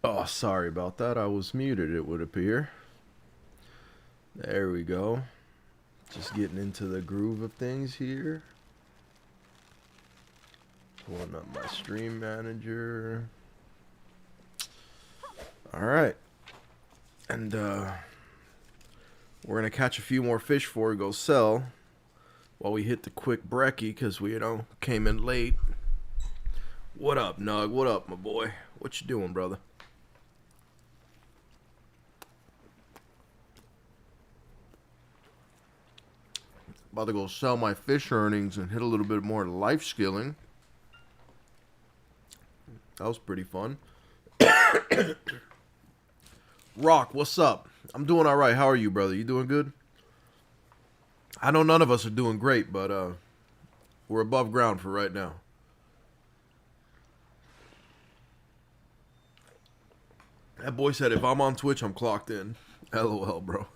Oh, sorry about that. I was muted, it would appear. There we go. Just getting into the groove of things here. Pulling up my stream manager. Alright. And we're going to catch a few more fish before we go sell. While we hit the quick brekkie because we, came in late. What up, Nug? What up, my boy? What you doing, brother? About to go sell my fish earnings and hit a little bit more life skilling. That was pretty fun. Rock, what's up? I'm doing all right. How are you, brother? You doing good? I know none of us are doing great, but we're above ground for right now. That boy said if I'm on Twitch, I'm clocked in. LOL, bro.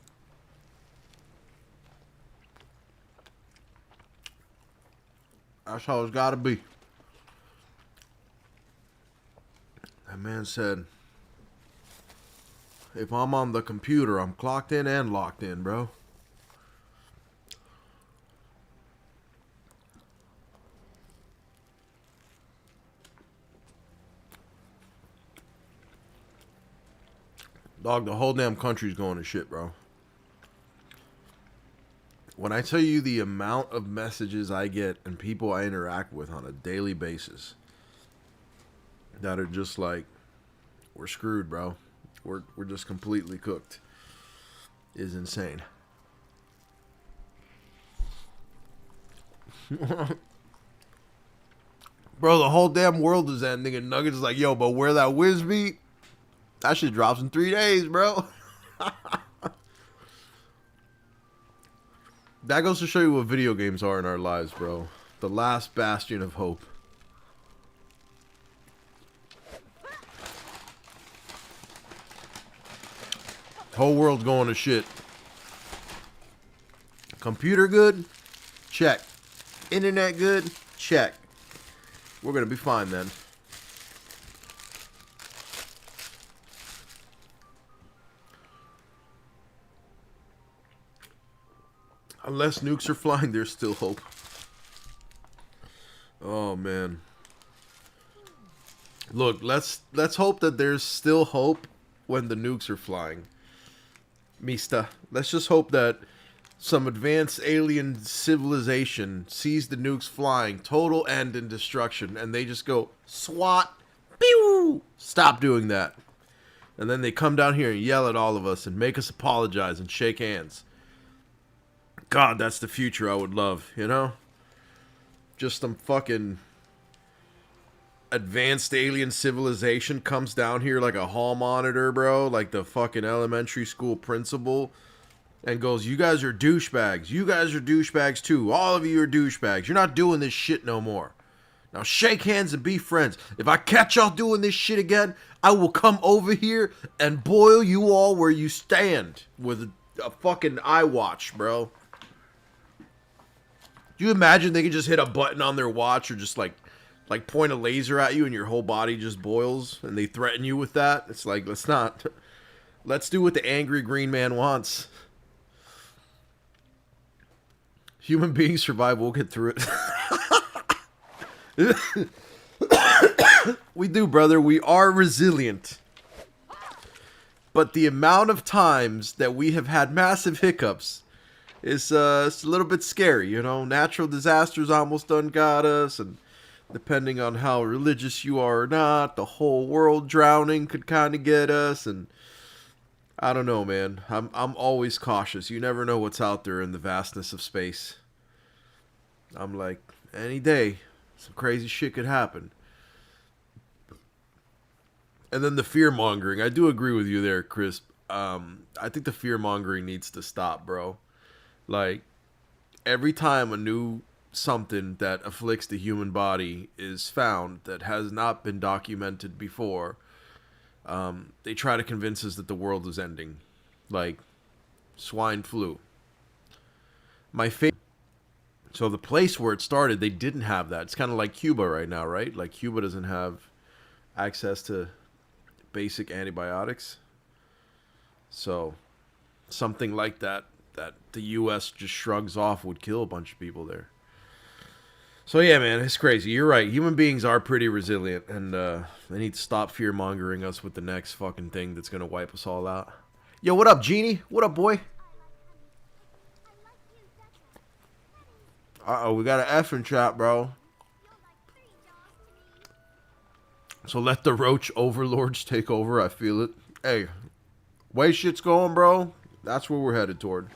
That's how it's gotta be. That man said, if I'm on the computer, I'm clocked in and locked in, bro. Dog, the whole damn country's going to shit, bro. When I tell you the amount of messages I get and people I interact with on a daily basis that are just like, we're screwed, bro. We're just completely cooked, is insane. Bro, the whole damn world is ending and Nuggets is like, yo, but where that whiz beat, that shit drops in 3 days, bro. That goes to show you what video games are in our lives, bro. The last bastion of hope. Whole world's going to shit. Computer good? Check. Internet good? Check. We're gonna be fine then. Unless nukes are flying, there's still hope. Oh man. Look, let's hope that there's still hope when the nukes are flying. Mista. Let's just hope that some advanced alien civilization sees the nukes flying, total end and destruction, and they just go, SWAT, pew! Stop doing that. And then they come down here and yell at all of us and make us apologize and shake hands. God, that's the future I would love, you know? Just some fucking advanced alien civilization comes down here like a hall monitor, bro, like the fucking elementary school principal, and goes, you guys are douchebags. You guys are douchebags too. All of you are douchebags. You're not doing this shit no more. Now shake hands and be friends. If I catch y'all doing this shit again, I will come over here and boil you all where you stand with a fucking iWatch, bro. Do you imagine they could just hit a button on their watch or just like point a laser at you and your whole body just boils and they threaten you with that? It's like, let's not. Let's do what the angry green man wants. Human beings survive, we'll get through it. We do, brother. We are resilient. But the amount of times that we have had massive hiccups is it's a little bit scary, you know? Natural disasters almost done got us, and depending on how religious you are or not, the whole world drowning could kind of get us, and I don't know, man. I'm always cautious. You never know what's out there in the vastness of space. I'm like, any day, some crazy shit could happen. And then the fear-mongering. I do agree with you there, Chris. I think the fear-mongering needs to stop, bro. Like, every time a new something that afflicts the human body is found that has not been documented before, they try to convince us that the world is ending. Like, swine flu. My favorite. So the place where it started, they didn't have that. It's kind of like Cuba right now, right? Like, Cuba doesn't have access to basic antibiotics. So something like that the U.S. just shrugs off would kill a bunch of people there. So yeah, man, it's crazy. You're right. Human beings are pretty resilient, and they need to stop fear mongering us with the next fucking thing that's gonna wipe us all out. Yo, what up, Genie? What up, boy? Uh-oh, we got an F in chat, bro. So let the roach overlords take over. I feel it. Hey, way shit's going, bro. That's where we're headed toward.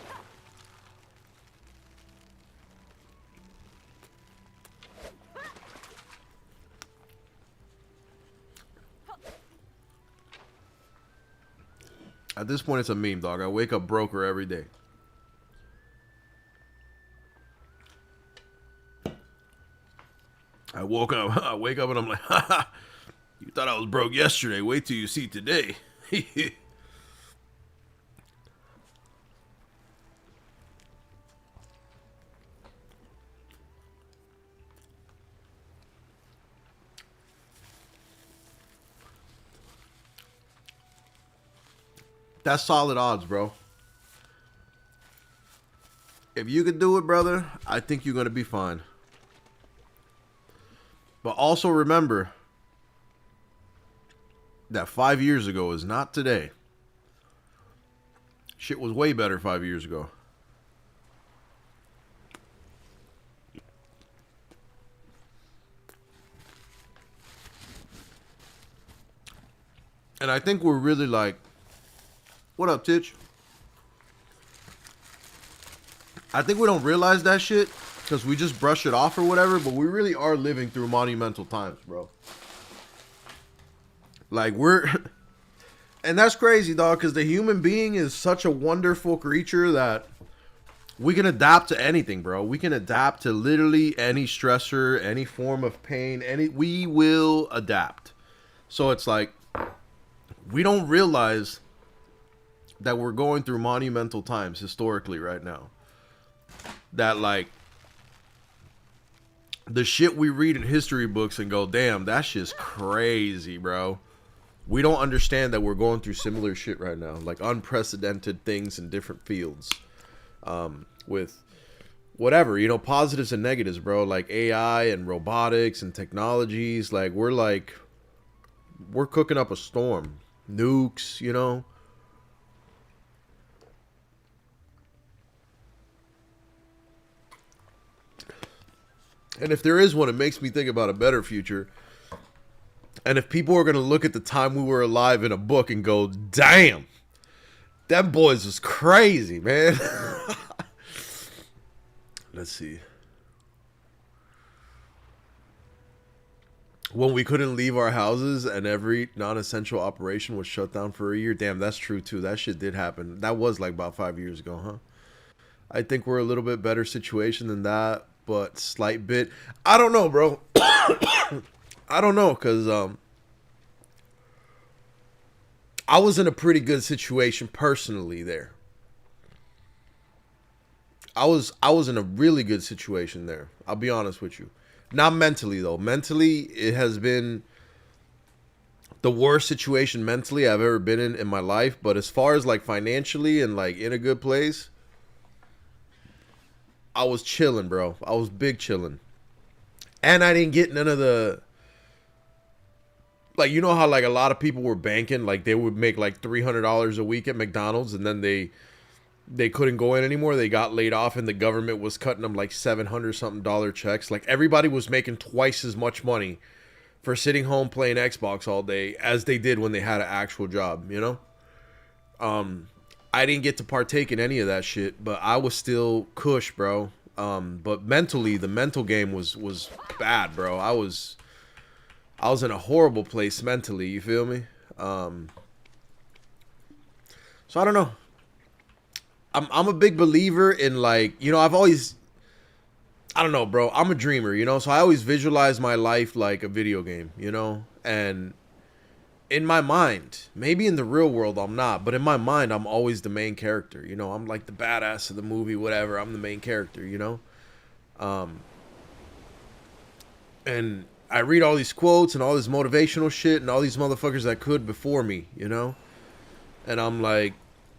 At this point, it's a meme, dog. I wake up broker every day. I wake up and I'm like, haha, you thought I was broke yesterday. Wait till you see today. That's solid odds, bro. If you could do it, brother, I think you're going to be fine. But also remember that 5 years ago is not today. Shit was way better 5 years ago. And I think we're really like, what up, Titch? I think we don't realize that shit because we just brush it off or whatever, but we really are living through monumental times, bro. Like, we're... And that's crazy, dog, because the human being is such a wonderful creature that we can adapt to anything, bro. We can adapt to literally any stressor, any form of pain, we will adapt. So it's like, we don't realize that we're going through monumental times historically right now. That, like, the shit we read in history books and go, damn, that shit's crazy, bro. We don't understand that we're going through similar shit right now. Like, unprecedented things in different fields. With whatever, you know, positives and negatives, bro. Like AI and robotics and technologies. Like, we're cooking up a storm. Nukes, you know. And if there is one, it makes me think about a better future. And if people are going to look at the time we were alive in a book and go, damn, that boys was crazy, man. Let's see. When we couldn't leave our houses and every non-essential operation was shut down for a year. Damn, that's true, too. That shit did happen. That was like about 5 years ago, huh? I think we're a little bit better situation than that. But slight bit. I don't know, bro. I don't know, because I was in a pretty good situation personally there. I was in a really good situation there. I'll be honest with you. Not mentally, though. Mentally, it has been the worst situation mentally I've ever been in my life. But as far as, like, financially and, like, in a good place, I was chilling, bro. I was big chilling. And I didn't get none of the... Like, you know how, like, a lot of people were banking? Like, they would make, like, $300 a week at McDonald's, and then they couldn't go in anymore. They got laid off, and the government was cutting them, like, $700-something checks. Like, everybody was making twice as much money for sitting home playing Xbox all day as they did when they had an actual job, you know? I didn't get to partake in any of that shit, but I was still cush, bro. But mentally, the mental game was bad, bro. I was in a horrible place mentally, you feel me? So I don't know. I'm a big believer in, like, you know, I don't know, bro. I'm a dreamer, you know? So I always visualize my life like a video game, you know? And in my mind, maybe in the real world I'm not, but in my mind I'm always the main character, you know? I'm like the badass of the movie, whatever. I'm the main character, you know? And I read all these quotes and all this motivational shit and all these motherfuckers that could before me, you know? And I'm like,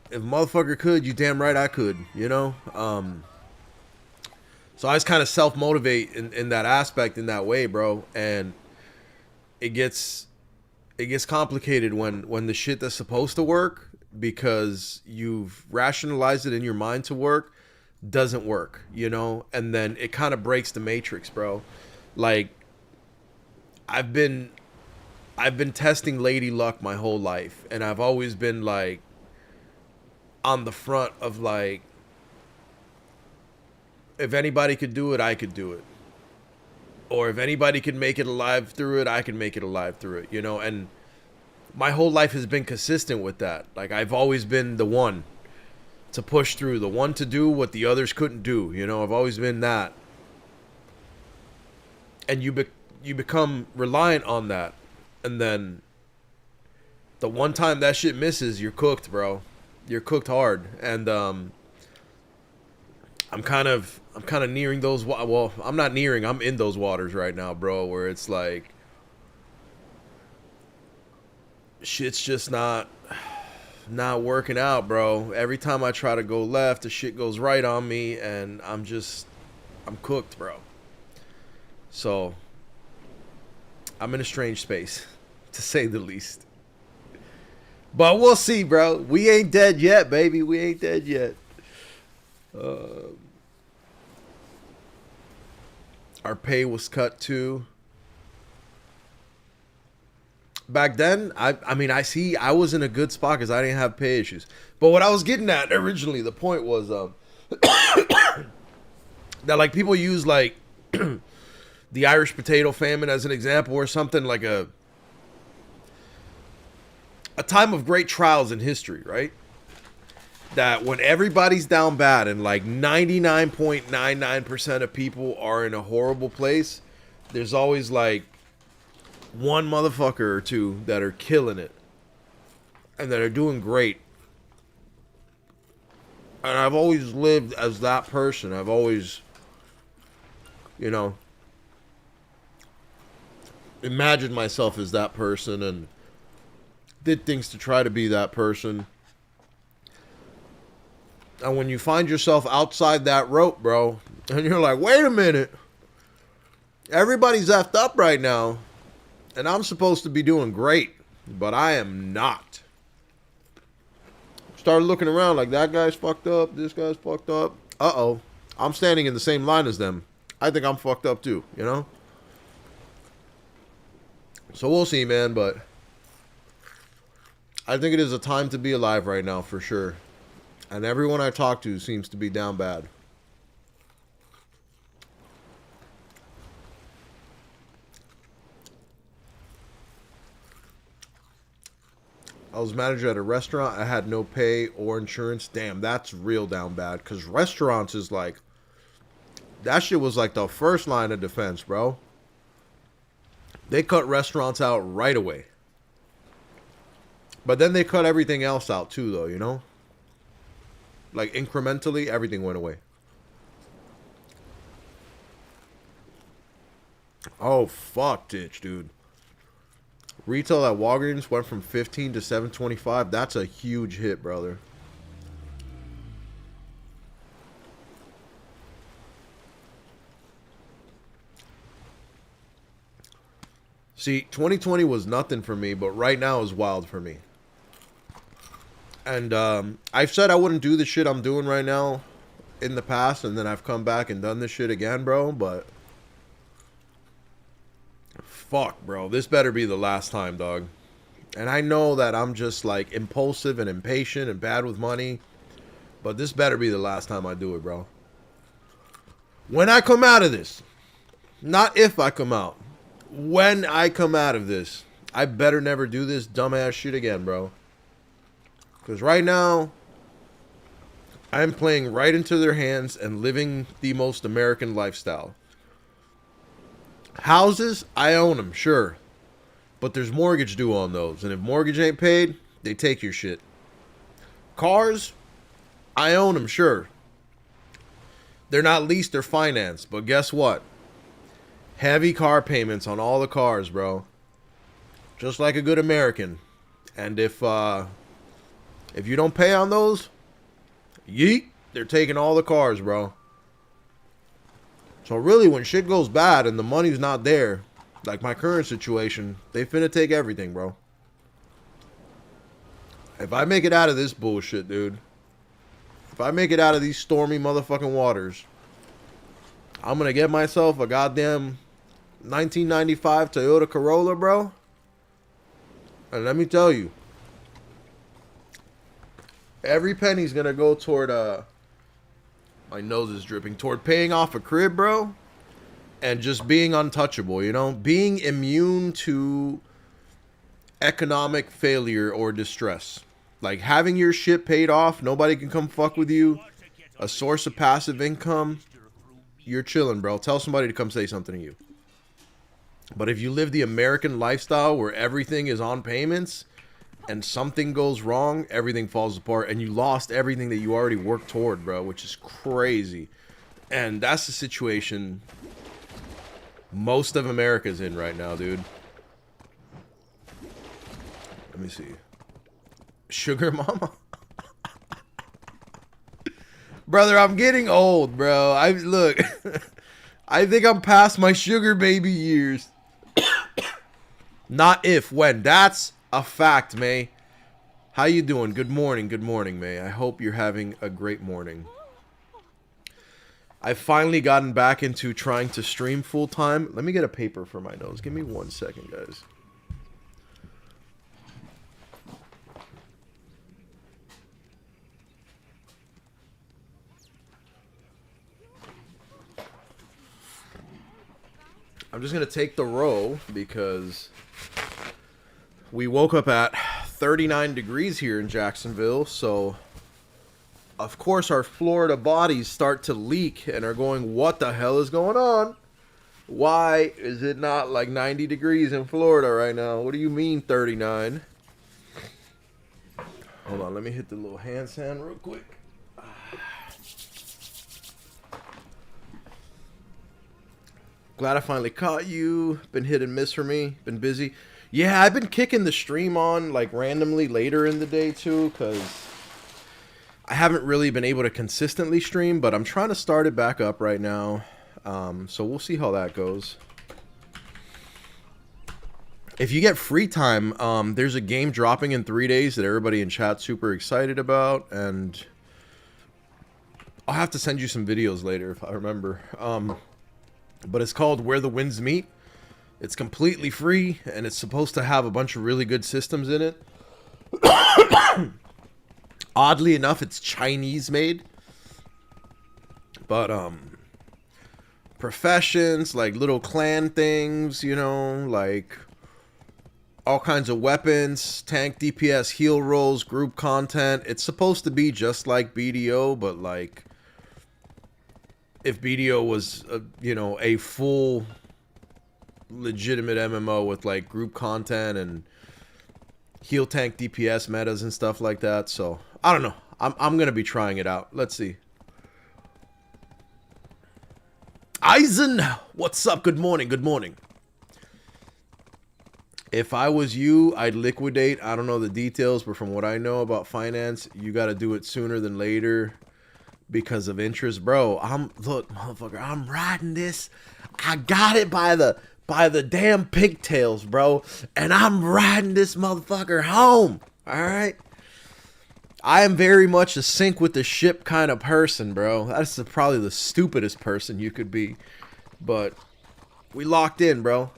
if a motherfucker could, you damn right I could, you know? So I just kind of self-motivate in that aspect, in that way, bro. And it gets complicated when the shit that's supposed to work, because you've rationalized it in your mind to work, doesn't work, you know? And then it kind of breaks the matrix, bro. Like, I've been testing lady luck my whole life, and I've always been like on the front of like, if anybody could do it, I could do it. Or if anybody could make it alive through it, I can make it alive through it, you know? And my whole life has been consistent with that. Like, I've always been the one to push through, the one to do what the others couldn't do, you know? I've always been that. And you become reliant on that. And then the one time that shit misses, you're cooked, bro. You're cooked hard. And I'm kind of nearing those. Well, I'm not nearing. I'm in those waters right now, bro. Where it's like, shit's just not working out, bro. Every time I try to go left, the shit goes right on me, and I'm cooked, bro. So I'm in a strange space, to say the least. But we'll see, bro. We ain't dead yet, baby. We ain't dead yet. Our pay was cut too. Back then, I mean, I was in a good spot because I didn't have pay issues. But what I was getting at originally, the point was that, like, people use, like, the Irish potato famine as an example, or something like a time of great trials in history, right? That when everybody's down bad and like 99.99% of people are in a horrible place, there's always like one motherfucker or two that are killing it and that are doing great. And I've always lived as that person. I've always, you know, imagined myself as that person and did things to try to be that person. And when you find yourself outside that rope, bro, and you're like, wait a minute, everybody's effed up right now, and I'm supposed to be doing great, but I am not. Started looking around like, that guy's fucked up, this guy's fucked up. Uh-oh, I'm standing in the same line as them. I think I'm fucked up too, you know? So we'll see, man, but I think it is a time to be alive right now, for sure. And everyone I talk to seems to be down bad. I was manager at a restaurant. I had no pay or insurance. Damn, that's real down bad. Because restaurants is like, that shit was like the first line of defense, bro. They cut restaurants out right away. But then they cut everything else out too, though, you know? Like, incrementally, everything went away. Oh, fuck, ditch, dude. Retail at Walgreens went from $15 to $7.25. That's a huge hit, brother. See, 2020 was nothing for me, but right now is wild for me. And I've said I wouldn't do the shit I'm doing right now in the past, and then I've come back and done this shit again, bro, but fuck, bro. This better be the last time, dog. And I know that I'm just, like, impulsive and impatient and bad with money, but this better be the last time I do it, bro. When I come out of this, not if I come out, when I come out of this, I better never do this dumbass shit again, bro. Because right now, I'm playing right into their hands and living the most American lifestyle. Houses, I own them, sure. But there's mortgage due on those. And if mortgage ain't paid, they take your shit. Cars, I own them, sure. They're not leased, they're financed. But guess what? Heavy car payments on all the cars, bro. Just like a good American. And if you don't pay on those, yeet, they're taking all the cars, bro. So really, when shit goes bad and the money's not there, like my current situation, they finna take everything, bro. If I make it out of this bullshit, dude. If I make it out of these stormy motherfucking waters, I'm gonna get myself a goddamn 1995 Toyota Corolla, bro. And let me tell you, every penny's gonna go toward my nose is dripping, toward paying off a crib, bro, and just being untouchable, you know, being immune to economic failure or distress. Like having your shit paid off, nobody can come fuck with you, a source of passive income, you're chilling, bro. Tell somebody to come say something to you. But if you live the American lifestyle where everything is on payments and something goes wrong, everything falls apart and you lost everything that you already worked toward, bro, which is crazy. And that's the situation most of America's in right now, dude. Let me see. Sugar mama? Brother, I'm getting old, bro. Look, I think I'm past my sugar baby years. Not if, when. That's a fact, May. How you doing? Good morning, May. I hope you're having a great morning. I've finally gotten back into trying to stream full time. Let me get a paper for my nose. Give me 1 second, guys. I'm just going to take the row because we woke up at 39 degrees here in Jacksonville. So, of course, our Florida bodies start to leak and are going, what the hell is going on? Why is it not like 90 degrees in Florida right now? What do you mean 39? Hold on, let me hit the little handstand real quick. Glad I finally caught you. Been hit and miss for me. Been busy. Yeah, I've been kicking the stream on like randomly later in the day too, because I haven't really been able to consistently stream, but I'm trying to start it back up right now. So we'll see how that goes. If you get free time, there's a game dropping in 3 days that everybody in chat's super excited about, and I'll have to send you some videos later if I remember. But it's called Where the Winds Meet. It's completely free, and it's supposed to have a bunch of really good systems in it. Oddly enough, it's Chinese made. But, professions, like little clan things, you know, like all kinds of weapons, tank, DPS, heal rolls, group content. It's supposed to be just like BDO, but like if BDO was, you know, a full legitimate MMO with like group content and heal tank DPS metas and stuff like that. So I don't know. I'm gonna be trying it out. Let's see. Eisen, what's up? Good morning. Good morning. If I was you, I'd liquidate. I don't know the details, but from what I know about finance, you got to do it sooner than later because of interest, bro. Look, motherfucker, I'm riding this. I got it by the damn pigtails, bro, and I'm riding this motherfucker home. All right. I am very much a sink with the ship kind of person, bro. That's probably the stupidest person you could be, but we locked in, bro.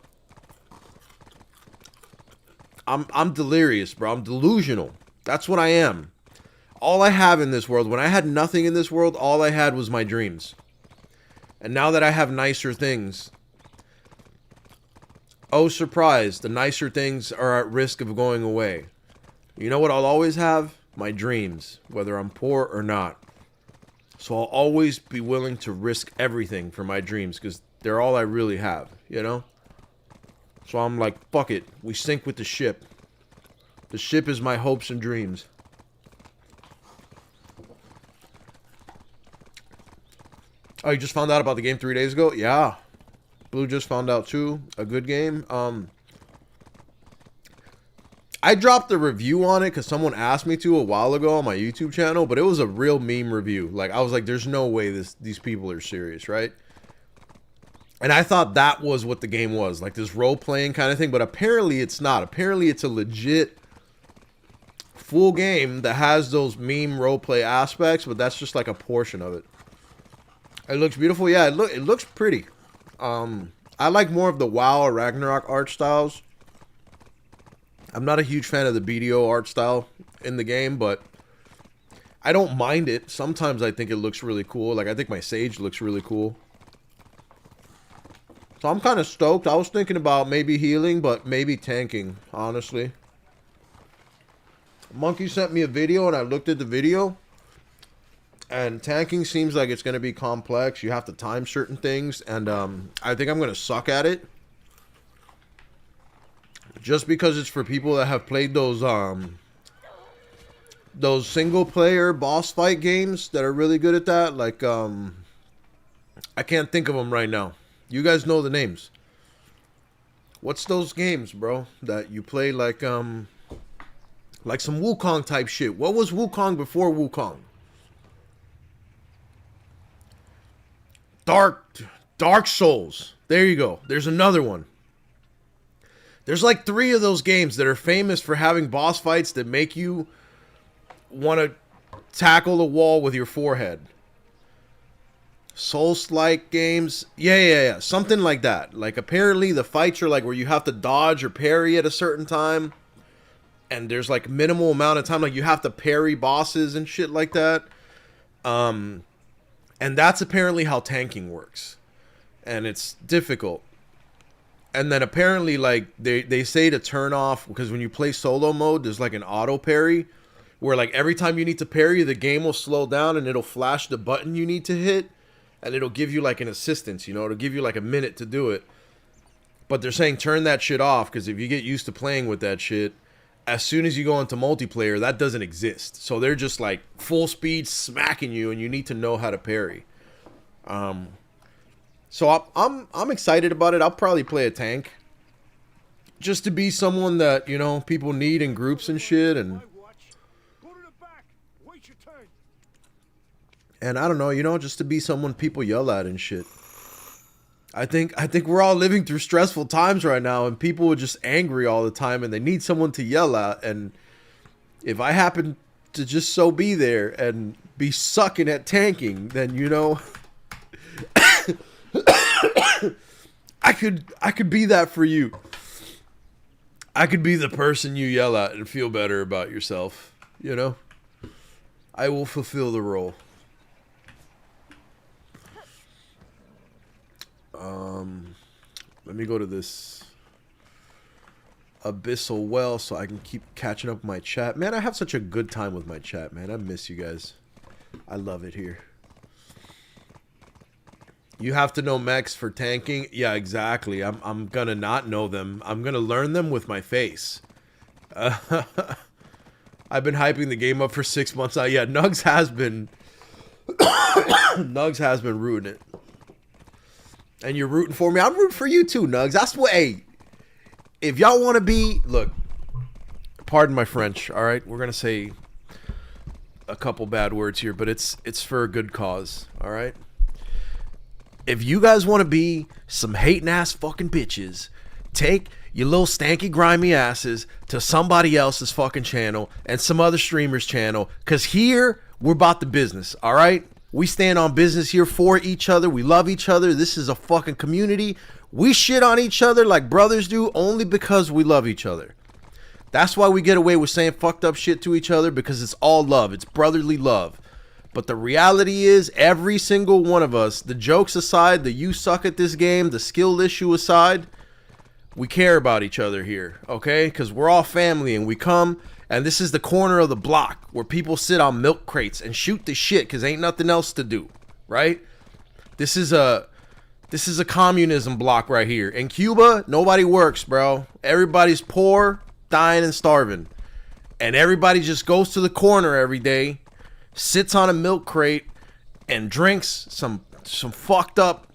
I'm delirious, bro. I'm delusional. That's what I am. All I have in this world, when I had nothing in this world, all I had was my dreams. And now that I have nicer things, oh surprise, the nicer things are at risk of going away. You know what I'll always have? My dreams, whether I'm poor or not. So I'll always be willing to risk everything for my dreams because they're all I really have, you know? So I'm like, fuck it. We sink with the ship. The ship is my hopes and dreams. Oh, you just found out about the game 3 days ago? Yeah. Blue just found out too. A good game. I dropped a review on it because someone asked me to a while ago on my YouTube channel, but it was a real meme review. Like, I was like, there's no way these people are serious, right? And I thought that was what the game was, like this role-playing kind of thing, but apparently it's not. Apparently it's a legit full game that has those meme role-play aspects, but that's just like a portion of it. It looks beautiful. Yeah, it looks pretty. I like more of the WoW or Ragnarok art styles. I'm not a huge fan of the BDO art style in the game, but I don't mind it. Sometimes I think it looks really cool. Like, I think my Sage looks really cool. So I'm kind of stoked. I was thinking about maybe healing, but maybe tanking, honestly. Monkey sent me a video, and I looked at the video. And tanking seems like it's going to be complex. You have to time certain things, and I think I'm going to suck at it. Just because it's for people that have played those single-player boss fight games that are really good at that. Like, I can't think of them right now. You guys know the names. What's those games, bro, that you play like some Wukong type shit? What was Wukong before Wukong? Dark Souls. There you go. There's another one. There's like 3 of those games that are famous for having boss fights that make you want to tackle the wall with your forehead. Souls-like games. Yeah. Something like that. Like, apparently the fights are like where you have to dodge or parry at a certain time. And there's like minimal amount of time. Like, you have to parry bosses and shit like that. And that's apparently how tanking works. And it's difficult. And then apparently, like, they say to turn off, because when you play solo mode, there's like an auto parry. Where like every time you need to parry, the game will slow down and it'll flash the button you need to hit. And it'll give you like an assistance, you know, it'll give you like a minute to do it. But they're saying turn that shit off, because if you get used to playing with that shit, as soon as you go into multiplayer, that doesn't exist. So they're just like full speed smacking you, and you need to know how to parry. So I'm excited about it. I'll probably play a tank, just to be someone that, you know, people need in groups and shit, and I don't know, you know, just to be someone people yell at and shit. I think we're all living through stressful times right now, and people are just angry all the time, and they need someone to yell at. And if I happen to just so be there and be sucking at tanking, then, you know, I could be that for you. I could be the person you yell at and feel better about yourself, you know? I will fulfill the role. Let me go to this abyssal well so I can keep catching up with my chat. Man, I have such a good time with my chat, man. I miss you guys. I love it here. You have to know mechs for tanking? Yeah, exactly. I'm gonna not know them. I'm gonna learn them with my face. I've been hyping the game up for 6 months now. Yeah, Nugs has been Nugs has been rooting it. And you're rooting for me. I'm rooting for you too, Nugs. That's what, hey, if y'all want to be, look, pardon my French, all right? We're going to say a couple bad words here, but it's for a good cause, all right? If you guys want to be some hating ass fucking bitches, take your little stanky grimy asses to somebody else's fucking channel and some other streamer's channel, because here we're about the business, all right? We stand on business here for each other. We love each other. This is a fucking community. We shit on each other like brothers do only because we love each other. That's why we get away with saying fucked up shit to each other, because it's all love. It's brotherly love. But the reality is, every single one of us, the jokes aside, the you suck at this game, the skill issue aside, we care about each other here, okay? Because we're all family, and we come, and this is the corner of the block where people sit on milk crates and shoot the shit because ain't nothing else to do, right? This is a communism block right here. In Cuba, nobody works, bro. Everybody's poor, dying, and starving. And everybody just goes to the corner every day, sits on a milk crate, and drinks some fucked up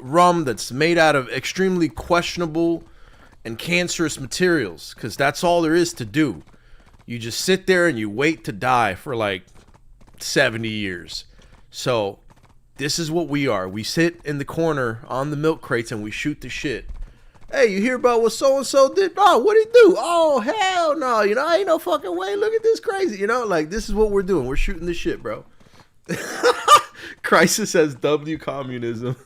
rum that's made out of extremely questionable and cancerous materials, because that's all there is to do. You just sit there and you wait to die for like 70 years. So this is what we are. We sit in the corner on the milk crates and we shoot the shit. Hey, you hear about what so-and-so did? Oh, what'd he do? Oh, hell no. You know, ain't no fucking way. Look at this crazy. You know, like, this is what we're doing. We're shooting the shit, bro. Crisis has W communism.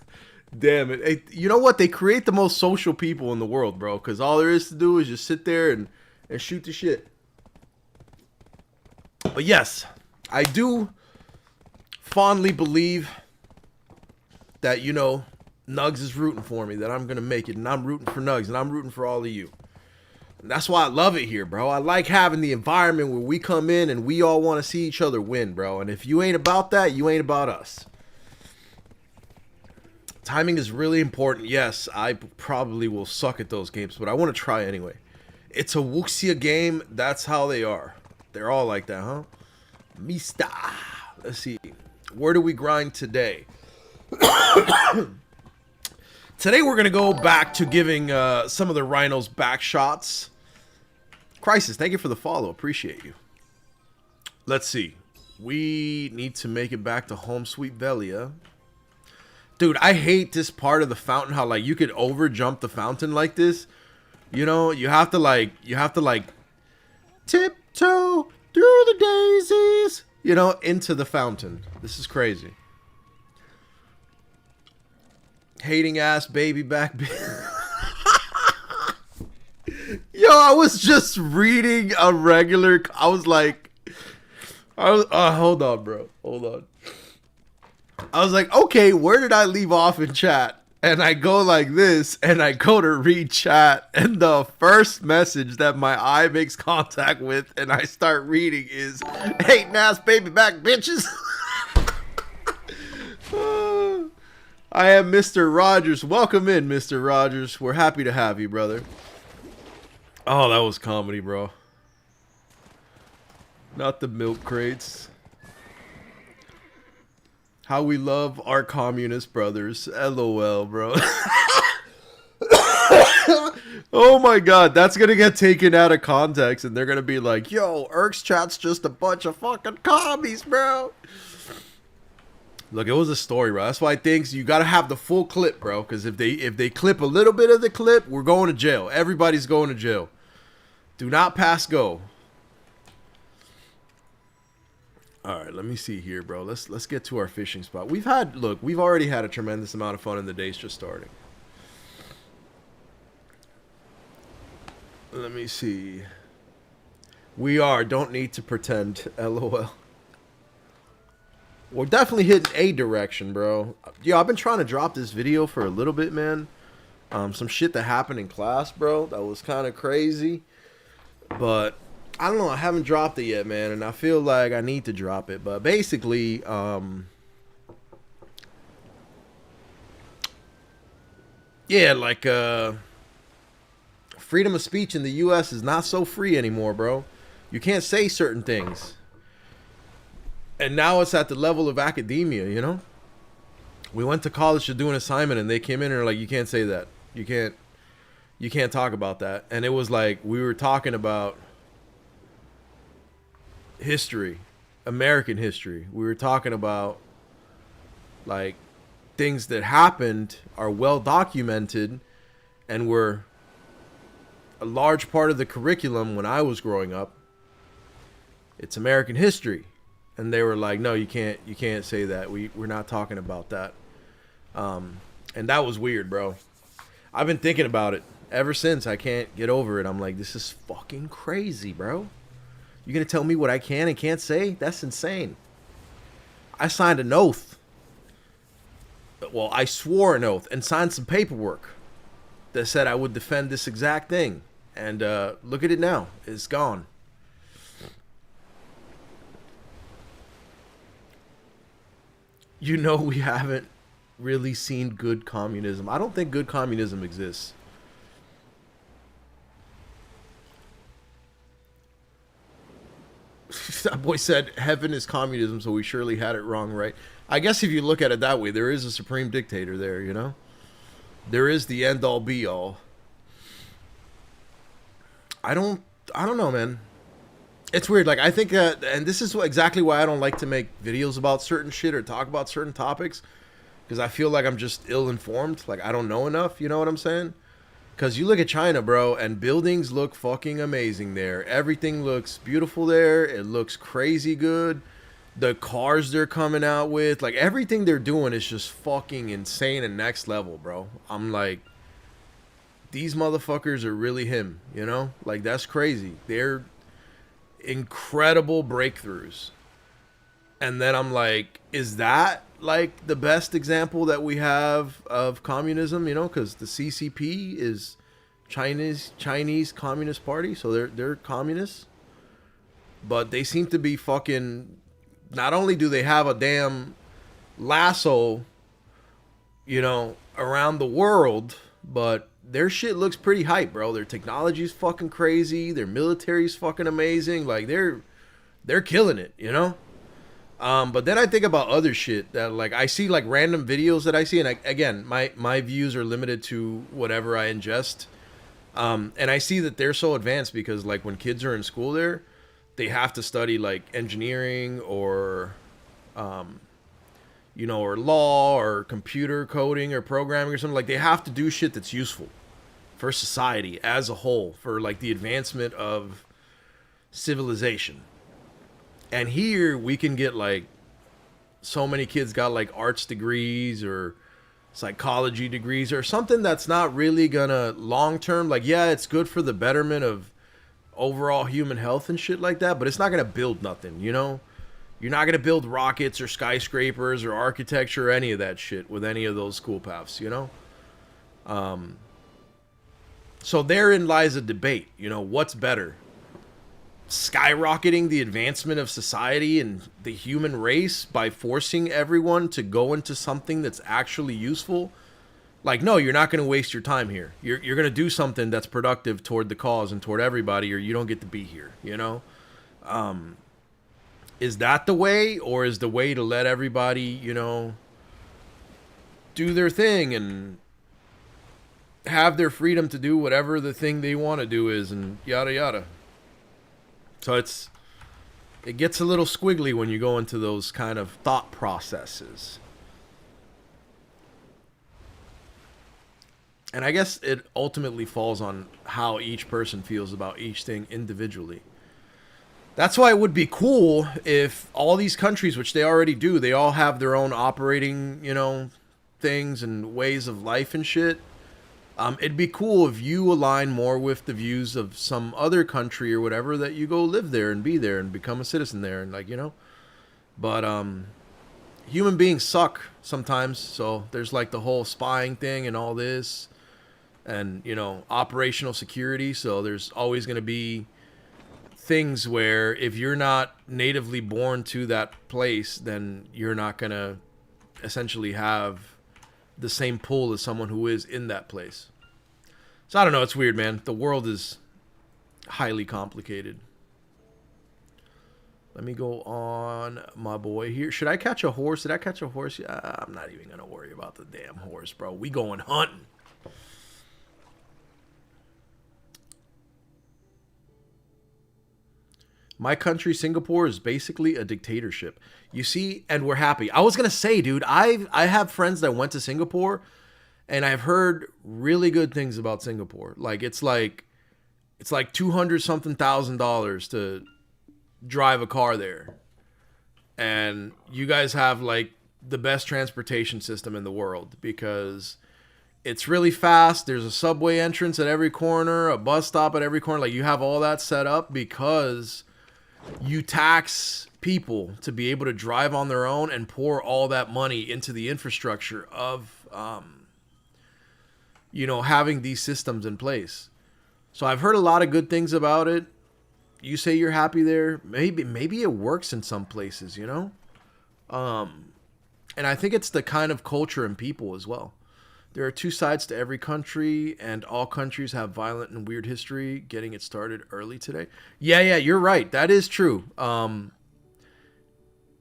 Damn it. Hey, you know what? They create the most social people in the world, bro. Because all there is to do is just sit there and shoot the shit. But yes, I do fondly believe that, you know, Nugs is rooting for me, that I'm going to make it. And I'm rooting for Nugs, and I'm rooting for all of you. And that's why I love it here, bro. I like having the environment where we come in and we all want to see each other win, bro. And if you ain't about that, you ain't about us. Timing is really important. Yes, I probably will suck at those games, but I want to try anyway. It's a Wuxia game. That's how they are. They're all like that, huh? Mista. Let's see. Where do we grind today? Today we're going to go back to giving some of the rhinos back shots. Crisis, thank you for the follow. Appreciate you. Let's see. We need to make it back to Home Sweet Velia. Dude, I hate this part of the fountain, how like you could over jump the fountain like this. You know, you have to like tiptoe through the daisies, you know, into the fountain. This is crazy. Hating ass baby back. Yo, I was just reading a regular. I was like, hold on, bro. Hold on. I was like, okay, where did I leave off in chat? And I go like this, and I go to read chat, and the first message that my eye makes contact with, and I start reading is, hating ass baby back bitches. I am Mr. Rogers. Welcome in, Mr. Rogers. We're happy to have you, brother. Oh, that was comedy, bro. Not the milk crates. How we love our communist brothers. LOL, bro. Oh my god, that's gonna get taken out of context and they're gonna be like, yo, Erk's chat's just a bunch of fucking commies, bro. Look, it was a story, bro. That's why I think you gotta have the full clip, bro. Because if they clip a little bit of the clip, we're going to jail. Everybody's going to jail. Do not pass go. All right, let me see here, bro. Let's get to our fishing spot. We've already had a tremendous amount of fun in the days just starting. Let me see. Don't need to pretend. LOL. We're definitely hitting a direction, bro. Yo, I've been trying to drop this video for a little bit, man. Some shit that happened in class, bro. That was kind of crazy. But I don't know. I haven't dropped it yet, man. And I feel like I need to drop it. But basically, yeah, like, freedom of speech in the U.S. is not so free anymore, bro. You can't say certain things. And now it's at the level of academia, you know? We went to college to do an assignment and they came in and were like, you can't say that. You can't talk about that. And it was like, we were talking about history, American history. We were talking about, like, things that happened are well documented and were a large part of the curriculum when I was growing up. It's American history. And they were like, no, you can't say that. We're not talking about that. And that was weird, bro. I've been thinking about it ever since. I can't get over it. I'm like, this is fucking crazy, bro. You're going to tell me what I can and can't say? That's insane. I signed an oath. Well, I swore an oath and signed some paperwork that said I would defend this exact thing. And look at it now. It's gone. You know, we haven't really seen good communism. I don't think good communism exists. That boy said, heaven is communism, so we surely had it wrong, right? I guess if you look at it that way, there is a supreme dictator there, you know? There is the end all be all. I don't I don't know, man. It's weird. Like I think and this is exactly why I don't like to make videos about certain shit or talk about certain topics, because I feel like I'm just ill informed. Like I don't know enough. You know what I'm saying? Because you look at China, bro, and buildings look fucking amazing there. Everything looks beautiful there. It looks crazy good. The cars they're coming out with, like everything they're doing is just fucking insane and next level, bro. I'm like, these motherfuckers are really him, you know? Like that's crazy. They're incredible breakthroughs. And then I'm like, is that like the best example that we have of communism? You know, because the CCP is Chinese Communist Party, so they're communists, but they seem to be fucking. Not only do they have a damn lasso, you know, around the world, but their shit looks pretty hype, bro. Their technology's fucking crazy. Their military's fucking amazing. Like they're killing it, you know. But then I think about other shit that like I see like random videos that I see, and again, my views are limited to whatever I ingest. And I see that they're so advanced because like when kids are in school there, they have to study like engineering or, you know, or law or computer coding or programming or something. Like they have to do shit that's useful for society as a whole, for like the advancement of civilization. And here we can get like so many kids got like arts degrees or psychology degrees or something that's not really gonna long term, like yeah, it's good for the betterment of overall human health and shit like that, but it's not gonna build nothing, you know? You're not gonna build rockets or skyscrapers or architecture or any of that shit with any of those school paths, you know? So therein lies a debate, you know, what's better? Skyrocketing the advancement of society and the human race by forcing everyone to go into something that's actually useful? Like, no, you're not going to waste your time here. You're going to do something that's productive toward the cause and toward everybody, or you don't get to be here, you know? Is that the way, or is the way to let everybody, you know, do their thing and have their freedom to do whatever the thing they want to do is and yada yada? So it gets a little squiggly when you go into those kind of thought processes. And I guess it ultimately falls on how each person feels about each thing individually. That's why it would be cool if all these countries, which they already do, they all have their own operating, you know, things and ways of life and shit. It'd be cool if you align more with the views of some other country or whatever, that you go live there and be there and become a citizen there and like, you know. But human beings suck sometimes, so there's like the whole spying thing and all this and, you know, operational security. So there's always going to be things where if you're not natively born to that place, then you're not going to essentially have the same pull as someone who is in that place. So I don't know, it's weird, man. The world is highly complicated. Let me go on, my boy here. Should I catch a horse? Did I catch a horse? I'm not even going to worry about the damn horse, bro. We going hunting. My country, Singapore, is basically a dictatorship. You see, and we're happy. I was going to say, dude, I have friends that went to Singapore, and I've heard really good things about Singapore. Like, it's like $200 something thousand to drive a car there. And you guys have, like, the best transportation system in the world because it's really fast. There's a subway entrance at every corner, a bus stop at every corner. Like, you have all that set up because you tax people to be able to drive on their own and pour all that money into the infrastructure of, you know, having these systems in place. So I've heard a lot of good things about it. You say you're happy there. Maybe it works in some places, you know? And I think it's the kind of culture and people as well. There are two sides to every country, and all countries have violent and weird history. Getting it started early today. Yeah, you're right. That is true.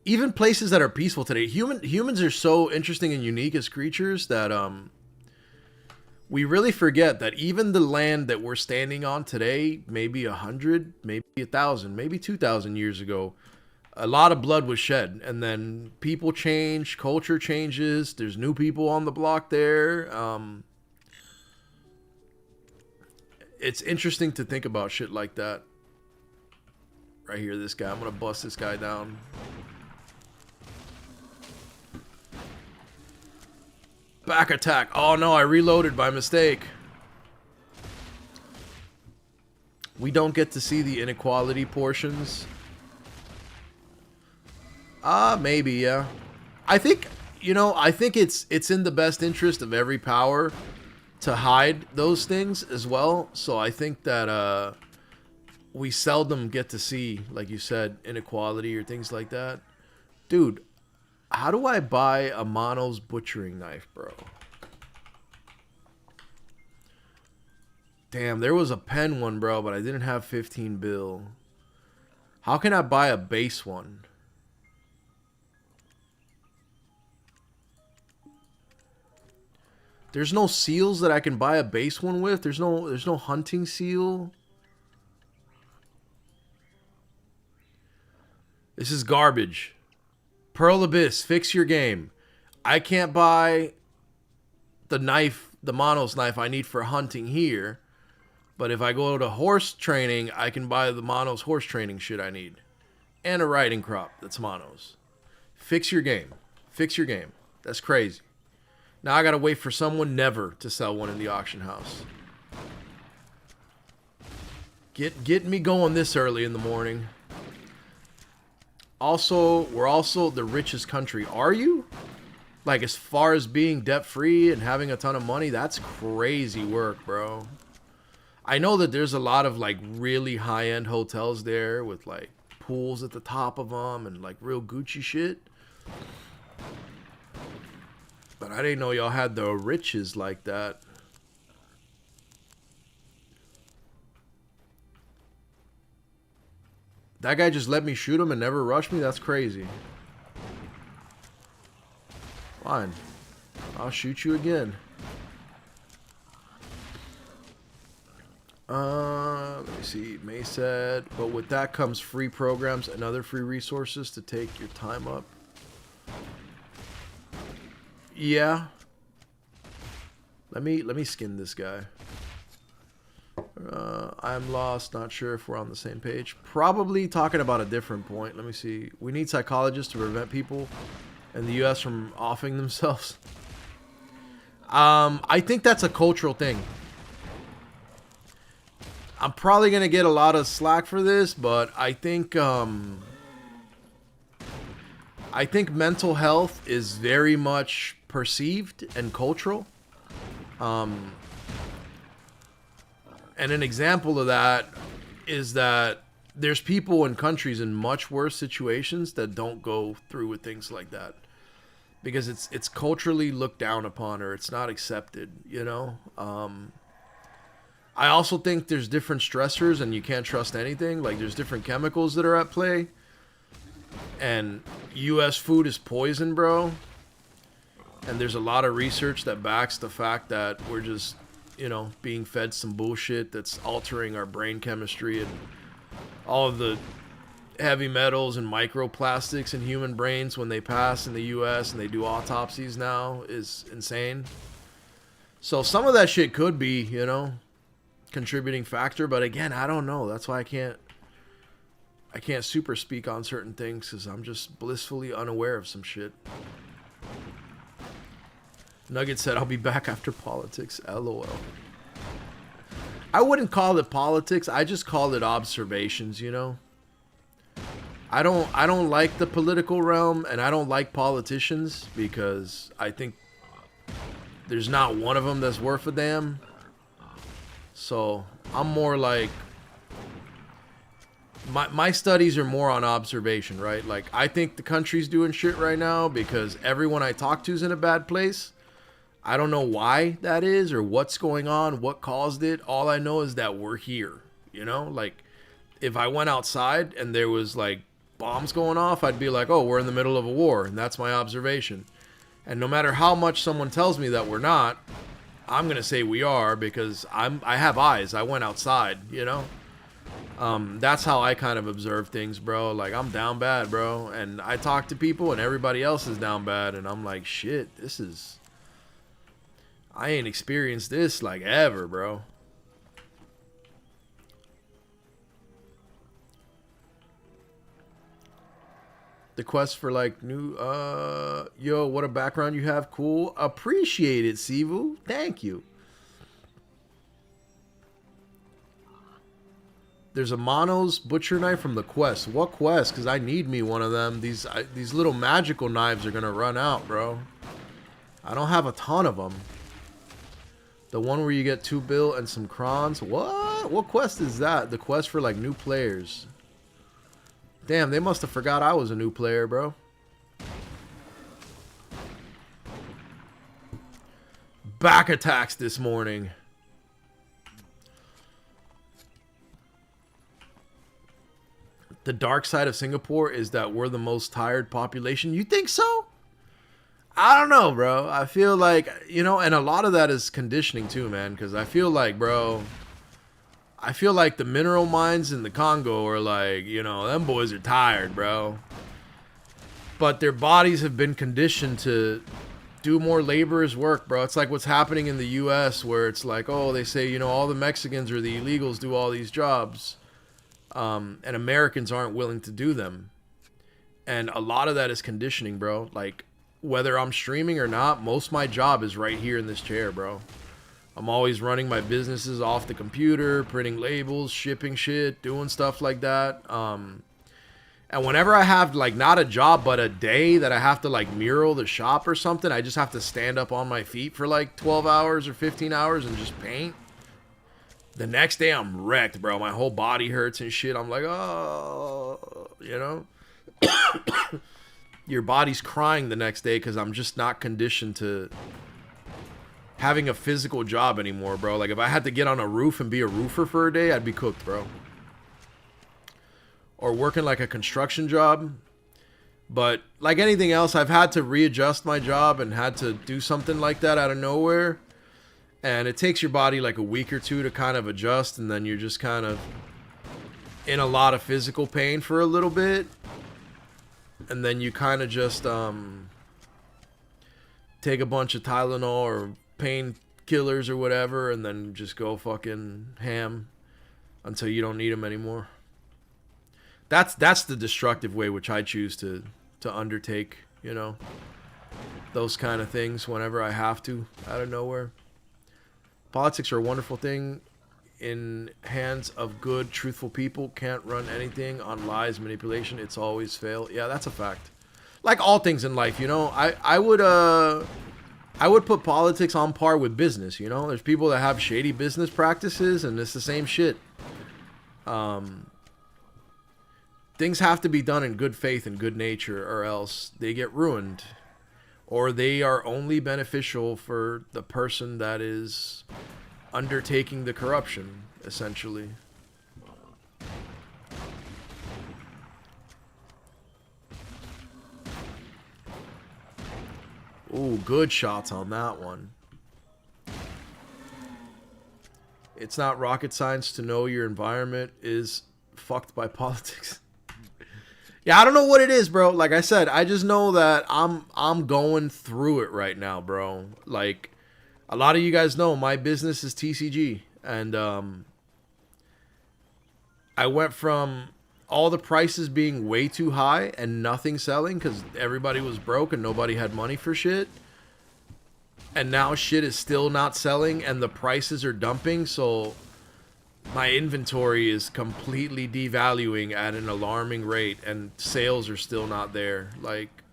Even places that are peaceful today, humans are so interesting and unique as creatures that We really forget that even the land that we're standing on today, maybe 100, maybe 1,000, maybe 2,000 years ago, a lot of blood was shed. And then people change, culture changes, there's new people on the block there. It's interesting to think about shit like that. Right here, this guy. I'm going to bust this guy down. Back attack. Oh no, I reloaded by mistake. We don't get to see the inequality portions. Maybe, yeah. I think, you know, I think it's in the best interest of every power to hide those things as well. So I think that we seldom get to see, like you said, inequality or things like that. Dude, how do I buy a Mono's butchering knife, bro? Damn, there was a pen one, bro, but I didn't have 15 bill. How can I buy a base one? There's no seals that I can buy a base one with. There's no hunting seal. This is garbage. Pearl Abyss, fix your game. I can't buy the knife, the Mono's knife I need for hunting here. But if I go to horse training, I can buy the Mono's horse training shit I need. And a riding crop that's Mono's. Fix your game. Fix your game. That's crazy. Now I gotta wait for someone never to sell one in the auction house. Get me going this early in the morning. Also, we're also the richest country. Are you? Like, as far as being debt-free and having a ton of money, that's crazy work, bro. I know that there's a lot of, like, really high-end hotels there with, like, pools at the top of them and, like, real Gucci shit. But I didn't know y'all had the riches like that. That guy just let me shoot him and never rushed me? That's crazy. Fine. I'll shoot you again. Let me see. May said, but with that comes free programs and other free resources to take your time up. Yeah. Let me skin this guy. I'm lost. Not sure if we're on the same page. Probably talking about a different point. Let me see. We need psychologists to prevent people in the U.S. from offing themselves. I think that's a cultural thing. I'm probably going to get a lot of slack for this, but I think mental health is very much perceived and cultural. And an example of that is that there's people in countries in much worse situations that don't go through with things like that. Because it's culturally looked down upon, or it's not accepted, you know? I also think there's different stressors and you can't trust anything. Like, there's different chemicals that are at play. And U.S. food is poison, bro. And there's a lot of research that backs the fact that we're just, you know, being fed some bullshit that's altering our brain chemistry, and all of the heavy metals and microplastics in human brains when they pass in the U.S. and they do autopsies now is insane. So some of that shit could be, you know, contributing factor, but again, I don't know. That's why I can't super speak on certain things, because I'm just blissfully unaware of some shit. Nugget said, I'll be back after politics. LOL. I wouldn't call it politics. I just call it observations, you know? I don't like the political realm, and I don't like politicians, because I think there's not one of them that's worth a damn. So I'm more like, my studies are more on observation, right? Like, I think the country's doing shit right now because everyone I talk to is in a bad place. I don't know why that is or what's going on, what caused it. All I know is that we're here, you know? Like, if I went outside and there was, like, bombs going off, I'd be like, oh, we're in the middle of a war, and that's my observation. And no matter how much someone tells me that we're not, I'm gonna say we are because I have eyes. I went outside, you know. That's how I kind of observe things, bro. Like, I'm down bad, bro, and I talk to people, and everybody else is down bad, and I'm like, shit, this is. I ain't experienced this like ever, bro. The quest for like new yo, what a background you have. Cool. Appreciate it, Sivu. Thank you. There's a Mono's butcher knife from the quest. What quest? Because I need me one of them. These little magical knives are gonna run out, bro. I don't have a ton of them. The one where you get 2 bill and some crons. What quest is that? The quest for like new players. Damn, they must have forgot I was a new player, bro. Back attacks this morning. The dark side of Singapore is that we're the most tired population. You think so? I don't know, bro. I feel like, you know, and a lot of that is conditioning too, man. Because I feel like, bro, I feel like the mineral mines in the Congo are like, you know, them boys are tired, bro. But their bodies have been conditioned to do more laborers' work, bro. It's like what's happening in the U.S. where it's like, oh, they say, you know, all the Mexicans or the illegals do all these jobs. And Americans aren't willing to do them. And a lot of that is conditioning, bro. Like, whether I'm streaming or not, most of my job is right here in this chair, bro. I'm always running my businesses off the computer, printing labels, shipping shit, doing stuff like that. And whenever I have, like, not a job, but a day that I have to, like, mural the shop or something, I just have to stand up on my feet for, like, 12 hours or 15 hours and just paint. The next day, I'm wrecked, bro. My whole body hurts and shit. I'm like, oh, you know? Your body's crying the next day because I'm just not conditioned to having a physical job anymore, bro. Like, if I had to get on a roof and be a roofer for a day, I'd be cooked, bro. Or working like a construction job. But like anything else, I've had to readjust my job and had to do something like that out of nowhere. And it takes your body like a week or two to kind of adjust, and then you're just kind of in a lot of physical pain for a little bit. And then you kind of just take a bunch of Tylenol or painkillers or whatever, and then just go fucking ham until you don't need them anymore. That's the destructive way which I choose to undertake, you know, those kind of things whenever I have to, out of nowhere. Politics are a wonderful thing in hands of good, truthful people. Can't run anything on lies, manipulation. It's always fail. Yeah, that's a fact. Like all things in life, you know, I would put politics on par with business, you know. There's people that have shady business practices, and it's the same shit. Things have to be done in good faith and good nature, or else they get ruined. Or they are only beneficial for the person that is undertaking the corruption, essentially. Ooh, good shots on that one. It's not rocket science to know your environment is fucked by politics. Yeah, I don't know what it is, bro. Like I said, I just know that I'm going through it right now, bro. Like, a lot of you guys know my business is TCG, and I went from all the prices being way too high and nothing selling because everybody was broke and nobody had money for shit. And now shit is still not selling and the prices are dumping, so my inventory is completely devaluing at an alarming rate, and sales are still not there. Like,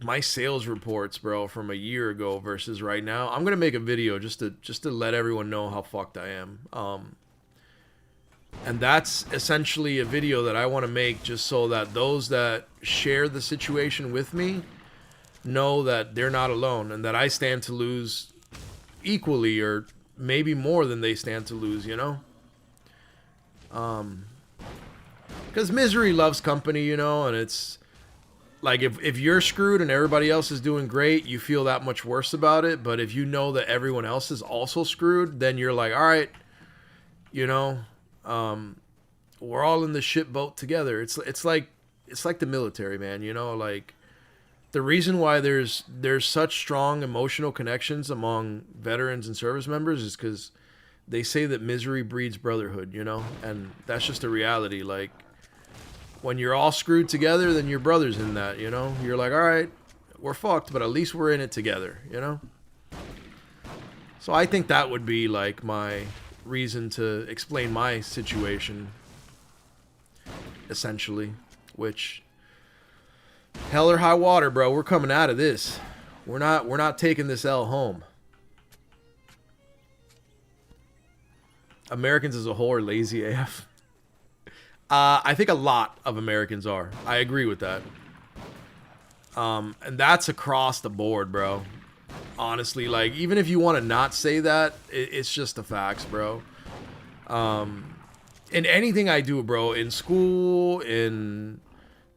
my sales reports, bro, from a year ago versus right now. I'm gonna make a video just to let everyone know how fucked I am. And that's essentially a video that I want to make just so that those that share the situation with me know that they're not alone and that I stand to lose equally or maybe more than they stand to lose, you know? Because misery loves company, you know, and it's Like if you're screwed and everybody else is doing great, you feel that much worse about it. But if you know that everyone else is also screwed, then you're like, all right, you know, we're all in the ship boat together. It's like the military, man. You know, like the reason why there's such strong emotional connections among veterans and service members is because they say that misery breeds brotherhood. You know, and that's just a reality. Like, when you're all screwed together, then your brother's in that, you know? You're like, all right, we're fucked, but at least we're in it together, you know? So I think that would be, like, my reason to explain my situation, essentially. Which, hell or high water, bro, we're coming out of this. We're not taking this L home. Americans as a whole are lazy AF. I think a lot of Americans are. I agree with that. And that's across the board, bro. Honestly, like, even if you want to not say that, it's just the facts, bro. In anything I do, bro, in school, in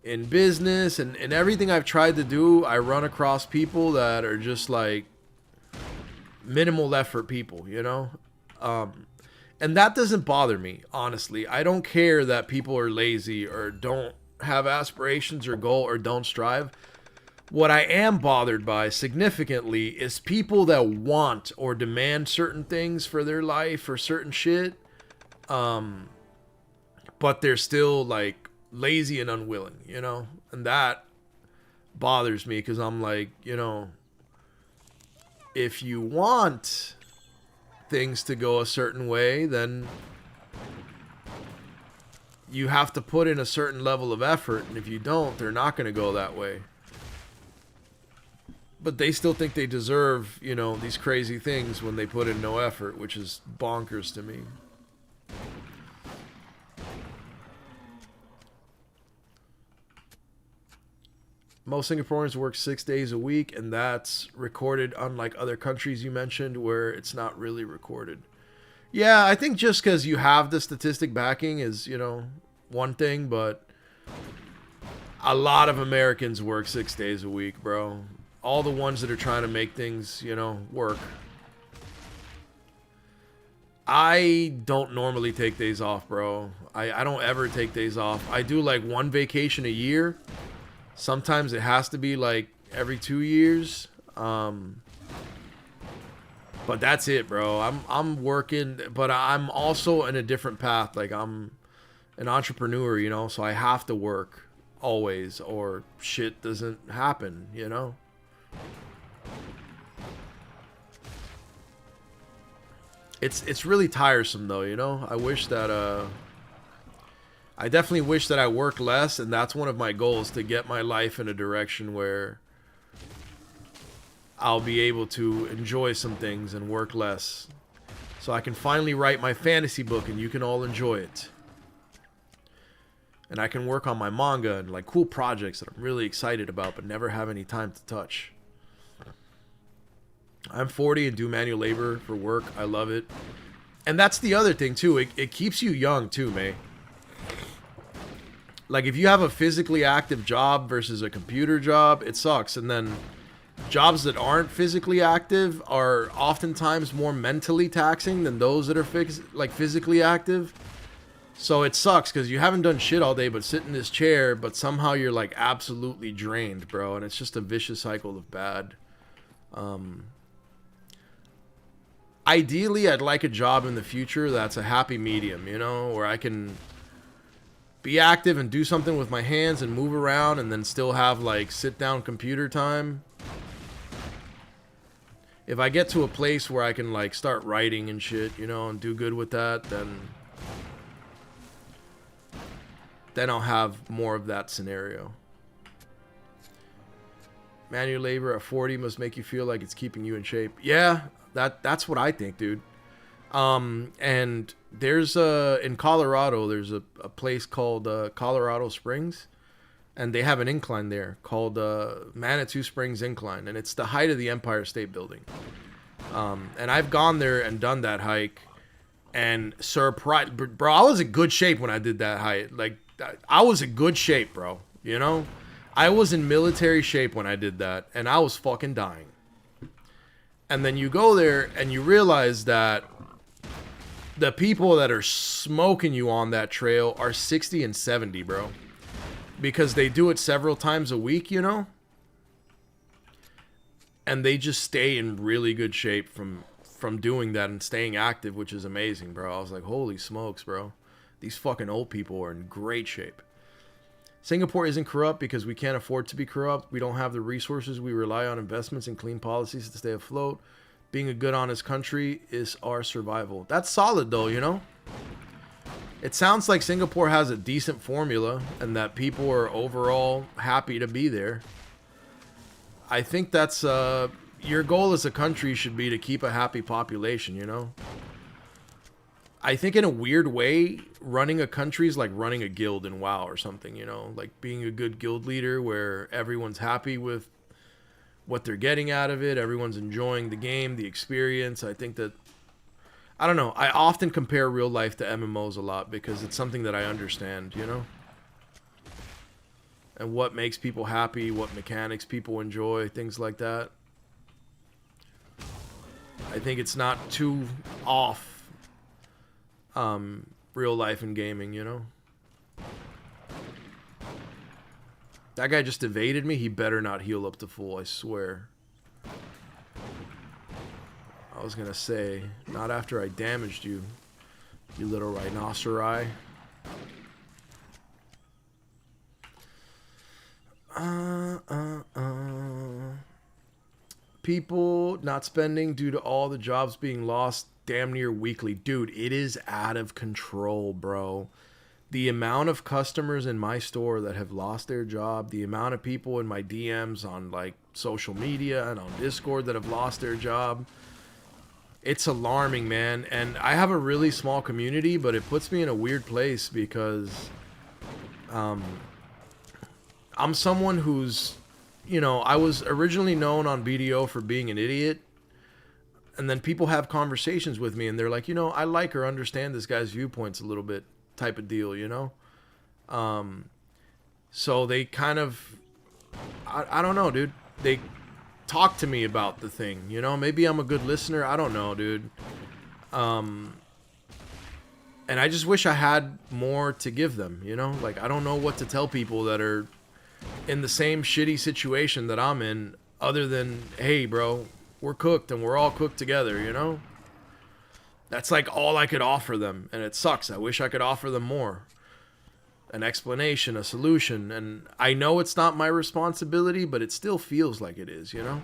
business, and everything I've tried to do, I run across people that are just, like, minimal effort people, you know? And that doesn't bother me, honestly. I don't care that people are lazy or don't have aspirations or goal or don't strive. What I am bothered by significantly is people that want or demand certain things for their life or certain shit, but they're still, like, lazy and unwilling, you know? And that bothers me because I'm like, you know, if you want things to go a certain way, then you have to put in a certain level of effort, and if you don't, they're not going to go that way. But they still think they deserve, you know, these crazy things when they put in no effort, which is bonkers to me. Most Singaporeans work 6 days a week, and that's recorded, unlike other countries you mentioned where it's not really recorded. Yeah, I think just because you have the statistic backing is, you know, one thing, but a lot of Americans work 6 days a week, bro. All the ones that are trying to make things, you know, work. I don't normally take days off, bro. I don't ever take days off. I do like one vacation a year. Sometimes it has to be like every 2 years. But that's it, bro. I'm working, but I'm also in a different path. Like, I'm an entrepreneur, you know, so I have to work always or shit doesn't happen, you know? It's really tiresome though, you know? I definitely wish that I worked less, and that's one of my goals, to get my life in a direction where I'll be able to enjoy some things and work less. So I can finally write my fantasy book and you can all enjoy it. And I can work on my manga and like cool projects that I'm really excited about but never have any time to touch. I'm 40 and do manual labor for work. I love it. And that's the other thing too. It keeps you young too, man. Like, if you have a physically active job versus a computer job, it sucks. And then jobs that aren't physically active are oftentimes more mentally taxing than those that are physically active. So it sucks because you haven't done shit all day but sit in this chair, but somehow you're like absolutely drained, bro. And it's just a vicious cycle of bad. Ideally, I'd like a job in the future that's a happy medium, you know, where I can be active and do something with my hands and move around and then still have like sit down computer time. If I get to a place where I can like start writing and shit, you know, and do good with that, then I'll have more of that scenario. Manual labor at 40 must make you feel like it's keeping you in shape. Yeah, that's what I think, dude. And there's in Colorado, there's a place called Colorado Springs, and they have an incline there called Manitou Springs Incline, and it's the height of the Empire State Building. And I've gone there and done that hike, and bro, I was in good shape when I did that hike. Like, I was in good shape, bro. You know, I was in military shape when I did that, and I was fucking dying. And then you go there and you realize that the people that are smoking you on that trail are 60 and 70, bro. Because they do it several times a week, you know? And they just stay in really good shape from doing that and staying active, which is amazing, bro. I was like, holy smokes, bro. These fucking old people are in great shape. Singapore isn't corrupt because we can't afford to be corrupt. We don't have the resources. We rely on investments and clean policies to stay afloat. Being a good, honest country is our survival. That's solid, though, you know? It sounds like Singapore has a decent formula and that people are overall happy to be there. I think that's... your goal as a country should be to keep a happy population, you know? I think in a weird way, running a country is like running a guild in WoW or something, you know? Like being a good guild leader where everyone's happy with what they're getting out of it. Everyone's enjoying the game, the experience. I think that... I don't know. I often compare real life to MMOs a lot because it's something that I understand, you know? And what makes people happy, what mechanics people enjoy, things like that. I think it's not too off real life in gaming, you know? That guy just evaded me. He better not heal up to full, I swear. I was gonna say, not after I damaged you, you little rhinoceri. People not spending due to all the jobs being lost damn near weekly. Dude, it is out of control, bro. The amount of customers in my store that have lost their job, the amount of people in my DMs on like social media and on Discord that have lost their job, it's alarming, man. And I have a really small community, but it puts me in a weird place because I'm someone who's, you know, I was originally known on BDO for being an idiot. And then people have conversations with me and they're like, you know, I like or understand this guy's viewpoints a little bit type of deal, you know? So they kind of, I don't know, dude. They talk to me about the thing, you know? Maybe I'm a good listener. I don't know, dude. And I just wish I had more to give them, you know? Like, I don't know what to tell people that are in the same shitty situation that I'm in other than, hey, bro, we're cooked and we're all cooked together, you know? That's like all I could offer them, and it sucks. I wish I could offer them more. An explanation, a solution, and I know it's not my responsibility, but it still feels like it is, you know?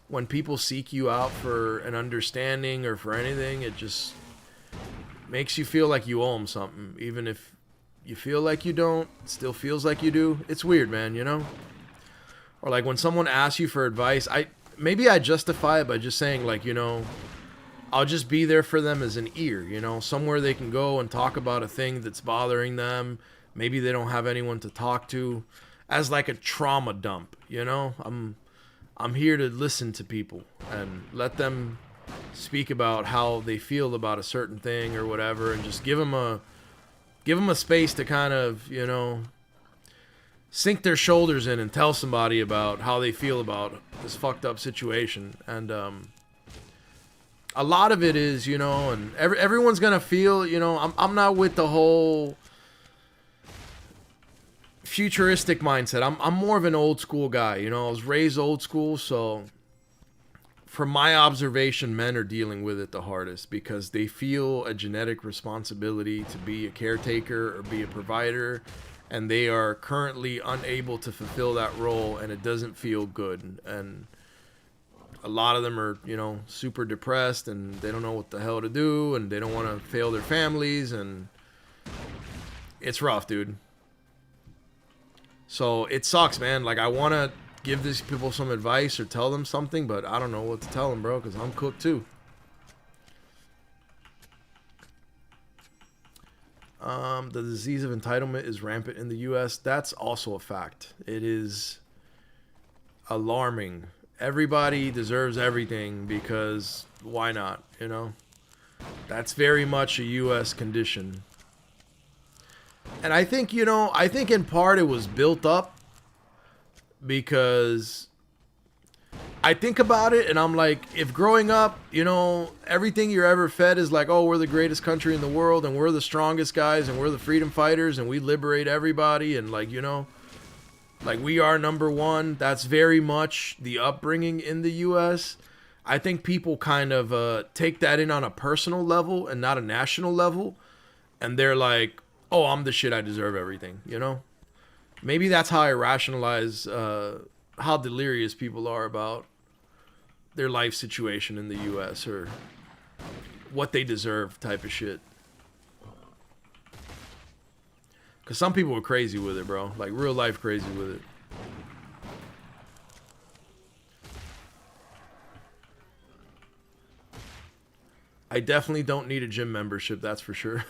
When people seek you out for an understanding or for anything, it just makes you feel like you owe them something. Even if you feel like you don't, it still feels like you do. It's weird, man, you know? Or like when someone asks you for advice, maybe I justify it by just saying like, you know, I'll just be there for them as an ear, you know, somewhere they can go and talk about a thing that's bothering them. Maybe they don't have anyone to talk to, as like a trauma dump, you know? I'm here to listen to people and let them speak about how they feel about a certain thing or whatever, and just give them a space to kind of, you know, sink their shoulders in and tell somebody about how they feel about this fucked up situation. And a lot of it is, you know, and everyone's gonna feel, you know, I'm not with the whole futuristic mindset. I'm more of an old school guy, you know. I was raised old school, so from my observation, men are dealing with it the hardest because they feel a genetic responsibility to be a caretaker or be a provider, and they are currently unable to fulfill that role, and it doesn't feel good. And a lot of them are, you know, super depressed, and they don't know what the hell to do, and they don't want to fail their families, and it's rough, dude. So it sucks, man. Like, I want to give these people some advice or tell them something, but I don't know what to tell them, bro, because I'm cooked too. The disease of entitlement is rampant in the U.S. That's also a fact. It is alarming. Everybody deserves everything because why not, you know? That's very much a U.S. condition. And I think, you know, I think in part it was built up because I think about it and I'm like, if growing up, you know, everything you're ever fed is like, oh, we're the greatest country in the world and we're the strongest guys and we're the freedom fighters and we liberate everybody and like, you know, like we are number one. That's very much the upbringing in the US. I think people kind of take that in on a personal level and not a national level. And they're like, oh, I'm the shit. I deserve everything, you know? Maybe that's how I rationalize how delirious people are about their life situation in the US or what they deserve type of shit. Because some people are crazy with it, bro. Like, real life crazy with it. I definitely don't need a gym membership, that's for sure.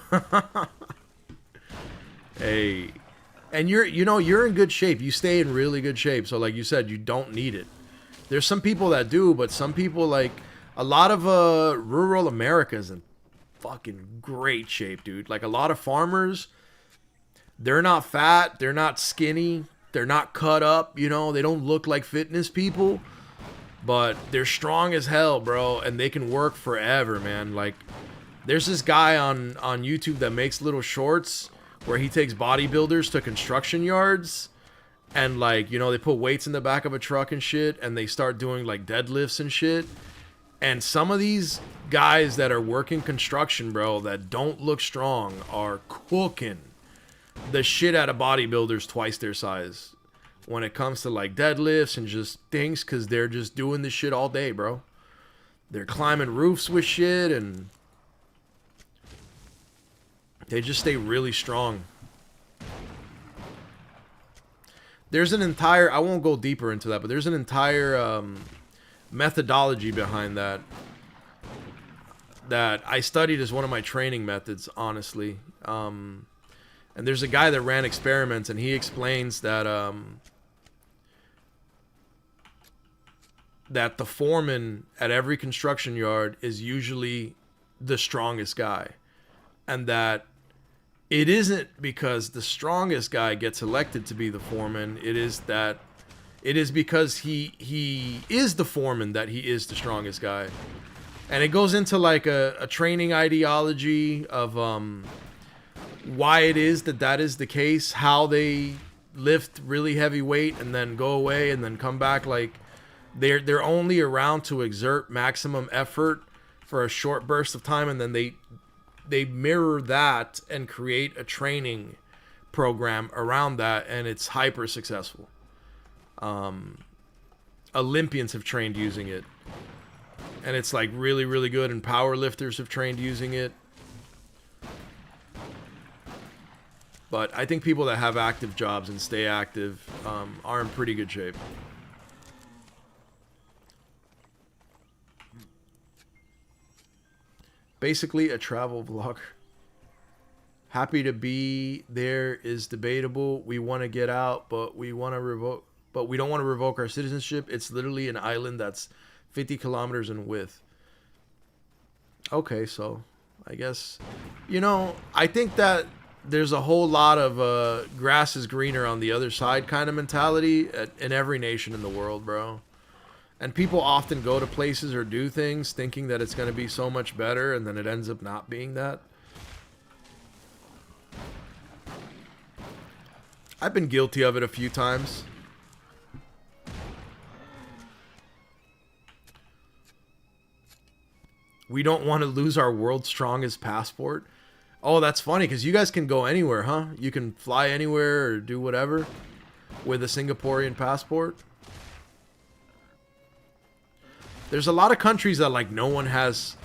Hey. And you know, you're in good shape. You stay in really good shape. So like you said, you don't need it. There's some people that do, but some people, like, a lot of rural America is in fucking great shape, dude. Like, a lot of farmers, they're not fat, they're not skinny, they're not cut up, you know, they don't look like fitness people, but they're strong as hell, bro, and they can work forever, man. Like, there's this guy on YouTube that makes little shorts where he takes bodybuilders to construction yards and, like, you know, they put weights in the back of a truck and shit and they start doing like deadlifts and shit. And some of these guys that are working construction, bro, that don't look strong are cooking the shit out of bodybuilders twice their size when it comes to like deadlifts and just things, because they're just doing this shit all day, bro. They're climbing roofs with shit and they just stay really strong. There's an entire, I won't go deeper into that, but there's an entire methodology behind that I studied as one of my training methods, honestly. And there's a guy that ran experiments and he explains that that the foreman at every construction yard is usually the strongest guy. And that it isn't because the strongest guy gets elected to be the foreman. It is because he is the foreman that he is the strongest guy. And it goes into like a training ideology of why it is that is the case, how they lift really heavy weight and then go away and then come back. Like they're only around to exert maximum effort for a short burst of time, and then they mirror that and create a training program around that, and it's hyper successful. Olympians have trained using it, and it's like really, really good, and power lifters have trained using it. But I think people that have active jobs and stay active are in pretty good shape. Basically a travel vlogger. Happy to be there is debatable. We want to get out, but we want to revoke. But we don't want to revoke our citizenship. It's literally an island that's 50 kilometers in width. Okay, so I guess, you know, I think that there's a whole lot of grass is greener on the other side kind of mentality in every nation in the world, bro. And people often go to places or do things thinking that it's going to be so much better, and then it ends up not being that. I've been guilty of it a few times. We don't want to lose our world's strongest passport. Oh, that's funny, because you guys can go anywhere, huh? You can fly anywhere or do whatever with a Singaporean passport. There's a lot of countries that like no one has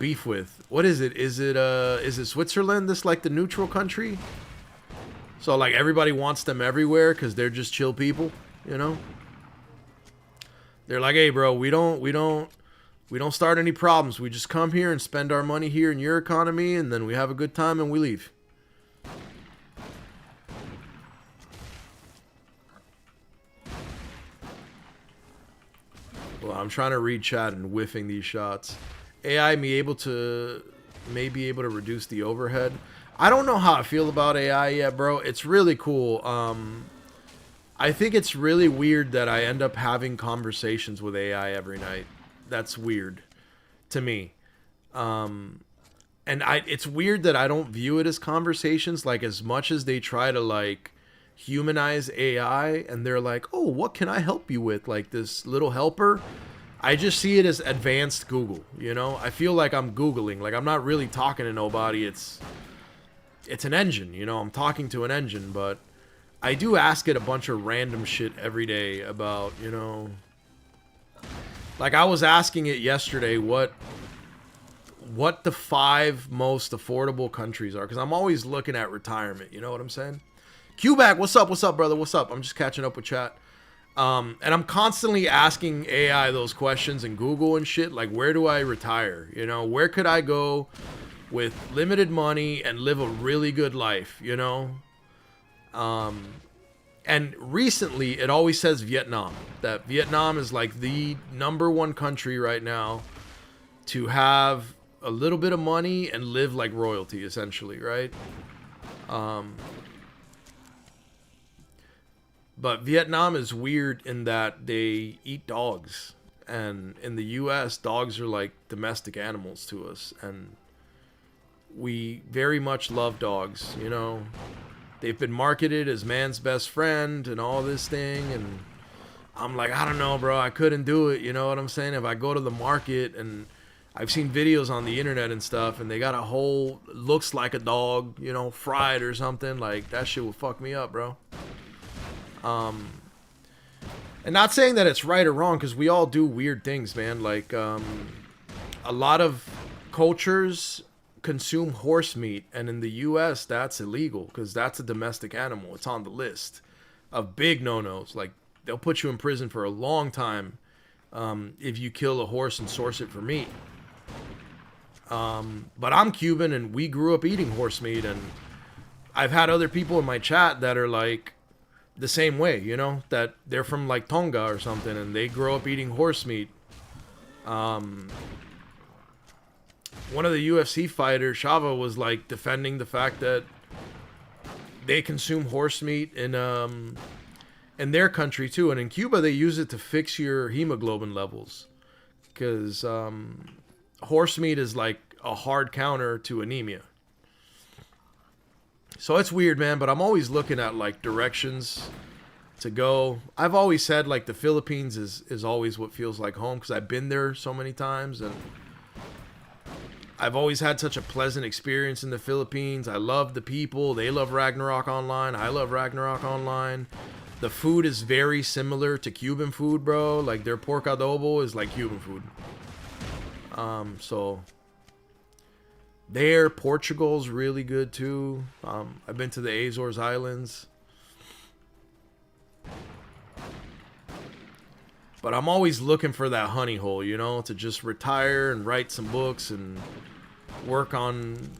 beef with. What is it? Is it Switzerland? This like the neutral country? So like everybody wants them everywhere because they're just chill people, you know? They're like, hey bro, we don't start any problems. We just come here and spend our money here in your economy, and then we have a good time and we leave. Well, I'm trying to read chat and whiffing these shots. AI may be able to reduce the overhead. I don't know how I feel about AI yet, bro. It's really cool. I think it's really weird that I end up having conversations with AI every night. That's weird to me. And it's weird that I don't view it as conversations, like as much as they try to like humanize AI and they're like, "Oh, what can I help you with?" Like this little helper. I just see it as advanced Google, you know? I feel like I'm Googling. Like I'm not really talking to nobody. It's an engine, you know? I'm talking to an engine, but I do ask it a bunch of random shit every day about, you know, like I was asking it yesterday what the 5 most affordable countries are, because I'm always looking at retirement, you know what I'm saying? Qback, what's up, brother? What's up? I'm just catching up with chat. And I'm constantly asking AI those questions and Google and shit, like where do I retire? You know, where could I go with limited money and live a really good life, you know? And recently it always says Vietnam. That Vietnam is like the #1 country right now to have a little bit of money and live like royalty, essentially, right? But Vietnam is weird in that they eat dogs. And in the US, dogs are like domestic animals to us. And we very much love dogs, you know? They've been marketed as man's best friend and all this thing. And I'm like, I don't know, bro. I couldn't do it. You know what I'm saying? If I go to the market and I've seen videos on the internet and stuff, and they got a whole, looks like a dog, you know, fried or something, like that shit would fuck me up, bro. And not saying that it's right or wrong, because we all do weird things, man. Like, a lot of cultures consume horse meat, and in the US that's illegal because that's a domestic animal. It's on the list of big no-nos. Like, they'll put you in prison for a long time if you kill a horse and source it for meat. But I'm Cuban and we grew up eating horse meat, and I've had other people in my chat that are like the same way, you know, that they're from like Tonga or something and they grow up eating horse meat. One of the UFC fighters, Shava, was like defending the fact that they consume horse meat in their country too, and in Cuba they use it to fix your hemoglobin levels, because horse meat is like a hard counter to anemia. So it's weird, man, but I'm always looking at like directions to go. I've always said like the Philippines is always what feels like home, because I've been there so many times and I've always had such a pleasant experience in the Philippines. I love the people. They love Ragnarok Online. I love Ragnarok Online. The food is very similar to Cuban food, bro. Like their pork adobo is like Cuban food. So there, Portugal's really good too. I've been to the Azores Islands. But I'm always looking for that honey hole, you know, to just retire and write some books and work on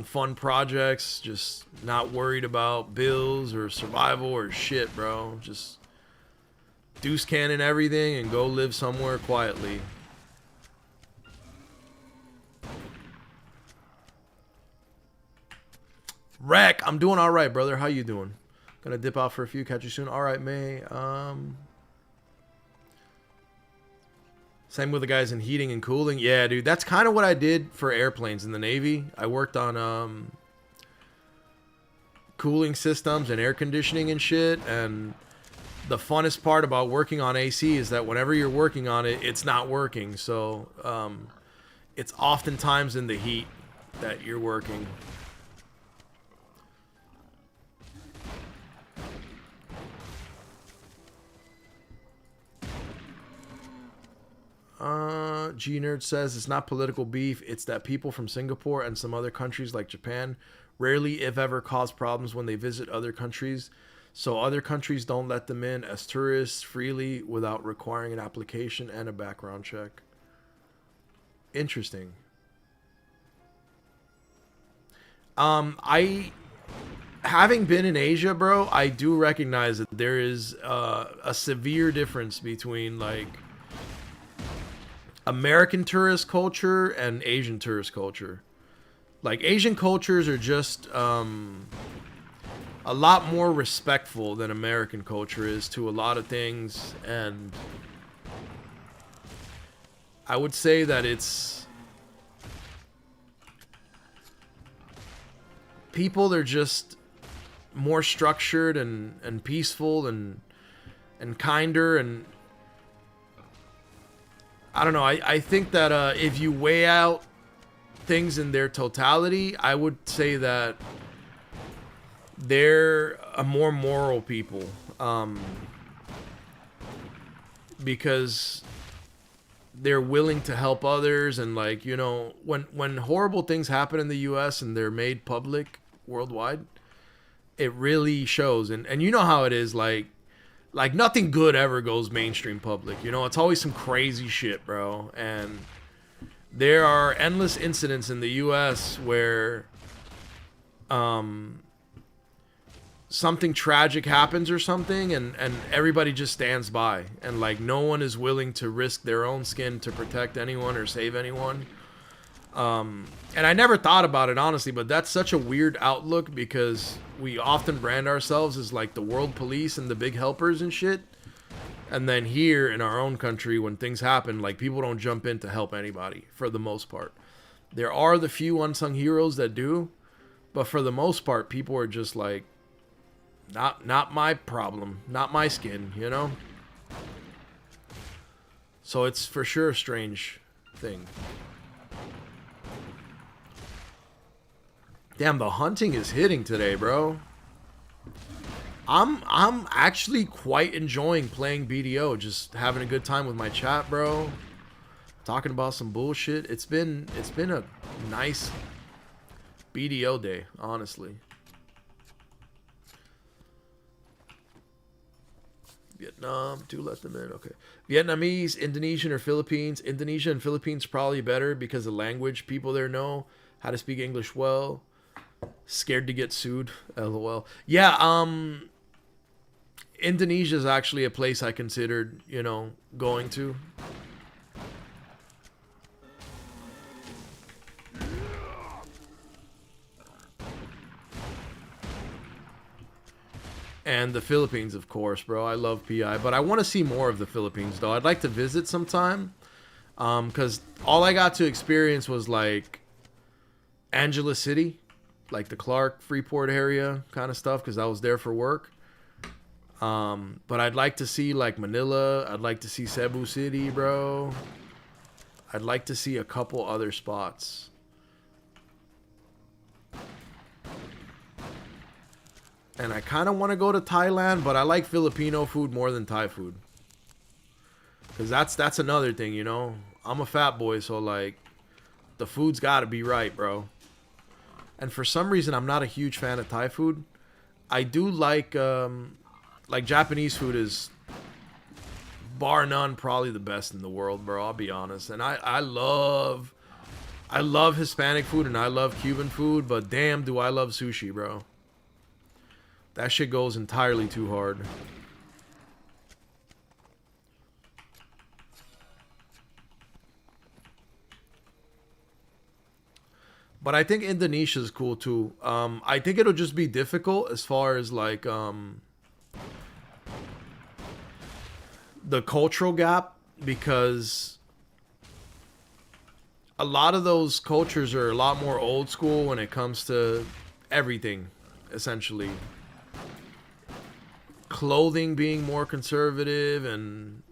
fun projects, just not worried about bills or survival or shit, bro. Just deuce cannon everything and go live somewhere quietly. Wreck, I'm doing all right, brother. How you doing? Gonna dip out for a few. Catch you soon. All right, May. Same with the guys in heating and cooling. Yeah, dude, that's kind of what I did for airplanes in the Navy. I worked on cooling systems and air conditioning and shit. And the funnest part about working on AC is that whenever you're working on it, it's not working. So it's oftentimes in the heat that you're working. G-Nerd says it's not political beef. It's that people from Singapore and some other countries like Japan rarely, if ever, cause problems when they visit other countries. So other countries don't let them in as tourists freely without requiring an application and a background check. Interesting. Having been in Asia, bro, I do recognize that there is a severe difference between like American tourist culture and Asian tourist culture. Like Asian cultures are just a lot more respectful than American culture is to a lot of things, and I would say that it's people are just more structured and peaceful and kinder, and I don't know. I think that if you weigh out things in their totality, I would say that they're a more moral people, because they're willing to help others, and like, you know, when horrible things happen in the US and they're made public worldwide, it really shows. And you know how it is, like nothing good ever goes mainstream public, you know. It's always some crazy shit, bro. And there are endless incidents in the US where something tragic happens or something, and everybody just stands by, and like no one is willing to risk their own skin to protect anyone or save anyone. And I never thought about it, honestly, but that's such a weird outlook, because we often brand ourselves as like the world police and the big helpers and shit. And then here in our own country, when things happen, like people don't jump in to help anybody for the most part. There are the few unsung heroes that do, but for the most part, people are just like, not my problem, not my skin, you know? So it's for sure a strange thing. Damn, the hunting is hitting today, bro. I'm actually quite enjoying playing BDO, just having a good time with my chat, bro. Talking about some bullshit. It's been a nice BDO day, honestly. Vietnam, do let them in. Okay. Vietnamese, Indonesian, or Philippines. Indonesia and Philippines probably better because the language people there know how to speak English well. Scared to get sued. LOL. Yeah, Indonesia is actually a place I considered, you know, going to. And the Philippines, of course, bro. I love PI, but I want to see more of the Philippines, though. I'd like to visit sometime, because all I got to experience was like Angeles City, like the Clark, Freeport area kind of stuff, because I was there for work. But I'd like to see like Manila. I'd like to see Cebu City, bro. I'd like to see a couple other spots. And I kind of want to go to Thailand, but I like Filipino food more than Thai food. Because that's another thing, you know. I'm a fat boy, so like the food's got to be right, bro. And for some reason, I'm not a huge fan of Thai food. I do like Japanese food is bar none probably the best in the world, bro. I'll be honest. And I love Hispanic food and I love Cuban food, but damn, do I love sushi, bro. That shit goes entirely too hard. But I think Indonesia is cool too. I think it'll just be difficult as far as like the cultural gap, because a lot of those cultures are a lot more old school when it comes to everything, essentially. Clothing being more conservative, and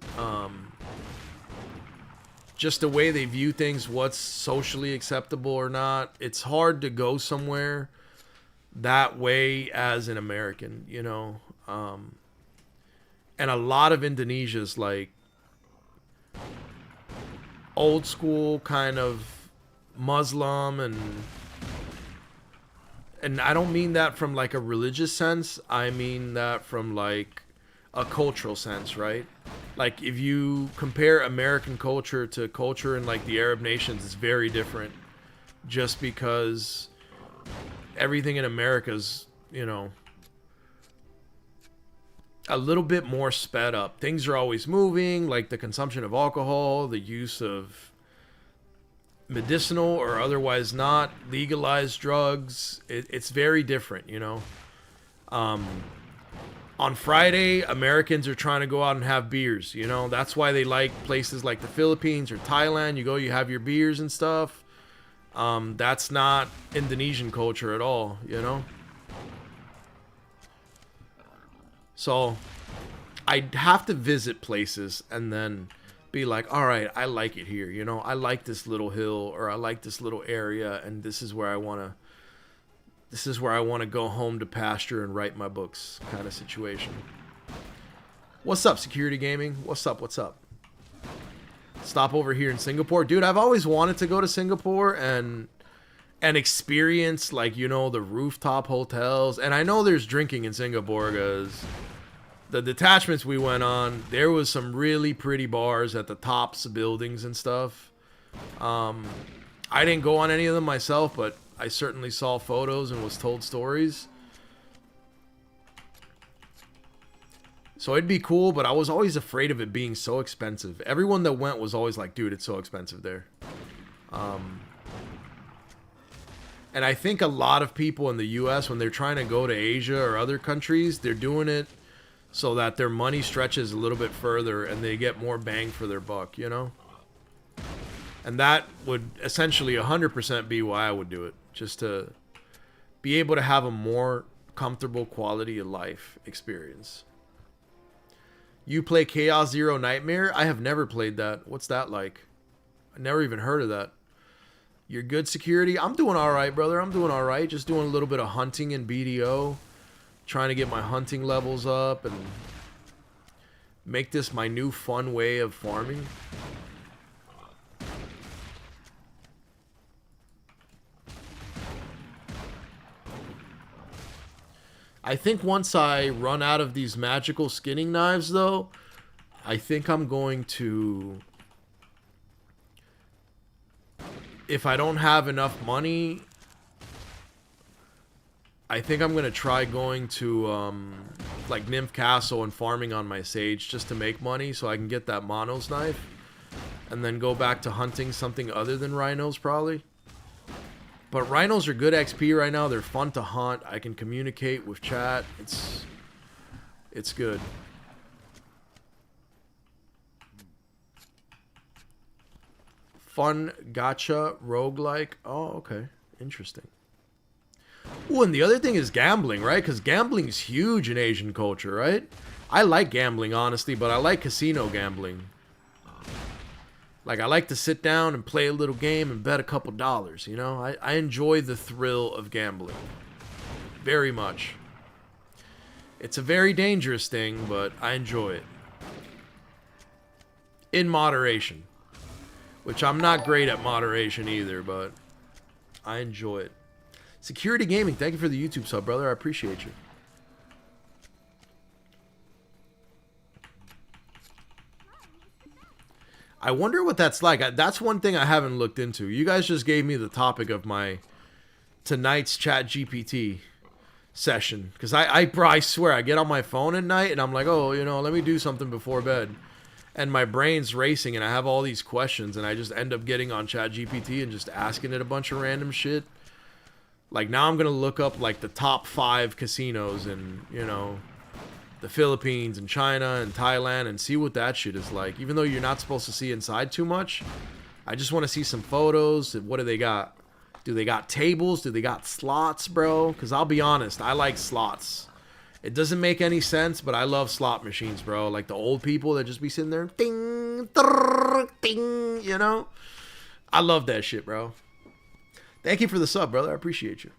just the way they view things, what's socially acceptable or not. It's hard to go somewhere that way as an American, you know. And a lot of Indonesia's like old school kind of Muslim, and I don't mean that from like a religious sense. I mean that from like a cultural sense, right? Like if you compare American culture to culture in like the Arab nations, it's very different, just because everything in America's, you know, a little bit more sped up. Things are always moving, like the consumption of alcohol, the use of medicinal or otherwise not, legalized drugs. It's very different, you know. On Friday, Americans are trying to go out and have beers, you know. That's why they like places like the Philippines or Thailand. You go, you have your beers and stuff. That's not Indonesian culture at all, you know. So I'd have to visit places and then be like, all right, I like it here, you know. I like this little hill, or I like this little area, and this is where I want to go home to pasture and write my books, kind of situation. What's up, Security Gaming? What's up? Stop over here in Singapore. Dude, I've always wanted to go to Singapore and experience, like, you know, the rooftop hotels. And I know there's drinking in Singapore, because the detachments we went on, there was some really pretty bars at the tops of buildings and stuff. I didn't go on any of them myself, but I certainly saw photos and was told stories. So it'd be cool, but I was always afraid of it being so expensive. Everyone that went was always like, dude, it's so expensive there. And I think a lot of people in the US, when they're trying to go to Asia or other countries, they're doing it so that their money stretches a little bit further and they get more bang for their buck, you know? And that would essentially 100% be why I would do it. Just to be able to have a more comfortable quality of life experience. You play Chaos Zero Nightmare? I have never played that. What's that like? I never even heard of that. You're good, Security? I'm doing alright, brother. I'm doing alright. Just doing a little bit of hunting in BDO. Trying to get my hunting levels up and make this my new fun way of farming. I think once I run out of these magical skinning knives, though, I think I'm going to... If I don't have enough money, I think I'm going to try going to, like, Nymph Castle and farming on my Sage just to make money so I can get that Mono's knife. And then go back to hunting something other than rhinos, probably. But rhinos are good XP right now. They're fun to hunt. I can communicate with chat. It's good. Fun gacha roguelike. Oh, okay. Interesting. Ooh, and the other thing is gambling, right? Because gambling is huge in Asian culture, right? I like gambling, honestly, but I like casino gambling. Like, I like to sit down and play a little game and bet a couple dollars, you know? I enjoy the thrill of gambling. Very much. It's a very dangerous thing, but I enjoy it. In moderation. Which I'm not great at moderation either, but I enjoy it. Security Gaming, thank you for the YouTube sub, brother. I appreciate you. I wonder what that's like. That's one thing I haven't looked into. You guys just gave me the topic of my tonight's chat GPT session. Because I swear, I get on my phone at night and I'm like, oh, you know, let me do something before bed. And my brain's racing and I have all these questions and I just end up getting on chat GPT and just asking it a bunch of random shit. Like, now I'm going to look up, like, the top 5 casinos in, you know, the Philippines and China and Thailand and see what that shit is like. Even though you're not supposed to see inside too much, I just want to see some photos. What do they got? Do they got tables? Do they got slots, bro? Because I'll be honest, I like slots. It doesn't make any sense, but I love slot machines, bro. Like the old people that just be sitting there, ding, ding, you know? I love that shit, bro. Thank you for the sub, brother. I appreciate you.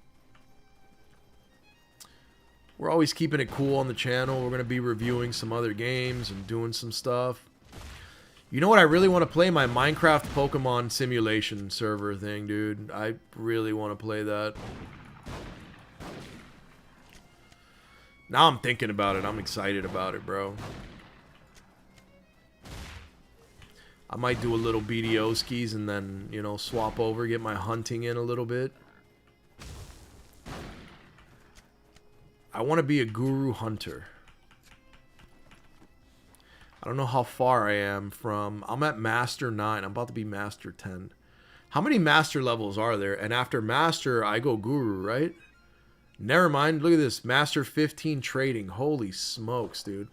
We're always keeping it cool on the channel. We're going to be reviewing some other games and doing some stuff. You know what I really want to play? My Minecraft Pokemon simulation server thing, dude. I really want to play that. Now I'm thinking about it. I'm excited about it, bro. I might do a little BDO skis and then, you know, swap over, get my hunting in a little bit. I want to be a guru hunter. I don't know how far I am from... I'm at Master 9. I'm about to be Master 10. How many master levels are there? And after master, I go guru, right? Never mind. Look at this. Master 15 trading. Holy smokes, dude.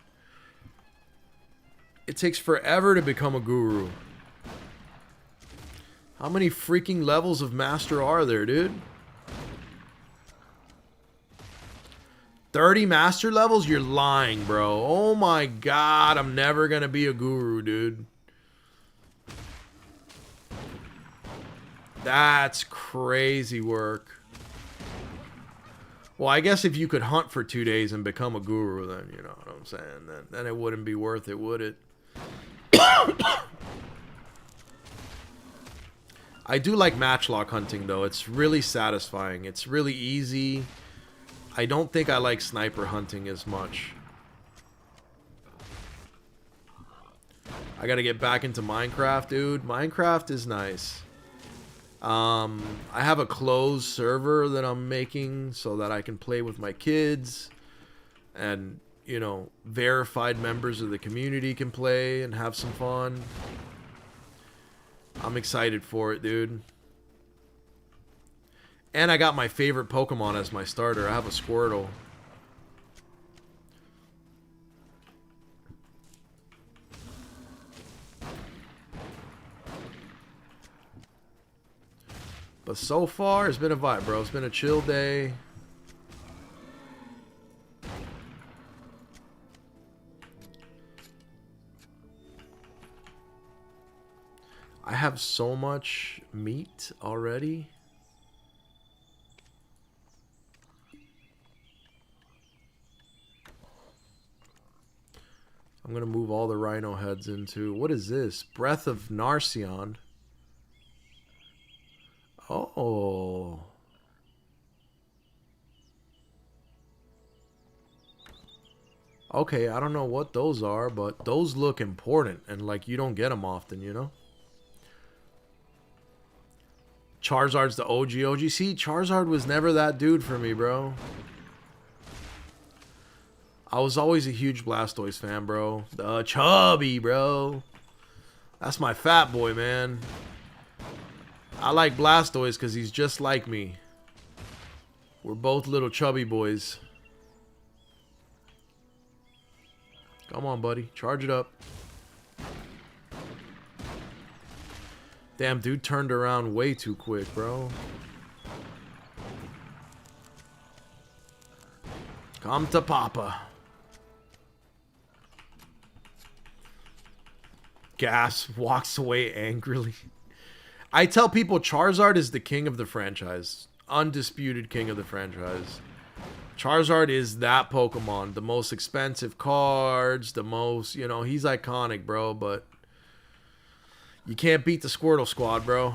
It takes forever to become a guru. How many freaking levels of master are there, dude? 30 master levels? You're lying, bro. Oh my god. I'm never going to be a guru, dude. That's crazy work. Well, I guess if you could hunt for 2 days and become a guru, then you know what I'm saying. Then it wouldn't be worth it, would it? I do like matchlock hunting, though. It's really satisfying. It's really easy. I don't think I like sniper hunting as much. I gotta get back into Minecraft, dude. Minecraft is nice. I have a closed server that I'm making so that I can play with my kids, and you know, verified members of the community can play and have some fun. I'm excited for it, dude. And I got my favorite Pokemon as my starter. I have a Squirtle. But so far, it's been a vibe, bro. It's been a chill day. I have so much meat already. I'm going to move all the rhino heads into... What is this? Breath of Narcion. Oh. Okay, I don't know what those are, but those look important. And, like, you don't get them often, you know? Charizard's the OG. See, Charizard was never that dude for me, bro. I was always a huge Blastoise fan, bro. The chubby, bro. That's my fat boy, man. I like Blastoise because he's just like me. We're both little chubby boys. Come on, buddy. Charge it up. Damn, dude turned around way too quick, bro. Come to Papa. Gas walks away angrily. I tell people Charizard is the king of the franchise. Undisputed king of the franchise. Charizard is that Pokemon. The most expensive cards. The most, you know, he's iconic, bro. But you can't beat the Squirtle squad, bro.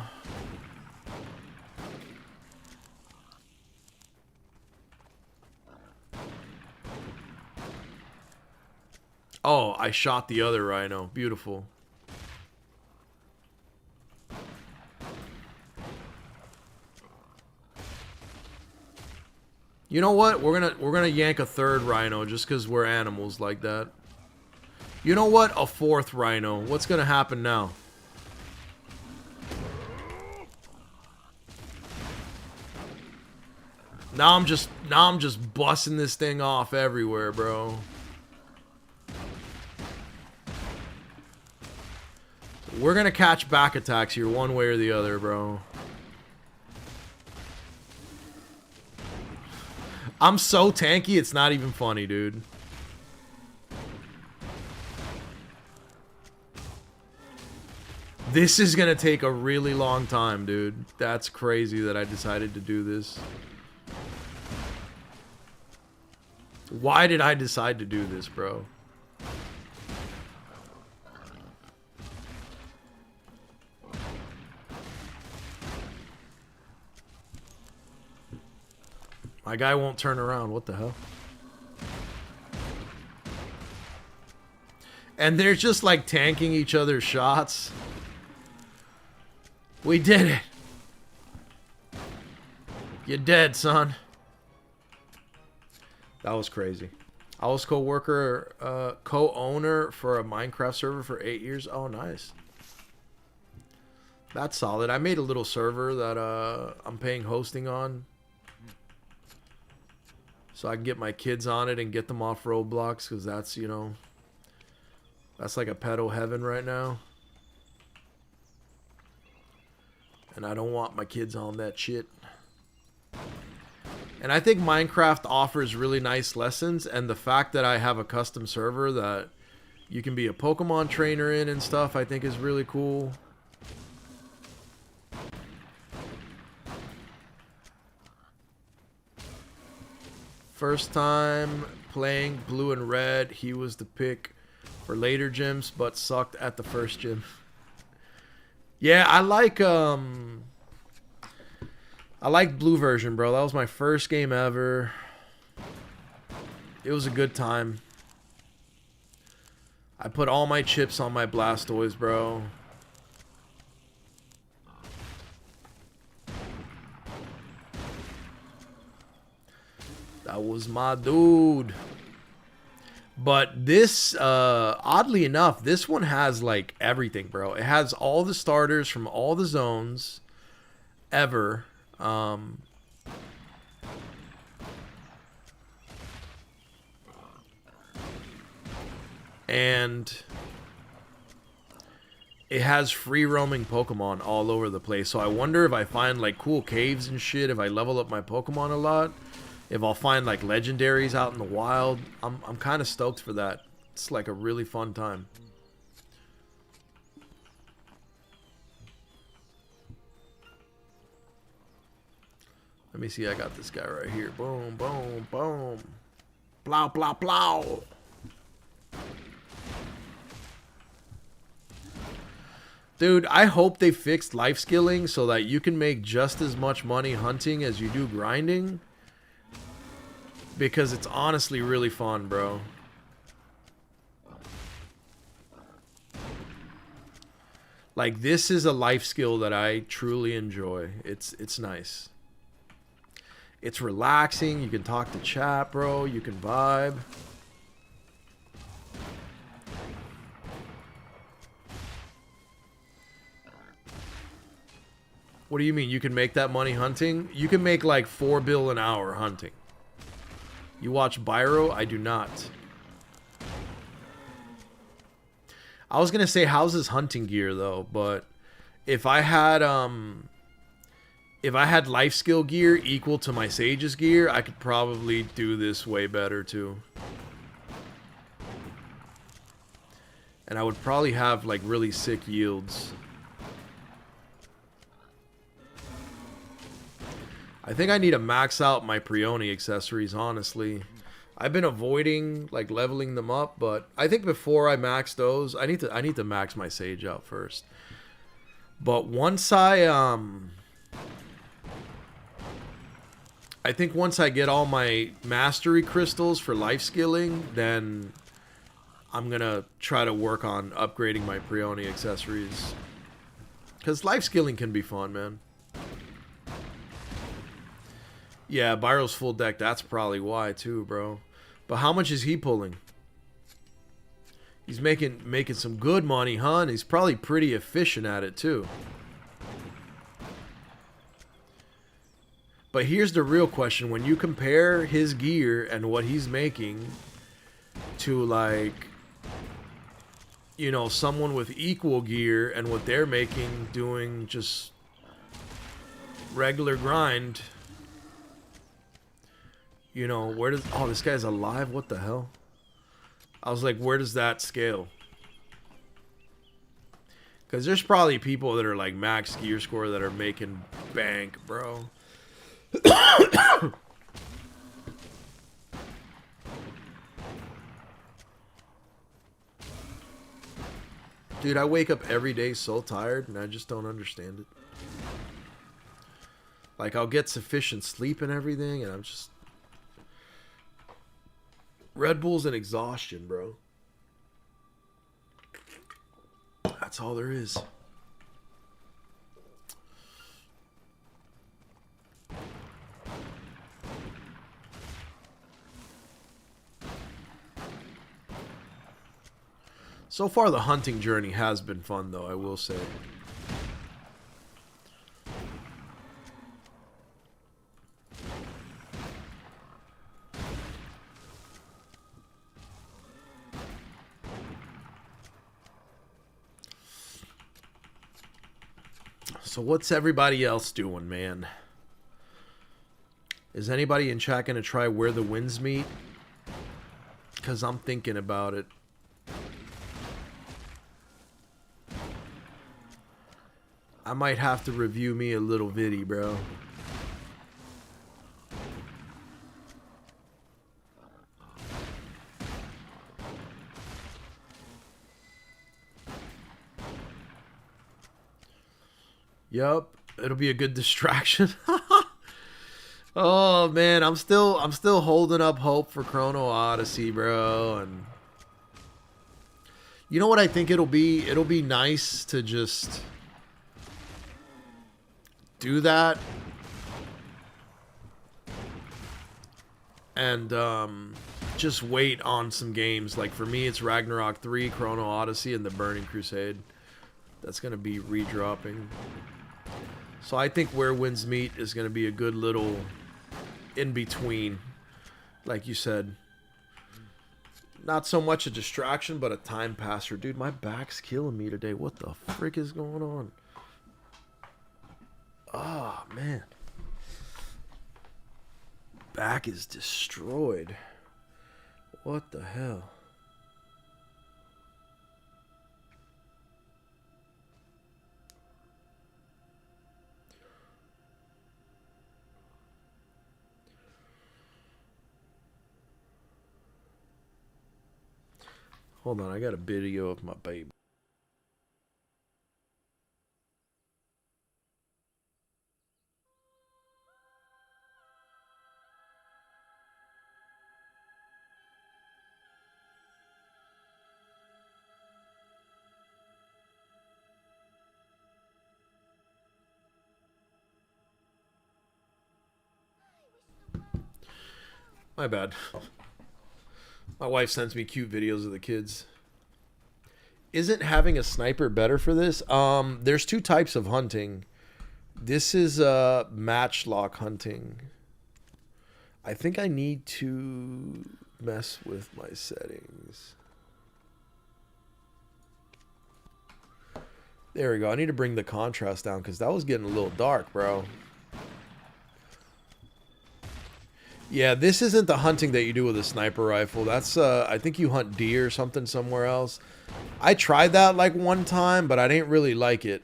Oh, I shot the other rhino. Beautiful. You know what? We're gonna yank a third rhino just because we're animals like that. You know what? A fourth rhino. What's gonna happen now? Now I'm just busting this thing off everywhere, bro. We're gonna catch back attacks here one way or the other, bro. I'm so tanky, it's not even funny, dude. This is gonna take a really long time, dude. That's crazy that I decided to do this. Why did I decide to do this, bro? My guy won't turn around. What the hell? And they're just like tanking each other's shots. We did it. You're dead, son. That was crazy. I was co-worker, co-owner for a Minecraft server for 8 years. Oh, nice. That's solid. I made a little server that I'm paying hosting on, so I can get my kids on it and get them off Roblox, because that's, you know, that's like a pedo heaven right now. And I don't want my kids on that shit. And I think Minecraft offers really nice lessons, and the fact that I have a custom server that you can be a Pokemon trainer in and stuff, I think is really cool. First time playing blue and red, he was the pick for later gyms, but sucked at the first gym. Yeah, I like blue version, bro. That was my first game ever. It was a good time. I put all my chips on my Blastoise, bro. That was my dude. But this, oddly enough, this one has like everything, bro. It has all the starters from all the zones ever. And it has free roaming Pokemon all over the place. So I wonder if I find like cool caves and shit, if I level up my Pokemon a lot, if I'll find like legendaries out in the wild. I'm kind of stoked for that. It's like a really fun time. Let me see, I got this guy right here. Boom, boom, boom. Blow, blow, blow. Dude, I hope they fixed life skilling so that you can make just as much money hunting as you do grinding. Because it's honestly really fun, bro. Like, this is a life skill that I truly enjoy. It's nice. It's relaxing. You can talk to chat, bro. You can vibe. What do you mean? You can make that money hunting? You can make like $4 bill an hour hunting. You watch Byro? I do not. I was gonna say, how's his hunting gear though? But if I had life skill gear equal to my Sage's gear, I could probably do this way better too. And I would probably have like really sick yields. I think I need to max out my Preoni accessories, honestly. I've been avoiding like leveling them up, but I think before I max those, I need to max my Sage out first. But once I think once I get all my mastery crystals for life skilling, then I'm gonna try to work on upgrading my Preoni accessories. Because life skilling can be fun, man. Yeah, Byro's full deck. That's probably why too, bro. But how much is he pulling? He's making some good money, huh? And he's probably pretty efficient at it too. But here's the real question. When you compare his gear and what he's making to, like, you know, someone with equal gear and what they're making doing just regular grind... You know, where does... Oh, this guy's alive? What the hell? I was like, where does that scale? Because there's probably people that are like max gear score that are making bank, bro. Dude, I wake up every day so tired and I just don't understand it. Like, I'll get sufficient sleep and everything and I'm just... Red Bull's an exhaustion, bro. That's all there is. So far, the hunting journey has been fun, though, I will say. So what's everybody else doing, man? Is anybody in chat going to try Where the Winds Meet? Because I'm thinking about it. I might have to review me a little viddy, bro. Yup, it'll be a good distraction. Oh man, I'm still holding up hope for Chrono Odyssey, bro. And you know what I think it'll be? It'll be nice to just do that and just wait on some games. Like for me, it's Ragnarok 3, Chrono Odyssey, and the Burning Crusade. That's gonna be redropping. So I think Where Winds Meet is gonna be a good little in between, like you said. Not so much a distraction, but a time passer. Dude, my back's killing me today. What the frick is going on? Oh, man. Back is destroyed. What the hell? Hold on, I got a video of my baby. My bad. My wife sends me cute videos of the kids. Isn't having a sniper better for this? There's two types of hunting. This is matchlock hunting. I think I need to mess with my settings. There we go. I need to bring the contrast down because that was getting a little dark, bro. Yeah, this isn't the hunting that you do with a sniper rifle. That's, I think you hunt deer or something somewhere else. I tried that like one time, but I didn't really like it.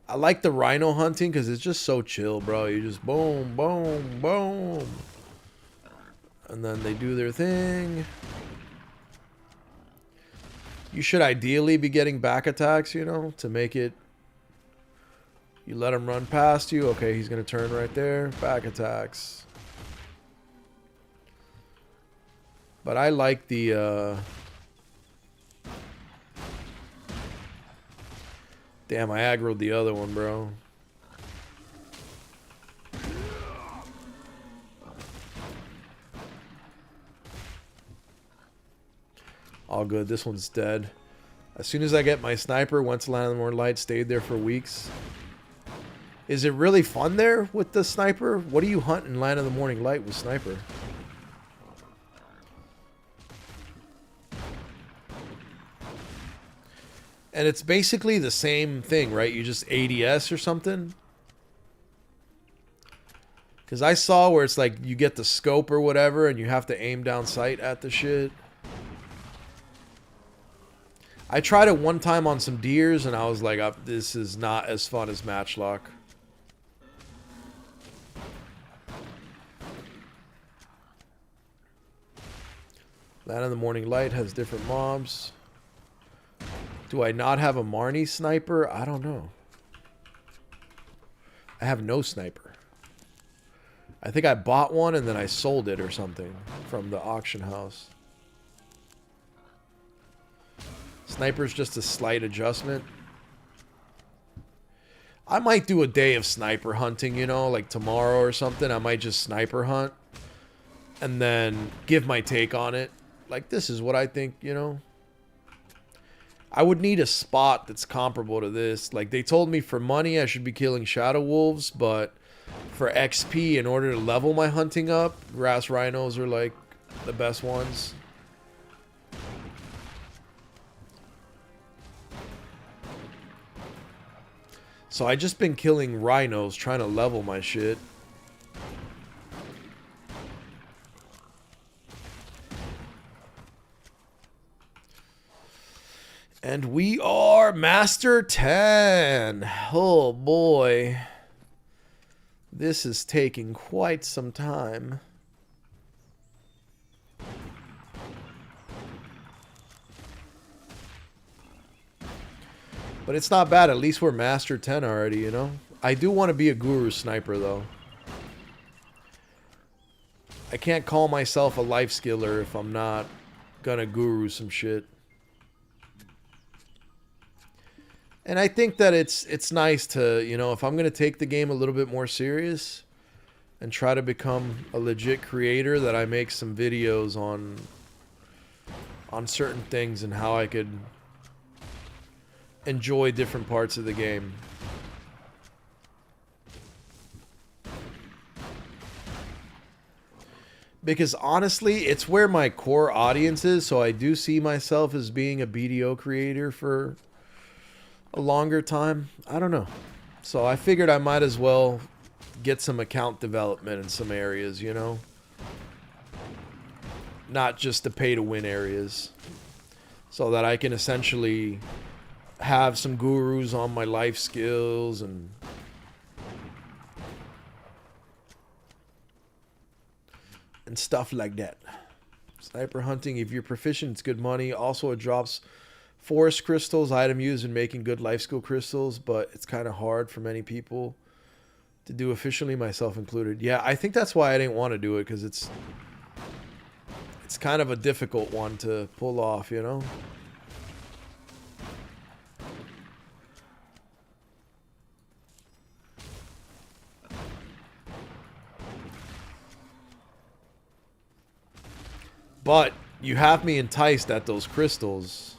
I like the rhino hunting because it's just so chill, bro. You just boom, boom, boom. And then they do their thing. You should ideally be getting back attacks, you know, to make it... You let him run past you. Okay, he's going to turn right there. Back attacks. But I like the... Damn, I aggroed the other one, bro. All good. This one's dead. As soon as I get my sniper, went to Land of the Morning Light, stayed there for weeks. Is it really fun there with the sniper? What do you hunt in Land of the Morning Light with sniper? And it's basically the same thing, right? You just ADS or something? Because I saw where it's like you get the scope or whatever and you have to aim down sight at the shit. I tried it one time on some deers and I was like, this is not as fun as Matchlock. Land of the Morning Light has different mobs. Do I not have a Marnie sniper? I don't know. I have no sniper. I think I bought one and then I sold it or something from the auction house. Sniper's just a slight adjustment. I might do a day of sniper hunting, you know, like tomorrow or something. I might just sniper hunt and then give my take on it. Like, this is what I think, you know. I would need a spot that's comparable to this. Like, they told me for money I should be killing shadow wolves, but for XP, in order to level my hunting up, grass rhinos are like the best ones. So I just been killing rhinos trying to level my shit. And we are Master 10. Oh boy. This is taking quite some time. But it's not bad. At least we're Master 10 already, you know? I do want to be a guru sniper, though. I can't call myself a life skiller if I'm not gonna guru some shit. And I think that it's nice to, you know, if I'm gonna take the game a little bit more serious and try to become a legit creator, that I make some videos on certain things and how I could enjoy different parts of the game. Because honestly, it's where my core audience is, so I do see myself as being a BDO creator for a longer time. I don't know. So I figured I might as well get some account development in some areas, you know? Not just the pay-to-win areas. So that I can essentially have some gurus on my life skills and stuff like that. Sniper hunting, if you're proficient, it's good money. Also, it drops forest crystals, item used in making good life skill crystals, but it's kind of hard for many people to do efficiently, myself included. Yeah, I think that's why I didn't want to do it, because it's kind of a difficult one to pull off, you know? But you have me enticed at those crystals.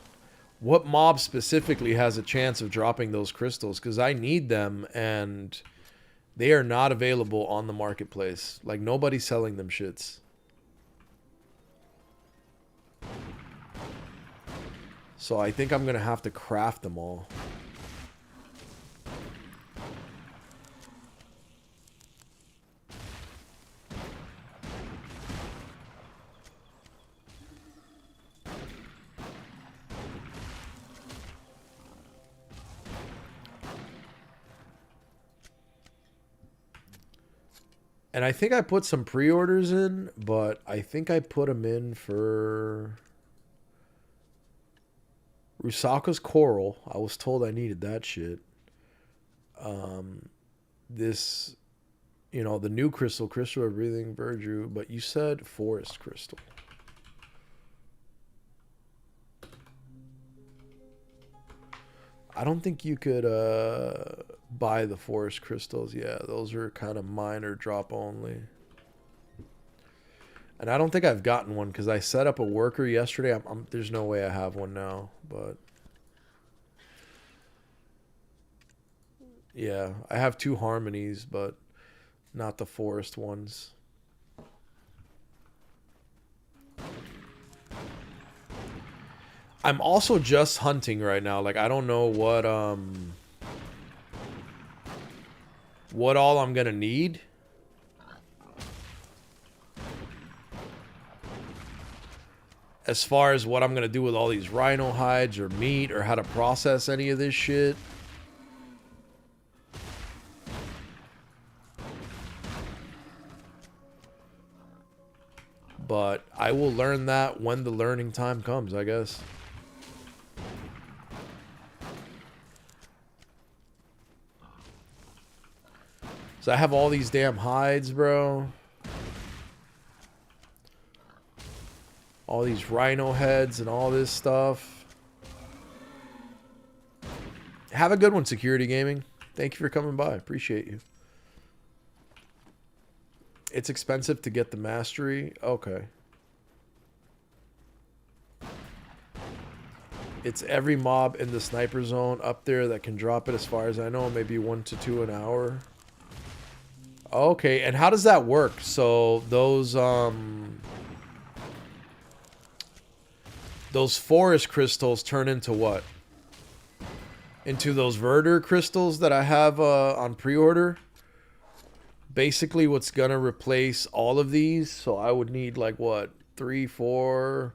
What mob specifically has a chance of dropping those crystals? Because I need them, and they are not available on the marketplace. Like, nobody's selling them shits. So I think I'm going to have to craft them all. And I think I put some pre-orders in, but I think I put them in for Rusaka's Coral. I was told I needed that shit. This, you know, the new crystal of breathing verdure, but you said forest crystal. I don't think you could buy the forest crystals. Yeah, those are kind of minor drop only. And I don't think I've gotten one because I set up a worker yesterday. There's no way I have one now, but yeah, I have 2 harmonies, but not the forest ones. I'm also just hunting right now. Like, I don't know what all I'm gonna need. As far as what I'm gonna do with all these rhino hides or meat or how to process any of this shit. But I will learn that when the learning time comes, I guess. So I have all these damn hides, bro. All these rhino heads and all this stuff. Have a good one, Security Gaming. Thank you for coming by. Appreciate you. It's expensive to get the mastery. Okay. It's every mob in the sniper zone up there that can drop it, as far as I know. Maybe 1 to 2 an hour. Okay, and how does that work? So those those forest crystals turn into what? Into those Verder crystals that I have on pre-order. Basically what's gonna replace all of these. So I would need like what? 3, 4,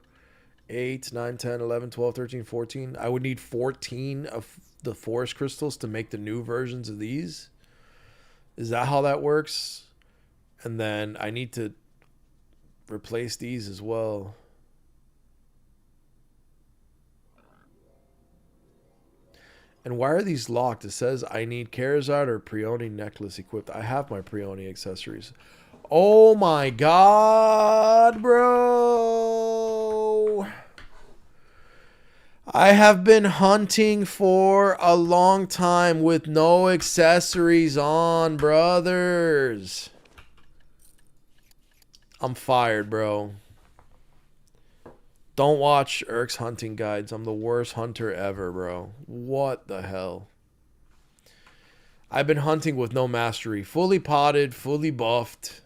8, 9, 10, 11, 12, 13, 14. I would need 14 of the forest crystals to make the new versions of these. Is that how that works? And then I need to replace these as well. And why are these locked? It says I need Charizard or Preoni necklace equipped. I have my Preoni accessories. Oh my god, bro. I have been hunting for a long time with no accessories on, brothers. I'm fired, bro. Don't watch Erk's hunting guides. I'm the worst hunter ever, bro. What the hell? I've been hunting with no mastery. Fully potted, fully buffed.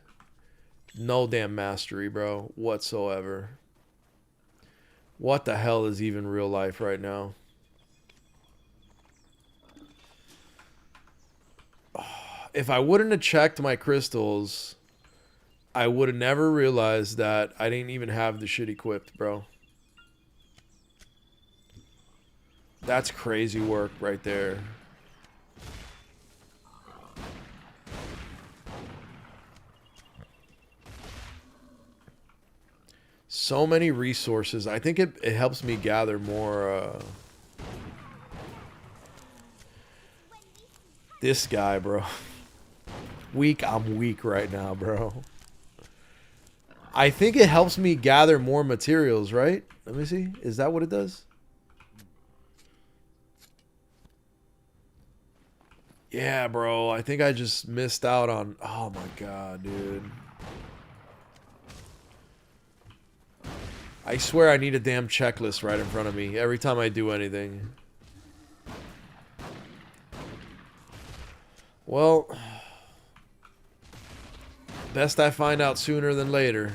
No damn mastery, bro. Whatsoever. What the hell is even real life right now? If I wouldn't have checked my crystals, I would have never realized that I didn't even have the shit equipped, bro. That's crazy work right there. So many resources. I think it helps me gather more. This guy, bro. Weak. I'm weak right now, bro. I think it helps me gather more materials, right? Let me see. Is that what it does? Yeah, bro. I think I just missed out on... Oh, my God, dude. I swear I need a damn checklist right in front of me every time I do anything. Well... Best I find out sooner than later.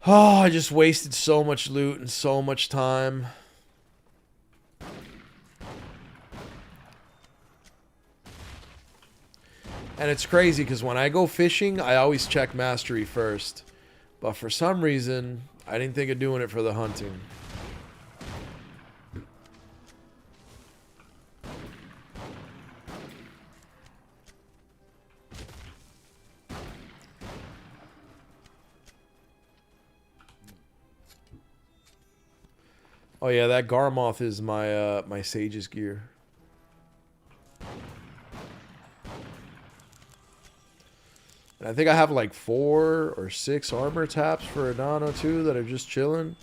Oh, I just wasted so much loot and so much time. And it's crazy because when I go fishing, I always check mastery first. But for some reason, I didn't think of doing it for the hunting. Oh yeah, that Garmoth is my my Sage's gear. And I think I have like 4 or 6 armor taps for Adano too that are just chilling.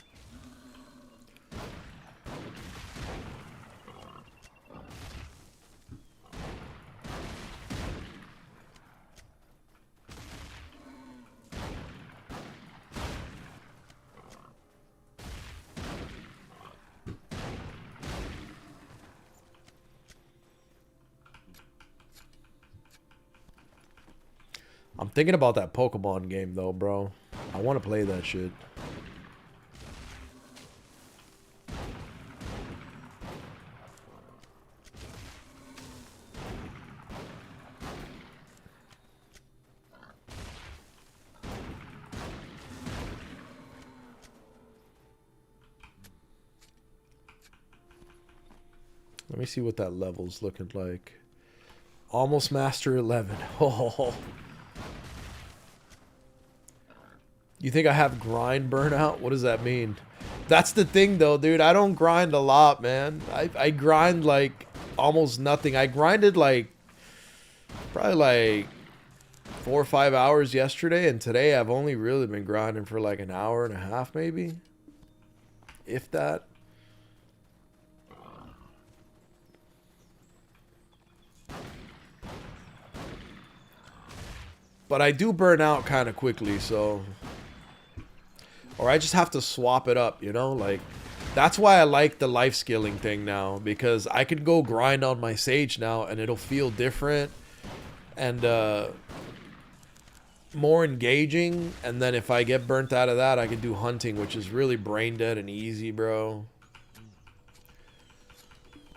I'm thinking about that Pokemon game though, bro. I want to play that shit. Let me see what that level's looking like. Almost Master 11. Oh. You think I have grind burnout? What does that mean? That's the thing though, dude. I don't grind a lot, man. I grind like almost nothing. I grinded like probably like 4 or 5 hours yesterday, and today I've only really been grinding for like an hour and a half maybe. If that. But I do burn out kind of quickly, so... Or I just have to swap it up, you know? Like, that's why I like the life skilling thing now. Because I can go grind on my Sage now and it'll feel different. And more engaging, and then if I get burnt out of that, I can do hunting, which is really brain dead and easy, bro.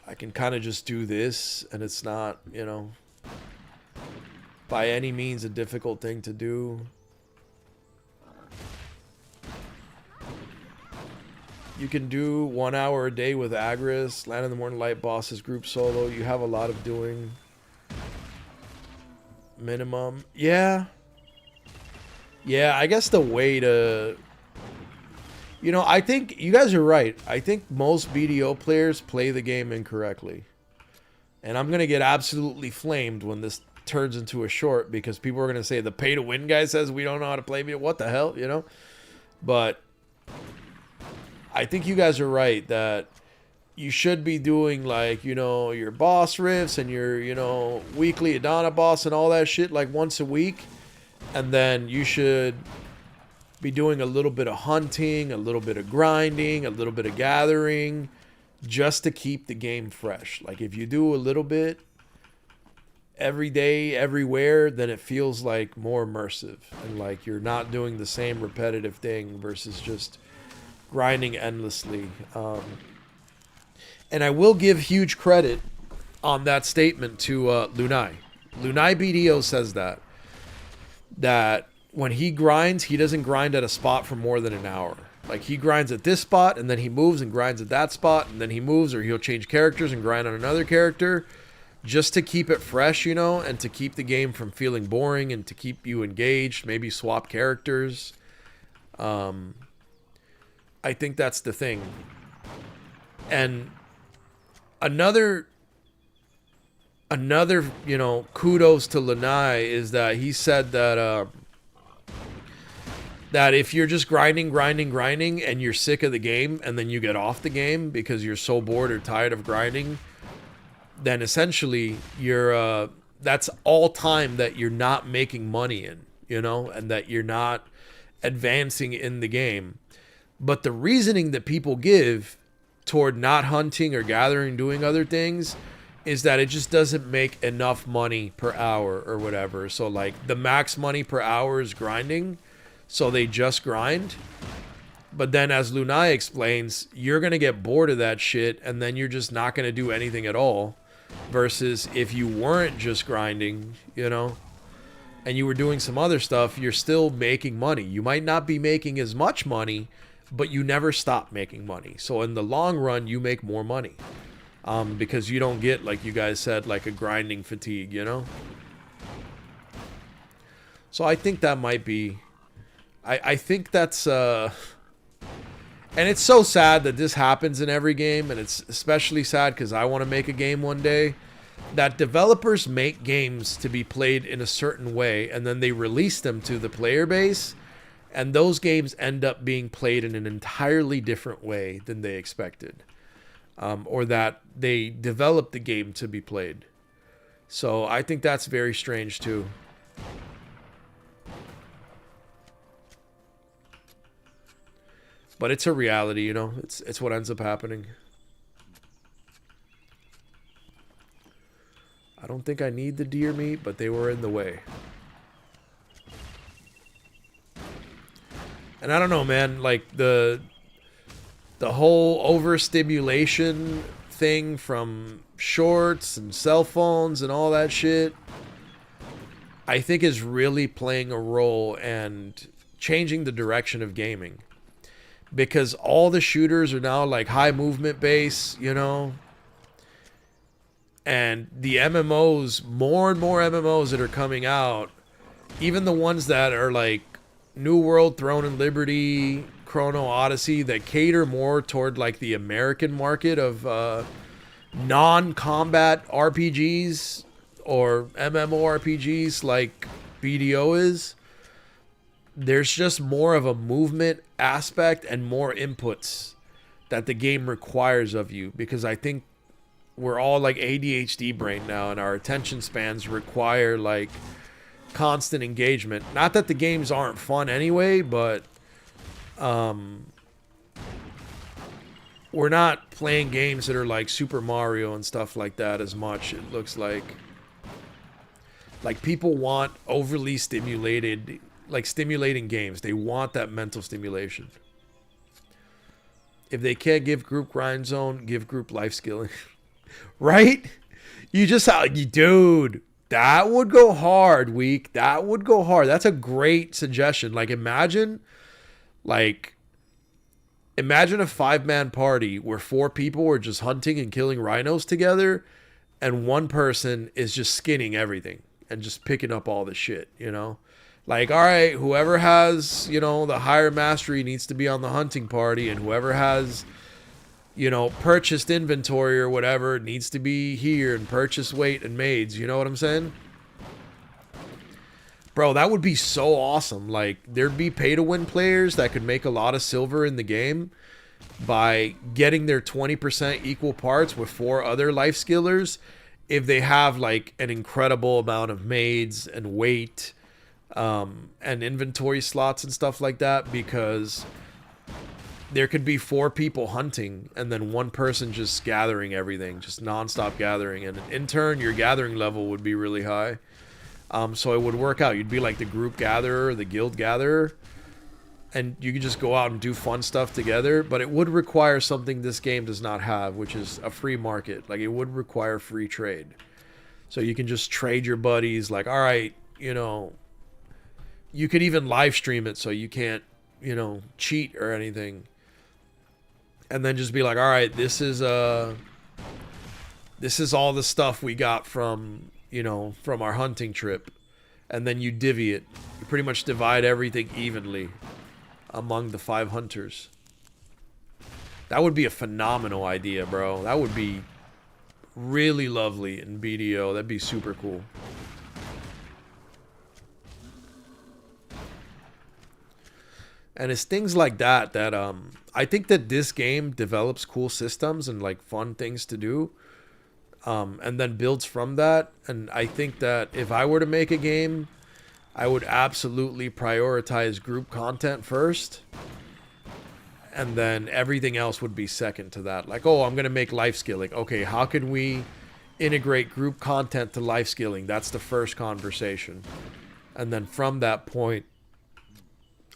I can kind of just do this, and it's not, you know, by any means a difficult thing to do. You can do 1 hour a day with Agris, Land in the Morning Light bosses, group solo. You have a lot of doing. Minimum. Yeah. Yeah, I guess the way to... You know, I think you guys are right. I think most BDO players play the game incorrectly. And I'm going to get absolutely flamed when this turns into a short, because people are going to say the pay-to-win guy says we don't know how to play BDO. What the hell, you know? But I think you guys are right that you should be doing, like, you know, your boss riffs and your, you know, weekly Adana boss and all that shit like once a week. And then you should be doing a little bit of hunting, a little bit of grinding, a little bit of gathering, just to keep the game fresh. Like, if you do a little bit every day, everywhere, then it feels like more immersive. And like you're not doing the same repetitive thing versus just grinding endlessly. And I will give huge credit on that statement to Lunai. Lunai BDO says that when he grinds, he doesn't grind at a spot for more than an hour. Like, he grinds at this spot, and then he moves and grinds at that spot, and then he moves, or he'll change characters and grind on another character, just to keep it fresh, you know, and to keep the game from feeling boring and to keep you engaged, maybe swap characters. I think that's the thing. And another, you know, kudos to Lanai is that he said that that if you're just grinding and you're sick of the game and then you get off the game because you're so bored or tired of grinding, then essentially you're that's all time that you're not making money in, you know, and that you're not advancing in the game. But the reasoning that people give toward not hunting or gathering, doing other things, is that it just doesn't make enough money per hour or whatever. So like the max money per hour is grinding, so they just grind. But then, as Lunai explains, you're going to get bored of that shit, and then you're just not going to do anything at all. Versus if you weren't just grinding, you know, and you were doing some other stuff, you're still making money. You might not be making as much money, but you never stop making money. So in the long run, you make more money. Because you don't get, like you guys said, like a grinding fatigue, you know? So I think that might be... I think that's... And it's so sad that this happens in every game, and it's especially sad because I want to make a game one day, that developers make games to be played in a certain way, and then they release them to the player base, and those games end up being played in an entirely different way than they expected. Or that they developed the game to be played. So I think that's very strange too. But it's a reality, you know. It's what ends up happening. I don't think I need the deer meat, but they were in the way. And I don't know, man, like the whole overstimulation thing from shorts and cell phones and all that shit, I think is really playing a role and changing the direction of gaming. Because all the shooters are now like high movement base, you know. And the MMOs, more and more MMOs that are coming out, even the ones that are like New World, Throne and Liberty, Chrono Odyssey, that cater more toward like the American market of non-combat RPGs or MMORPGs like BDO is, there's just more of a movement aspect and more inputs that the game requires of you, because I think we're all like ADHD brain now, and our attention spans require like constant engagement. Not that the games aren't fun anyway, but we're not playing games that are like Super Mario and stuff like that as much. It looks like people want overly stimulated like stimulating games. They want that mental stimulation. If they can't give group grind zone, give group life skilling. Right? You just, dude, that would go hard, Week. That would go hard. That's a great suggestion. Like, imagine a 5-man party where 4 people were just hunting and killing rhinos together, and one person is just skinning everything and just picking up all the shit, you know? Like, all right, whoever has, you know, the higher mastery needs to be on the hunting party, and whoever has, you know, purchased inventory or whatever needs to be here, and purchase weight and maids, you know what I'm saying? Bro, that would be so awesome. Like, there'd be pay-to-win players that could make a lot of silver in the game by getting their 20% equal parts with 4 other life skillers if they have, like, an incredible amount of maids and weight and inventory slots and stuff like that, because there could be 4 people hunting and then one person just gathering everything, just nonstop gathering, and in turn your gathering level would be really high. So it would work out. You'd be like the group gatherer, the guild gatherer, and you could just go out and do fun stuff together. But it would require something this game does not have, which is a free market. Like, it would require free trade. So you can just trade your buddies. Like, all right, you know, you could even live stream it so you can't, you know, cheat or anything. And then just be like, all right, this is all the stuff we got from, you know, from our hunting trip. And then you divvy it. You pretty much divide everything evenly among the 5 hunters. That would be a phenomenal idea, bro. That would be really lovely in BDO. That'd be super cool. And it's things like that that I think that this game develops cool systems and like fun things to do, and then builds from that. And I think that if I were to make a game, I would absolutely prioritize group content first, and then everything else would be second to that. Like, oh, I'm going to make life skilling. Okay, how can we integrate group content to life skilling? That's the first conversation. And then from that point,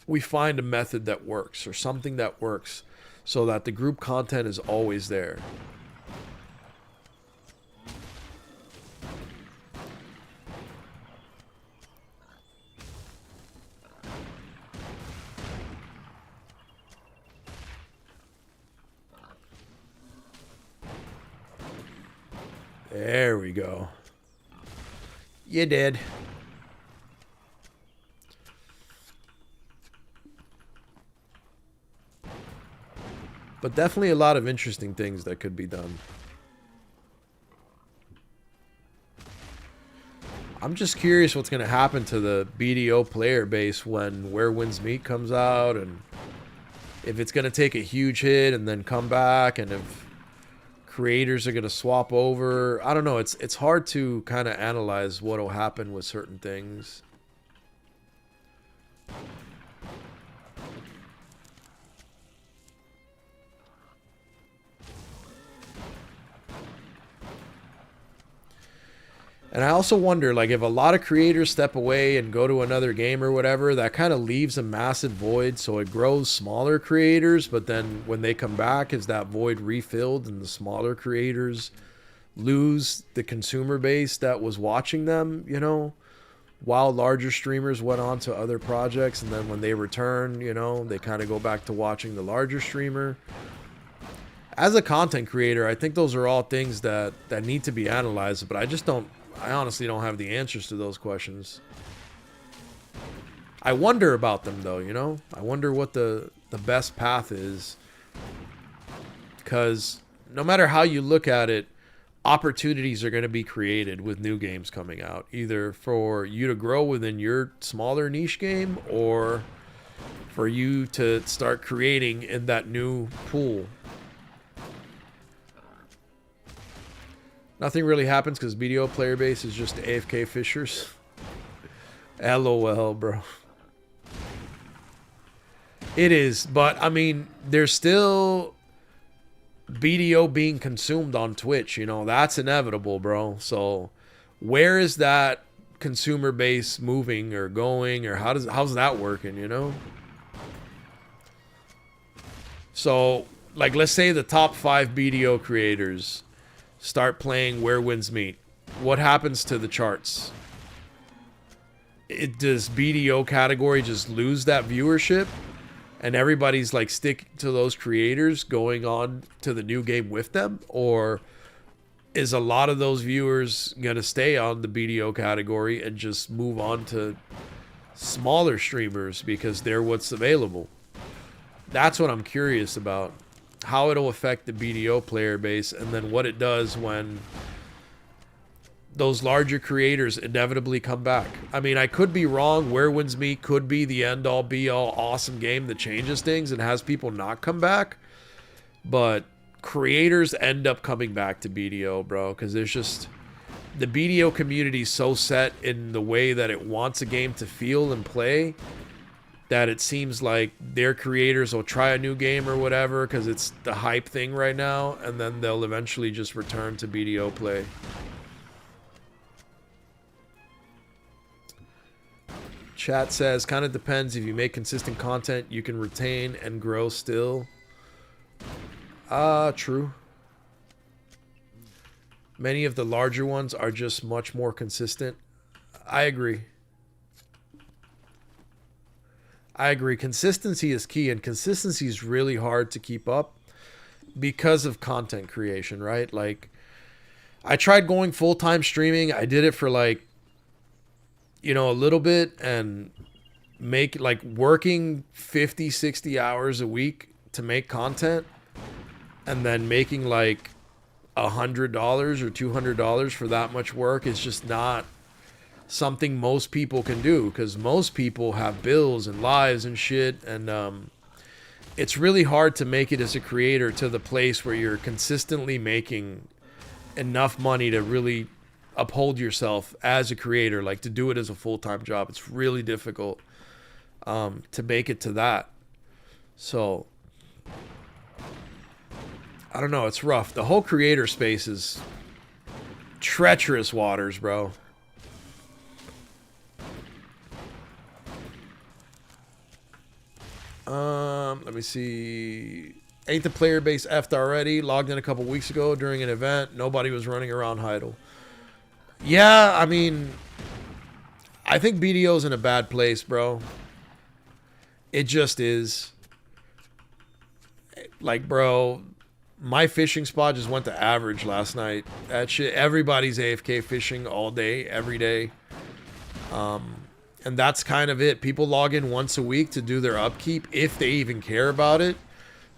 we find a method that works or something that works so that the group content is always there. There we go. You did. But definitely a lot of interesting things that could be done. I'm just curious what's going to happen to the BDO player base when Where Winds Meet comes out, and if it's going to take a huge hit and then come back, and if creators are going to swap over. I don't know. It's hard to kind of analyze what will happen with certain things. And I also wonder, like, if a lot of creators step away and go to another game or whatever, that kind of leaves a massive void. So it grows smaller creators, but then when they come back, is that void refilled and the smaller creators lose the consumer base that was watching them, you know, while larger streamers went on to other projects. And then when they return, you know, they kind of go back to watching the larger streamer. As a content creator, I think those are all things that need to be analyzed, but I honestly don't have the answers to those questions. I wonder about them, though, you know? I wonder what the best path is. Because no matter how you look at it, opportunities are going to be created with new games coming out. Either for you to grow within your smaller niche game, or for you to start creating in that new pool. Nothing really happens because BDO player base is just AFK fishers. LOL, bro. It is, but I mean, there's still BDO being consumed on Twitch, you know, that's inevitable, bro. So where is that consumer base moving or going, or how's that working, you know? So, like, let's say the top 5 BDO creators start playing Where Winds Meet. What happens to the charts? Does BDO category just lose that viewership? And everybody's like sticking to those creators going on to the new game with them? Or is a lot of those viewers going to stay on the BDO category and just move on to smaller streamers because they're what's available? That's what I'm curious about. How it'll affect the BDO player base, and then what it does when those larger creators inevitably come back. I mean, I could be wrong. Where Winds Meet could be the end-all, be-all awesome game that changes things and has people not come back. But creators end up coming back to BDO, bro, because there's just... the BDO community is so set in the way that it wants a game to feel and play that it seems like their creators will try a new game or whatever because it's the hype thing right now, and then they'll eventually just return to BDO play. Chat says, kind of depends. If you make consistent content, you can retain and grow still. True. Many of the larger ones are just much more consistent. I agree. I agree. Consistency is key, and consistency is really hard to keep up because of content creation, right? Like, I tried going full-time streaming. I did it for like, you know, a little bit, and working 50, 60 hours a week to make content, and then making like $100 or $200 for that much work is just not something most people can do, because most people have bills and lives and shit, and it's really hard to make it as a creator to the place where you're consistently making enough money to really uphold yourself as a creator, like to do it as a full-time job. It's really difficult to make it to that. So I don't know, it's rough. The whole creator space is treacherous waters, bro. Let me see. Ain't the player base effed already? Logged in a couple weeks ago during an event. Nobody was running around Heidel. Yeah, I mean, I think BDO's in a bad place, bro. It just is. Like, bro, my fishing spot just went to average last night. That shit, everybody's AFK fishing all day, every day. And that's kind of it. People log in once a week to do their upkeep, if they even care about it,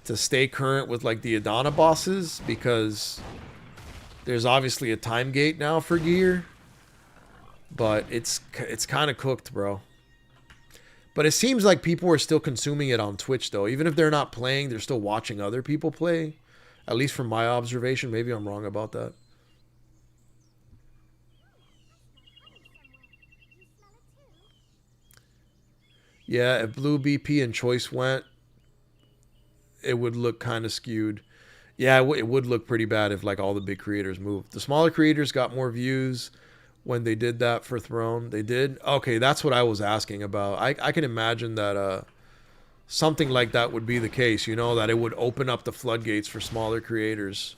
to stay current with like the Adana bosses, because there's obviously a time gate now for gear. But it's kind of cooked, bro. But it seems like people are still consuming it on Twitch, though. Even if they're not playing, they're still watching other people play. At least from my observation. Maybe I'm wrong about that. Yeah, if Blue BP and Choice went, it would look kind of skewed. Yeah, it would look pretty bad if like all the big creators moved. The smaller creators got more views when they did that for Throne. They did? Okay, that's what I was asking about. I can imagine that something like that would be the case, you know, that it would open up the floodgates for smaller creators.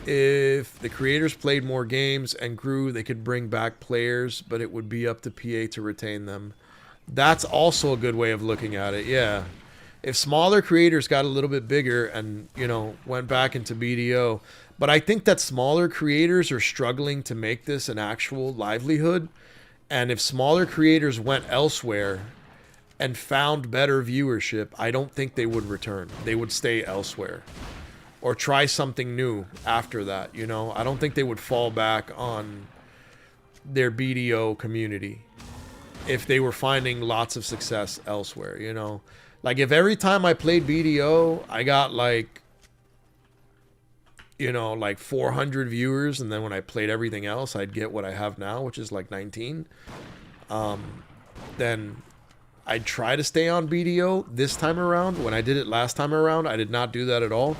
If the creators played more games and grew, they could bring back players, but it would be up to PA to retain them. That's also a good way of looking at it, yeah. If smaller creators got a little bit bigger and, you know, went back into BDO, but I think that smaller creators are struggling to make this an actual livelihood, and if smaller creators went elsewhere and found better viewership, I don't think they would return. They would stay elsewhere. Or try something new after that, you know? I don't think they would fall back on their BDO community if they were finding lots of success elsewhere, you know? Like, if every time I played BDO, I got, like, you know, like 400 viewers, and then when I played everything else, I'd get what I have now, which is, like, 19, then I'd try to stay on BDO this time around. When I did it last time around, I did not do that at all.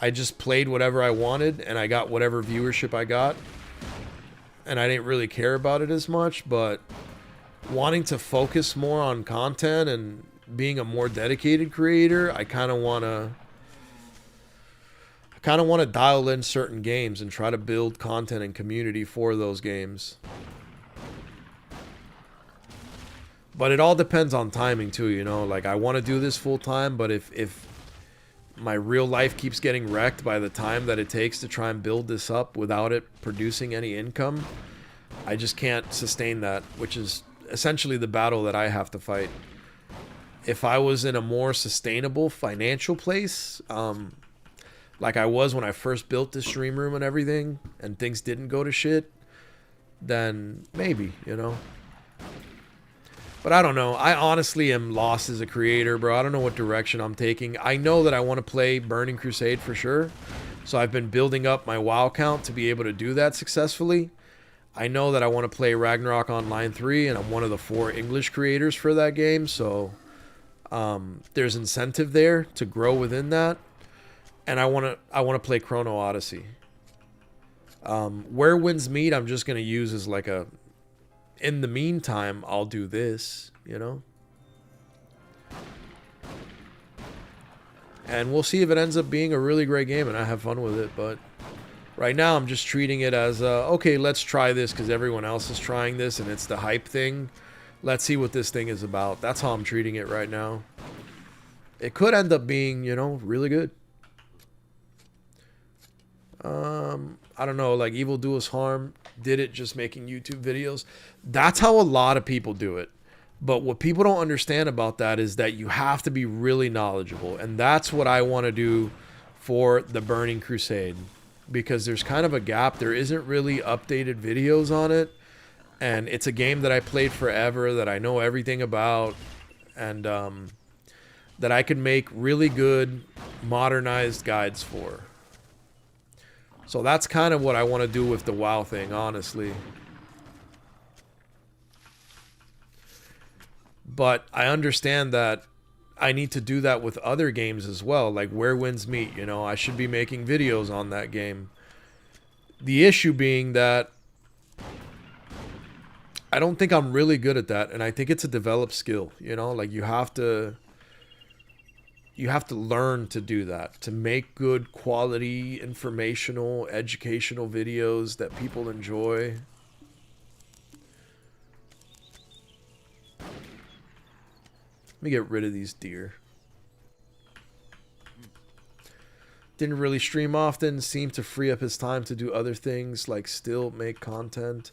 I just played whatever I wanted, and I got whatever viewership I got. and I didn't really care about it as much, but wanting to focus more on content and being a more dedicated creator, I kind of want to dial in certain games and try to build content and community for those games. But it all depends on timing too, you know? Like, I want to do this full time, but if my real life keeps getting wrecked by the time that it takes to try and build this up without it producing any income, I just can't sustain that, which is essentially the battle that I have to fight. If I was in a more sustainable financial place, like I was when I first built the stream room and everything, and things didn't go to shit, then maybe, you know? But I don't know. I honestly am lost as a creator, bro. I don't know what direction I'm taking. I know that I want to play Burning Crusade for sure. So I've been building up my WoW count to be able to do that successfully. I know that I want to play Ragnarok Online 3, and I'm one of the 4 English creators for that game. So there's incentive there to grow within that. And I want to play Chrono Odyssey. Where Winds Meet, I'm just going to use as like a... In the meantime, I'll do this, you know? And we'll see if it ends up being a really great game and I have fun with it. But right now, I'm just treating it as, okay, let's try this because everyone else is trying this and it's the hype thing. Let's see what this thing is about. That's how I'm treating it right now. It could end up being, you know, really good. I don't know, like Evil Do Us Harm did it just making YouTube videos. That's how a lot of people do it. But what people don't understand about that is that you have to be really knowledgeable. And that's what I want to do for the Burning Crusade. Because there's kind of a gap. There isn't really updated videos on it. And it's a game that I played forever, that I know everything about. And that I can make really good modernized guides for. So that's kind of what I want to do with the WoW thing, honestly. But I understand that I need to do that with other games as well, like Where Winds Meet, you know, I should be making videos on that game. The issue being that I don't think I'm really good at that, and I think it's a developed skill, you know, like you have to learn to do that, to make good quality, informational, educational videos that people enjoy. Let me get rid of these deer. Didn't really stream often, seemed to free up his time to do other things, like still make content.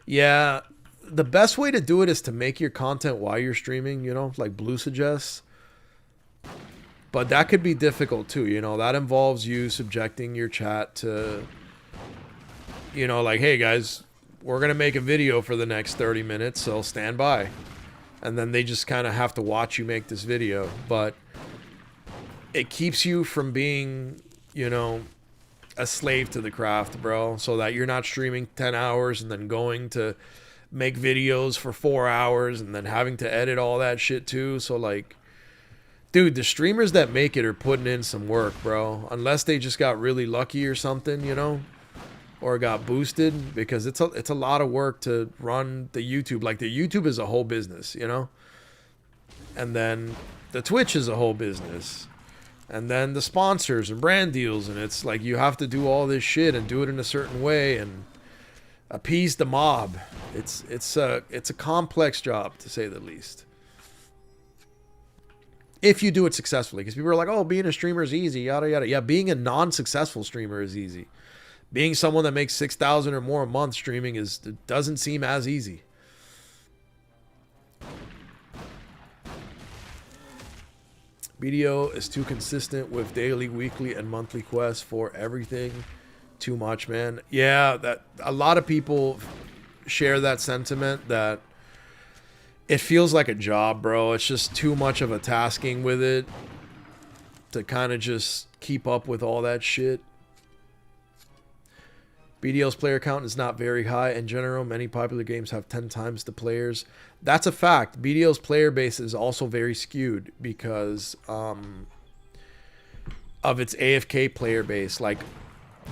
Yeah, the best way to do it is to make your content while you're streaming, you know, like Blue suggests. But that could be difficult too, you know. That involves you subjecting your chat to, you know, like, hey guys, we're going to make a video for the next 30 minutes, so stand by. And then they just kind of have to watch you make this video. But it keeps you from being, you know, a slave to the craft, bro. So that you're not streaming 10 hours and then going to make videos for 4 hours and then having to edit all that shit too. So like, dude, the streamers that make it are putting in some work, bro. Unless they just got really lucky or something, you know, or got boosted, because it's a lot of work to run the YouTube. Like the YouTube is a whole business, you know, and then the Twitch is a whole business, and then the sponsors and brand deals, and it's like you have to do all this shit and do it in a certain way and appease the mob. It's a complex job, to say the least. If you do it successfully, because people are like, oh, being a streamer is easy, yada, yada. Yeah, being a non-successful streamer is easy. Being someone that makes 6,000 or more a month streaming it doesn't seem as easy. BDO is too consistent with daily, weekly, and monthly quests for everything. Too much, man. Yeah, that a lot of people share that sentiment, that it feels like a job, bro. It's just too much of a tasking with it to kind of just keep up with all that shit. BDL's player count is not very high. In general, many popular games have 10 times the players. That's a fact. BDL's player base is also very skewed because of its AFK player base. Like,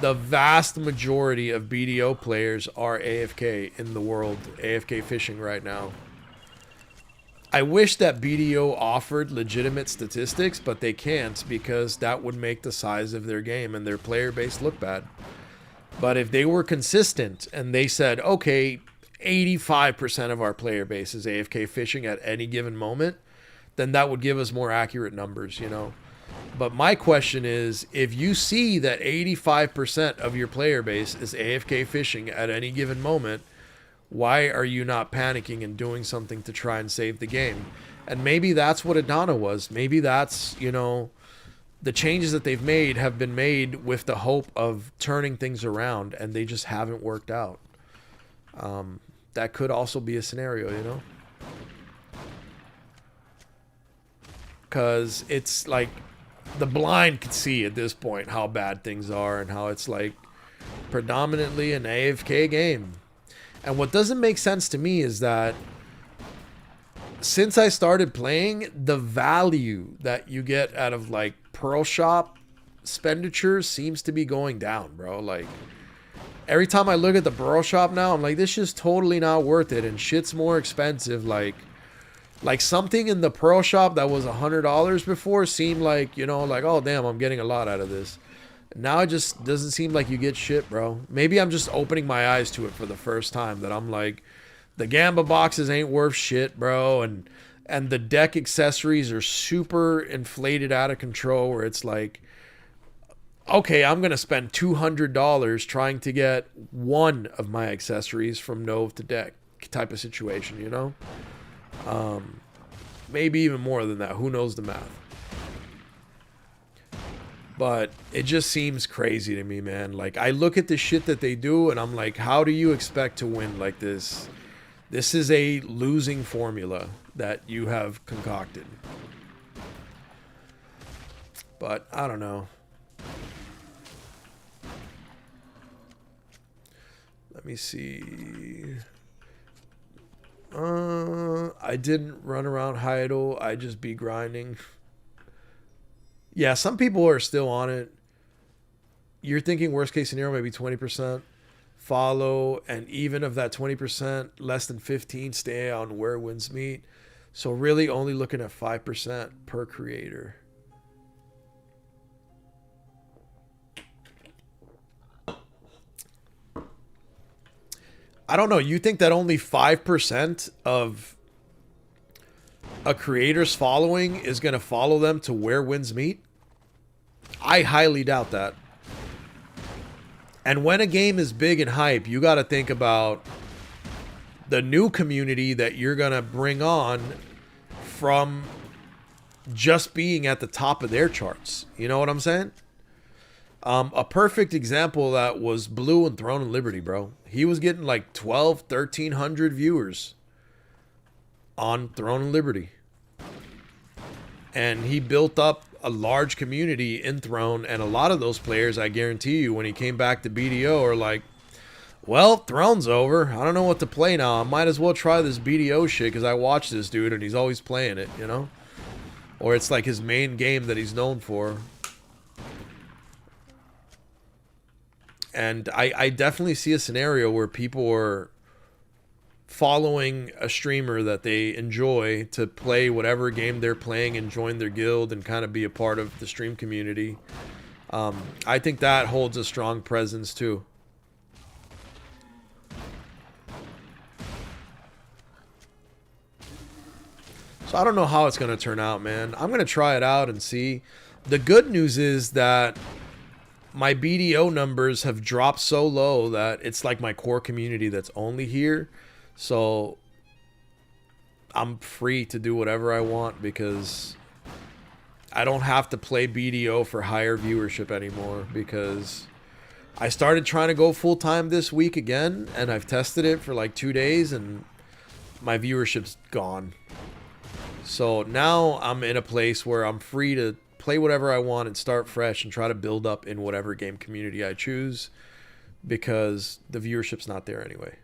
the vast majority of BDO players are AFK in the world, AFK fishing right now. I wish that BDO offered legitimate statistics, but they can't because that would make the size of their game and their player base look bad. But if they were consistent and they said, okay, 85% of our player base is AFK fishing at any given moment, then that would give us more accurate numbers, you know. But my question is, if you see that 85% of your player base is AFK fishing at any given moment, why are you not panicking and doing something to try and save the game? And maybe that's what Adana was. Maybe that's, you know, the changes that they've made have been made with the hope of turning things around, and they just haven't worked out. That could also be a scenario, you know? Because it's like the blind can see at this point how bad things are and how it's like predominantly an AFK game. And what doesn't make sense to me is that since I started playing, the value that you get out of like Pearl Shop expenditures seems to be going down, bro. Like every time I look at the Pearl Shop now, I'm like, this is totally not worth it, and shit's more expensive. Like something in the Pearl Shop that was $100 before seemed like, you know, like, oh damn, I'm getting a lot out of this. Now it just doesn't seem like you get shit, bro. Maybe I'm just opening my eyes to it for the first time, that I'm like, the Gamba boxes ain't worth shit, bro, and the deck accessories are super inflated out of control, where it's like, okay, I'm going to spend $200 trying to get one of my accessories from Nove to deck type of situation, you know? Maybe even more than that. Who knows the math? But it just seems crazy to me, man. Like, I look at the shit that they do, and I'm like, how do you expect to win like this? This is a losing formula that you have concocted. But I don't know. Let me see. I didn't run around Hydo. I just be grinding. Yeah, some people are still on it. You're thinking worst case scenario, maybe 20% follow, and even of that 20%, less than 15 stay on where wins meet. So really only looking at 5% per creator. I don't know. You think that only 5% of a creator's following is going to follow them to where wins meet? I highly doubt that. And when a game is big and hype, you got to think about the new community that you're going to bring on from just being at the top of their charts. You know what I'm saying? A perfect example of that was Blue and Throne and Liberty, bro. He was getting like 1,300 viewers on Throne and Liberty. And he built up a large community in Throne, and a lot of those players, I guarantee you, when he came back to BDO, are like, well, Throne's over. I don't know what to play now. I might as well try this BDO shit because I watch this dude and he's always playing it, you know? Or it's like his main game that he's known for. And I definitely see a scenario where people are following a streamer that they enjoy to play whatever game they're playing and join their guild and kind of be a part of the stream community. I think that holds a strong presence too. So I don't know how it's going to turn out, man. I'm going to try it out and see. The good news is that my BDO numbers have dropped so low that it's like my core community that's only here. So I'm free to do whatever I want because I don't have to play BDO for higher viewership anymore, because I started trying to go full time this week again, and I've tested it for like 2 days and my viewership's gone. So now I'm in a place where I'm free to play whatever I want and start fresh and try to build up in whatever game community I choose, because the viewership's not there anyway.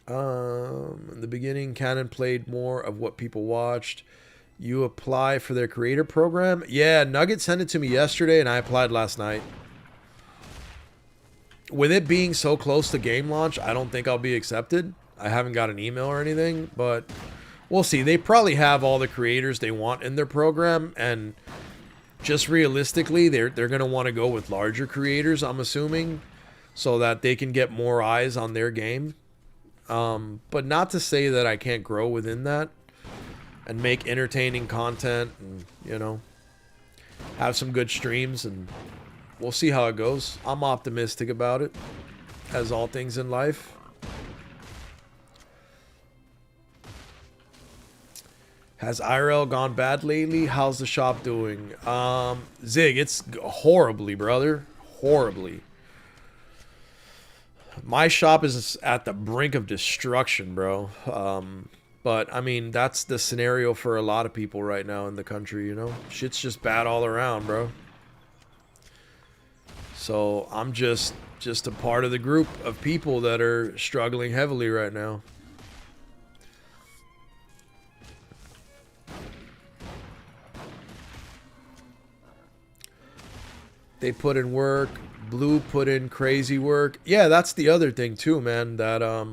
In the beginning, Canon played more of what people watched. You apply for their creator program? Yeah, Nugget sent it to me yesterday and I applied last night. with it being so close to game launch, I don't think I'll be accepted. I haven't got an email or anything, but we'll see. They probably have all the creators they want in their program, and just realistically, they're going to want to go with larger creators, I'm assuming, so that they can get more eyes on their game. But not to say that I can't grow within that and make entertaining content and, you know, have some good streams, and we'll see how it goes. I'm optimistic about it, as all things in life. Has IRL gone bad lately? How's the shop doing? Zig, it's horribly, brother. Horribly. My shop is at the brink of destruction, bro. But, I mean, that's the scenario for a lot of people right now in the country, you know? Shit's just bad all around, bro. So, I'm just a part of the group of people that are struggling heavily right now. They put in work. Blue put in crazy work. Yeah, that's the other thing too, man. That a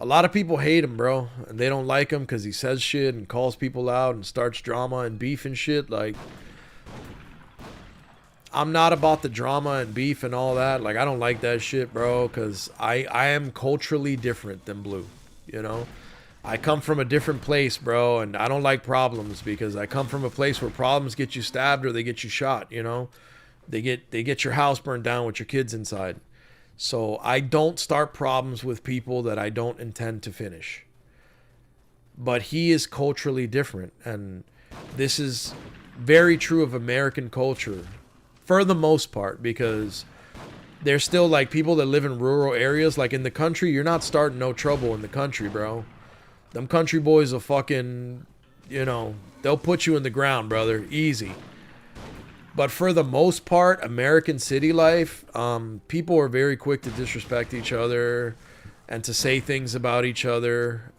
lot of people hate him, bro, and they don't like him because he says shit and calls people out and starts drama and beef and shit. Like, I'm not about the drama and beef and all that. Like, I don't like that shit, bro, because I am culturally different than Blue. You know, I come from a different place, bro, and I don't like problems because I come from a place where problems get you stabbed or they get you shot, you know? They get your house burned down with your kids inside. So I don't start problems with people that I don't intend to finish. But he is culturally different, and this is very true of American culture for the most part, because there's still like people that live in rural areas. Like in the country, you're not starting no trouble in the country, bro. Them country boys will fucking, you know, they'll put you in the ground, brother. Easy. But for the most part, American city life, people are very quick to disrespect each other and to say things about each other.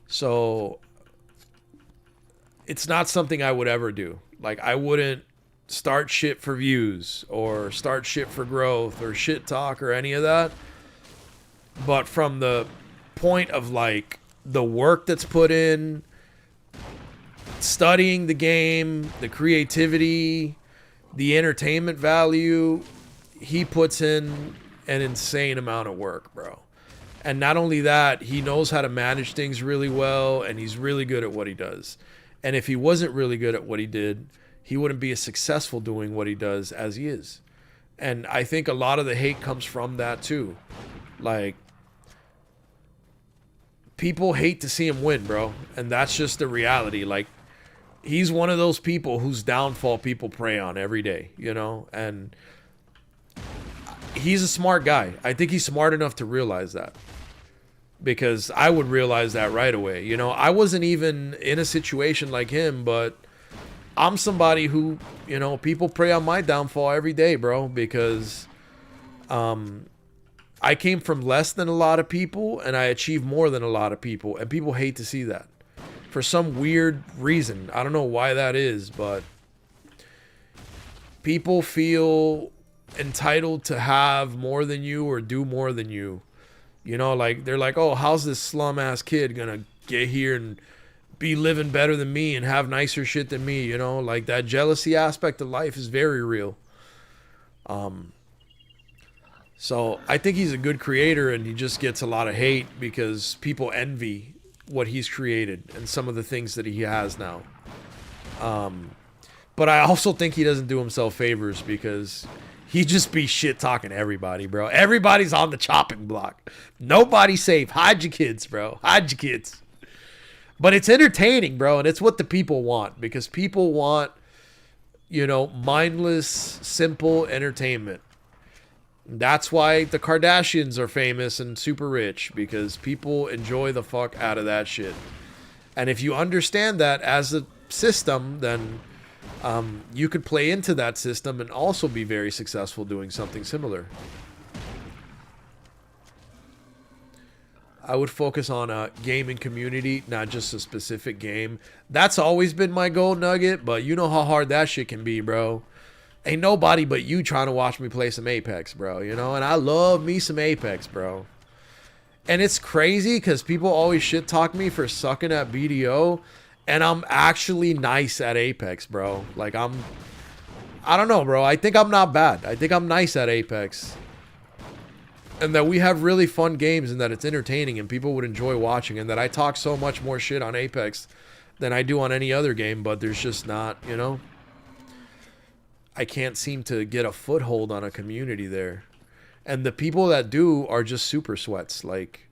So it's not something I would ever do. Like, I wouldn't start shit for views or start shit for growth or shit talk or any of that. But from the point of like the work that's put in, studying the game, the creativity, the entertainment value, he puts in an insane amount of work, bro. And not only that, he knows how to manage things really well, and he's really good at what he does. And if he wasn't really good at what he did, he wouldn't be as successful doing what he does as he is. And I think a lot of the hate comes from that too. Like, people hate to see him win, bro. And that's just the reality. Like, he's one of those people whose downfall people prey on every day, you know? And he's a smart guy. I think he's smart enough to realize that. Because I would realize that right away. You know, I wasn't even in a situation like him, but I'm somebody who, you know, people prey on my downfall every day, bro. Because I came from less than a lot of people, and I achieved more than a lot of people. And people hate to see that. For some weird reason. I don't know why that is, but people feel entitled to have more than you or do more than you. You know, like, they're like, oh, how's this slum-ass kid gonna get here and be living better than me and have nicer shit than me, you know? Like, that jealousy aspect of life is very real. So I think he's a good creator, and he just gets a lot of hate because people envy what he's created and some of the things that he has now. But I also think he doesn't do himself favors because he just be shit talking everybody, bro. Everybody's on the chopping block. Nobody's safe. Hide your kids, bro. Hide your kids. But it's entertaining, bro, and it's what the people want, because people want, you know, mindless, simple entertainment. That's why the Kardashians are famous and super rich, because people enjoy the fuck out of that shit. And if you understand that as a system, then you could play into that system and also be very successful doing something similar. I would focus on a gaming community, not just a specific game. That's always been my goal, Nugget, but you know how hard that shit can be, bro. Ain't nobody but you trying to watch me play some Apex, bro, you know? And I love me some Apex, bro. And it's crazy because people always shit talk me for sucking at BDO, and I'm actually nice at Apex, bro. Like, I don't know, bro. I think I'm not bad. I think I'm nice at Apex. And that we have really fun games and that it's entertaining and people would enjoy watching, and that I talk so much more shit on Apex than I do on any other game, but there's just not, you know? I can't seem to get a foothold on a community there. And the people that do are just super sweats, like,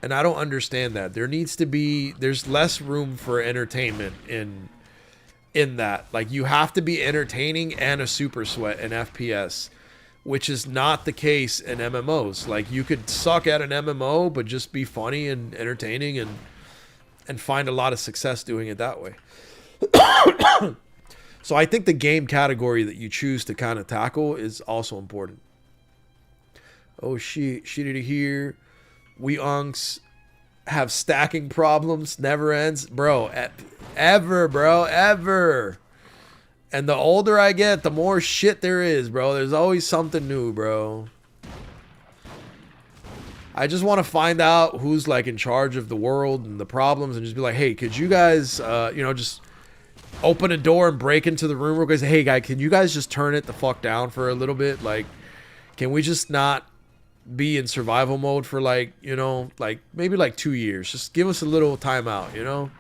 and I don't understand that. There's less room for entertainment in that. Like, you have to be entertaining and a super sweat in FPS, which is not the case in MMOs. Like, you could suck at an MMO, but just be funny and entertaining and find a lot of success doing it that way. So I think the game category that you choose to kind of tackle is also important. Oh shit, shitty to hear. We unks have stacking problems, never ends. Bro, ever, bro, ever. And the older I get, the more shit there is, bro. There's always something new, bro. I just want to find out who's like in charge of the world and the problems and just be like, hey, could you guys, just open a door and break into the room real quick. Say, hey, guy, can you guys just turn it the fuck down for a little bit? Like, can we just not be in survival mode for like, maybe like 2 years? Just give us a little timeout, you know?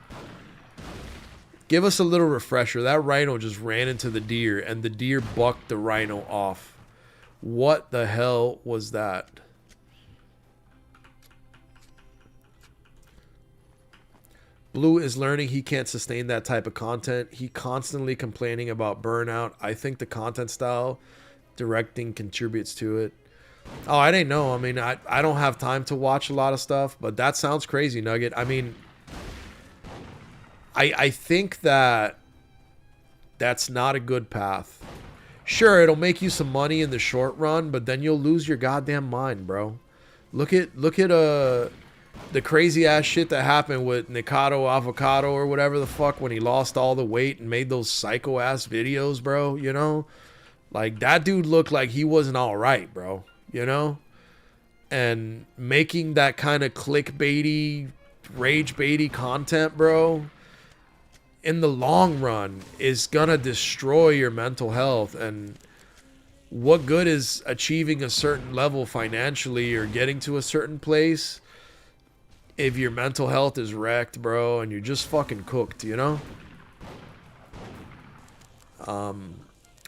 Give us a little refresher. That rhino just ran into the deer and the deer bucked the rhino off. What the hell was that? Blue is learning he can't sustain that type of content. He constantly complaining about burnout. I think the content style directing contributes to it. Oh, I didn't know. I mean, I don't have time to watch a lot of stuff, but that sounds crazy, Nugget. I mean, I think that that's not a good path. Sure, it'll make you some money in the short run, but then you'll lose your goddamn mind, bro. Look at the crazy ass shit that happened with Nikado Avocado or whatever the fuck when he lost all the weight and made those psycho ass videos, bro, you know? Like, that dude looked like he wasn't all right, bro, you know? And making that kind of clickbaity, rage baity content, bro, in the long run is gonna destroy your mental health. And what good is achieving a certain level financially or getting to a certain place if your mental health is wrecked, bro, and you're just fucking cooked, you know?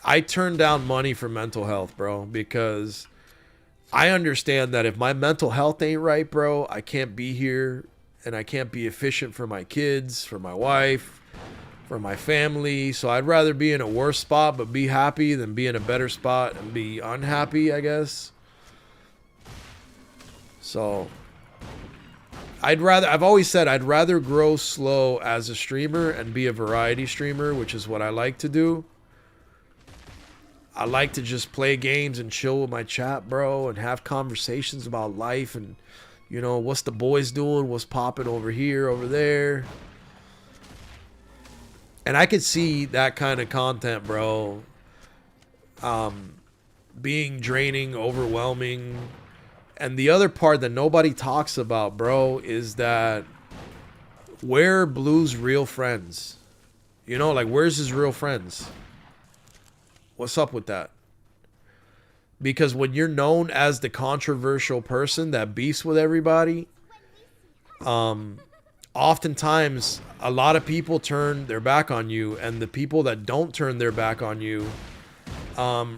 I turn down money for mental health, bro, because I understand that if my mental health ain't right, bro, I can't be here and I can't be efficient for my kids, for my wife, for my family. So I'd rather be in a worse spot but be happy than be in a better spot and be unhappy, I guess. So I've always said I'd rather grow slow as a streamer and be a variety streamer, which is what I like to do. I like to just play games and chill with my chat, bro, and have conversations about life and, what's the boys doing, what's popping over here, over there. And I could see that kind of content, bro, being draining, overwhelming. And the other part that nobody talks about, bro, is that where are Blue's real friends? Where's his real friends? What's up with that? Because when you're known as the controversial person that beefs with everybody, oftentimes a lot of people turn their back on you, and the people that don't turn their back on you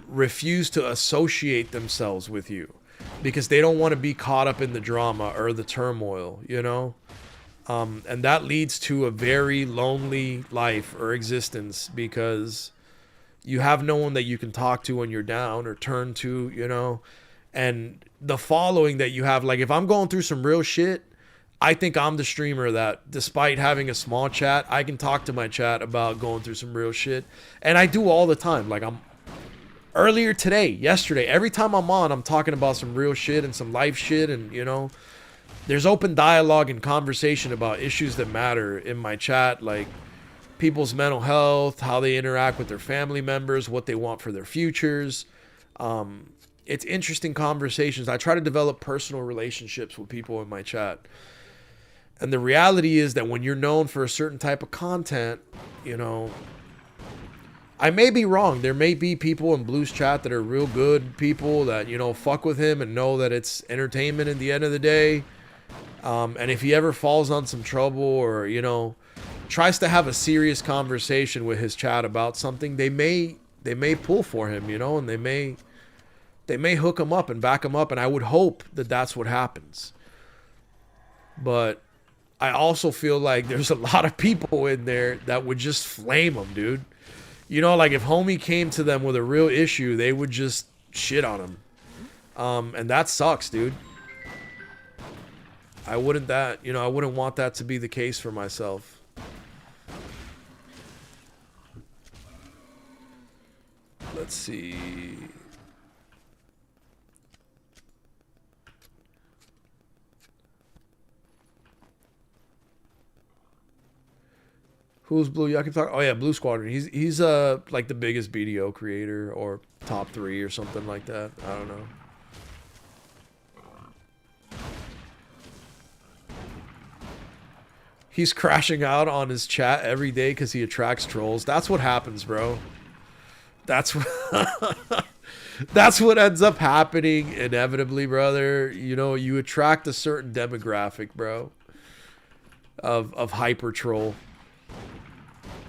refuse to associate themselves with you because they don't want to be caught up in the drama or the turmoil, and that leads to a very lonely life or existence because you have no one that you can talk to when you're down or turn to, and the following that you have. Like, if I'm going through some real shit, I think I'm the streamer that, despite having a small chat, I can talk to my chat about going through some real shit. And I do all the time. Like, earlier today, yesterday, every time I'm on, I'm talking about some real shit and some life shit. And, there's open dialogue and conversation about issues that matter in my chat. Like, people's mental health, how they interact with their family members, what they want for their futures. It's interesting conversations. I try to develop personal relationships with people in my chat. And the reality is that when you're known for a certain type of content, you know, I may be wrong. There may be people in Blue's chat that are real good people that, you know, fuck with him and know that it's entertainment at the end of the day. And if he ever falls on some trouble or, you know, tries to have a serious conversation with his chat about something, they may pull for him, you know, and they may hook him up and back him up. And I would hope that that's what happens. But I also feel like there's a lot of people in there that would just flame him, dude. You know, like if homie came to them with a real issue, they would just shit on him. And that sucks, dude. I wouldn't want that to be the case for myself. Let's see. Who's Blue? Yeah, I can talk. Oh yeah, Blue Squadron. He's like the biggest BDO creator or top 3 or something like that. I don't know. He's crashing out on his chat every day because he attracts trolls. That's what happens, bro. That's what that's what ends up happening inevitably, brother. You know, you attract a certain demographic, bro, of hyper troll.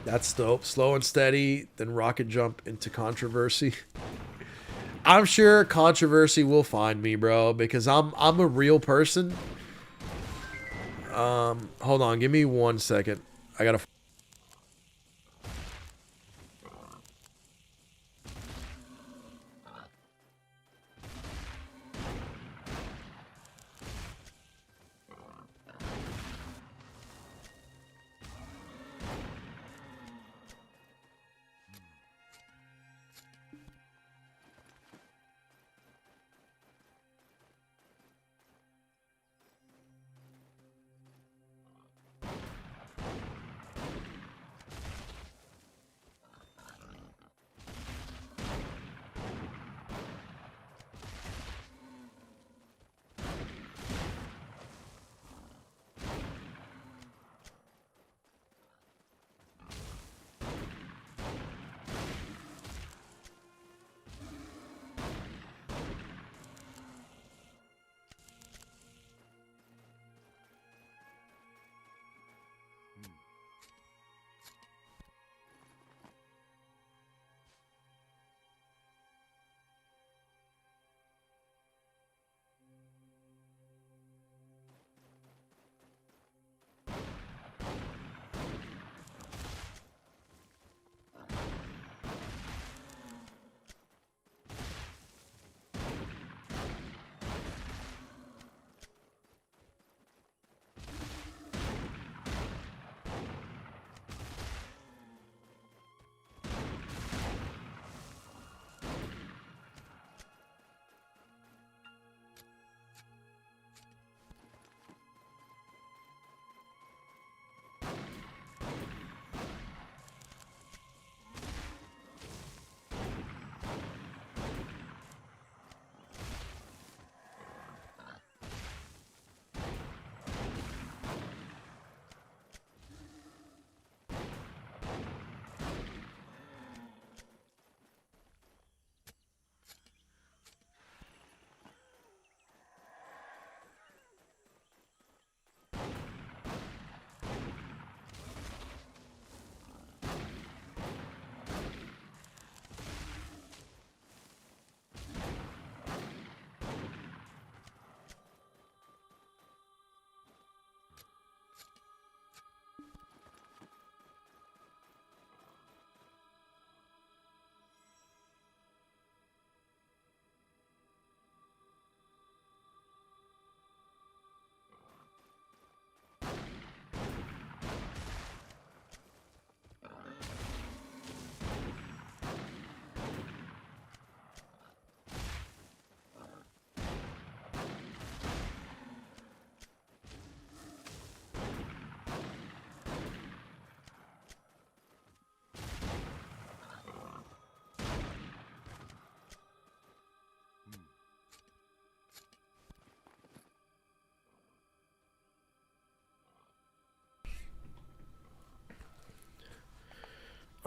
That's dope. Slow and steady, then rocket jump into controversy. I'm sure controversy will find me, bro, because I'm a real person. Hold on, give me 1 second. I gotta.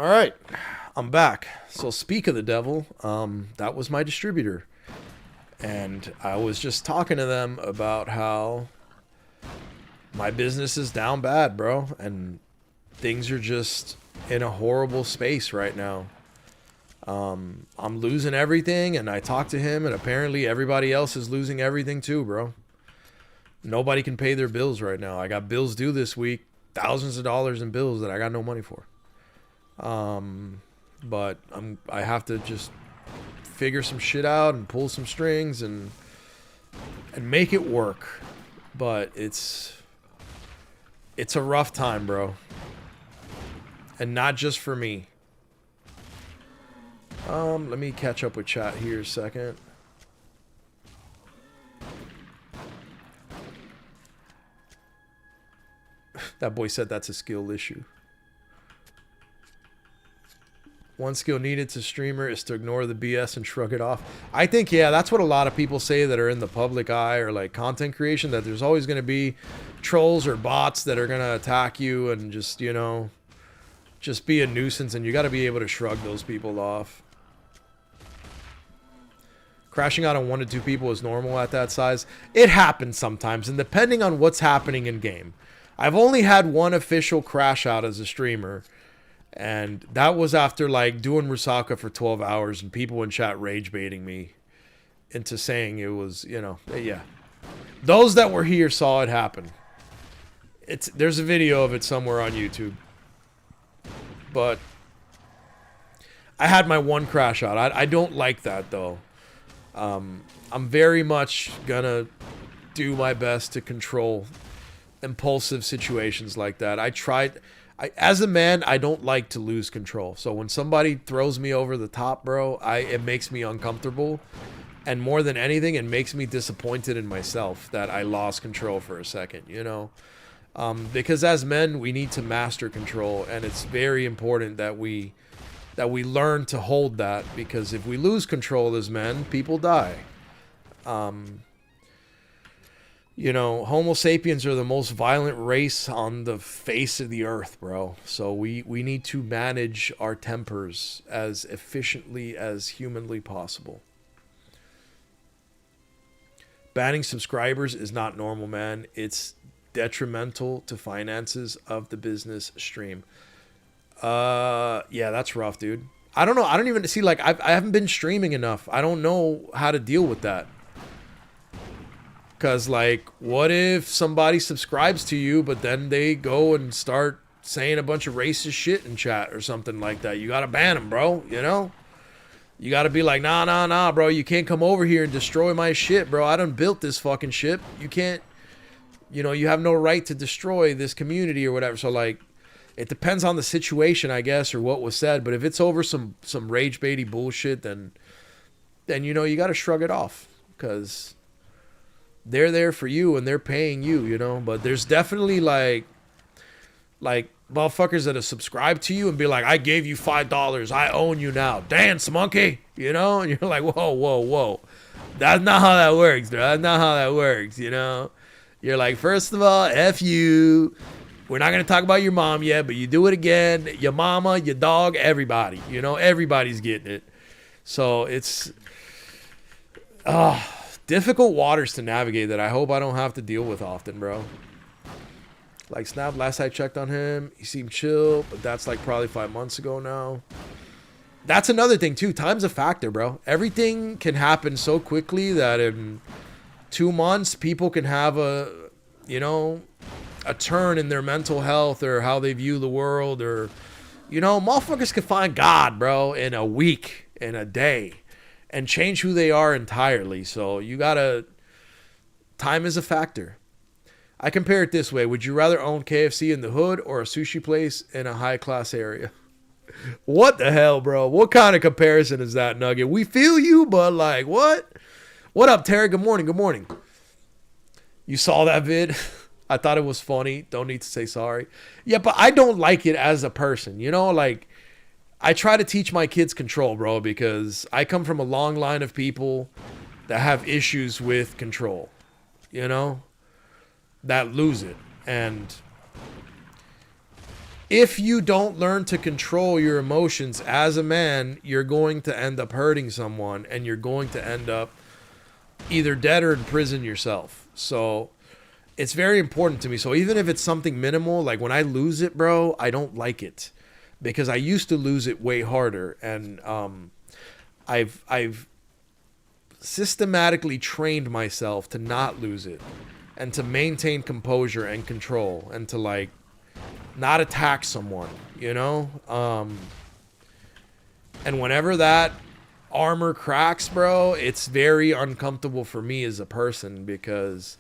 All right, I'm back. So speak of the devil, that was my distributor. And I was just talking to them about how my business is down bad, bro. And things are just in a horrible space right now. I'm losing everything, and I talked to him, and apparently everybody else is losing everything too, bro. Nobody can pay their bills right now. I got bills due this week, thousands of dollars in bills that I got no money for. But I have to just figure some shit out and pull some strings and make it work. But it's a rough time, bro. And not just for me. Let me catch up with chat here a second. That boy said that's a skill issue. One skill needed to streamer is to ignore the BS and shrug it off. I think, yeah, that's what a lot of people say that are in the public eye or like content creation, that there's always going to be trolls or bots that are going to attack you and just, you know, just be a nuisance, and you got to be able to shrug those people off. Crashing out on 1 to 2 people is normal at that size. It happens sometimes, and depending on what's happening in game. I've only had one official crash out as a streamer, and that was after like doing Rusaka for 12 hours and people in chat rage baiting me into saying it was, you know, yeah. Those that were here saw it happen. There's a video of it somewhere on YouTube. But I had my one crash out. I don't like that though. I'm very much gonna do my best to control impulsive situations like that. As a man, I don't like to lose control. So when somebody throws me over the top, bro, it makes me uncomfortable. And more than anything, it makes me disappointed in myself that I lost control for a second, you know? Because as men, we need to master control, and it's very important that we learn to hold that, because if we lose control as men, people die. You know, Homo sapiens are the most violent race on the face of the earth, bro. So we need to manage our tempers as efficiently as humanly possible. Banning subscribers is not normal, man. It's detrimental to finances of the business stream. Yeah, that's rough, dude. I don't know. I don't even see, like, I haven't been streaming enough. I don't know how to deal with that. Because, like, what if somebody subscribes to you, but then they go and start saying a bunch of racist shit in chat or something like that? You got to ban them, bro, you know? You got to be like, nah, bro. You can't come over here and destroy my shit, bro. I done built this fucking ship. You can't, you know, you have no right to destroy this community or whatever. So, like, it depends on the situation, I guess, or what was said. But if it's over some rage baity bullshit, then you know, you got to shrug it off, because they're there for you and they're paying you, you know. But there's definitely like motherfuckers that have subscribed to you and be like, I gave you $5, I own you now, dance monkey, you know. And you're like, whoa, that's not how that works, bro. That's not how that works, you know. You're like, first of all, F you. We're not going to talk about your mom yet, but you do it again. Your mama, your dog, everybody. You know, everybody's getting it. So it's difficult waters to navigate that I hope I don't have to deal with often, bro. Like, Snap, last I checked on him, he seemed chill, but that's like probably 5 months ago now. That's another thing, too. Time's a factor, bro. Everything can happen so quickly that in 2 months, people can have a turn in their mental health or how they view the world, or, you know, motherfuckers can find God, bro, in a week, in a day, and change who they are entirely. So you gotta, time is a factor. I compare it this way. Would you rather own KFC in the hood or a sushi place in a high class area? What the hell, bro? What kind of comparison is that, Nugget? We feel you, but like, what? What up, Terry? Good morning. You saw that vid? I thought it was funny. Don't need to say sorry. Yeah, but I don't like it as a person. You know, like, I try to teach my kids control, bro, because I come from a long line of people that have issues with control, you know, that lose it. And if you don't learn to control your emotions as a man, you're going to end up hurting someone, and you're going to end up either dead or in prison yourself. So it's very important to me. So even if it's something minimal, like when I lose it, bro, I don't like it, because I used to lose it way harder. And I've systematically trained myself to not lose it, and to maintain composure and control, and to like not attack someone, you know? And whenever that armor cracks, bro, it's very uncomfortable for me as a person, because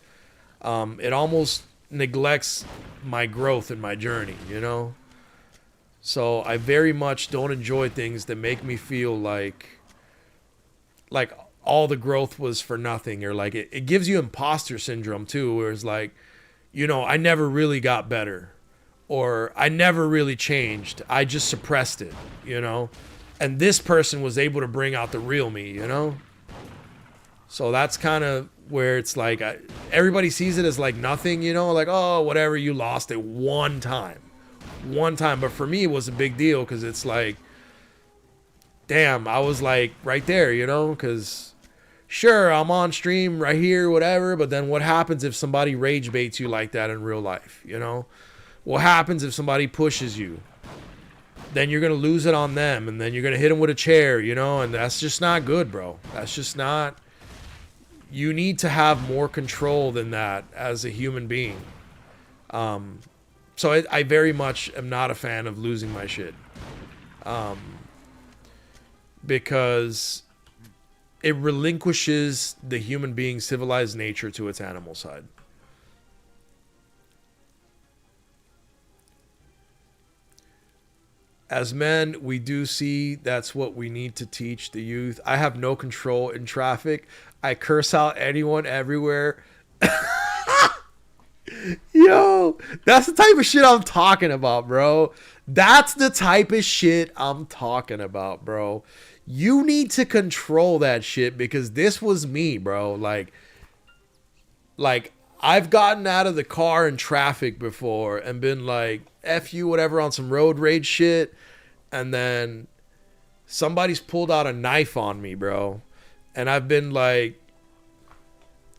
it almost neglects my growth and my journey, you know? So I very much don't enjoy things that make me feel like all the growth was for nothing, or like it gives you imposter syndrome too, where it's like, you know, I never really got better, or I never really changed. I just suppressed it, you know? And this person was able to bring out the real me, you know? So that's kind of where it's like, everybody sees it as like nothing, you know? Like, oh, whatever, you lost it one time. One time. But for me, it was a big deal, because it's like, damn, I was like right there, you know? Because sure, I'm on stream right here, whatever. But then what happens if somebody rage baits you like that in real life, you know? What happens if somebody pushes you? Then you're going to lose it on them, and then you're going to hit them with a chair, you know? And that's just not good, bro. That's just not... You need to have more control than that as a human being. So I very much am not a fan of losing my shit. Because it relinquishes the human being's civilized nature to its animal side. As men, we do see that's what we need to teach the youth. I have no control in traffic. I curse out anyone everywhere. Yo, that's the type of shit I'm talking about, bro. That's the type of shit I'm talking about, bro. You need to control that shit, because this was me, bro. Like I've gotten out of the car in traffic before and been like, F you, whatever, on some road rage shit. And then somebody's pulled out a knife on me, bro. And I've been like,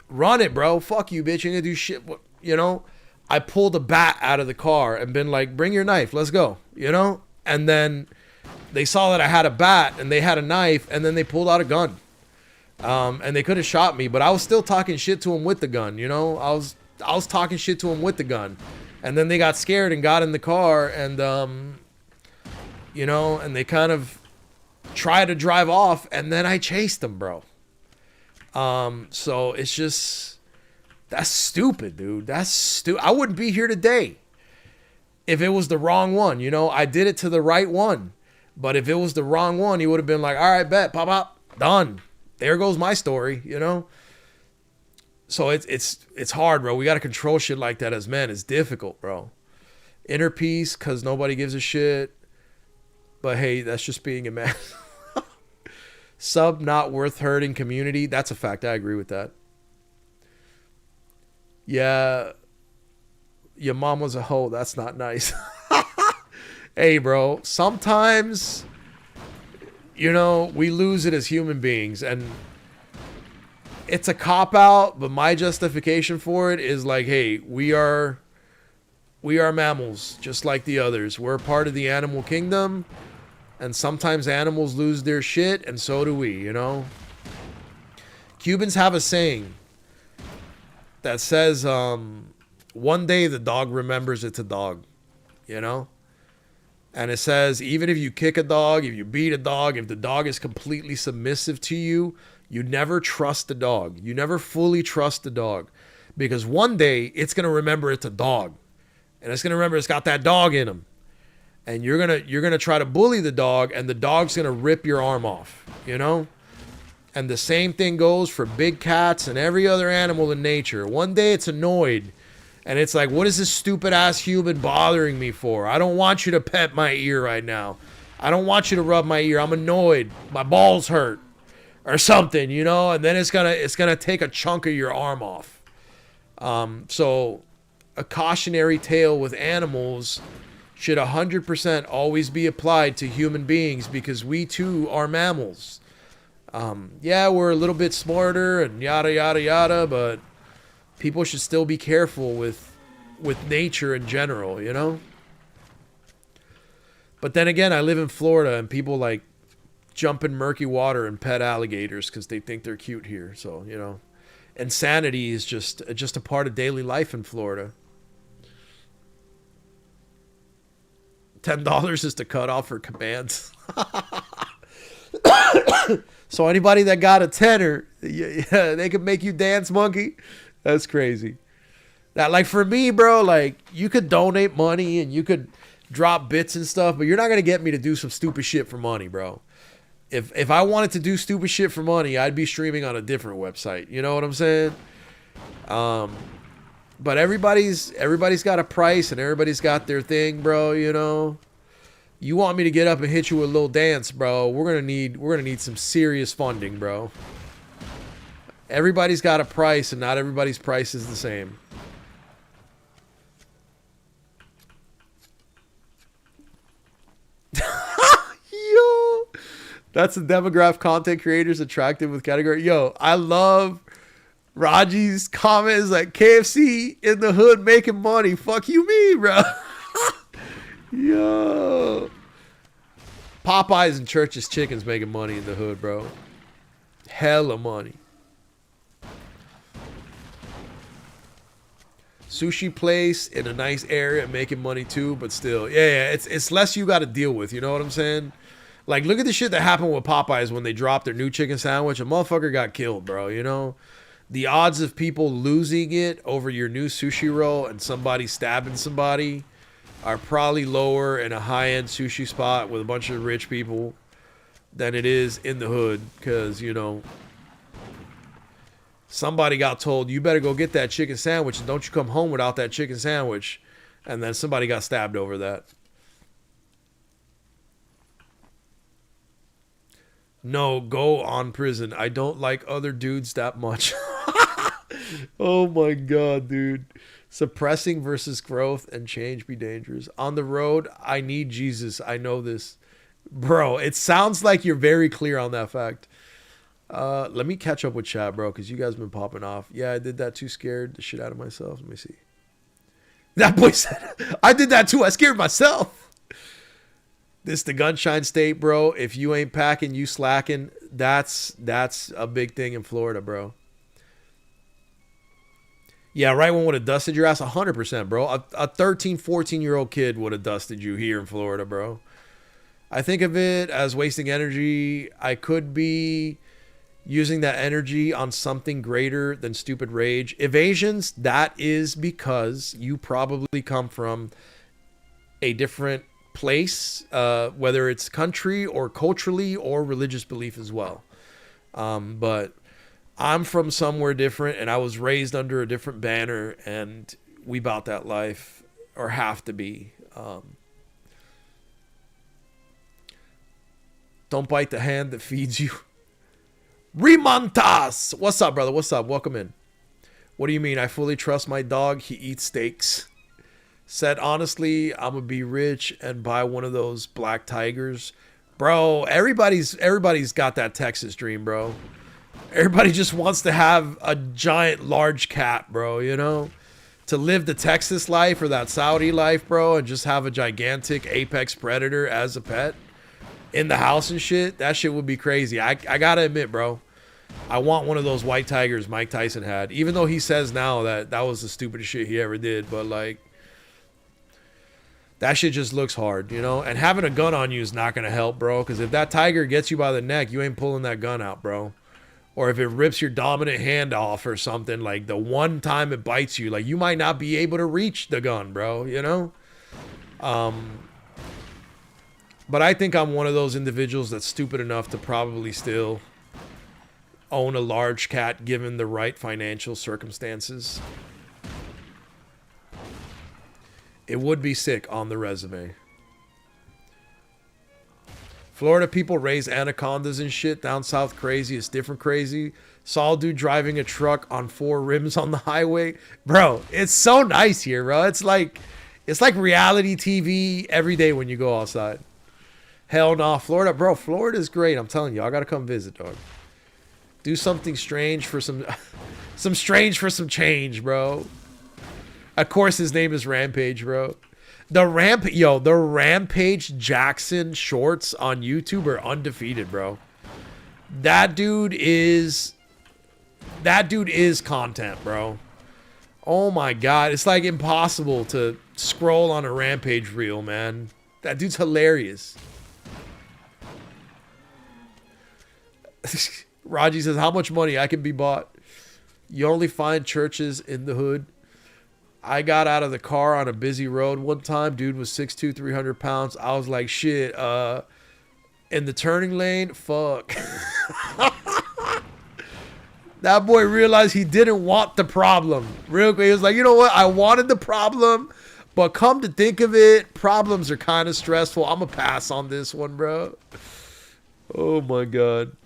run it, bro. Fuck you, bitch. You ain't gonna do shit. You know? I pulled a bat out of the car and been like, bring your knife. Let's go. You know? And then they saw that I had a bat and they had a knife, and then they pulled out a gun. And they could have shot me, but I was still talking shit to them with the gun, you know? I was talking shit to them with the gun. And then they got scared and got in the car, and you know, and they kind of tried to drive off, and then I chased them, bro. So it's just, that's stupid, dude. That's stupid. I wouldn't be here today if it was the wrong one, you know? I did it to the right one. But if it was the wrong one, he would have been like, all right, bet, pop, pop, done. There goes my story, you know? So it's hard, bro. We got to control shit like that as men. It's difficult, bro. Inner peace, because nobody gives a shit. But hey, that's just being a man. Sub not worth hurting community. That's a fact. I agree with that. Yeah. Your mom was a hoe. That's not nice. Hey, bro. Sometimes, you know, we lose it as human beings. And it's a cop-out, but my justification for it is like, hey, we are mammals, just like the others. We're part of the animal kingdom. And sometimes animals lose their shit, and so do we, you know? Cubans have a saying that says, one day the dog remembers it's a dog, you know? And it says, even if you kick a dog, if you beat a dog, if the dog is completely submissive to you, you never trust the dog. You never fully trust the dog. Because one day, it's going to remember it's a dog. And it's going to remember it's got that dog in him. And you're gonna try to bully the dog, and the dog's gonna rip your arm off, you know? And the same thing goes for big cats and every other animal in nature. One day it's annoyed, and it's like, what is this stupid ass human bothering me for? I don't want you to pet my ear right now. I don't want you to rub my ear. I'm annoyed. My balls hurt, or something, you know? And then it's gonna take a chunk of your arm off. So a cautionary tale with animals. should 100% always be applied to human beings because we too are mammals. Yeah, we're a little bit smarter and yada yada yada, but people should still be careful with nature in general, you know? But then again, I live in Florida and people like jump in murky water and pet alligators because they think they're cute here. So, you know, insanity is just a part of daily life in Florida. $10 is the cutoff for commands. So anybody that got a tenner, yeah, they could make you dance, monkey. That's crazy. That, like, for me, bro, like, you could donate money and you could drop bits and stuff, but you're not gonna get me to do some stupid shit for money, bro. If I wanted to do stupid shit for money, I'd be streaming on a different website. You know what I'm saying? But everybody's got a price and everybody's got their thing, bro. You know. You want me to get up and hit you with a little dance, bro? We're gonna need some serious funding, bro. Everybody's got a price, and not everybody's price is the same. Yo, that's the demographic content creators attracted with category. Yo, I love Raji's comments like KFC in the hood making money. Fuck you, me, bro. Yo, Popeyes and Church's Chickens making money in the hood, bro. Hella money. Sushi place in a nice area making money too, but still, yeah, it's less you got to deal with. You know what I'm saying? Like, look at the shit that happened with Popeyes when they dropped their new chicken sandwich. A motherfucker got killed, bro. You know, the odds of people losing it over your new sushi roll and somebody stabbing somebody are probably lower in a high-end sushi spot with a bunch of rich people than it is in the hood, because, you know, somebody got told, you better go get that chicken sandwich and don't you come home without that chicken sandwich, and then somebody got stabbed over that. No, go on prison. I don't like other dudes that much. Oh my god, dude. Suppressing versus growth and change be dangerous. On the road, I need Jesus. I know this. Bro, it sounds like you're very clear on that fact. Let me catch up with chat, bro, because you guys have been popping off. Yeah, I did that too. Scared the shit out of myself. Let me see. That boy said, I did that too. I scared myself. This the gunshine state, bro. If you ain't packing, you slacking. That's a big thing in Florida, bro. Yeah, right one would have dusted your ass 100%, bro. A 13, 14-year-old kid would have dusted you here in Florida, bro. I think of it as wasting energy. I could be using that energy on something greater than stupid rage. Evasions, that is because you probably come from a different place, whether it's country or culturally or religious belief as well. But I'm from somewhere different, and I was raised under a different banner, and we bout that life, or have to be. Don't bite the hand that feeds you. Remontas! What's up, brother? What's up? Welcome in. What do you mean? I fully trust my dog. He eats steaks. Said, honestly, I'm going to be rich and buy one of those black tigers. Bro, everybody's got that Texas dream, bro. Everybody just wants to have a giant, large cat, bro, you know? To live the Texas life or that Saudi life, bro, and just have a gigantic apex predator as a pet in the house and shit, that shit would be crazy. I gotta admit, bro, I want one of those white tigers Mike Tyson had. Even though he says now that was the stupidest shit he ever did, but, like, that shit just looks hard, you know? And having a gun on you is not gonna help, bro, because if that tiger gets you by the neck, you ain't pulling that gun out, bro. Or if it rips your dominant hand off or something, like the one time it bites you, like you might not be able to reach the gun, bro, you know? But I think I'm one of those individuals that's stupid enough to probably still own a large cat given the right financial circumstances. It would be sick on the resume. Florida people raise anacondas and shit. Down south crazy. It's different crazy. Saw a dude driving a truck on 4 rims on the highway. Bro, it's so nice here, bro. It's like It's like reality TV every day when you go outside. Hell no, Florida, bro. Florida's great. I'm telling you, I gotta come visit, dog. Do something strange for some strange for some change, bro. Of course, his name is Rampage, bro. The Rampage Jackson shorts on YouTube are undefeated, bro. That dude is content, bro. Oh my god, it's like impossible to scroll on a Rampage reel, man. That dude's hilarious. Raji says, how much money I can be bought? You only find churches in the hood. I got out of the car on a busy road one time. Dude was 6'2", 300 pounds. I was like, shit, in the turning lane, fuck. That boy realized he didn't want the problem. Real quick, he was like, you know what? I wanted the problem, but come to think of it, problems are kind of stressful. I'm going to pass on this one, bro. Oh, my God.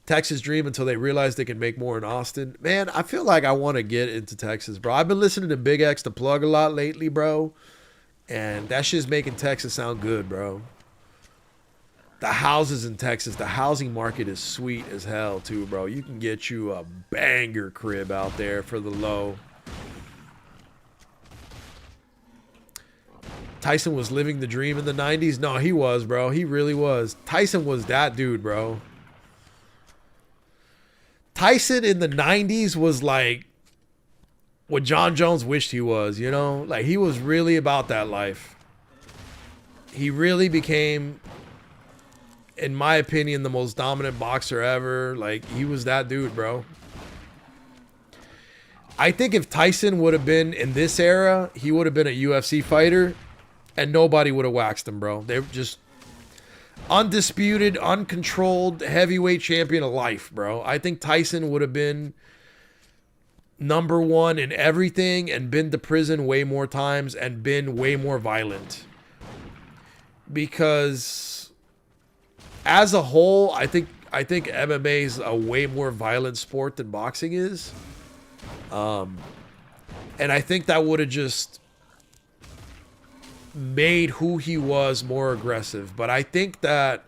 Texas dream until they realize they can make more in Austin. Man, I feel like I want to get into Texas, bro. I've been listening to Big X The Plug a lot lately, bro. And that shit's making Texas sound good, bro. The houses in Texas, the housing market is sweet as hell, too, bro. You can get you a banger crib out there for the low. Tyson was living the dream in the 90s? No, he was, bro. He really was. Tyson was that dude, bro. Tyson in the 90s was like what John Jones wished he was, you know? Like, he was really about that life. He really became, in my opinion, the most dominant boxer ever. Like, he was that dude, bro. I think if Tyson would have been in this era, he would have been a UFC fighter, and nobody would have waxed him, bro. They're just undisputed, uncontrolled heavyweight champion of life, bro. I think Tyson would have been number one in everything and been to prison way more times and been way more violent. Because as a whole, I think MMA is a way more violent sport than boxing is. And I think that would have just made who he was more aggressive. But I think that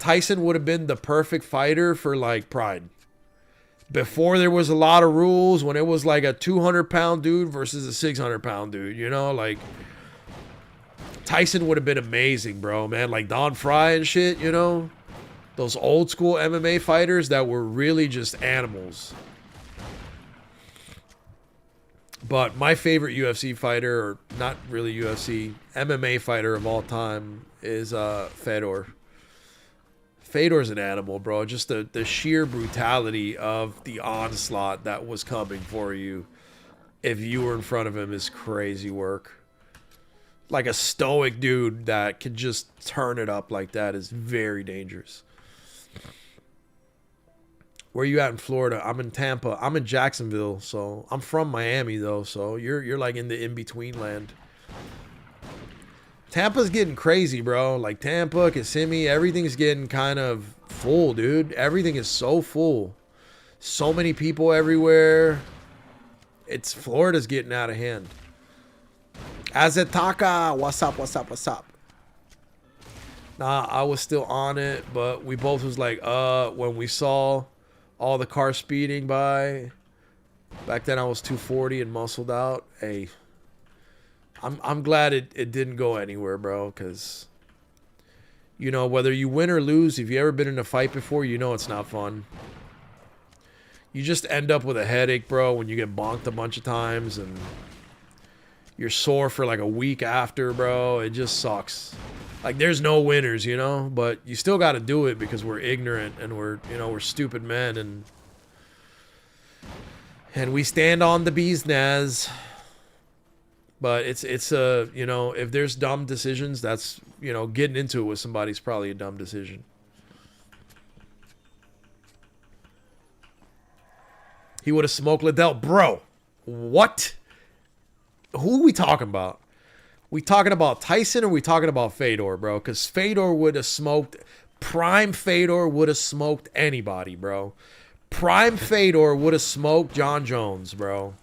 Tyson would have been the perfect fighter for like Pride. Before there was a lot of rules, when it was like a 200-pound dude versus a 600-pound dude, you know, like Tyson would have been amazing, bro, man. Like Don Fry and shit, you know, those old school MMA fighters that were really just animals. But my favorite UFC fighter, or not really UFC, MMA fighter of all time is Fedor. Fedor's an animal, bro. Just the sheer brutality of the onslaught that was coming for you if you were in front of him is crazy work. Like a stoic dude that can just turn it up like that is very dangerous. Where you at in Florida? I'm in Tampa. I'm in Jacksonville, so I'm from Miami though, so you're like in the in-between land. Tampa's getting crazy, bro. Like Tampa, Kissimmee, everything's getting kind of full, dude. Everything is so full. So many people everywhere. Florida's getting out of hand. Azataka, what's up, what's up, what's up? Nah, I was still on it, but we both was like, when we saw all the cars speeding by. Back then I was 240 and muscled out. Hey, I'm glad it didn't go anywhere, bro, because, you know, whether you win or lose, if you ever been in a fight before, you know it's not fun. You just end up with a headache, bro, when you get bonked a bunch of times, and you're sore for like a week after, bro. It just sucks. Like, there's no winners, you know, but you still got to do it because we're ignorant and we're stupid men, and we stand on the bee's knees. But it's you know, if there's dumb decisions, that's, you know, getting into it with somebody's probably a dumb decision. He would have smoked Liddell. Bro, what? Who are we talking about? We talking about Tyson or we talking about Fedor, bro? Because Fedor would have smoked, prime Fedor would have smoked anybody, bro. Prime Fedor would have smoked John Jones, bro.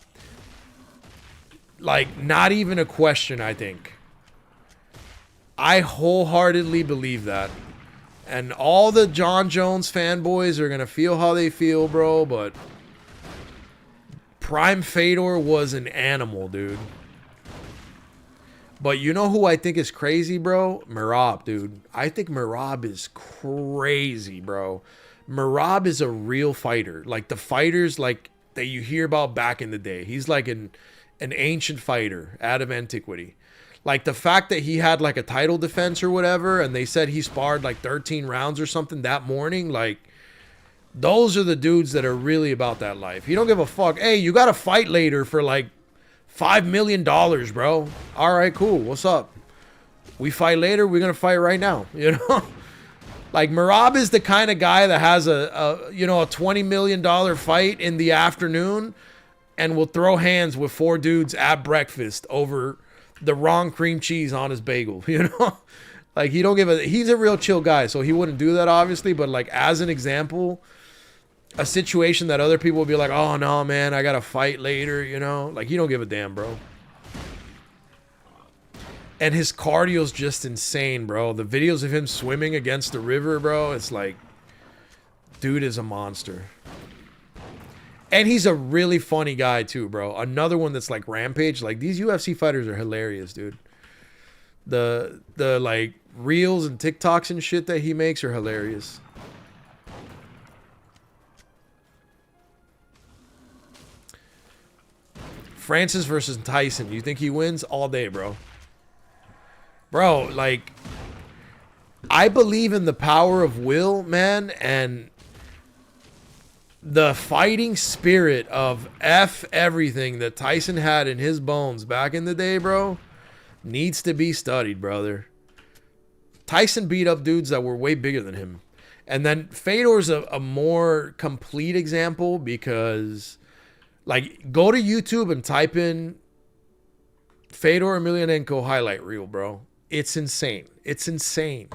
Like, not even a question, I think. I wholeheartedly believe that. And all the John Jones fanboys are going to feel how they feel, bro, but Prime Fedor was an animal, dude. But you know who I think is crazy, bro? Merab, dude. I think Merab is crazy, bro. Merab is a real fighter. Like the fighters like that you hear about back in the day. He's like an ancient fighter out of antiquity. Like the fact that he had like a title defense or whatever, and they said he sparred like 13 rounds or something that morning, like those are the dudes that are really about that life. He don't give a fuck. Hey, you got to fight later for like $5 million, bro. All right, cool. What's up? We fight later. We're going to fight right now. You know, like Merab is the kind of guy that has a $20 million fight in the afternoon and will throw hands with 4 dudes at breakfast over the wrong cream cheese on his bagel. You know, like he's a real chill guy. So he wouldn't do that obviously. But like as an example, a situation that other people would be like, oh no, man, I got to fight later. You know, like he don't give a damn, bro. And his cardio's just insane, bro. The videos of him swimming against the river, bro, it's like, dude is a monster. And he's a really funny guy too, bro. Another one that's like Rampage. Like these UFC fighters are hilarious, dude. The like reels and TikToks and shit that he makes are hilarious. Francis versus Tyson. You think he wins? All day, bro. Bro, like, I believe in the power of will, man, and the fighting spirit of F everything that Tyson had in his bones back in the day, bro, needs to be studied, brother. Tyson beat up dudes that were way bigger than him. And then Fedor's a more complete example because, like, go to YouTube and type in Fedor Emelianenko highlight reel, bro. It's insane. It's insane.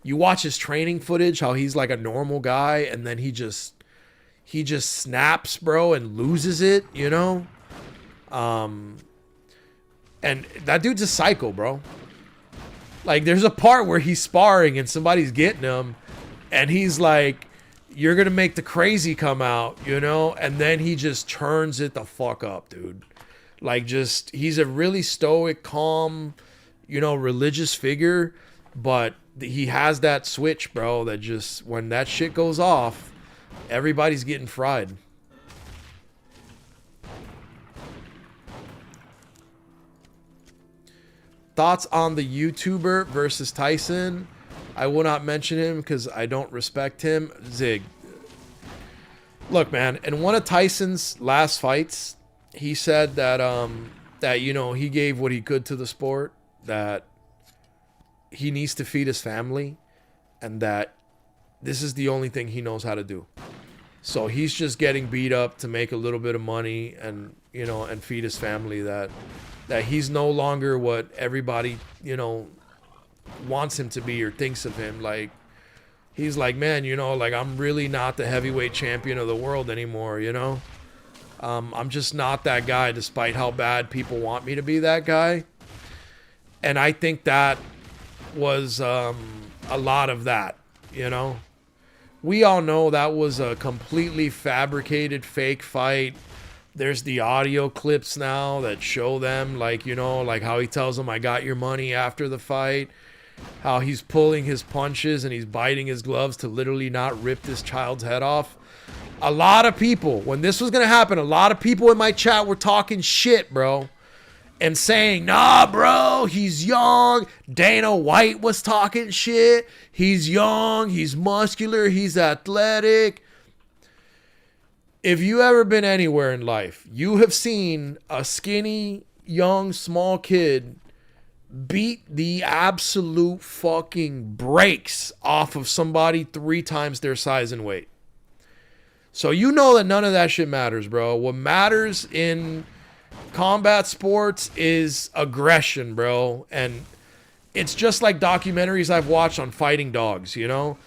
You watch his training footage, how he's like a normal guy, and then he just snaps, bro, and loses it, you know? And that dude's a psycho, bro. Like, there's a part where he's sparring and somebody's getting him, and he's like, you're going to make the crazy come out, you know? And then he just turns it the fuck up, dude. Like, he's a really stoic, calm, you know, religious figure, but he has that switch, bro, that just, when that shit goes off, everybody's getting fried. Thoughts on the YouTuber versus Tyson? I will not mention him because I don't respect him. Zig. Look, man, in one of Tyson's last fights, he said that you know, he gave what he could to the sport, that he needs to feed his family, and that this is the only thing he knows how to do. So he's just getting beat up to make a little bit of money and, you know, and feed his family, that he's no longer what everybody, you know, wants him to be or thinks of him. Like, he's like, man, you know, like, I'm really not the heavyweight champion of the world anymore, you know? I'm just not that guy, despite how bad people want me to be that guy. And I think that was a lot of that, you know? We all know that was a completely fabricated fake fight. There's the audio clips now that show them, like, you know, like how he tells them, I got your money after the fight. How he's pulling his punches and he's biting his gloves to literally not rip this child's head off. A lot of people, when this was going to happen, a lot of people in my chat were talking shit, bro. And saying, nah, bro, he's young. Dana White was talking shit. He's young. He's muscular. He's athletic. If you ever been anywhere in life, you have seen a skinny, young, small kid beat the absolute fucking brakes off of somebody 3 times their size and weight. So you know that none of that shit matters, bro. What matters in combat sports is aggression, bro. And it's just like documentaries I've watched on fighting dogs, you know?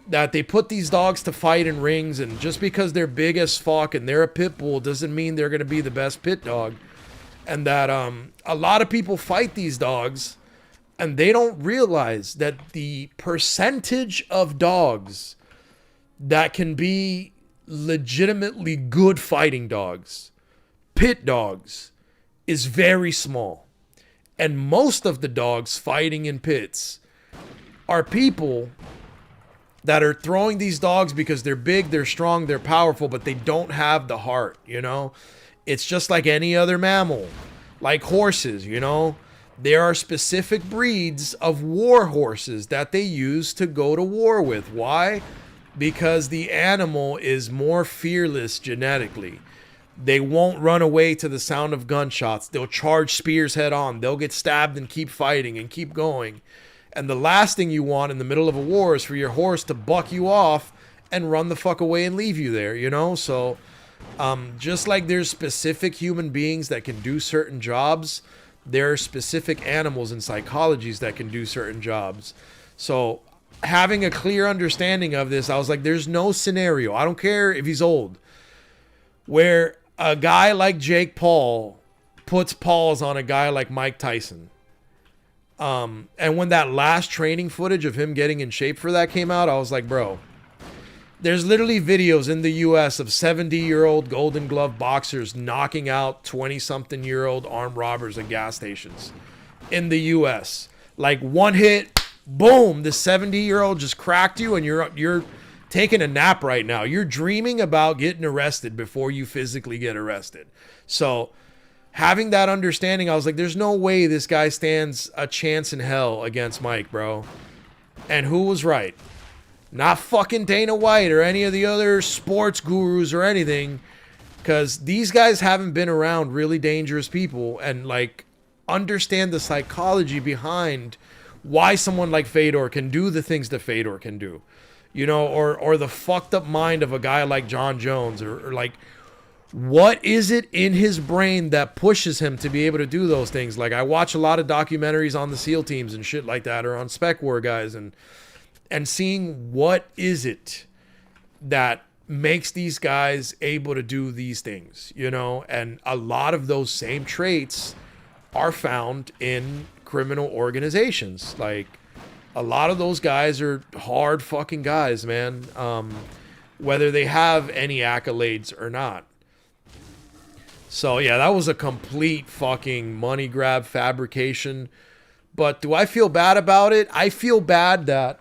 that they put these dogs to fight in rings, and just because they're big as fuck and they're a pit bull doesn't mean they're going to be the best pit dog. And that a lot of people fight these dogs and they don't realize that the percentage of dogs that can be legitimately good fighting dogs, pit dogs, is very small. And most of the dogs fighting in pits are people that are throwing these dogs because they're big, they're strong, they're powerful, but they don't have the heart, you know? It's just like any other mammal, like horses, you know? There are specific breeds of war horses that they use to go to war with. Why? Because the animal is more fearless genetically. They won't run away to the sound of gunshots. They'll charge spears head on. They'll get stabbed and keep fighting and keep going. And the last thing you want in the middle of a war is for your horse to buck you off and run the fuck away and leave you there, you know? So just like there's specific human beings that can do certain jobs, there are specific animals and psychologies that can do certain jobs. So having a clear understanding of this, I was like, there's no scenario, I don't care if he's old, where a guy like Jake Paul puts paws on a guy like Mike Tyson. And when that last training footage of him getting in shape for that came out, I was like, bro, there's literally videos in the US of 70-year-old Golden Glove boxers knocking out 20-something-year-old armed robbers at gas stations in the US. Like one hit, boom, the 70-year-old just cracked you and you're taking a nap right now. You're dreaming about getting arrested before you physically get arrested. So having that understanding, I was like, there's no way this guy stands a chance in hell against Mike, bro. And who was right? Not fucking Dana White or any of the other sports gurus or anything, because these guys haven't been around really dangerous people and like understand the psychology behind why someone like Fedor can do the things that Fedor can do, you know, or the fucked up mind of a guy like John Jones, or like, what is it in his brain that pushes him to be able to do those things? Like, I watch a lot of documentaries on the SEAL teams and shit like that, or on Spec War guys, and seeing what is it that makes these guys able to do these things, you know? And a lot of those same traits are found in criminal organizations. Like, a lot of those guys are hard fucking guys, man, whether they have any accolades or not. So yeah, that was a complete fucking money grab fabrication. But do I feel bad about it? I feel bad that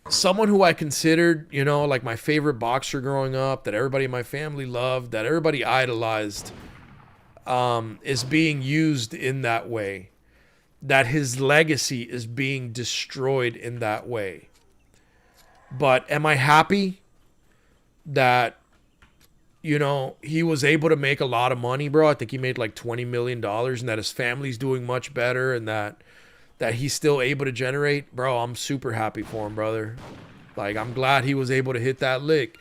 someone who I considered, you know, like my favorite boxer growing up, that everybody in my family loved, that everybody idolized, is being used in that way. That his legacy is being destroyed in that way. But am I happy that, you know, he was able to make a lot of money, bro? I think he made like $20 million, and that his family's doing much better, and that he's still able to generate. Bro, I'm super happy for him, brother. Like, I'm glad he was able to hit that lick.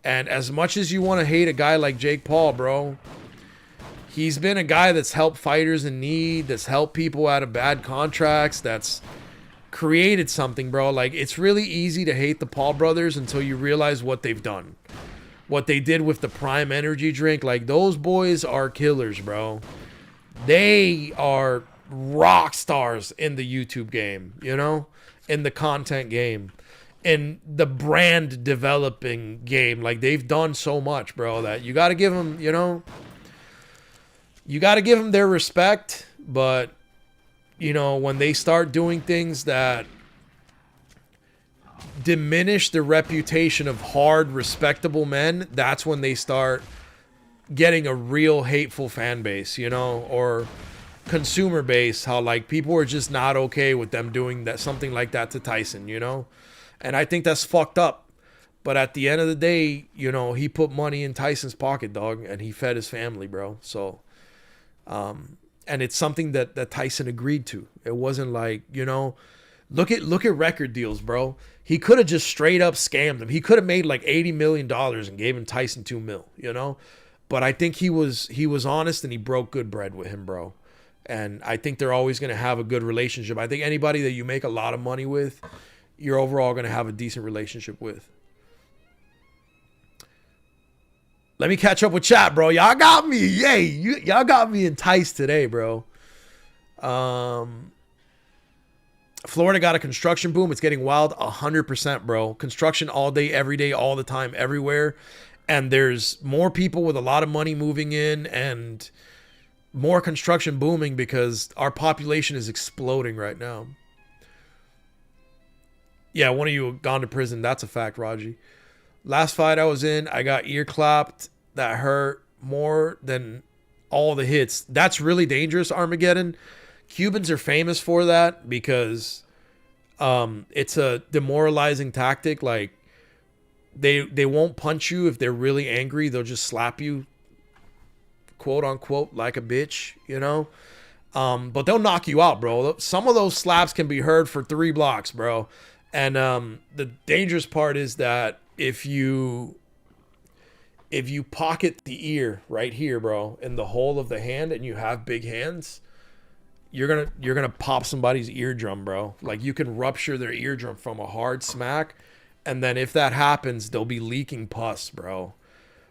And as much as you want to hate a guy like Jake Paul, bro, he's been a guy that's helped fighters in need, that's helped people out of bad contracts, that's created something, bro. Like, it's really easy to hate the Paul brothers until you realize what they've done. What they did with the Prime energy drink. Like, those boys are killers, bro. They are rock stars in the YouTube game, you know, in the content game, in the brand developing game. Like, they've done so much, bro, that you got to give them, you know, you got to give them their respect. But, you know, when they start doing things that diminish the reputation of hard, respectable men, that's when they start getting a real hateful fan base, you know, or consumer base. How like people are just not okay with them doing that, something like that to Tyson, you know. And I think that's fucked up. But at the end of the day, you know, he put money in Tyson's pocket, dog, and he fed his family, bro. So and it's something that Tyson agreed to. It wasn't like, you know, look at record deals, bro. He could have just straight up scammed him. He could have made like $80 million and gave him Tyson $2 million, you know. But I think he was honest, and he broke good bread with him, bro. And I think they're always going to have a good relationship. I think anybody that you make a lot of money with, you're overall going to have a decent relationship with. Let me catch up with chat, bro. Y'all got me. Yay. Y'all got me enticed today, bro. Florida got a construction boom. It's getting wild. 100%, bro. Construction all day, every day, all the time, everywhere. And there's more people with a lot of money moving in and more construction booming because our population is exploding right now. Yeah, one of you gone to prison. That's a fact, Raji. Last fight I was in, I got ear clapped. That hurt more than all the hits. That's really dangerous, Armageddon. Cubans are famous for that because it's a demoralizing tactic. Like, they won't punch you if they're really angry. They'll just slap you, quote unquote, like a bitch, you know? But they'll knock you out, bro. Some of those slaps can be heard for 3 blocks, bro. And the dangerous part is that if you pocket the ear right here, bro, in the hole of the hand, and you have big hands, you're gonna pop somebody's eardrum, bro. Like, you can rupture their eardrum from a hard smack, and then if that happens, they'll be leaking pus, bro,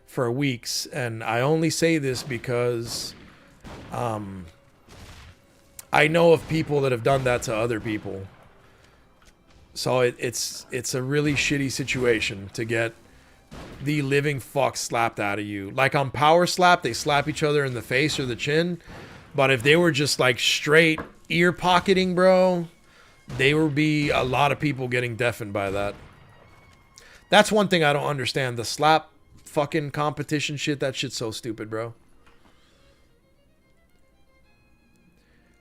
for weeks. And I only say this because I know of people that have done that to other people. So it's a really shitty situation to get the living fuck slapped out of you. Like on Power Slap, they slap each other in the face or the chin. But if they were just like straight ear pocketing, bro, there would be a lot of people getting deafened by that. That's one thing I don't understand. The slap fucking competition shit, that shit's so stupid, bro.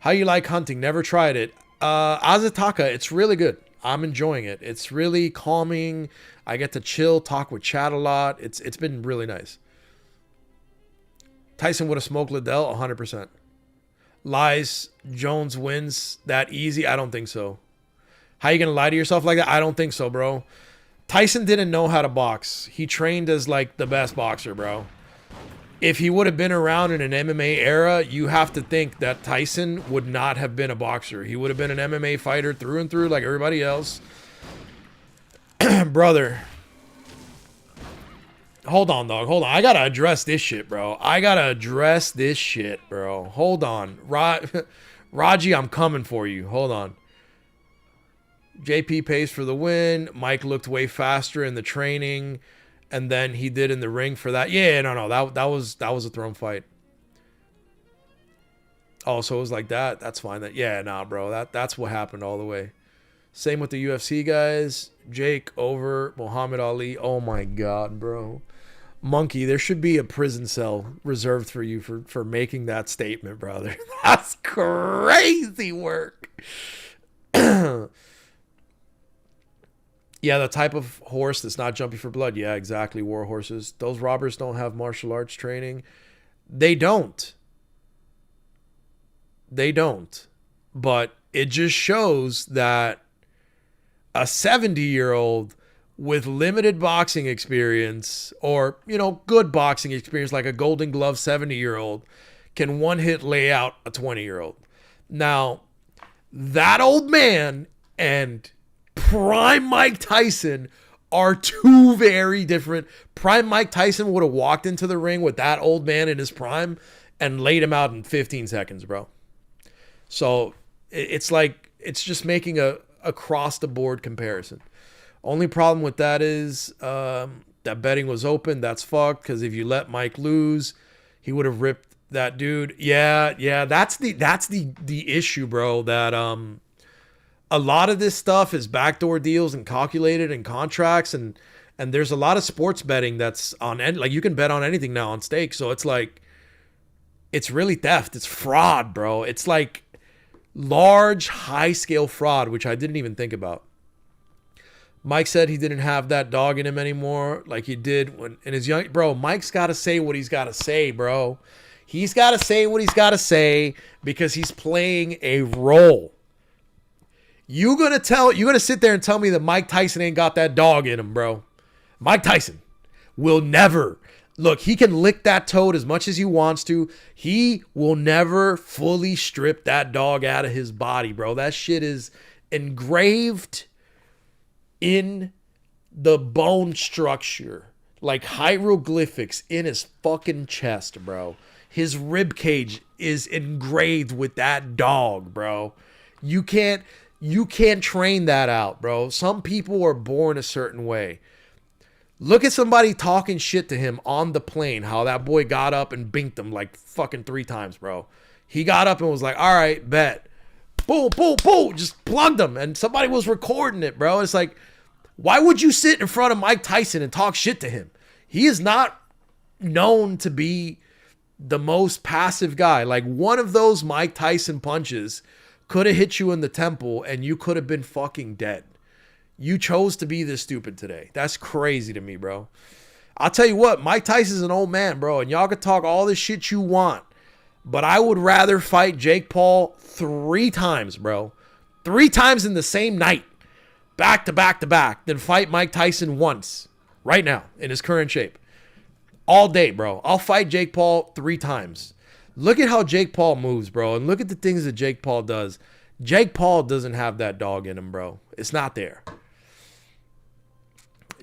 How you like hunting? Never tried it. Azataka, it's really good. I'm enjoying it. It's really calming. I get to chill, talk with chat a lot. It's been really nice. Tyson would have smoked Liddell 100%. Lies, Jones wins that easy? I don't think so. How you going to lie to yourself like that? I don't think so, bro. Tyson didn't know how to box. He trained as like the best boxer, bro. If he would have been around in an MMA era, you have to think that Tyson would not have been a boxer. He would have been an MMA fighter through and through like everybody else. Brother. Hold on, dog. Hold on. I got to address this shit, bro. Hold on. Raji, I'm coming for you. Hold on. JP pays for the win. Mike looked way faster in the training. And then he did in the ring for that. Yeah, no. That was a throne fight. Oh, so it was like that. That's fine. Bro. That's what happened all the way. Same with the UFC guys. Jake over Muhammad Ali. Oh my God, bro. Monkey, there should be a prison cell reserved for you for making that statement, brother. That's crazy work. Yeah, the type of horse that's not jumpy for blood. Yeah, exactly. War horses. Those robbers don't have martial arts training. They don't. But it just shows that a 70-year-old with limited boxing experience or, good boxing experience like a Golden Glove 70-year-old can one-hit lay out a 20-year-old. Now, that old man and prime Mike Tyson are two very different. Prime Mike Tyson would have walked into the ring with that old man in his prime and laid him out in 15 seconds, bro. So it's just making a across the board comparison. Only problem with that is that betting was open. That's fucked because if you let Mike lose, he would have ripped that dude. Yeah. That's the issue, bro. That a lot of this stuff is backdoor deals and calculated in contracts, and there's a lot of sports betting that's on like you can bet on anything now on stakes. So it's like it's really theft. It's fraud, bro. It's like large, high scale fraud, which I didn't even think about. Mike said he didn't have that dog in him anymore like he did when in his young. Bro, Mike's got to say what he's got to say, bro. He's got to say what he's got to say because he's playing a role. You're going to sit there and tell me that Mike Tyson ain't got that dog in him, bro. Mike Tyson will never. Look, he can lick that toad as much as he wants to. He will never fully strip that dog out of his body, bro. That shit is engraved in the bone structure, like hieroglyphics in his fucking chest, bro. His rib cage is engraved with that dog, bro. You can't train that out, bro. Some people are born a certain way. Look at somebody talking shit to him on the plane, how that boy got up and binked him like fucking 3 times, bro. He got up and was like, all right, bet. Boom, boom, boom. Just plugged him. And somebody was recording it, bro. It's like, why would you sit in front of Mike Tyson and talk shit to him? He is not known to be the most passive guy. Like, one of those Mike Tyson punches could have hit you in the temple and you could have been fucking dead. You chose to be this stupid today. That's crazy to me, bro. I'll tell you what, Mike Tyson's an old man, bro, and y'all can talk all this shit you want, but I would rather fight Jake Paul 3 times, bro. 3 times in the same night, back to back to back, than fight Mike Tyson once, right now, in his current shape. All day, bro. I'll fight Jake Paul 3 times. Look at how Jake Paul moves, bro, and look at the things that Jake Paul does. Jake Paul doesn't have that dog in him, bro. It's not there.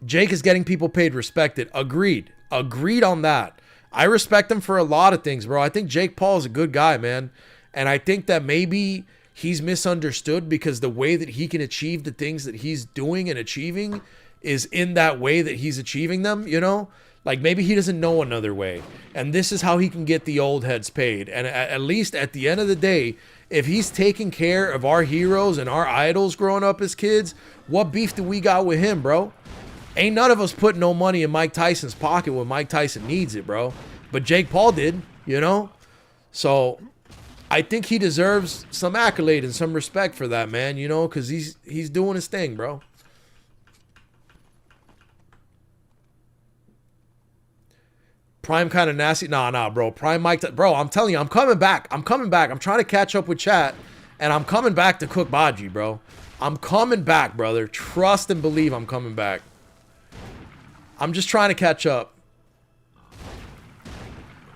Jake is getting people paid, respected. Agreed. Agreed on that. I respect him for a lot of things, bro. I think Jake Paul is a good guy, man. And I think that maybe he's misunderstood because the way that he can achieve the things that he's doing and achieving is in that way that he's achieving them, you know? Like, maybe he doesn't know another way. And this is how he can get the old heads paid. And at least at the end of the day, if he's taking care of our heroes and our idols growing up as kids, what beef do we got with him, bro? Ain't none of us putting no money in Mike Tyson's pocket when Mike Tyson needs it, bro. But Jake Paul did, you know? So I think he deserves some accolade and some respect for that, man, you know, because he's doing his thing, bro. Prime kind of nasty. Nah, bro. Prime Mike. Bro, I'm telling you, I'm coming back. I'm trying to catch up with chat, and I'm coming back to cook Baji, bro. I'm coming back, brother. Trust and believe I'm coming back. I'm just trying to catch up.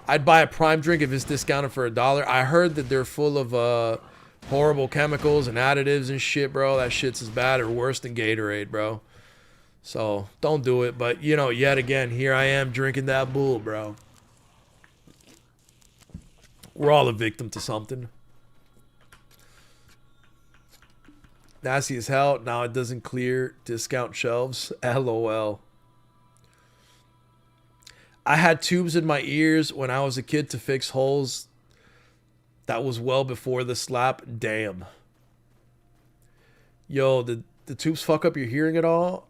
I'd buy a Prime drink if it's discounted for $1. I heard that they're full of horrible chemicals and additives and shit, bro. That shit's as bad or worse than Gatorade, bro. So don't do it. But, you know, yet again, here I am drinking that bull, bro. We're all a victim to something. Nasty as hell. Now it doesn't clear discount shelves. LOL. I had tubes in my ears when I was a kid to fix holes. That was well before the slap. Damn. Yo, the tubes fuck up your hearing at all?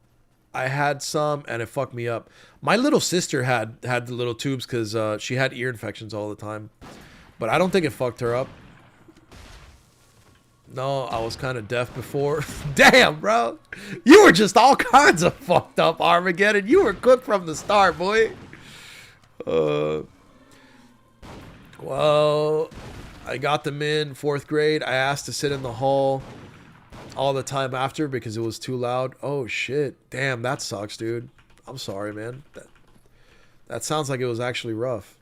I had some and it fucked me up. My little sister had the little tubes because she had ear infections all the time. But I don't think it fucked her up. No, I was kind of deaf before. Damn, bro. You were just all kinds of fucked up, Armageddon. You were cooked from the start, boy. Well, I got them in 4th grade. I asked to sit in the hall all the time after because it was too loud. Oh, shit. Damn, that sucks, dude. I'm sorry, man. That sounds like it was actually rough.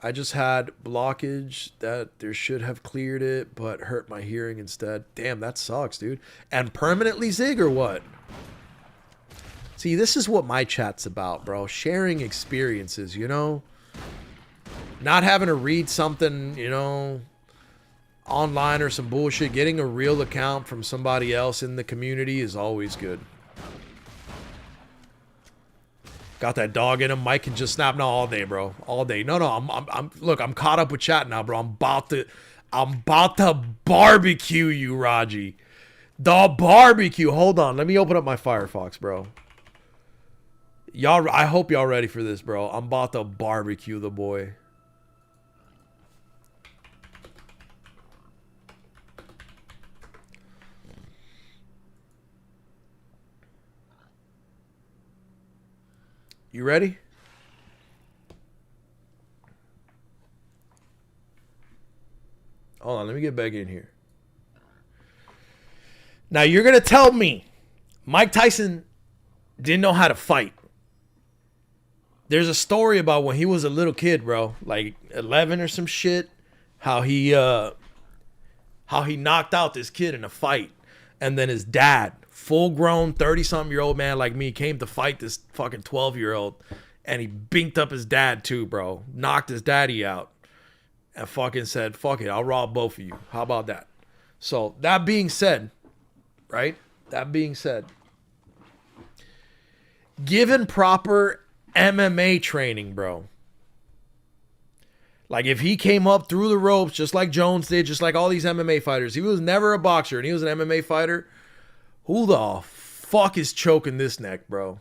I just had blockage that there should have cleared it, but hurt my hearing instead. Damn, that sucks, dude. And permanently zig or what? See, this is what my chat's about, bro. Sharing experiences, you know? Not having to read something, you know, online or some bullshit. Getting a real account from somebody else in the community is always good. Got that dog in him. Mike can just snap. No, all day, bro. All day. No, look, I'm caught up with chat now, bro. I'm about to barbecue you, Raji. The barbecue. Hold on. Let me open up my Firefox, bro. Y'all, I hope y'all ready for this, bro. I'm about to barbecue the boy. You ready? Hold on, let me get back in here. Now you're going to tell me Mike Tyson didn't know how to fight. There's a story about when he was a little kid, bro, like 11 or some shit, how he knocked out this kid in a fight. And then his dad, full grown 30-something-year-old man like me, came to fight this fucking 12-year-old. And he binked up his dad too, bro. Knocked his daddy out. And fucking said, fuck it, I'll rob both of you. How about that? So that being said, right? That being said, given proper MMA training, bro. Like if he came up through the ropes just like Jones did, just like all these MMA fighters. He was never a boxer and he was an MMA fighter. Who the fuck is choking this neck, bro?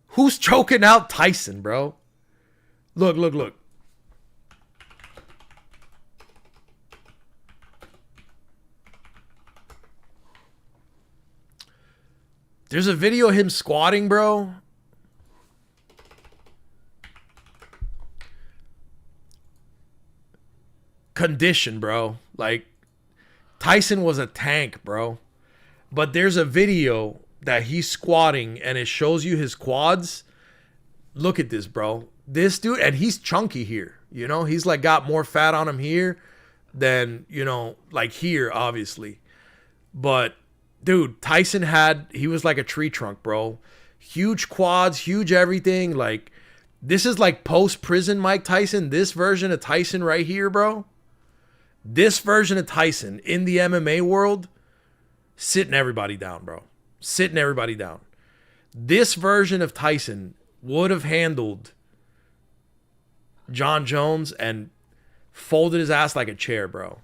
Who's choking out Tyson, bro? Look, look, look. There's a video of him squatting, bro. Condition, bro. Like, Tyson was a tank, bro. But there's a video that he's squatting and it shows you his quads. Look at this, bro. This dude, and he's chunky here. You know, he's like got more fat on him here than, you know, like here, obviously. But dude, Tyson he was like a tree trunk, bro. Huge quads, huge everything. Like, this is like post-prison Mike Tyson. This version of Tyson right here, bro. This version of Tyson in the MMA world, sitting everybody down, bro. Sitting everybody down. This version of Tyson would have handled John Jones and folded his ass like a chair, bro.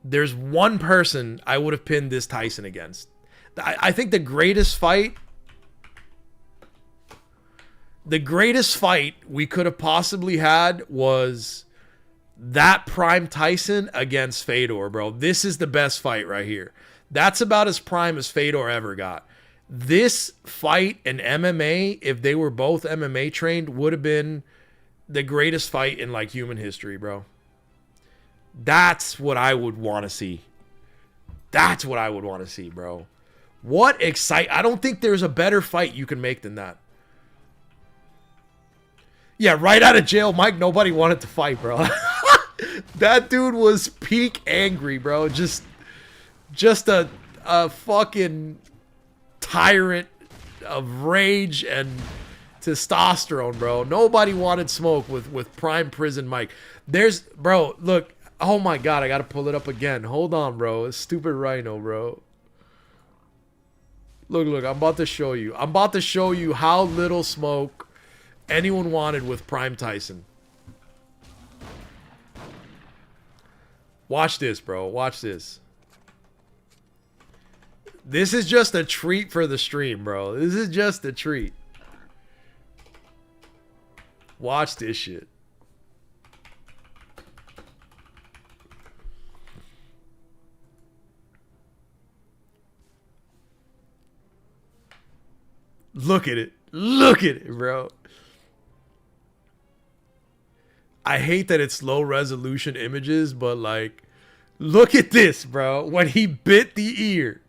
There's one person I would have pinned this Tyson against. I think the greatest fight we could have possibly had was that prime Tyson against Fedor, bro. This is the best fight right here. That's about as prime as Fedor ever got. This fight in MMA, if they were both MMA trained, would have been the greatest fight in like human history, bro. That's what I would want to see. That's what I would want to see, bro. I don't think there's a better fight you can make than that. Yeah, right out of jail, Mike, nobody wanted to fight, bro. That dude was peak angry, bro. Just a fucking tyrant of rage and testosterone, bro. Nobody wanted smoke with prime prison Mike. Bro, look. Oh my God, I gotta pull it up again. Hold on, bro. It's stupid rhino, bro. Look, I'm about to show you. I'm about to show you how little smoke anyone wanted with Prime Tyson. Watch this, bro. Watch this. This is just a treat for the stream, bro. This is just a treat. Watch this shit. Look at it. Look at it, bro. I hate that it's low resolution images, but like, look at this, bro. When he bit the ear.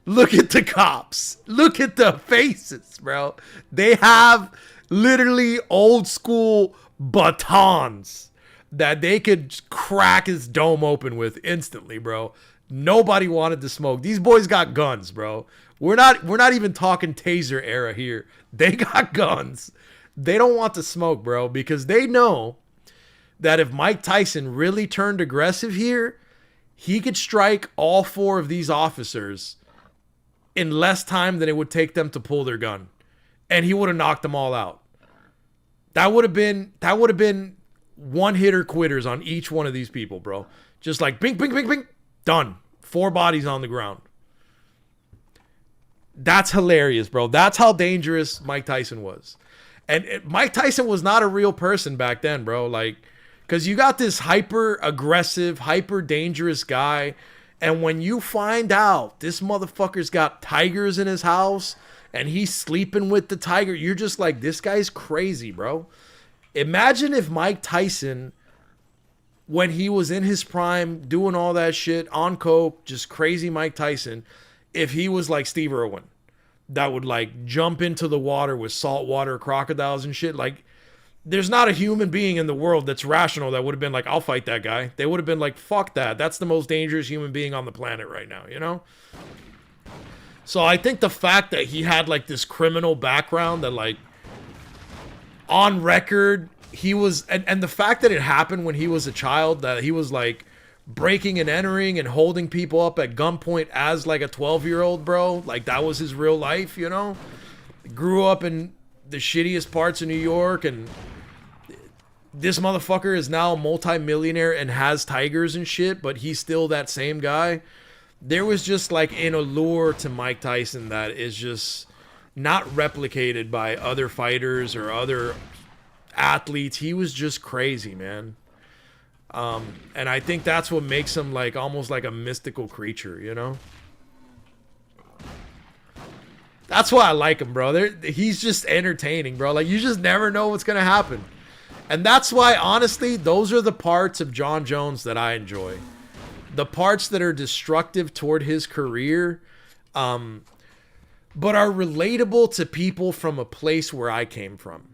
Look at the cops. Look at the faces, bro. They have literally old school batons that they could crack his dome open with instantly, bro. Nobody wanted to smoke. These boys got guns, bro. We're not even talking taser era here. They got guns. They don't want to smoke, bro, because they know that if Mike Tyson really turned aggressive here, he could strike all four of these officers in less time than it would take them to pull their gun. And he would have knocked them all out. That would have been one-hitter quitters on each one of these people, bro. Just like bing, bing, bing, bing, done. 4 bodies on the ground. That's hilarious, bro. That's how dangerous Mike Tyson was. And Mike Tyson was not a real person back then, bro. Like, because you got this hyper-aggressive, hyper-dangerous guy, and when you find out this motherfucker's got tigers in his house and he's sleeping with the tiger, you're just like, this guy's crazy, bro. Imagine if Mike Tyson, when he was in his prime, doing all that shit on coke, just crazy Mike Tyson, if he was like Steve Irwin, that would like jump into the water with saltwater crocodiles and shit. Like, there's not a human being in the world that's rational that would have been like, I'll fight that guy. They would have been like, fuck that. That's the most dangerous human being on the planet right now, you know? So I think the fact that he had like this criminal background that like on record he was, and the fact that it happened when he was a child, that he was like breaking and entering and holding people up at gunpoint as like a 12-year-old, bro. Like that was his real life, you know? Grew up in the shittiest parts of New York, and this motherfucker is now a multi-millionaire and has tigers and shit, but he's still that same guy. There was just like an allure to Mike Tyson that is just not replicated by other fighters or other athletes. He was just crazy, man. And I think that's what makes him like almost like a mystical creature, you know? That's why I like him, bro. He's just entertaining, bro. Like, you just never know what's going to happen. And that's why, honestly, those are the parts of Jon Jones that I enjoy. The parts that are destructive toward his career, but are relatable to people from a place where I came from.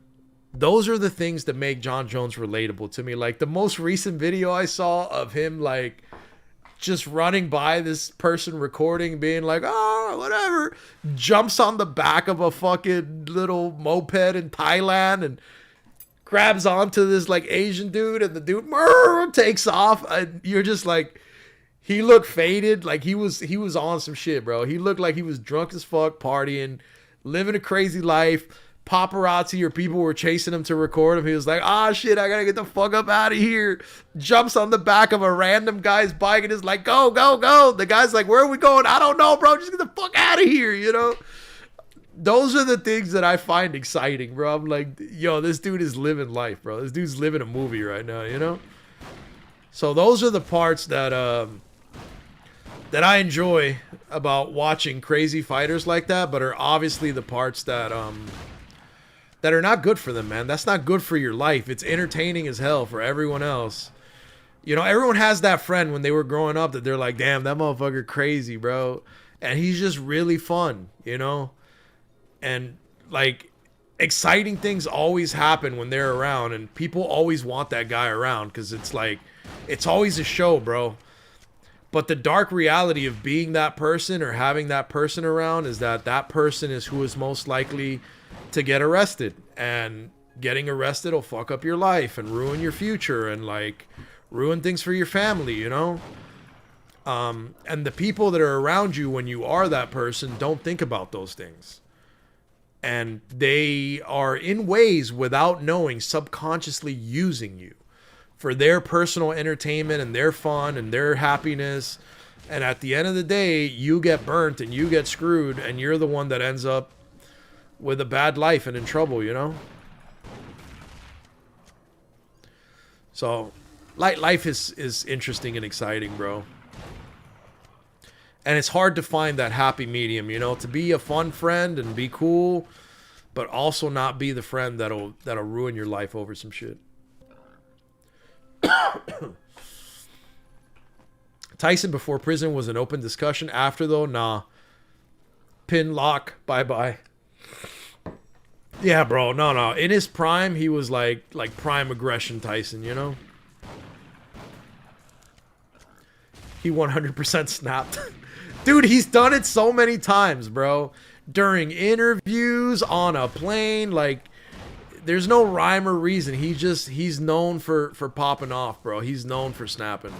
Those are the things that make Jon Jones relatable to me. Like, the most recent video I saw of him, like, just running by this person recording, being like, oh, whatever, jumps on the back of a fucking little moped in Thailand and grabs onto this like Asian dude, and the dude takes off, and you're just like, he looked faded, like he was on some shit, bro. He looked like he was drunk as fuck, partying, living a crazy life. Paparazzi or people were chasing him to record him. He was like, ah, shit, I gotta get the fuck up out of here. Jumps on the back of a random guy's bike and is like, go, go, go. The guy's like, where are we going? I don't know, bro. Just get the fuck out of here, you know? Those are the things that I find exciting, bro. I'm like, yo, this dude is living life, bro. This dude's living a movie right now, you know? So those are the parts that that I enjoy about watching crazy fighters like that, but are obviously the parts that that are not good for them, man. That's not good for your life. It's entertaining as hell for everyone else. You know, everyone has that friend when they were growing up that they're like, damn, that motherfucker crazy, bro. And he's just really fun, you know? And, like, exciting things always happen when they're around, and people always want that guy around because it's like, it's always a show, bro. But the dark reality of being that person or having that person around is that that person is who is most likely to get arrested, and getting arrested will fuck up your life and ruin your future and like ruin things for your family, you know? And the people that are around you when you are that person don't think about those things. And they are in ways without knowing subconsciously using you for their personal entertainment and their fun and their happiness. And at the end of the day, you get burnt and you get screwed, and you're the one that ends up with a bad life and in trouble, you know? So, life is interesting and exciting, bro. And it's hard to find that happy medium, you know, to be a fun friend and be cool, but also not be the friend that'll ruin your life over some shit. Tyson before prison was an open discussion. After, though, nah. Pin, lock, bye-bye. Yeah, bro, no. In his prime, he was like prime aggression Tyson, you know? He 100% snapped. Dude, he's done it so many times, bro. During interviews, on a plane, like, there's no rhyme or reason. He's known for popping off, bro. He's known for snapping.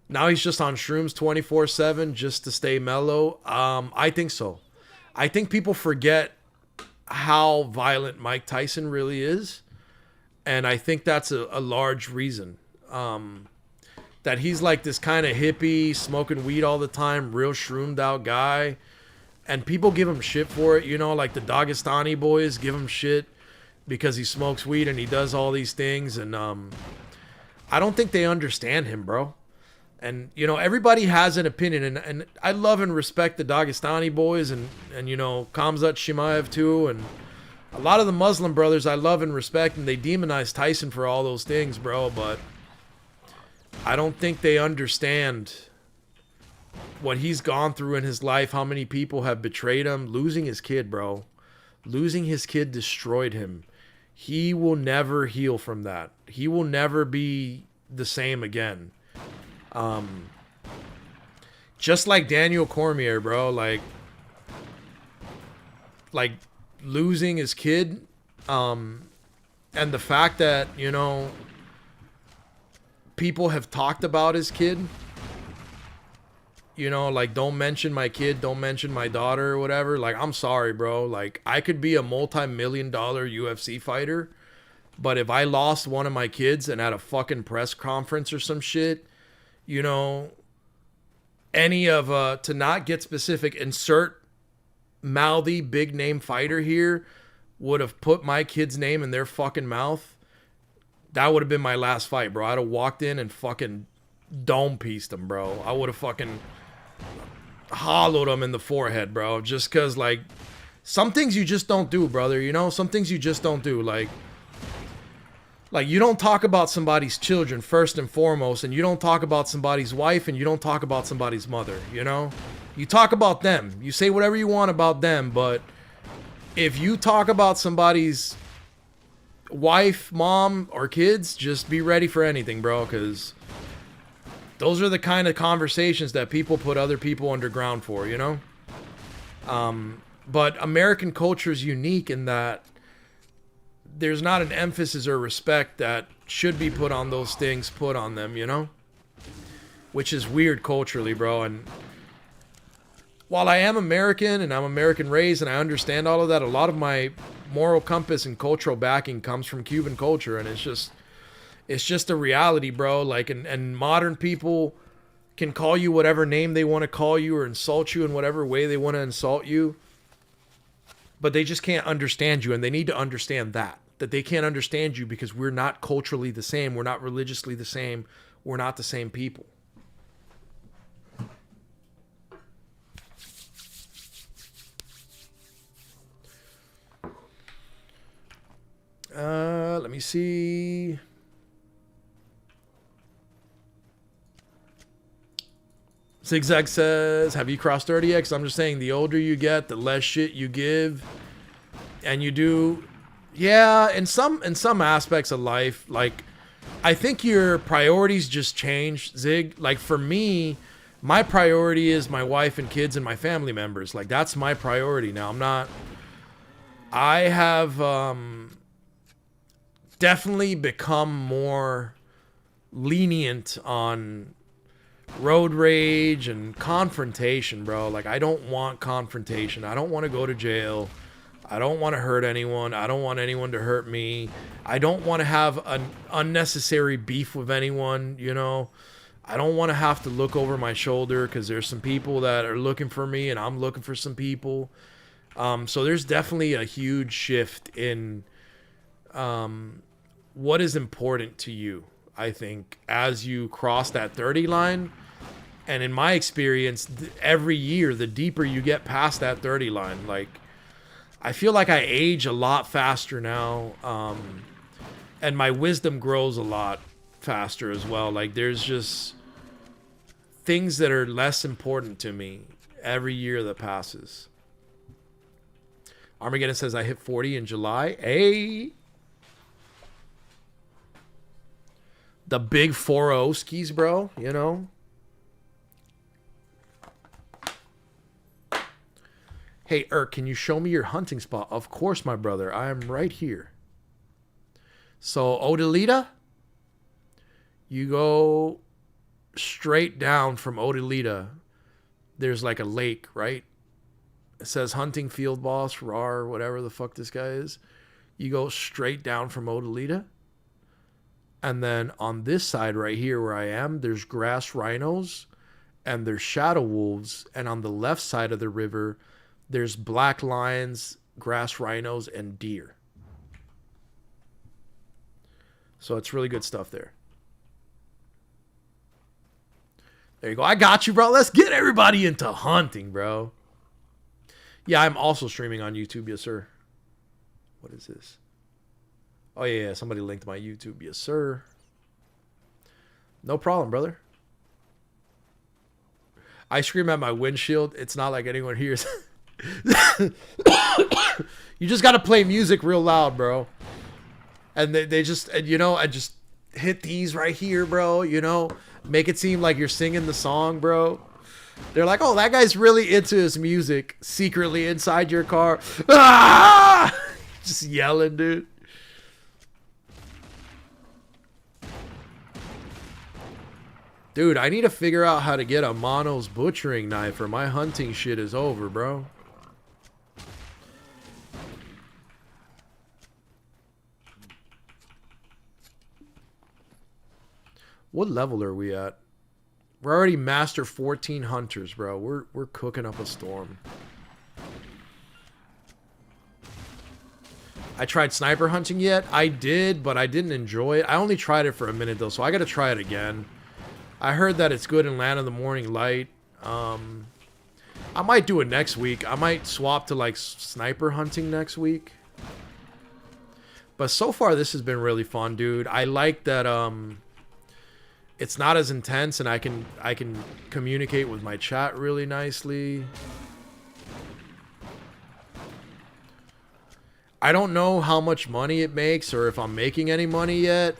Now he's just on shrooms 24/7 just to stay mellow. I think so. I think people forget how violent Mike Tyson really is. And I think that's a large reason. That he's like this kind of hippie, smoking weed all the time, real shroomed out guy. And people give him shit for it, you know, like the Dagestani boys give him shit because he smokes weed and he does all these things. And I don't think they understand him, bro. And, you know, everybody has an opinion. And I love and respect the Dagestani boys and you know, Khamzat Chimaev too. And a lot of the Muslim brothers I love and respect, and they demonize Tyson for all those things, bro. But I don't think they understand what he's gone through in his life, how many people have betrayed him, losing his kid, bro. Losing his kid destroyed him. He will never heal from that. He will never be the same again. Just like Daniel Cormier, bro, like losing his kid, and the fact that, you know, people have talked about his kid, you know, like, don't mention my kid, don't mention my daughter or whatever. Like, I'm sorry, bro. Like, I could be a multi-million-dollar UFC fighter, but if I lost one of my kids and at a fucking press conference or some shit, you know, any of, to not get specific, insert mouthy big name fighter here would have put my kid's name in their fucking mouth, that would have been my last fight, bro. I'd have walked in and fucking dome pieced him, bro. I would have fucking hollowed him in the forehead, bro. Just because, like, some things you just don't do, brother. You know, some things you just don't do. Like you don't talk about somebody's children first and foremost, and you don't talk about somebody's wife, and you don't talk about somebody's mother, you know? You talk about them. You say whatever you want about them, but if you talk about somebody's wife, mom, or kids, just be ready for anything, bro, because those are the kind of conversations that people put other people underground for, you know? But American culture is unique in that there's not an emphasis or respect that should be put on those things put on them, you know? Which is weird culturally, bro. And while I am American and I'm American raised and I understand all of that, a lot of my moral compass and cultural backing comes from Cuban culture, and it's just a reality, bro. Like, and modern people can call you whatever name they want to call you or insult you in whatever way they want to insult you, but they just can't understand you, and they need to understand that they can't understand you because we're not culturally the same, we're not religiously the same, we're not the same people. Let me see. Zigzag says, have you crossed 30 yet? 'Cause I'm just saying, the older you get, the less shit you give. And you do, yeah, in some aspects of life, like, I think your priorities just change, Zig. Like, for me, my priority is my wife and kids and my family members. Like, that's my priority now. I have definitely become more lenient on road rage and confrontation, bro. Like, I don't want confrontation. I don't want to go to jail. I don't want to hurt anyone. I don't want anyone to hurt me. I don't want to have an unnecessary beef with anyone, you know. I don't want to have to look over my shoulder because there's some people that are looking for me and I'm looking for some people. So there's definitely a huge shift in what is important to you, I think, as you cross that 30 line. And in my experience, every year, the deeper you get past that 30 line, like, I feel like I age a lot faster now, and my wisdom grows a lot faster as well. Like, there's just things that are less important to me every year that passes. Armageddon says I hit 40 in July. Hey! The big 4-0 skis, bro, you know? Hey, can you show me your hunting spot? Of course, my brother. I am right here. So, Odalita, you go straight down from Odalita. There's like a lake, right? It says hunting field boss, rar, whatever the fuck this guy is. You go straight down from Odalita. And then on this side right here where I am, there's grass rhinos and there's shadow wolves. And on the left side of the river, there's black lions, grass rhinos, and deer. So it's really good stuff there. There you go. I got you, bro. Let's get everybody into hunting, bro. Yeah, I'm also streaming on YouTube, yes, sir. What is this? Oh, yeah, somebody linked my YouTube, yes, sir. No problem, brother. I scream at my windshield. It's not like anyone hears. You just got to play music real loud, bro. And they just, and, you know, I just hit these right here, bro. You know, make it seem like you're singing the song, bro. They're like, oh, that guy's really into his music secretly inside your car. Ah! Just yelling, dude. Dude, I need to figure out how to get a Mono's butchering knife or my hunting shit is over, bro. What level are we at? We're already master 14 hunters, bro. We're cooking up a storm. I tried sniper hunting yet? I did, but I didn't enjoy it. I only tried it for a minute though, so I gotta try it again. I heard that it's good in Land of the Morning Light. I might do it next week. I might swap to like sniper hunting next week. But so far this has been really fun, dude. I like that it's not as intense and I can communicate with my chat really nicely. I don't know how much money it makes or if I'm making any money yet.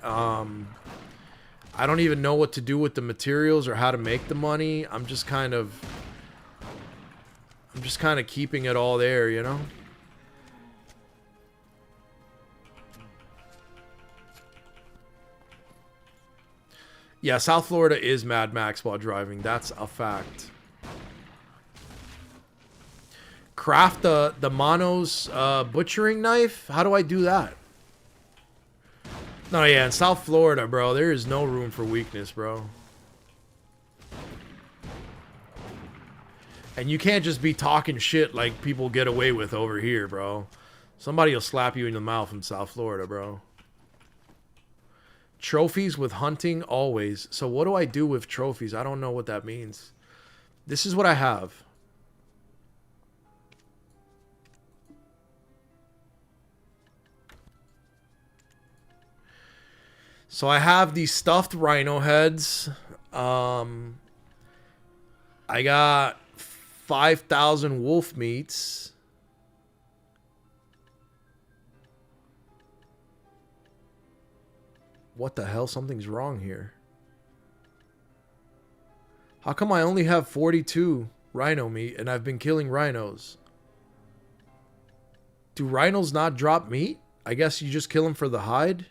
I don't even know what to do with the materials or how to make the money. I'm just kind of keeping it all there, you know? Yeah, South Florida is Mad Max while driving. That's a fact. Craft the Mono's butchering knife? How do I do that? No, yeah, in South Florida, bro, there is no room for weakness, bro. And you can't just be talking shit like people get away with over here, bro. Somebody will slap you in the mouth in South Florida, bro. Trophies with hunting always. So what do I do with trophies? I don't know what that means. This is what I have. So I have these stuffed rhino heads. I got 5,000 wolf meats. What the hell? Something's wrong here. How come I only have 42 rhino meat and I've been killing rhinos? Do rhinos not drop meat? I guess you just kill them for the hide?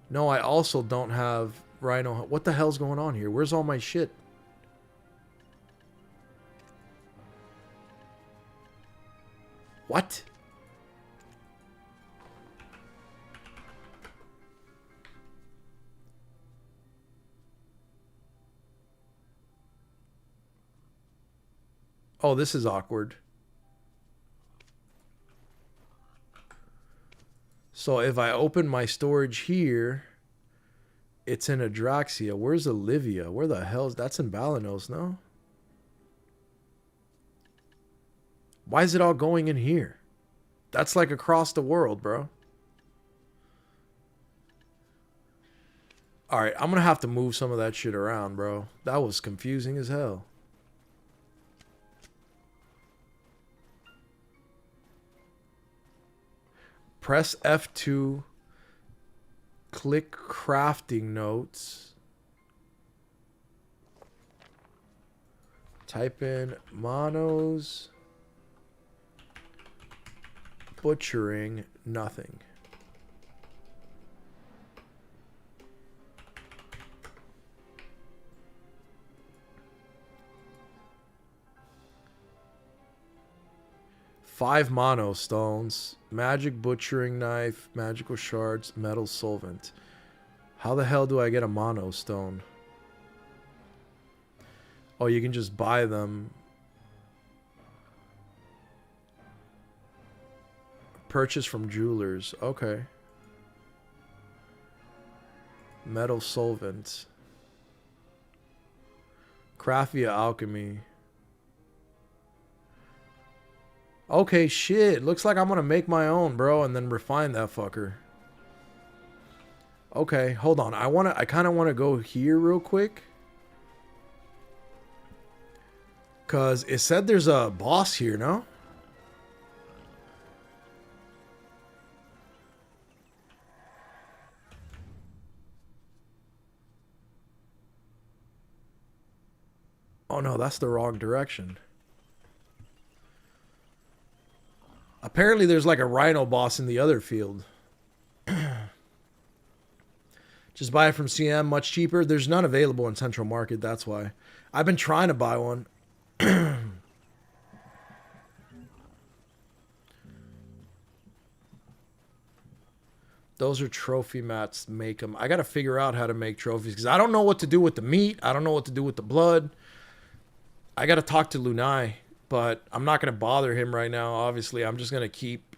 No, I also don't have rhino. What the hell's going on here? Where's all my shit? What? Oh, this is awkward. So if I open my storage here, it's in Adraxia. Where's Olivia? Where the hell is that's in Balanos, no? Why is it all going in here? That's like across the world, bro. Alright, I'm gonna have to move some of that shit around, bro. That was confusing as hell. Press F2. Click crafting notes. Type in Mono's butchering nothing. Five mono stones, magic butchering knife, magical shards, metal solvent. How the hell do I get a mono stone? Oh, you can just buy them. Purchase from jewelers. Okay. Metal solvent. Craft via alchemy. Okay, shit. Looks like I'm gonna make my own, bro, and then refine that fucker. Okay, hold on. I kind of want to go here real quick. Because it said there's a boss here, no? Oh no, that's the wrong direction. Apparently there's like a rhino boss in the other field. Just buy it from CM, much cheaper. There's none available in Central Market, that's why. I've been trying to buy one. Those are trophy mats. Make them. I got to figure out how to make trophies because I don't know what to do with the meat. I don't know what to do with the blood. I got to talk to Lunai, but I'm not going to bother him right now. Obviously, I'm just going to keep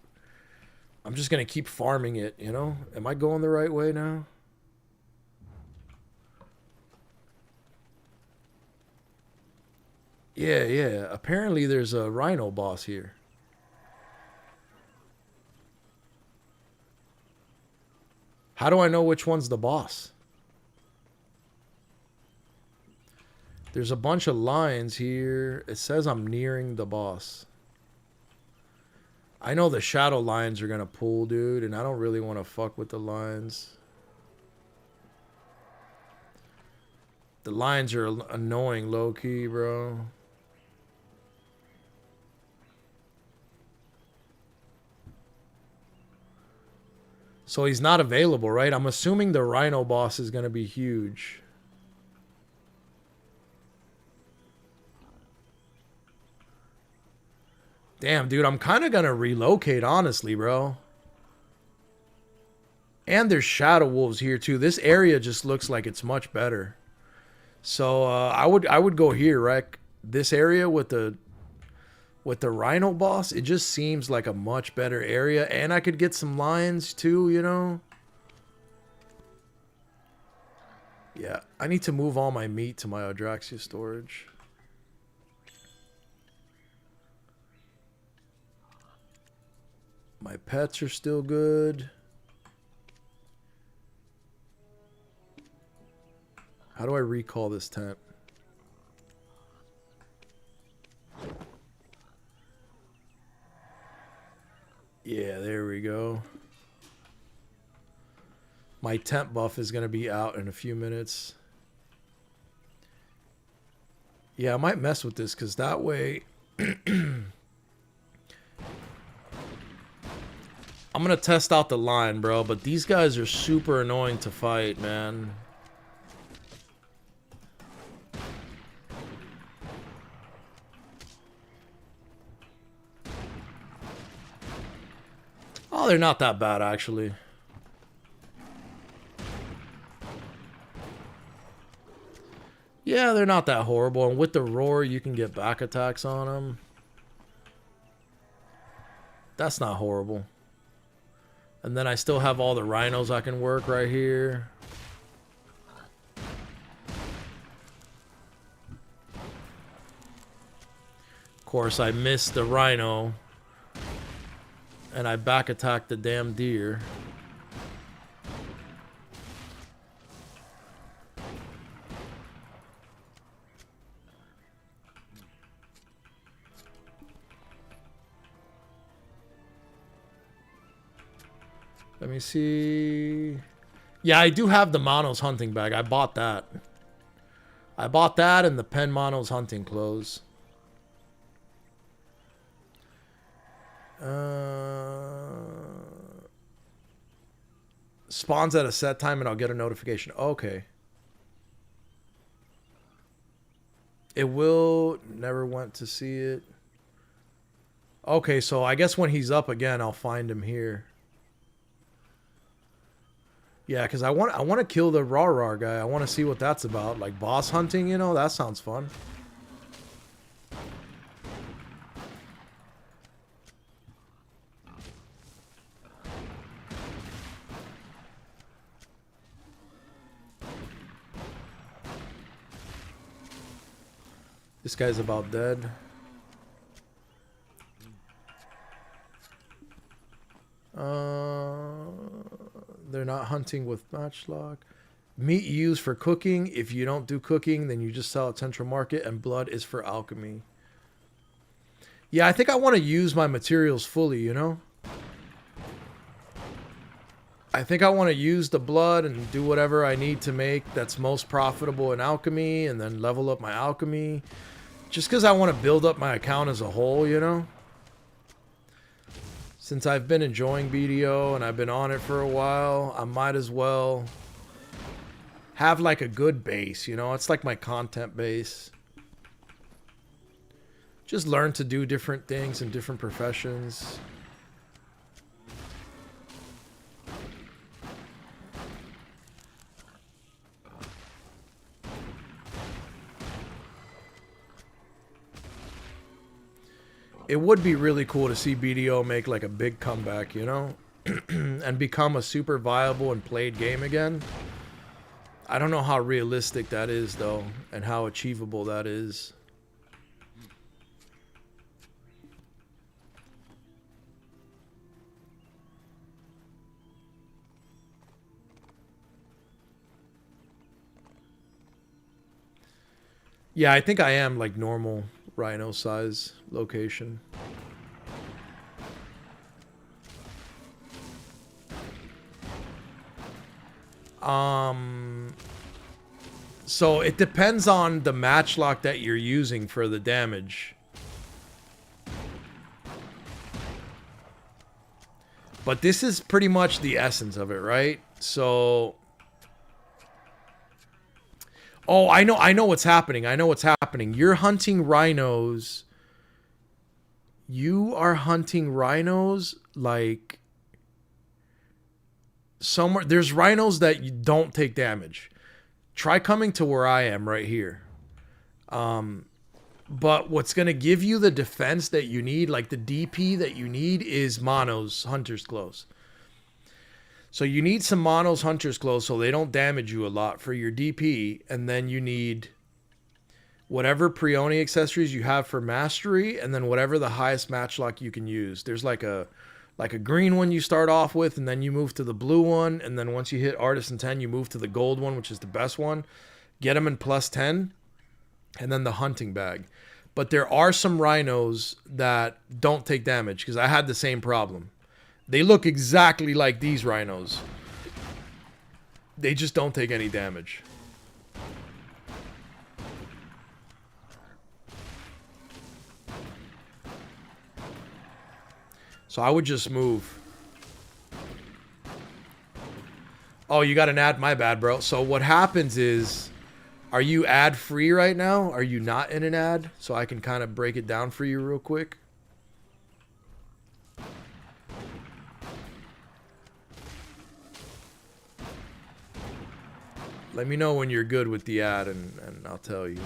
farming it, you know? Am I going the right way now? Yeah. Apparently there's a rhino boss here. How do I know which one's the boss? There's a bunch of lines here. It says I'm nearing the boss. I know the shadow lines are going to pull, dude, and I don't really want to fuck with the lines. The lines are annoying low-key, bro. So he's not available, right? I'm assuming the rhino boss is going to be huge. Damn, dude, I'm kind of going to relocate, honestly, bro. And there's shadow wolves here, too. This area just looks like it's much better. So I would go here, right? This area with the rhino boss, it just seems like a much better area. And I could get some lines, too, you know? Yeah, I need to move all my meat to my Odraxia storage. My pets are still good. How do I recall this tent? Yeah, there we go. My tent buff is going to be out in a few minutes. Yeah, I might mess with this because that way... I'm going to test out the line, bro. But these guys are super annoying to fight, man. Oh, they're not that bad, actually. Yeah, they're not that horrible. And with the roar, you can get back attacks on them. That's not horrible. And then I still have all the rhinos I can work right here. Of course, I missed the rhino. And I back attacked the damn deer. Let me see. Yeah, I do have the Mono's hunting bag. I bought that. I bought that and the Pen Mono's hunting clothes. Spawns at a set time and I'll get a notification. Okay. It will. Never went to see it. Okay, so I guess when he's up again, I'll find him here. Yeah, because I want to kill the Rar guy. I want to see what that's about. Like boss hunting, you know? That sounds fun. This guy's about dead. They're not hunting with matchlock. Meat used for cooking. If you don't do cooking, then you just sell at Central Market, and blood is for alchemy. Yeah, I think I want to use my materials fully, you know? I think I want to use the blood and do whatever I need to make that's most profitable in alchemy and then level up my alchemy. Just because I want to build up my account as a whole, you know? Since I've been enjoying BDO and I've been on it for a while, I might as well have like a good base, you know? It's like my content base. Just learn to do different things in different professions. It would be really cool to see BDO make like a big comeback, you know? And become a super viable and played game again. I don't know how realistic that is, though, and how achievable that is. Yeah, I think I am like normal rhino size location. So it depends on the match lock that you're using for the damage. But this is pretty much the essence of it, right? So oh, I know what's happening. I know what's happening. You're hunting rhinos. You are hunting rhinos like somewhere. There's rhinos that you don't take damage. Try coming to where I am right here. But what's going to give you the defense that you need, like the DP that you need, is Mono's Hunter's Clothes. So you need some Mono's Hunter's Clothes so they don't damage you a lot for your DP. And then you need whatever Preoni accessories you have for Mastery, and then whatever the highest matchlock you can use. There's like a green one you start off with, and then you move to the blue one, and then once you hit Artisan 10, you move to the gold one, which is the best one. Get them in plus 10, and then the hunting bag. But there are some rhinos that don't take damage, because I had the same problem. They look exactly like these rhinos. They just don't take any damage. So I would just move. Oh, you got an ad? My bad, bro. So what happens is, are you ad free right now? Are you not in an ad? So I can kind of break it down for you real quick. Let me know when you're good with the ad and I'll tell you.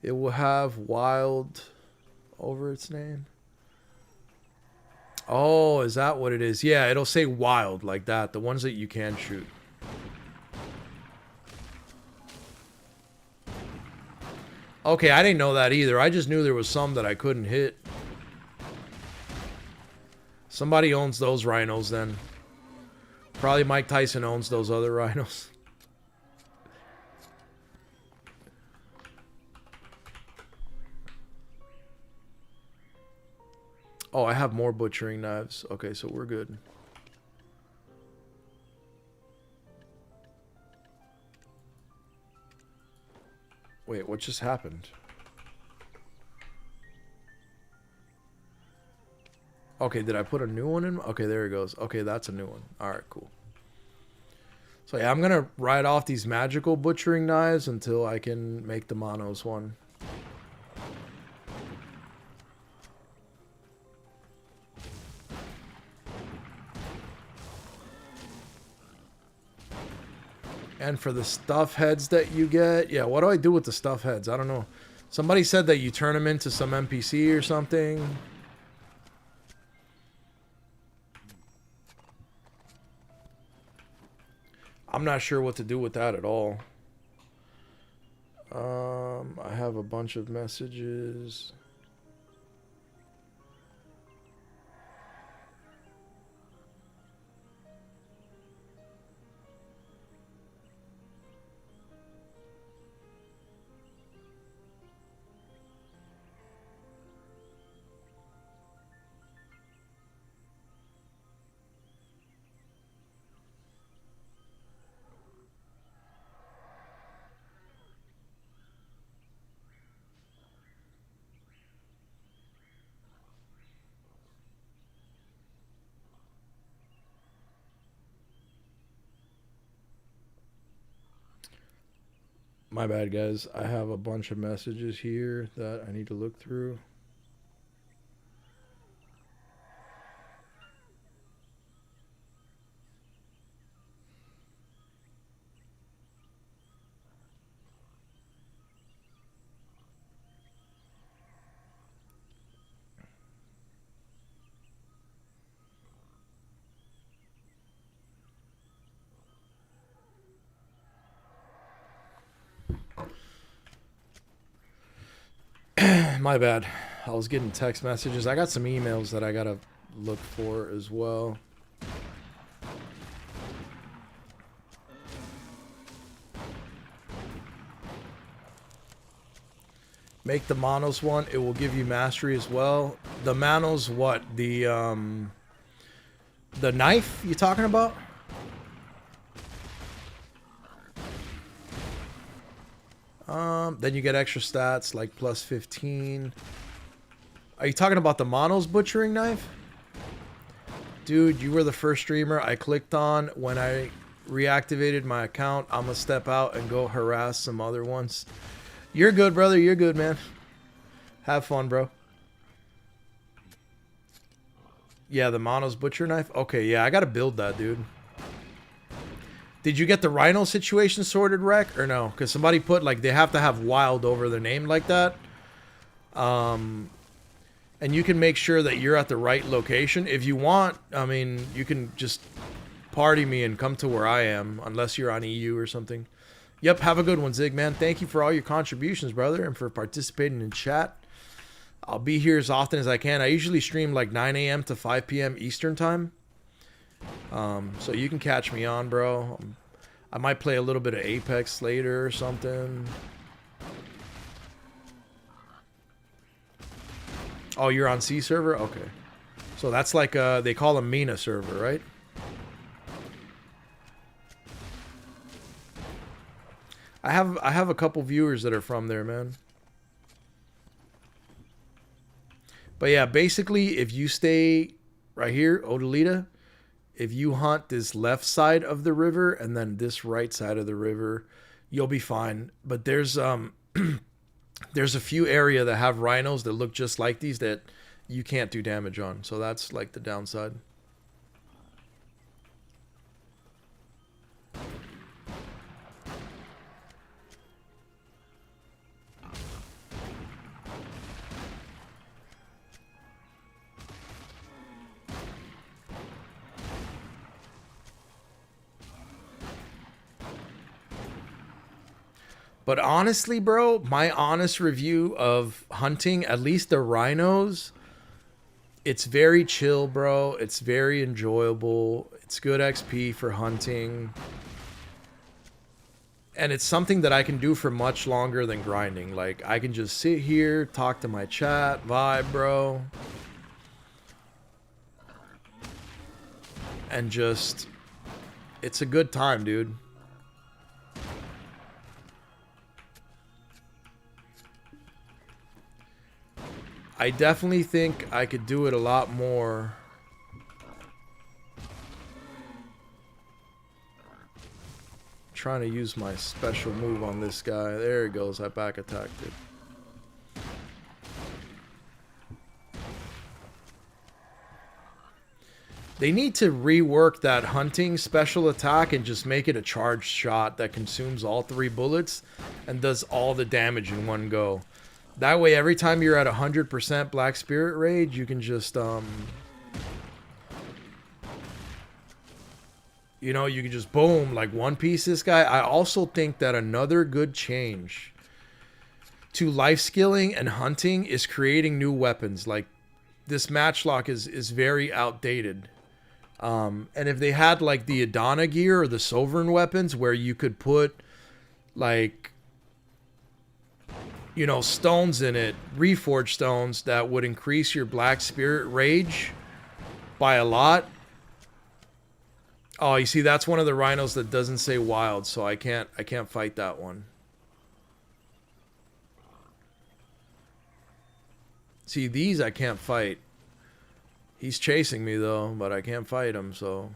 It will have wild over its name. Oh, is that what it is? Yeah, it'll say wild like that. The ones that you can shoot. Okay, I didn't know that either. I just knew there was some that I couldn't hit. Somebody owns those rhinos then. Probably Mike Tyson owns those other rhinos. Oh, I have more butchering knives. Okay, so we're good. Wait, what just happened? Okay, did I put a new one in? Okay, there it goes. Okay, that's a new one. Alright, cool. So yeah, I'm going to write off these magical butchering knives until I can make the Monos one. And for the stuff heads that you get, yeah, what do I do with the stuff heads? I don't know. Somebody said that you turn them into some NPC or something. I'm not sure what to do with that at all. I have a bunch of messages. My bad, guys. I have a bunch of messages here that I need to look through. My bad. I was getting text messages. I got some emails that I gotta look for as well. Make the Manos one. It will give you mastery as well. The Manos, what? The knife you talking about? Then you get extra stats like plus 15. Are you talking about the Mono's butchering knife? Dude, you were the first streamer I clicked on when I reactivated my account. I'm gonna step out and go harass some other ones. You're good, brother. You're good, man. Have fun, bro. Yeah, the Mono's butcher knife. Okay, yeah, I gotta build that, dude. Did you get the rhino situation sorted, Rec, or no? Because somebody put, like, they have to have wild over their name like that. And you can make sure that you're at the right location. If you want, I mean, you can just party me and come to where I am, unless you're on EU or something. Yep, have a good one, Zig, man. Thank you for all your contributions, brother, and for participating in chat. I'll be here as often as I can. I usually stream like 9 a.m. to 5 p.m. Eastern time. So you can catch me on, bro. I might play a little bit of Apex later or something. Oh, you're on C server? Okay. So that's like they call them Mina server, right? I have a couple viewers that are from there, man. But yeah, basically, if you stay right here, Odalita, if you hunt this left side of the river and then this right side of the river, you'll be fine. But there's there's a few area that have rhinos that look just like these that you can't do damage on. So that's like the downside. But honestly, bro, my honest review of hunting, at least the rhinos, it's very chill, bro. It's very enjoyable. It's good XP for hunting. And it's something that I can do for much longer than grinding. Like, I can just sit here, talk to my chat, vibe, bro. And just, it's a good time, dude. I definitely think I could do it a lot more. Trying to use my special move on this guy. There he goes. I back attacked it. They need to rework that hunting special attack and just make it a charged shot that consumes all 3 bullets and does all the damage in one go. That way, every time you're at 100% Black Spirit Rage, you can just, you know, you can just boom, like one piece this guy. I also think that another good change to life skilling and hunting is creating new weapons. Like, this matchlock is very outdated. And if they had, like, the Adana gear or the Sovereign weapons where you could put, like, you know, stones in it, reforged stones that would increase your Black Spirit Rage by a lot. Oh, you see, that's one of the rhinos that doesn't say wild, so I can't fight that one. See, these I can't fight. He's chasing me though, but I can't fight him, so I'm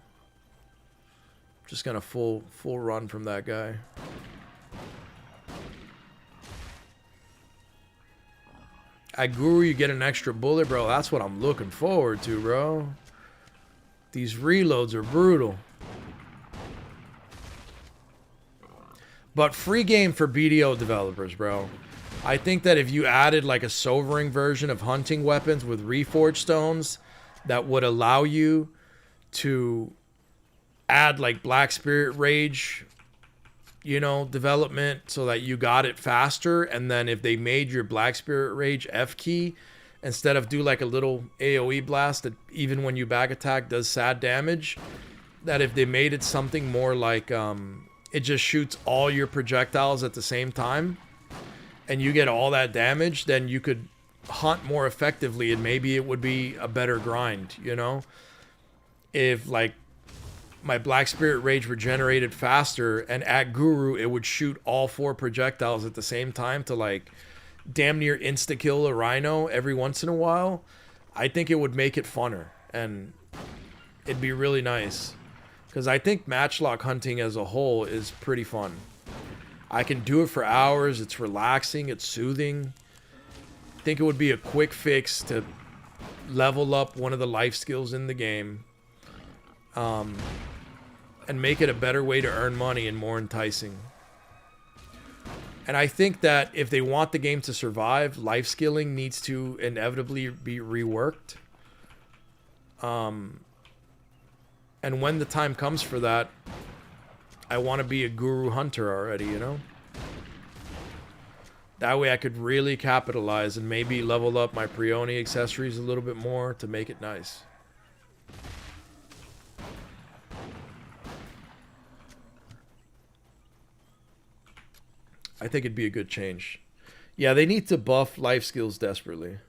just gonna full run from that guy. At Guru, you get an extra bullet, bro. That's what I'm looking forward to, bro. These reloads are brutal. But free game for BDO developers, bro. I think that if you added like a sobering version of hunting weapons with reforged stones that would allow you to add like Black Spirit Rage, you know, development so that you got it faster. And then if they made your Black Spirit Rage F key, instead of do like a little AoE blast that even when you back attack does sad damage, that if they made it something more like it just shoots all your projectiles at the same time and you get all that damage, then you could hunt more effectively and maybe it would be a better grind, you know? If like my Black Spirit Rage regenerated faster and at Guru it would shoot all 4 projectiles at the same time to like damn near insta-kill a rhino every once in a while, I think it would make it funner and it'd be really nice. Because I think matchlock hunting as a whole is pretty fun. I can do it for hours. It's relaxing. It's soothing. I think it would be a quick fix to level up one of the life skills in the game. And make it a better way to earn money and more enticing. And I think that if they want the game to survive, life skilling needs to inevitably be reworked. And when the time comes for that, I want to be a Guru hunter already, you know? That way I could really capitalize and maybe level up my Prioni accessories a little bit more to make it nice. I think it'd be a good change. Yeah, they need to buff life skills desperately.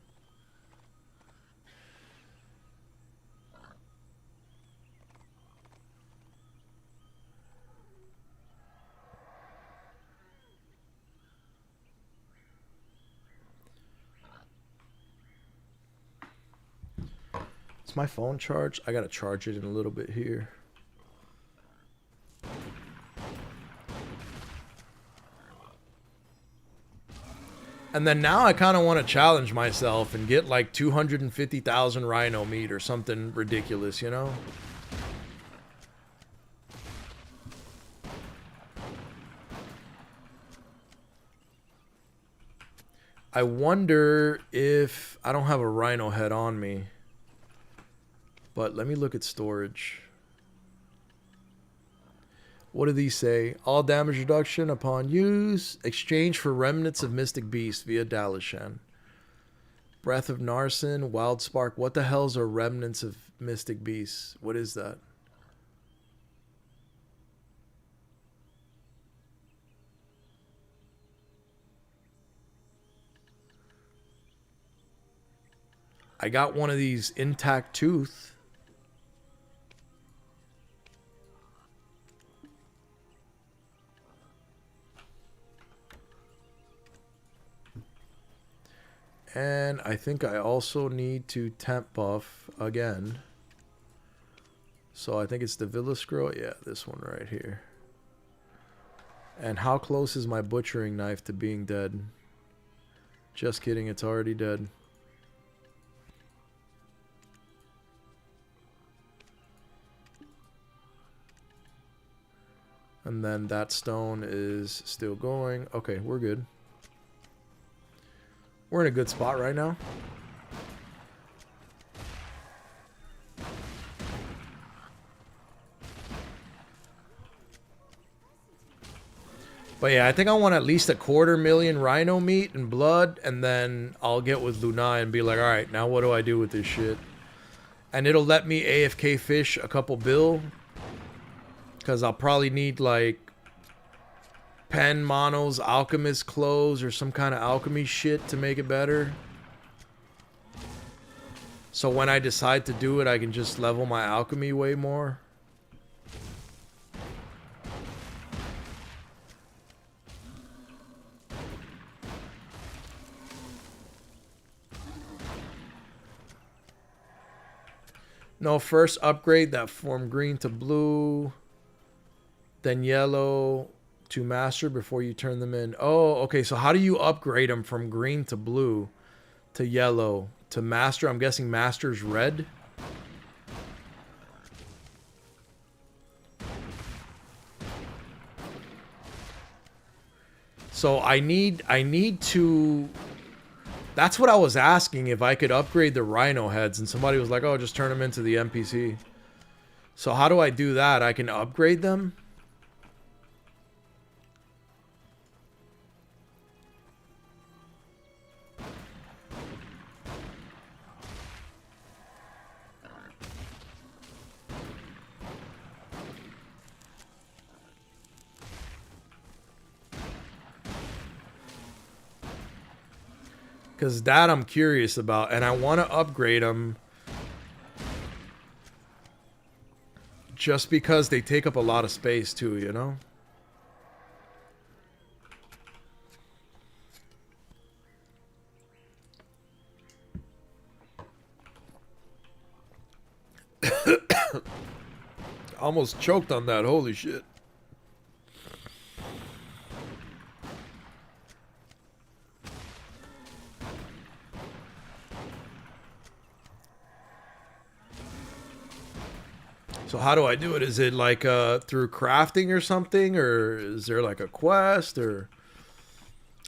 Is my phone charged? I gotta charge it in a little bit here. And then now I kind of want to challenge myself and get like 250,000 rhino meat or something ridiculous, you know? I wonder if I don't have a rhino head on me. But let me look at storage. What do these say? All damage reduction upon use. Exchange for remnants of Mystic Beast via Dalashan. Breath of Narsen. Wild Spark. What the hell's are remnants of Mystic Beast? What is that? I got one of these intact tooth. And I think I also need to temp buff again. So I think it's the Villa Scroll. Yeah, this one right here. And how close is my butchering knife to being dead? Just kidding, it's already dead. And then that stone is still going. Okay, we're good. We're in a good spot right now. But yeah, I think I want at least 250,000 rhino meat and blood, and then I'll get with Lunai and be like, alright, now what do I do with this shit? And it'll let me AFK fish a couple bill. Because I'll probably need like pen monos, alchemist clothes, or some kind of alchemy shit to make it better. So when I decide to do it, I can just level my alchemy way more. No, first upgrade that from green to blue, then yellow to master before you turn them in. Oh, okay. So how do you upgrade them from green to blue to yellow to master. I'm guessing master's red. So I need to... That's what I was asking, if I could upgrade the rhino heads, and somebody was like, oh, just turn them into the NPC. So how do I do that? I can upgrade them? Because that I'm curious about, and I want to upgrade them just because they take up a lot of space too, you know? Almost choked on that, holy shit. So how do I do it? Is it like through crafting or something? Or is there like a quest? Or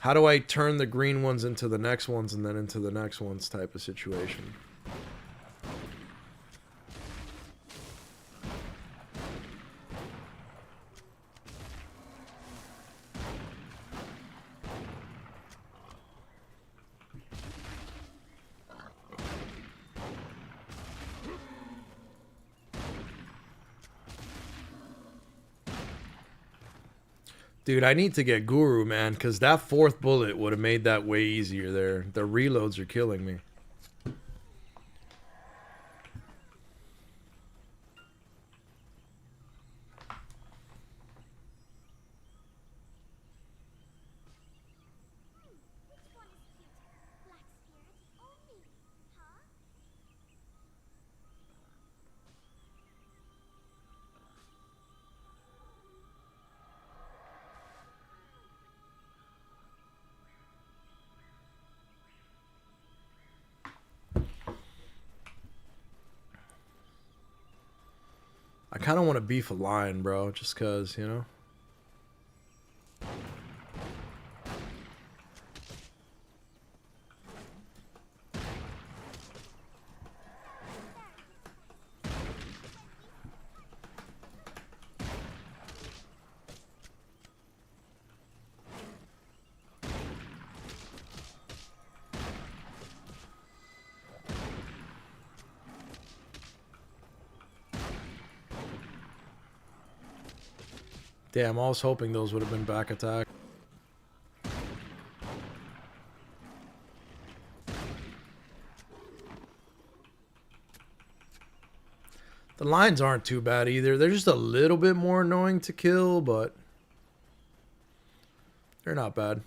how do I turn the green ones into the next ones and then into the next ones type of situation? Dude, I need to get Guru, man, because that fourth bullet would have made that way easier there. The reloads are killing me. I kind of want to beef a lion, bro, just because, you know? Damn, I was hoping those would have been back attack. The lions aren't too bad either. They're just a little bit more annoying to kill, but they're not bad.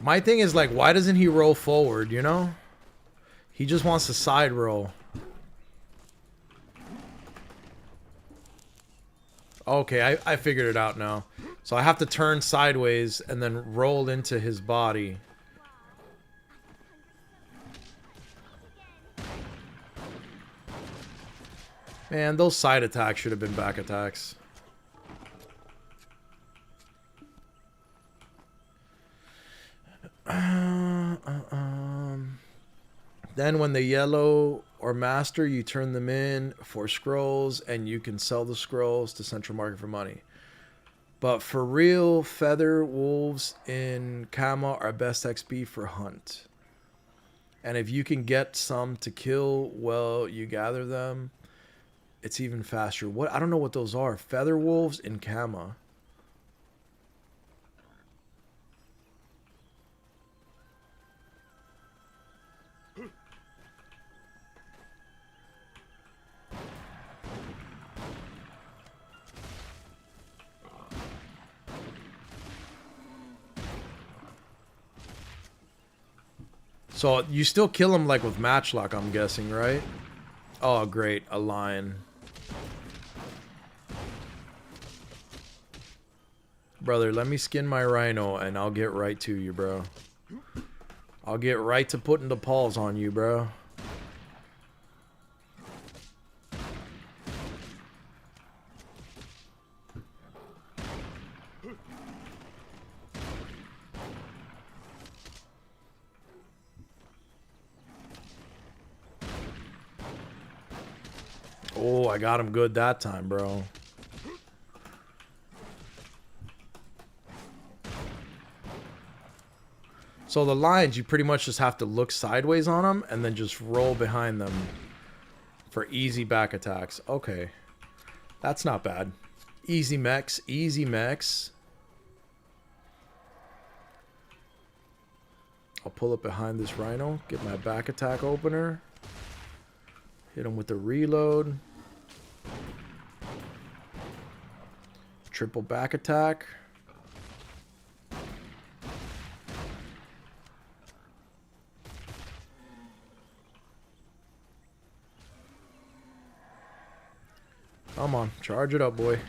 My thing is, like, why doesn't he roll forward, you know? He just wants to side roll. Okay, I figured it out now. So I have to turn sideways and then roll into his body. Man, those side attacks should have been back attacks. Then when the yellow or master, you turn them in for scrolls and you can sell the scrolls to Central Market for money. But for real, feather wolves in Kama are best XP for hunt. And if you can get some to kill while you gather them, it's even faster. What? I don't know what those are. Feather wolves in Kama. So you still kill him like with matchlock, I'm guessing, right? Oh, great. A lion. Brother, let me skin my rhino and I'll get right to you, bro. I'll get right to putting the paws on you, bro. Oh, I got him good that time, bro. So the lions, you pretty much just have to look sideways on them and then just roll behind them for easy back attacks. Okay. That's not bad. Easy mechs, easy mechs. I'll pull up behind this rhino, get my back attack opener. Hit him with the reload. Triple back attack. Come on, charge it up, boy.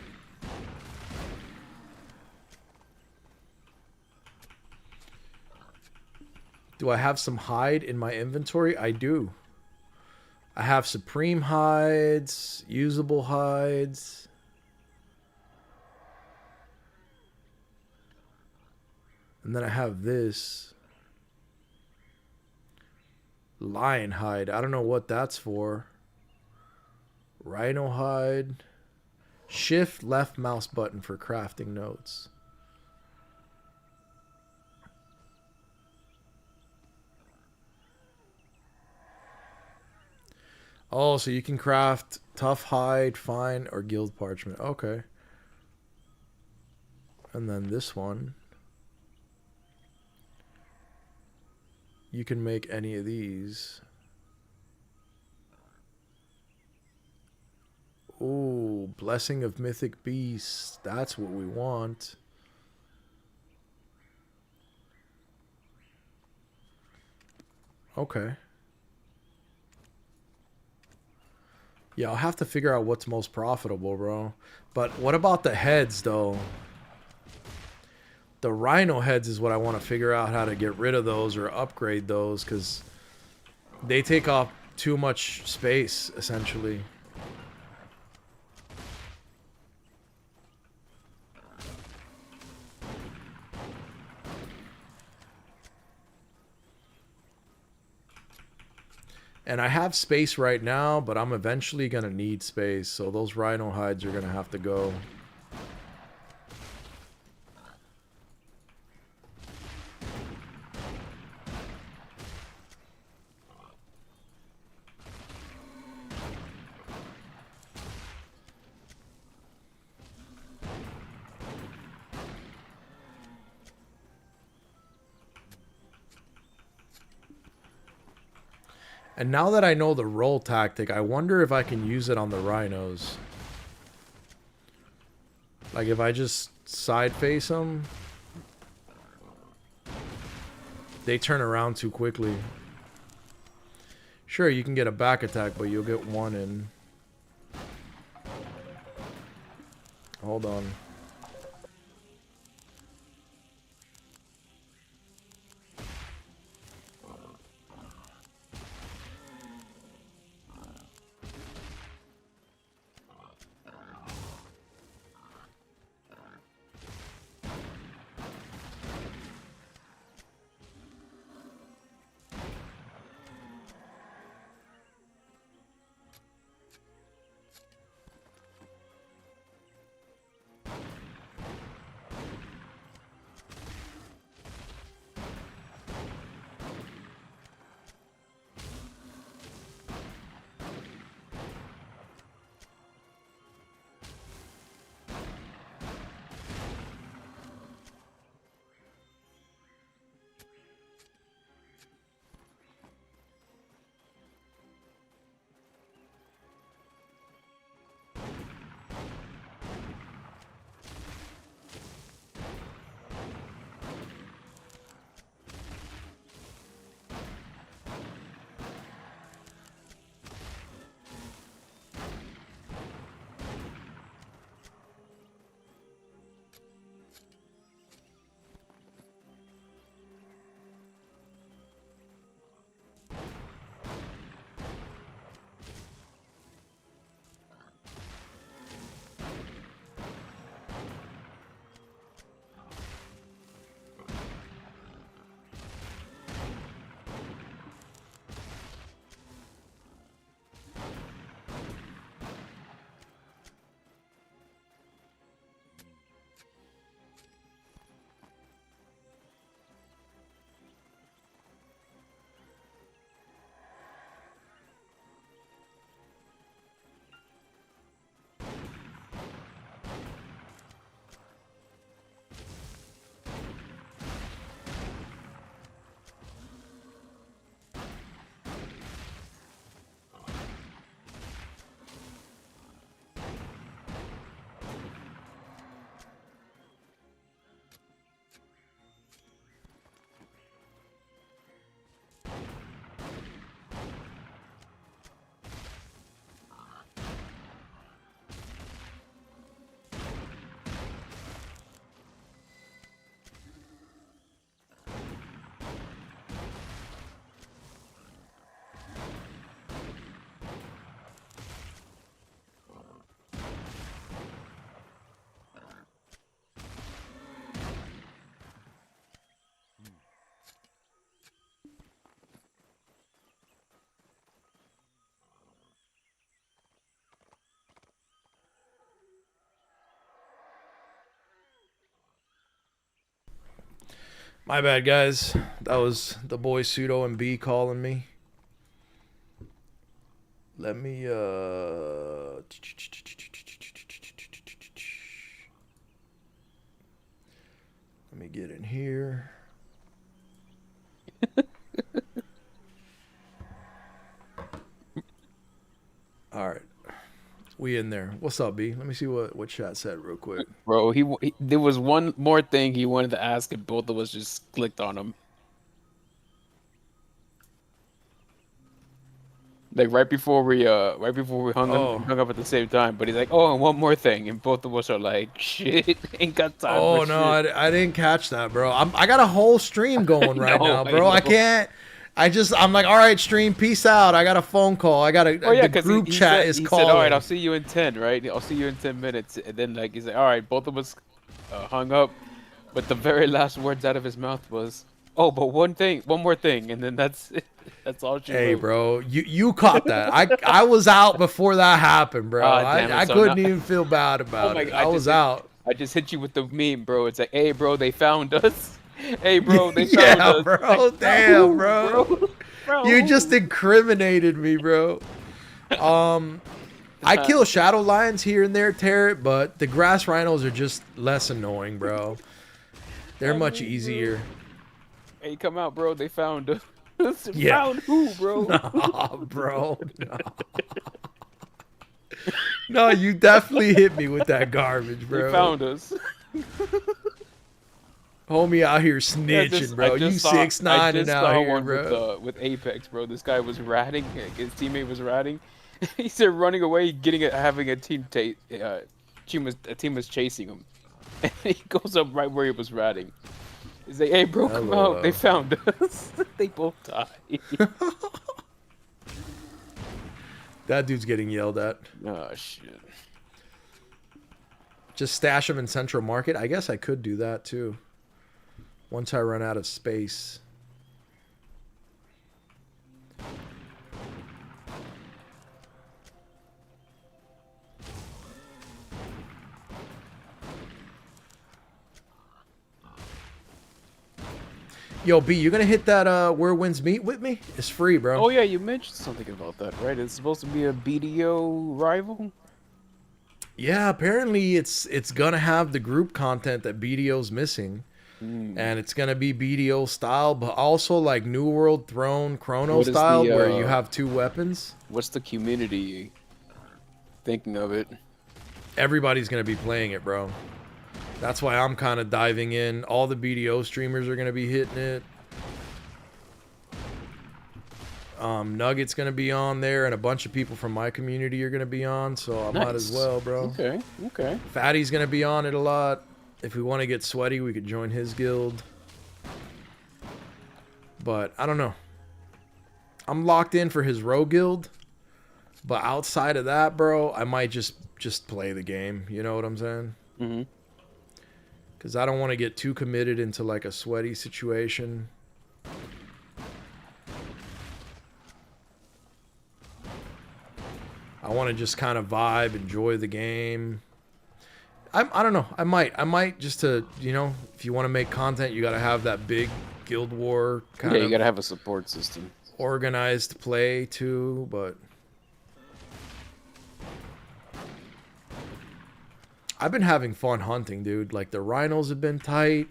Do I have some hide in my inventory? I do. I have supreme hides, usable hides. And then I have this lion hide. I don't know what that's for. Rhino hide. Shift left mouse button for crafting notes. Oh, so you can craft tough hide, fine, or guild parchment. Okay. And then this one. You can make any of these. Ooh, Blessing of Mythic Beasts. That's what we want. Okay. Yeah, I'll have to figure out what's most profitable, bro. But what about the heads, though? The rhino heads is what I want to figure out how to get rid of those or upgrade those, because they take off too much space, essentially. And I have space right now, but I'm eventually going to need space. So those rhino hides are going to have to go. And now that I know the roll tactic, I wonder if I can use it on the rhinos. Like if I just side face them, they turn around too quickly. Sure, you can get a back attack, but you'll get one in. Hold on. My bad, guys. That was the boy Pseudo and B calling me. Let me let me get in here. All right. We in there. What's up, B? Let me see what chat said real quick. Bro, he there was one more thing he wanted to ask, and both of us just clicked on him. Like right before we hung up at the same time. But he's like, "Oh, and one more thing," and both of us are like, "Shit, ain't got time Oh for no, shit." I didn't catch that, bro. I got a whole stream going right know, now, I bro. I know. can't. I'm like, all right, stream, peace out. I got a phone call. I got a Oh yeah, the because group he chat said, is he calling. said, "All right, I'll see you in 10, right? I'll see you in 10 minutes." And then like he's like, "All right," both of us hung up, but the very last words out of his mouth was, "Oh, but one more thing," and then that's it. That's all she Hey, wrote. bro, you caught that. I was out before that happened, bro. Ah, damn it! I So now, couldn't even feel bad oh about my it. god, I was out. I just hit you with the meme, bro. It's like, "Hey, bro, they found us." Hey, bro, they found Yeah, us. Like, bro. bro, Damn, who, bro. bro, bro, You just who? incriminated me, bro. I kill shadow lions here and there, Tarot, but the grass rhinos are just less annoying, bro. They're I much mean, easier. hey, come out, bro. They found us. Yeah. Found who, bro? Nah, bro. No. No, you definitely hit me with that garbage, They bro. found us. Homie out here Yeah, snitching, bro. You 6'9" I and just out saw here, one bro. with Apex, bro. This guy was ratting. Like, his teammate was ratting. He said running away, having a team was chasing him, and he goes up right where he was ratting. He's like, "Hey, bro, come out! They LOL. found us." They both died. That dude's getting yelled at. Oh shit. Just stash him in Central Market. I guess I could do that too. Once I run out of space. Yo, B, you gonna hit that Where Winds Meet with me? It's free, bro. Oh yeah, you mentioned something about that, right? It's supposed to be a BDO rival. Yeah, apparently it's gonna have the group content that BDO's missing. Hmm. And it's gonna be BDO style, but also like New World Throne Chrono What is style, the where you have two weapons. what's the community thinking of it? Everybody's gonna be playing it, bro. That's why I'm kind of diving in. All the BDO streamers are gonna be hitting it. Nugget's gonna be on there, and a bunch of people from my community are gonna be on, so I might as Nice. well, bro. Okay, okay. Fatty's gonna be on it a lot. If we want to get sweaty, we could join his guild. But I don't know. I'm locked in for his row guild. But outside of that, bro, I might just play the game. You know what I'm saying? Mm-hmm. Because I don't want to get too committed into like a sweaty situation. I want to just kind of vibe, enjoy the game. I don't know. I might just to, you know, if you want to make content, you got to have that big Guild War kind Yeah, of you gotta have a support system. organized play too, but I've been having fun hunting, dude. Like the rhinos have been tight.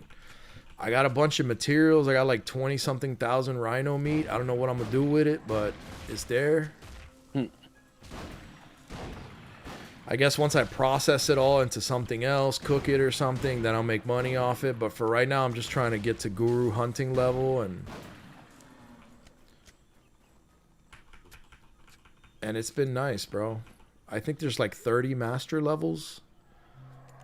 I got a bunch of materials. I got like 20 something thousand rhino meat. I don't know what I'm gonna do with it, but it's there. I guess once I process it all into something else, cook it or something, then I'll make money off it. But for right now, I'm just trying to get to guru hunting level, and it's been nice, bro. I think there's like 30 master levels,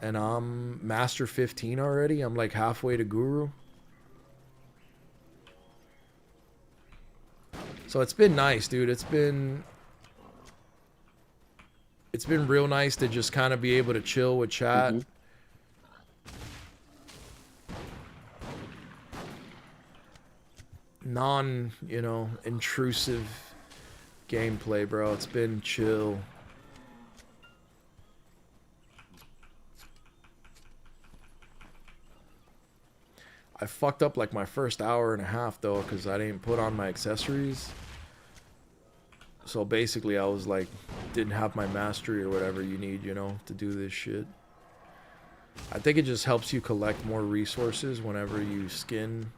and I'm master 15 already. I'm like halfway to guru. So it's been nice, dude. It's been real nice to just kind of be able to chill with chat. Mm-hmm. Non, you know, intrusive gameplay, bro. It's been chill. I fucked up like my first hour and a half though, because I didn't put on my accessories. So basically I was like, didn't have my mastery or whatever you need, you know, to do this shit. I think it just helps you collect more resources whenever you skin.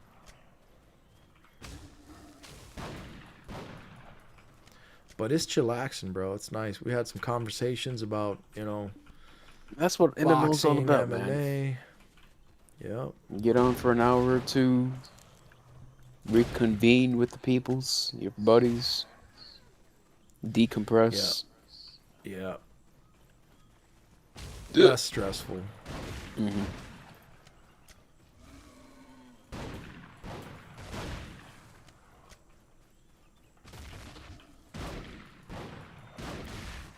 But it's chillaxing, bro. It's nice. We had some conversations about, you know, That's what MMO's all boxing, about, MMA. man. Yep. Get on for an hour or two, reconvene with the peoples, your buddies, decompress. Yeah. Less stressful. Mm-hmm.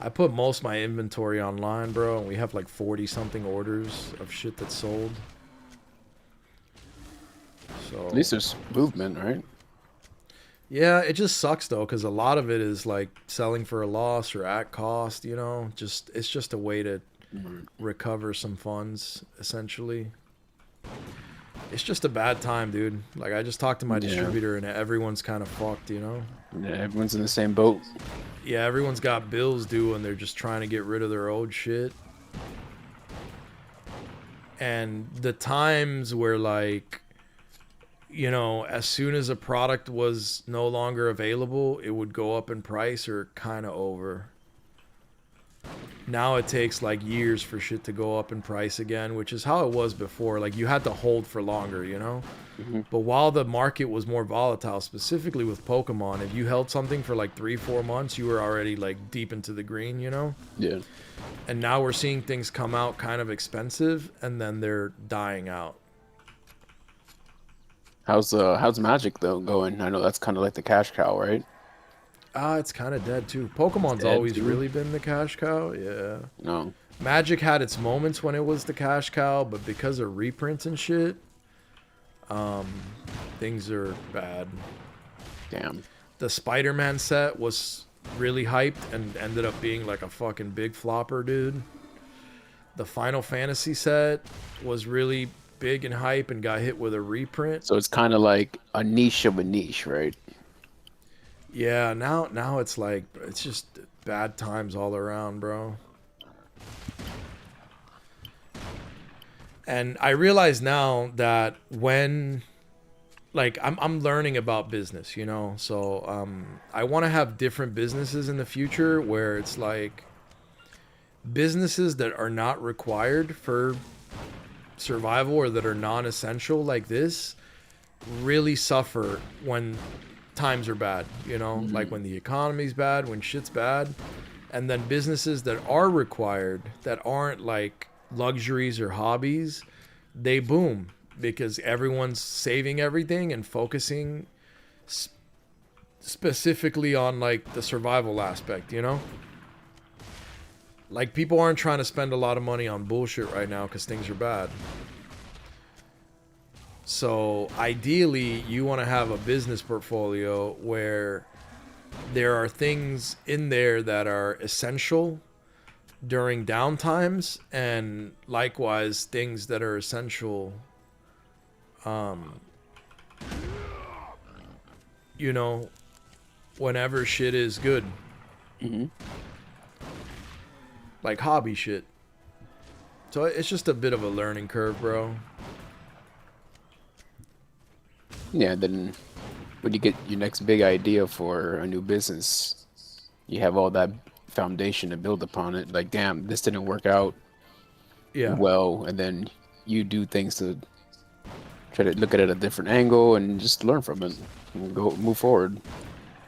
I put most of my inventory online, bro, and we have like 40 something orders of shit that's sold. So At least there's movement, right? yeah, it just sucks though, because a lot of it is like selling for a loss or at cost, you know. Just it's just a way to recover some funds, essentially. It's just a bad time, dude. Like I just talked to my distributor and everyone's kind of fucked, you know. Yeah, everyone's in the same boat. Yeah, everyone's got bills due and they're just trying to get rid of their old shit. And the times where like, you know, as soon as a product was no longer available, it would go up in price or kind of over. Now it takes like years for shit to go up in price again, which is how it was before. Like you had to hold for longer, you know? Mm-hmm. But while the market was more volatile, specifically with Pokemon, if you held something for like 3-4 months, you were already like deep into the green, you know? Yeah. And now we're seeing things come out kind of expensive and then they're dying out. How's Magic though going? I know that's kind of like the cash cow, right? It's kind of dead too. Pokemon's Dead, always too? really been the cash cow, yeah. No. Magic had its moments when it was the cash cow, but because of reprints and shit, things are bad. Damn. The Spider-Man set was really hyped and ended up being like a fucking big flopper, dude. The Final Fantasy set was really big and hype and got hit with a reprint. So it's kind of like a niche of a niche, right? Yeah, now it's like it's just bad times all around, bro. And I realize now that when like I'm learning about business, you know. So I want to have different businesses in the future where it's like businesses that are not required for survival or that are non-essential like this really suffer when times are bad, you know, like when the economy's bad, when shit's bad. And then businesses that are required, that aren't like luxuries or hobbies, they boom because everyone's saving everything and focusing specifically on like the survival aspect, you know? Like people aren't trying to spend a lot of money on bullshit right now because things are bad. So ideally, you want to have a business portfolio where there are things in there that are essential during downtimes, and likewise things that are essential, you know, whenever shit is good. Mm-hmm. Like hobby shit. So it's just a bit of a learning curve, bro. Yeah, then when you get your next big idea for a new business, you have all that foundation to build upon it. Like, damn, this didn't work out well, and then you do things to try to look at it at a different angle and just learn from it and move forward.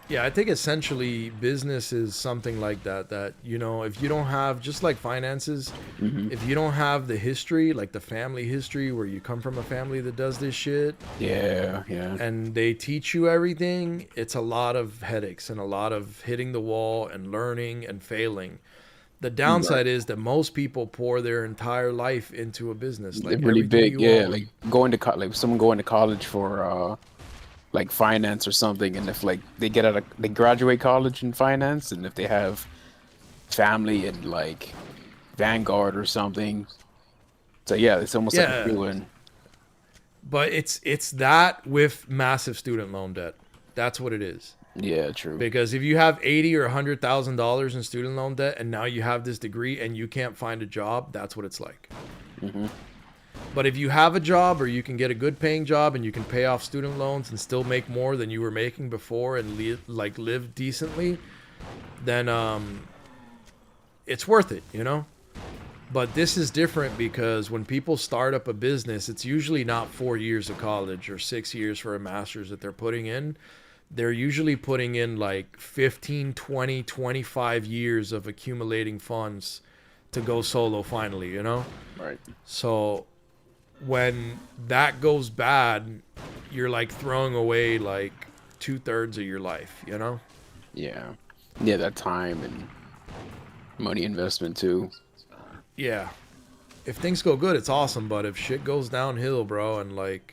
Yeah, I think essentially business is something like that, that, you know, if you don't have, just like finances, if you don't have the history, like the family history where you come from a family that does this shit, yeah, and they teach you everything, it's a lot of headaches and a lot of hitting the wall and learning and failing. The downside is that most people pour their entire life into a business. Like really big, own. like going to like someone going to college for like finance or something, and if like they graduate college in finance, and if they have family in like Vanguard or something, so yeah, it's almost like a feeling. But it's that with massive student loan debt. That's what it is. Yeah, true. Because if you have $80,000 or $100,000 in student loan debt, and now you have this degree and you can't find a job, that's what it's like. Mm-hmm. But if you have a job, or you can get a good paying job and you can pay off student loans and still make more than you were making before and live decently, then it's worth it, you know? But this is different because when people start up a business, it's usually not 4 years of college or 6 years for a master's that they're putting in. They're usually putting in like 15, 20, 25 years of accumulating funds to go solo finally, you know? Right. So when that goes bad, you're like throwing away like 2/3 of your life, you know? Yeah. Yeah, that time and money investment too. Yeah. If things go good, it's awesome, but if shit goes downhill, bro, and like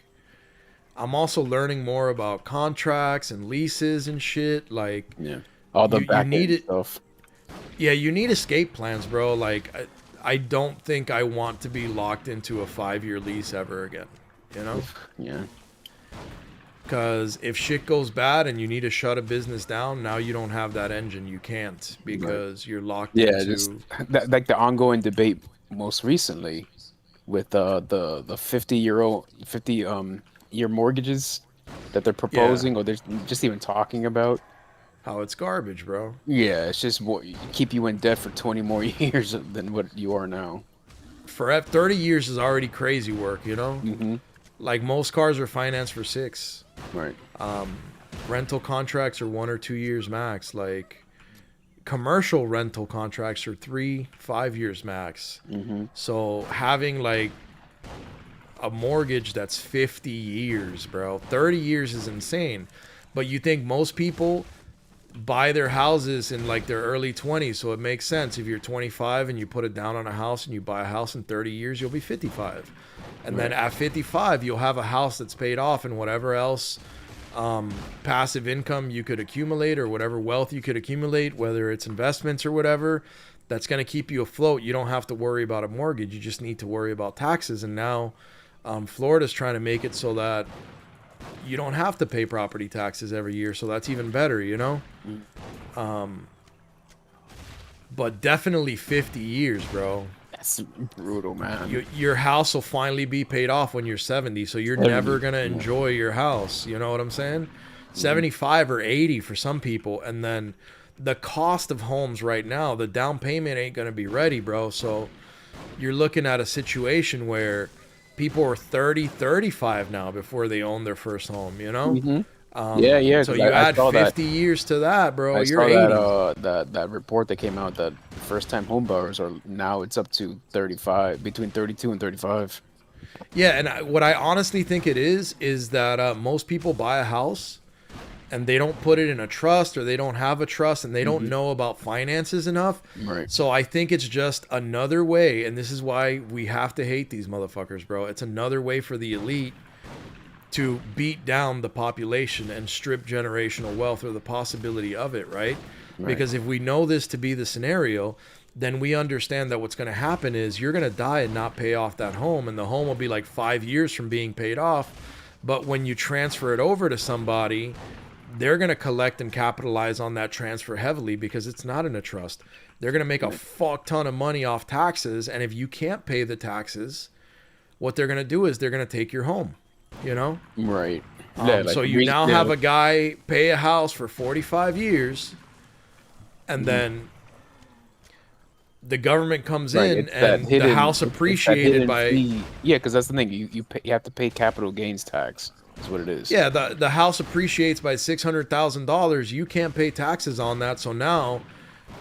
I'm also learning more about contracts and leases and shit, like Yeah. All the back end stuff. Yeah, you need escape plans, bro. Like I don't think I want to be locked into a 5-year lease ever again, you know? Yeah. Because if shit goes bad and you need to shut a business down, now you don't have that engine. You can't because you're locked into... just like the ongoing debate most recently with the 50-year mortgages that they're proposing or they're just even talking about. How it's garbage, bro. Yeah, it's just keep you in debt for 20 more years than what you are now. For 30 years is already crazy work, you know? Mm-hmm. Like most cars are financed for 6. Right. Rental contracts are 1 or 2 years max. Like commercial rental contracts are 3-5 years max. Mm-hmm. So having like a mortgage that's 50 years, bro, 30 years is insane. But you think most people buy their houses in like their early 20s, so it makes sense. If you're 25 and you put it down on a house and you buy a house in 30 years, you'll be 55. And then at 55, you'll have a house that's paid off, and whatever else passive income you could accumulate or whatever wealth you could accumulate, whether it's investments or whatever, that's going to keep you afloat. You don't have to worry about a mortgage. You just need to worry about taxes. And now Florida's trying to make it so that you don't have to pay property taxes every year. So that's even better, you know? But definitely 50 years, bro. That's brutal, man. Your house will finally be paid off when you're 70, so you're never going to enjoy your house. You know what I'm saying? 75 or 80 for some people. And then the cost of homes right now, the down payment ain't going to be ready, bro. So you're looking at a situation where people are 30, 35 now before they own their first home, you know? Mm-hmm. So you add 50 years to that, bro. You're 80. That report that came out that first-time homebuyers are now it's up to 35, between 32 and 35. Yeah, and what I honestly think it is that most people buy a house and they don't put it in a trust, or they don't have a trust, and they don't know about finances enough. Right. So I think it's just another way, and this is why we have to hate these motherfuckers, bro. It's another way for the elite to beat down the population and strip generational wealth, or the possibility of it, right? Because if we know this to be the scenario, then we understand that what's going to happen is you're going to die and not pay off that home, and the home will be like 5 years from being paid off. But when you transfer it over to somebody, they're going to collect and capitalize on that transfer heavily because it's not in a trust. They're going to make a fuck ton of money off taxes, and if you can't pay the taxes, what they're going to do is they're going to take your home. You know? Right. So you now have a guy pay a house for 45 years, and then the government comes in and the house appreciated by... Yeah, because that's the thing. You have to pay capital gains tax. Is what it is. Yeah, the house appreciates by $600,000. You can't pay taxes on that. So now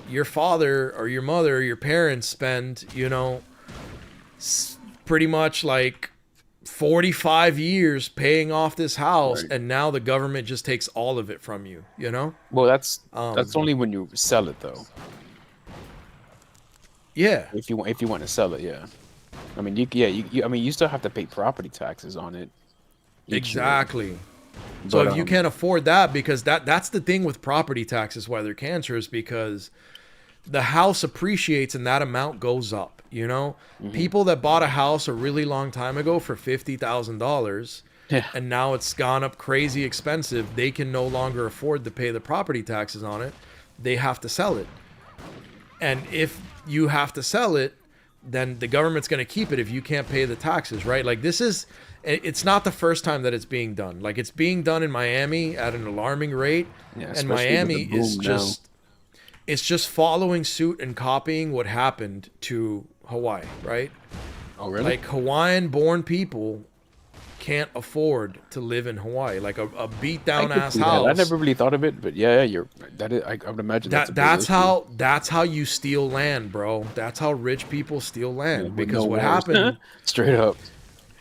your father or your mother or your parents spend, you know, pretty much like 45 years paying off this house, and now the government just takes all of it from you, you know? Well, that's only when you sell it, though. Yeah. If you want to sell it, yeah. I mean, you still have to pay property taxes on it. Exactly. So if you can't afford that, because that's the thing with property taxes, why they're cancerous, because the house appreciates and that amount goes up, you know? People that bought a house a really long time ago for $50,000 Yeah. and now it's gone up crazy expensive, they can no longer afford to pay the property taxes on it. They have to sell it. And if you have to sell it, then the government's going to keep it if you can't pay the taxes, right? Like it's not the first time that it's being done. Like it's being done in Miami at an alarming rate. Yeah, And especially with Miami the is boom just, it's just following suit and copying what happened to Hawaii, right? Oh, really? Like Hawaiian born people can't afford to live in Hawaii. Like a beat down ass house. I never really thought of it, but yeah, I would imagine that's a big issue. That's how you steal land, bro. That's how rich people steal land. Yeah, with because no what wars. happened, Straight up.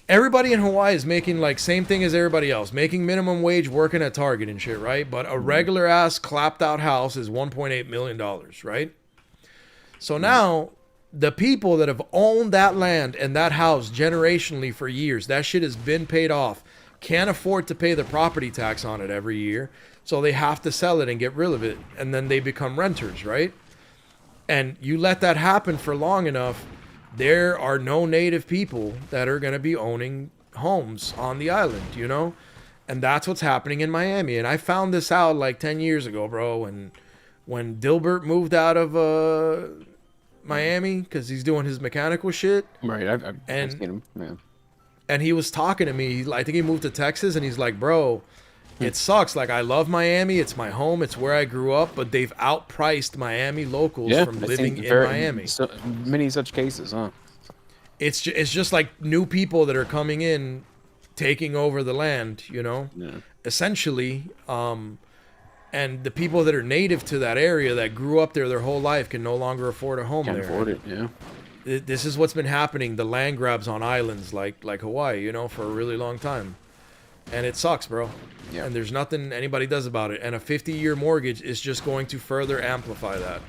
everybody in Hawaii is making like same thing as everybody else, making minimum wage, working at Target and shit, right? But a regular ass clapped out house is $1.8 million, right? So now the people that have owned that land and that house generationally for years, that shit has been paid off, can't afford to pay the property tax on it every year. So they have to sell it and get rid of it. And then they become renters, right? And you let that happen for long enough, there are no native people that are going to be owning homes on the island, you know? And that's what's happening in Miami. And I found this out like 10 years ago, bro. And when Dilbert moved out of Miami because he's doing his mechanical shit. Right, I've seen him. Yeah. And he was talking to me. I think he moved to Texas, and he's like, bro, it sucks. Like, I love Miami. It's my home. It's where I grew up. But they've outpriced Miami locals from I've living seen in Miami. So many such cases, huh? It's just like new people that are coming in, taking over the land, you know? Yeah. Essentially, and the people that are native to that area that grew up there their whole life can no longer afford a home Can't there. afford it, yeah. This is what's been happening, the land grabs on islands like Hawaii, you know, for a really long time. And it sucks, bro. Yeah. And there's nothing anybody does about it. And a 50-year mortgage is just going to further amplify that.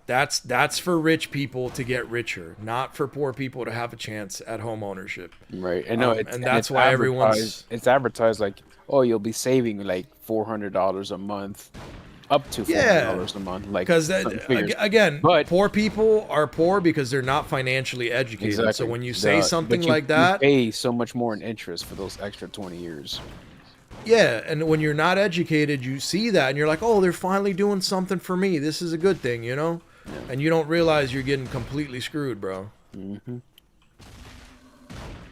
That's for rich people to get richer, not for poor people to have a chance at home ownership. Right. And no, And that's why everyone's... It's advertised like, oh, you'll be saving like $400 a month, up to $400 a month. Like, because again, but poor people are poor because they're not financially educated. exactly. So when you say something but like that, you pay so much more in interest for those extra 20 years. yeah, and when you're not educated, you see that and you're like, oh, they're finally doing something for me. This is a good thing, you know? Yeah. And you don't realize you're getting completely screwed, bro. Mm-hmm.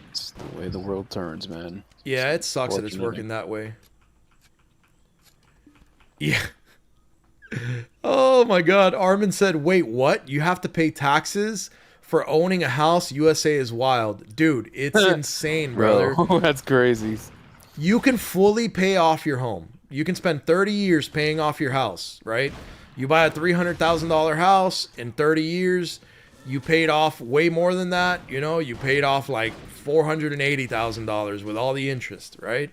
It's the way the world turns, man. Yeah, it sucks that it's Fortunately. working that way. Yeah. Oh my God. Armin said, wait, what? You have to pay taxes for owning a house? USA is wild. Dude, it's insane, brother. Bro, that's crazy. You can fully pay off your home. You can spend 30 years paying off your house, right? You buy a $300,000 house in 30 years, you paid off way more than that. You know, you paid off like $480,000 with all the interest, right?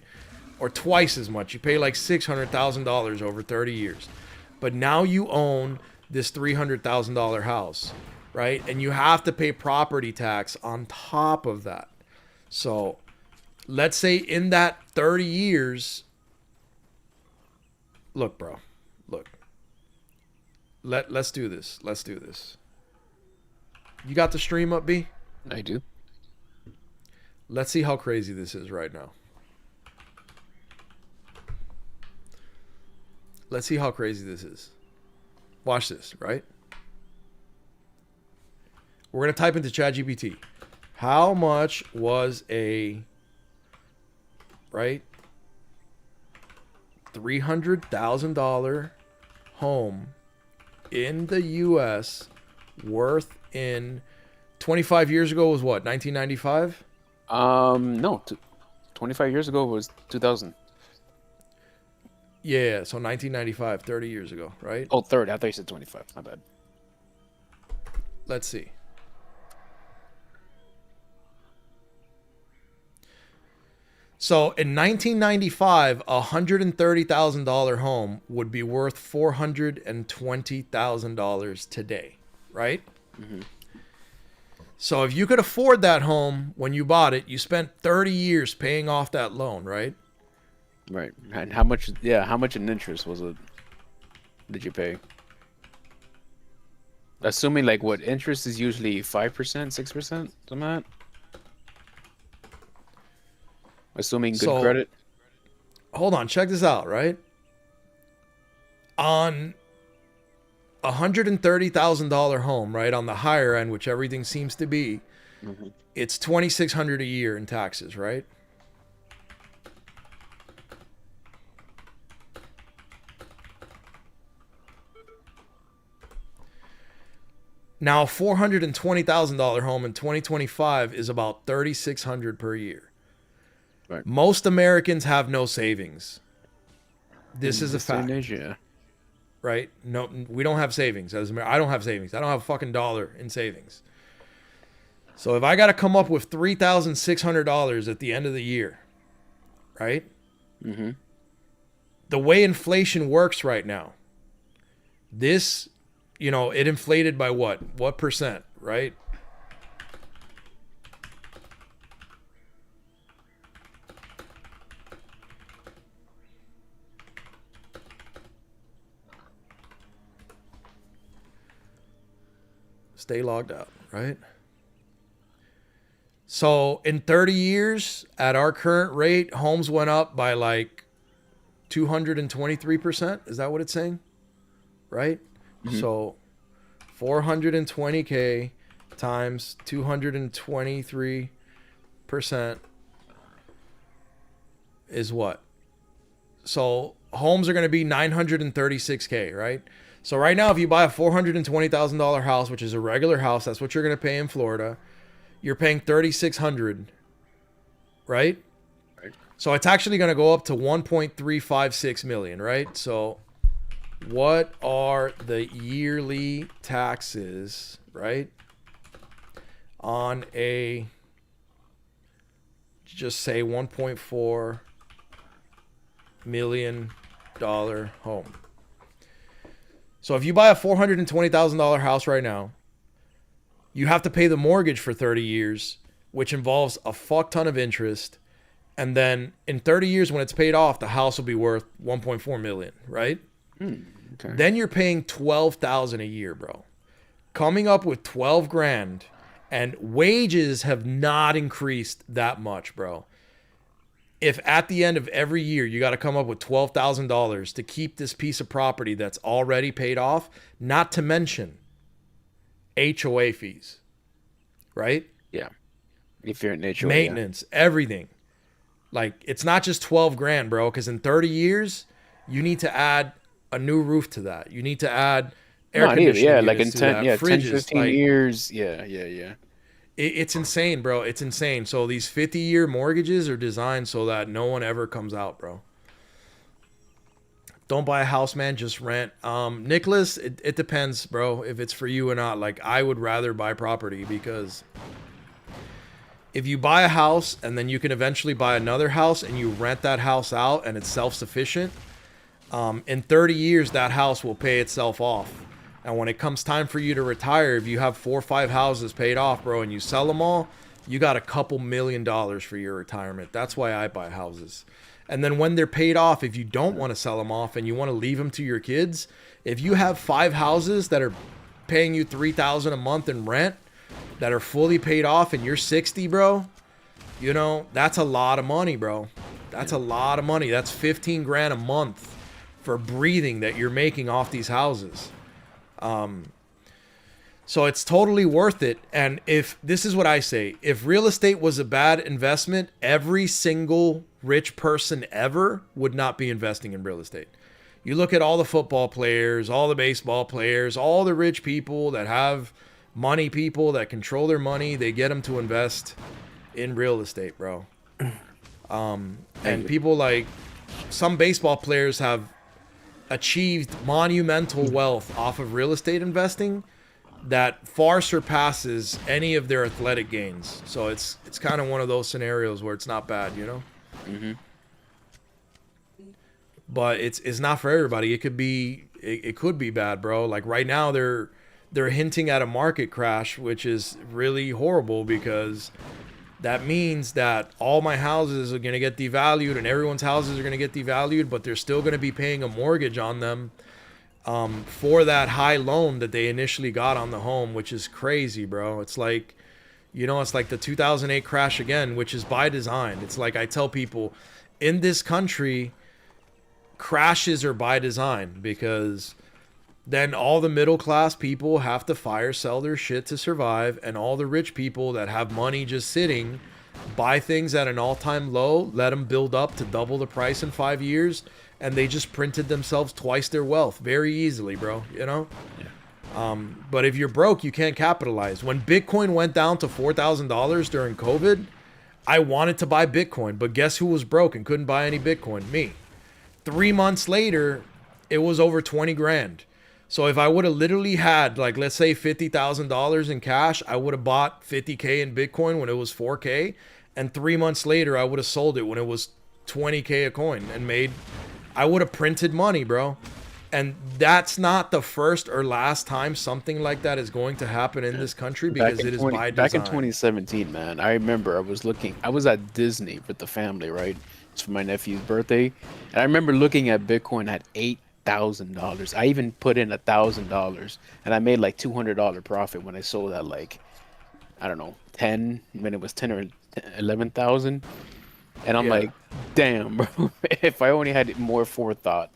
Or twice as much. You pay like $600,000 over 30 years. But now you own this $300,000 house, right? And you have to pay property tax on top of that. So let's say in that 30 years, look, bro, look. Let's do this. Let's do this. You got the stream up, B? I do. Let's see how crazy this is right now. Let's see how crazy this is. Watch this, right? We're going to type into ChatGPT. How much was a, right, $300,000 home in the U.S. worth in 25 years ago was what, 1995? No, 25 years ago was 2000. Yeah, so 1995, 30 years ago, right? Oh, 30. I thought you said 25. My bad. Let's see. So in 1995, a $130,000 home would be worth $420,000 today, right? Mm-hmm. So if you could afford that home when you bought it, you spent 30 years paying off that loan, right? Right. And how much? Yeah, how much in interest was it? Did you pay? Assuming like what interest is usually 5%, 6%, something like that. Assuming good So credit. hold on, check this out, right? On $130,000 home, right, on the higher end, which everything seems to be, it's $2,600 a year in taxes, right? Now, $420,000 home in 2025 is about $3,600 per year. Right. Most Americans have no savings. This is a fact, Yeah. right? No, we don't have savings. I don't have savings. I don't have a fucking dollar in savings. So if I got to come up with $3,600 at the end of the year, right? Mm-hmm. The way inflation works right now, this, it inflated by what? What percent, right? Stay logged out, right? So in 30 years, at our current rate, homes went up by like 223%. Is that what it's saying? Right? Mm-hmm. So 420K times 223% is what? So homes are going to be 936K, right? So right now, if you buy a $420,000 house, which is a regular house, that's what you're going to pay in Florida. You're paying $3,600, right? Right. So it's actually going to go up to 1.356 million, right? So what are the yearly taxes, right? On a, just say $1.4 million home. So if you buy a $420,000 house right now, you have to pay the mortgage for 30 years, which involves a fuck ton of interest. And then in 30 years, when it's paid off, the house will be worth 1.4 million, right? Okay. Then you're paying 12,000 a year, bro. Coming up with 12 grand, and wages have not increased that much, bro. If at the end of every year you got to come up with $12,000 to keep this piece of property that's already paid off, not to mention HOA fees, right? Yeah. If you're in nature. Maintenance, everything. Like, it's not just 12 grand, bro, because in 30 years, you need to add a new roof to that. You need to add air conditioning. Yeah, like in units to 10, that, yeah, fridges, 10, 15 like, years. Yeah. It's insane, bro. It's insane. So these 50-year mortgages are designed so that no one ever comes out, bro. Don't buy a house, man. Just rent. Nicholas, it depends, bro, if it's for you or not. Like, I would rather buy property because if you buy a house and then you can eventually buy another house and you rent that house out and it's self-sufficient, in 30 years, that house will pay itself off. And when it comes time for you to retire, if you have 4 or 5 houses paid off, bro, and you sell them all, you got a couple $1 million for your retirement. That's why I buy houses. And then when they're paid off, if you don't want to sell them off and you want to leave them to your kids, if you have 5 houses that are paying you $3,000 a month in rent that are fully paid off and you're 60, bro, that's a lot of money, bro. That's a lot of money. That's 15 grand a month for breathing that you're making off these houses. So it's totally worth it. And if this is what I say, if real estate was a bad investment, every single rich person ever would not be investing in real estate. You look at all the football players, all the baseball players, all the rich people that have money, people that control their money, they get them to invest in real estate, bro. And people like some baseball players have achieved monumental wealth off of real estate investing that far surpasses any of their athletic gains. So it's kind of one of those scenarios where it's not bad, Mm-hmm. But it's not for everybody. It could be bad, bro. Like right now they're hinting at a market crash, which is really horrible because that means that all my houses are going to get devalued and everyone's houses are going to get devalued, but they're still going to be paying a mortgage on them for that high loan that they initially got on the home, which is crazy, bro. It's like, it's like the 2008 crash again, which is by design. It's like I tell people in this country, crashes are by design because then all the middle class people have to fire sell their shit to survive, and all the rich people that have money just sitting buy things at an all-time low, let them build up to double the price in 5 years, and they just printed themselves twice their wealth very easily, bro. Yeah. But if you're broke, you can't capitalize. When Bitcoin went down to $4,000 during COVID, I wanted to buy Bitcoin, but guess who was broke and couldn't buy any Bitcoin? Me. 3 months later, it was over 20 grand. So if I would have literally had, like, let's say $50,000 in cash, I would have bought 50K in Bitcoin when it was 4K. And 3 months later, I would have sold it when it was 20K a coin and I would have printed money, bro. And that's not the first or last time something like that is going to happen in this country, because it is by design. Back in 2017, man, I remember I was at Disney with the family, right? It's for my nephew's birthday. And I remember looking at Bitcoin at $8,000. I even put in $1,000, and I made like $200 profit when I sold at, like, I don't know, 10, when it was 10 or 11,000. And I'm like, damn, bro, if I only had more forethought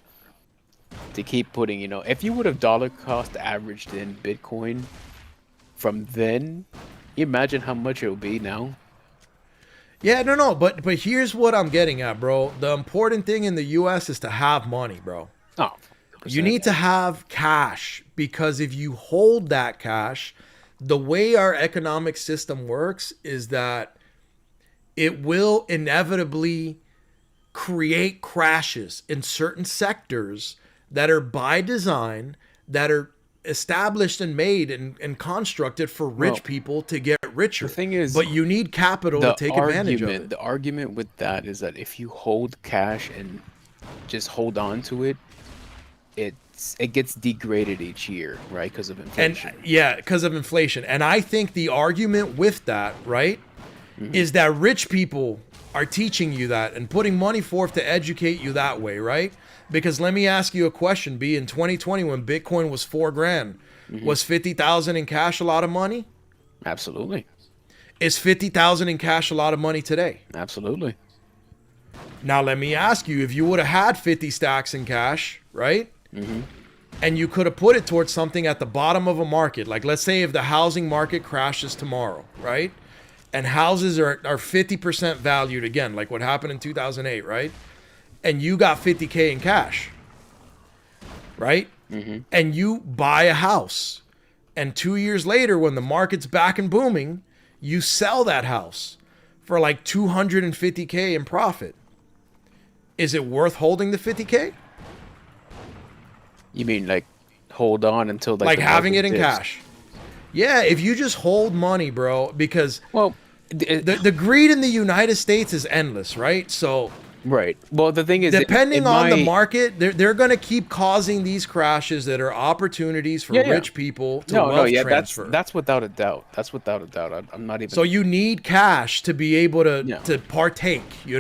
to keep putting, if you would have dollar cost averaged in Bitcoin from then, you imagine how much it would be now. Yeah, no, but here's what I'm getting at, bro. The important thing in the US is to have money, bro. Oh, you need to have cash, because if you hold that cash, the way our economic system works is that it will inevitably create crashes in certain sectors that are by design, that are established and made and constructed for rich people to get richer. The thing is, but you need capital to take advantage of it. The argument with that is that if you hold cash and just hold on to it, it gets degraded each year, right? Because of inflation. And because of inflation. And I think the argument with that, right, is that rich people are teaching you that and putting money forth to educate you that way, right? Because let me ask you a question, B. In 2020, when Bitcoin was $4 grand, was 50,000 in cash a lot of money? Absolutely. Is 50,000 in cash a lot of money today? Absolutely. Now let me ask you, if you would have had 50 stacks in cash, right? And you could have put it towards something at the bottom of a market, like let's say if the housing market crashes tomorrow, right? And houses are 50% valued again, like what happened in 2008, right? And you got 50K in cash, right? And you buy a house. And 2 years later, when the market's back and booming, you sell that house for like 250K in profit. Is it worth holding the 50K? You mean like hold on until like having it in cash? Yeah, if you just hold money, bro, because the greed in the United States is endless, right? So right. Well, the thing is, depending on the market, they're going to keep causing these crashes that are opportunities for rich people to wealth transfer. That's without a doubt. That's without a doubt. I'm not even. So you need cash to be able to partake. You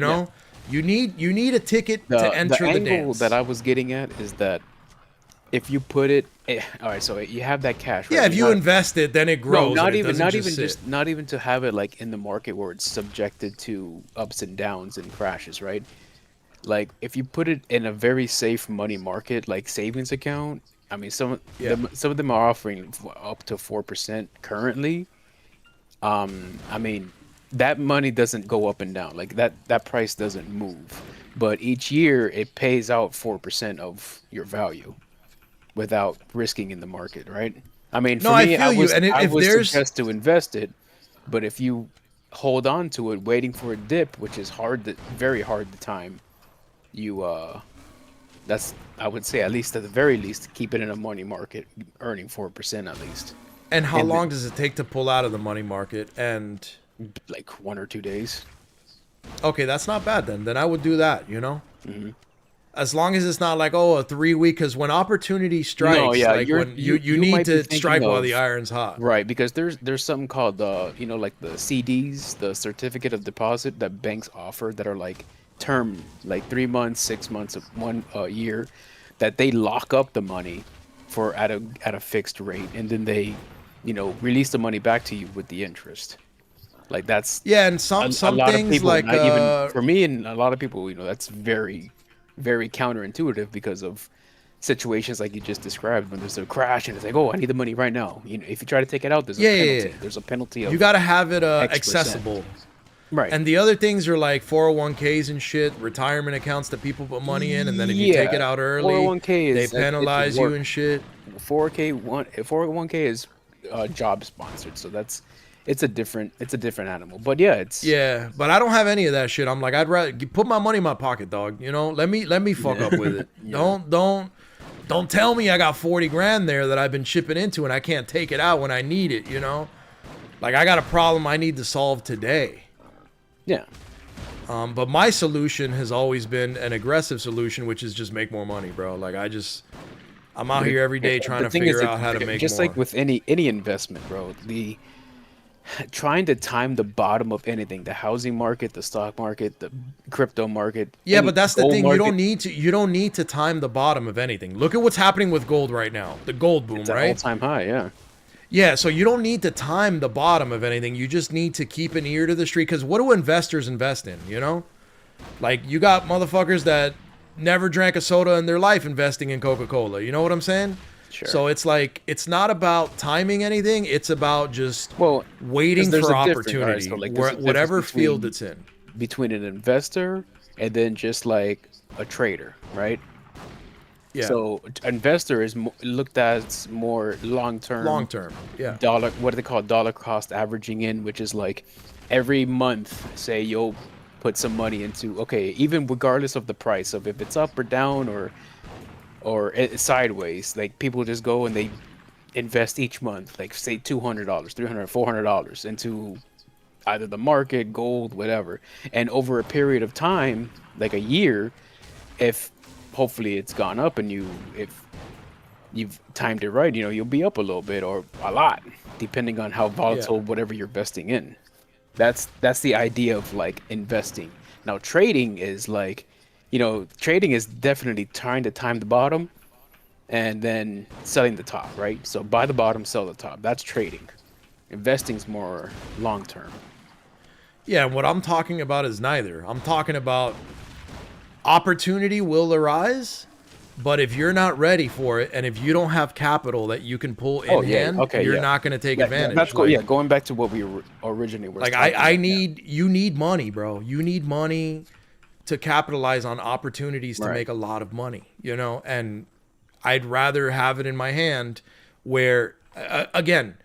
need a ticket to enter the dance. The angle that I was getting at is that if you put it, all right. So you have that cash. Right? Yeah, if you invest it, then it grows. No, not even to have it like in the market where it's subjected to ups and downs and crashes, right? Like if you put it in a very safe money market, like savings account. I mean, some of them are offering up to 4% currently. I mean, that money doesn't go up and down. Like that price doesn't move, but each year it pays out 4% of your value without risking in the market, right? I mean, for me, I would suggest to invest it, but if you hold on to it, waiting for a dip, which is very hard to time, I would say, at least at the very least, keep it in a money market, earning 4% at least. And how long does it take to pull out of the money market? And like 1 or 2 days. Okay, that's not bad then. Then I would do that, As long as it's not like, a 3 week, because when opportunity strikes, you need to strike while the iron's hot. Right, because there's something called like the CDs, the certificate of deposit that banks offer that are like term, like 3 months, 6 months, a year. that they lock up the money for at a fixed rate, and then they, release the money back to you with the interest. Like that's Yeah, and some a lot of things people, like not even for me, and a lot of people, that's very, very counterintuitive because of situations like you just described when there's a crash and it's like, oh, I need the money right now. If you try to take it out, there's a penalty. yeah. There's a penalty of You got to have it X%. accessible. Right. And the other things are like 401ks and shit, retirement accounts that people put money in, and then if you take it out early, 401k they is penalize you and shit. 401k is job sponsored, so it's a different animal. But yeah, Yeah, but I don't have any of that shit. I'm like, I'd rather put my money in my pocket, dog. Let me fuck up with it. Yeah. Don't tell me I got 40 grand there that I've been chipping into and I can't take it out when I need it. Like I got a problem I need to solve today. Yeah. But my solution has always been an aggressive solution, which is just make more money, bro. Like I'm out here every day trying to figure out how to make just more. like with any investment, bro. Trying to time the bottom of anything, the housing market, the stock market, the crypto market. Yeah, but that's the gold thing. market, You don't need to time the bottom of anything. Look at what's happening with gold right now. The gold boom, it's an right? all-time high, yeah. Yeah, so you don't need to time the bottom of anything. You just need to keep an ear to the street. Because what do investors invest in, Like, you got motherfuckers that never drank a soda in their life investing in Coca-Cola. You know what I'm saying? Sure. So it's like, it's not about timing anything. It's about just waiting there's for a difference, opportunity, alright, so, like, there's a difference whatever field between- it's in. Between an investor and then just like a trader, right? Yeah, So investor is looked at as more long-term. long-term, yeah. What do they call dollar cost averaging in, which is like every month, say you'll put some money into, okay, even regardless of the price of if it's up or down sideways, like people just go and they invest each month, like say $200, $300, $400 into either the market, gold, whatever. And over a period of time, like a year, if hopefully it's gone up and if you've timed it right, you'll be up a little bit or a lot, depending on how volatile whatever you're investing in. That's the idea of like investing. Now trading is like, trading is definitely trying to time the bottom and then selling the top, right? So buy the bottom, sell the top. That's trading. Investing's more long term. Yeah, what I'm talking about is neither. I'm talking about opportunity will arise, but if you're not ready for it and if you don't have capital that you can pull in hand, you're not going to take advantage. That's cool. Yeah, going back to what we originally were like you need money, bro. You need money to capitalize on opportunities to make a lot of money, and I'd rather have it in my hand where again,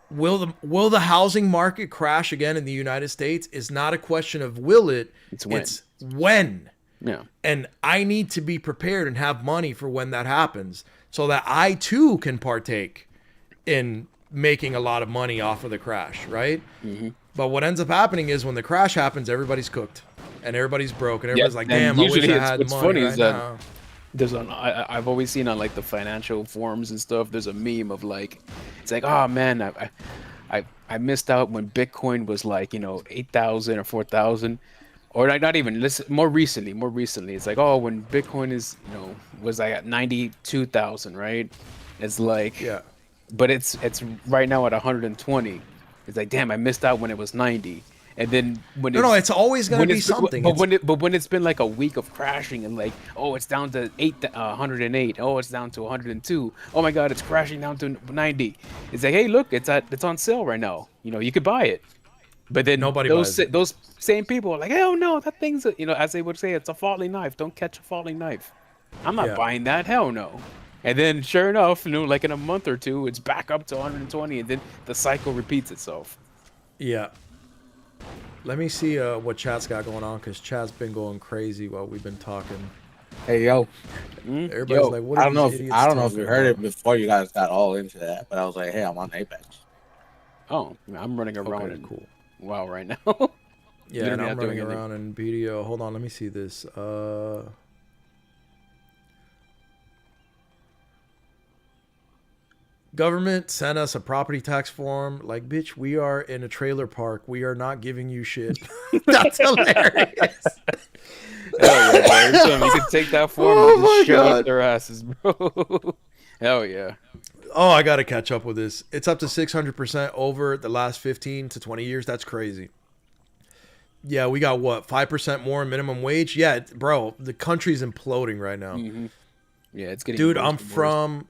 will the housing market crash again in the United States is not a question of will it, it's when. Yeah. And I need to be prepared and have money for when that happens so that I too can partake in making a lot of money off of the crash, right? Mm-hmm. But what ends up happening is when the crash happens, everybody's cooked and everybody's broke and everybody's like, damn, I wish I had what's money funny right is that now. I've always seen on like the financial forums and stuff, there's a meme of like, it's like, oh man, I missed out when Bitcoin was like, 8,000 or 4,000. Or not even, listen, more recently, it's like, oh, when Bitcoin is, was like at 92,000, right? It's like, Yeah. but it's right now at 120. It's like, damn, I missed out when it was 90. And then when It's always going to be something. But when it's been like a week of crashing and like, oh, it's down to 108. Oh, it's down to 102. Oh my God, it's crashing down to 90. It's like, hey, look, it's on sale right now. You could buy it. But then Nobody buys it. those same people are like, hell no, that thing's as they would say, it's a falling knife. Don't catch a falling knife. I'm not buying that. Hell no. And then sure enough, like in a month or two, it's back up to 120, and then the cycle repeats itself. Yeah. Let me see what chat's got going on because chat's been going crazy while we've been talking. Hey yo, Everybody's like, what are I don't know these if idiots you talking heard it about? before you guys got all into that, but I was like, hey, I'm on Apex. Oh, I'm running around. Okay, cool. Wow, right now. Yeah, Literally and I'm not doing running anything. around in BDO. Hold on, let me see this. Government sent us a property tax form. Like, bitch, we are in a trailer park. We are not giving you shit. That's hilarious. Hell yeah, bro. There's some, you can take that form Oh and my just shove God. up their asses, bro. Hell yeah. Oh, I got to catch up with this. It's up to 600% over the last 15 to 20 years. That's crazy. Yeah, we got what, 5% more minimum wage? Yeah, bro, the country's imploding right now. Mm-hmm. Yeah, it's getting Dude, worse I'm and worse. from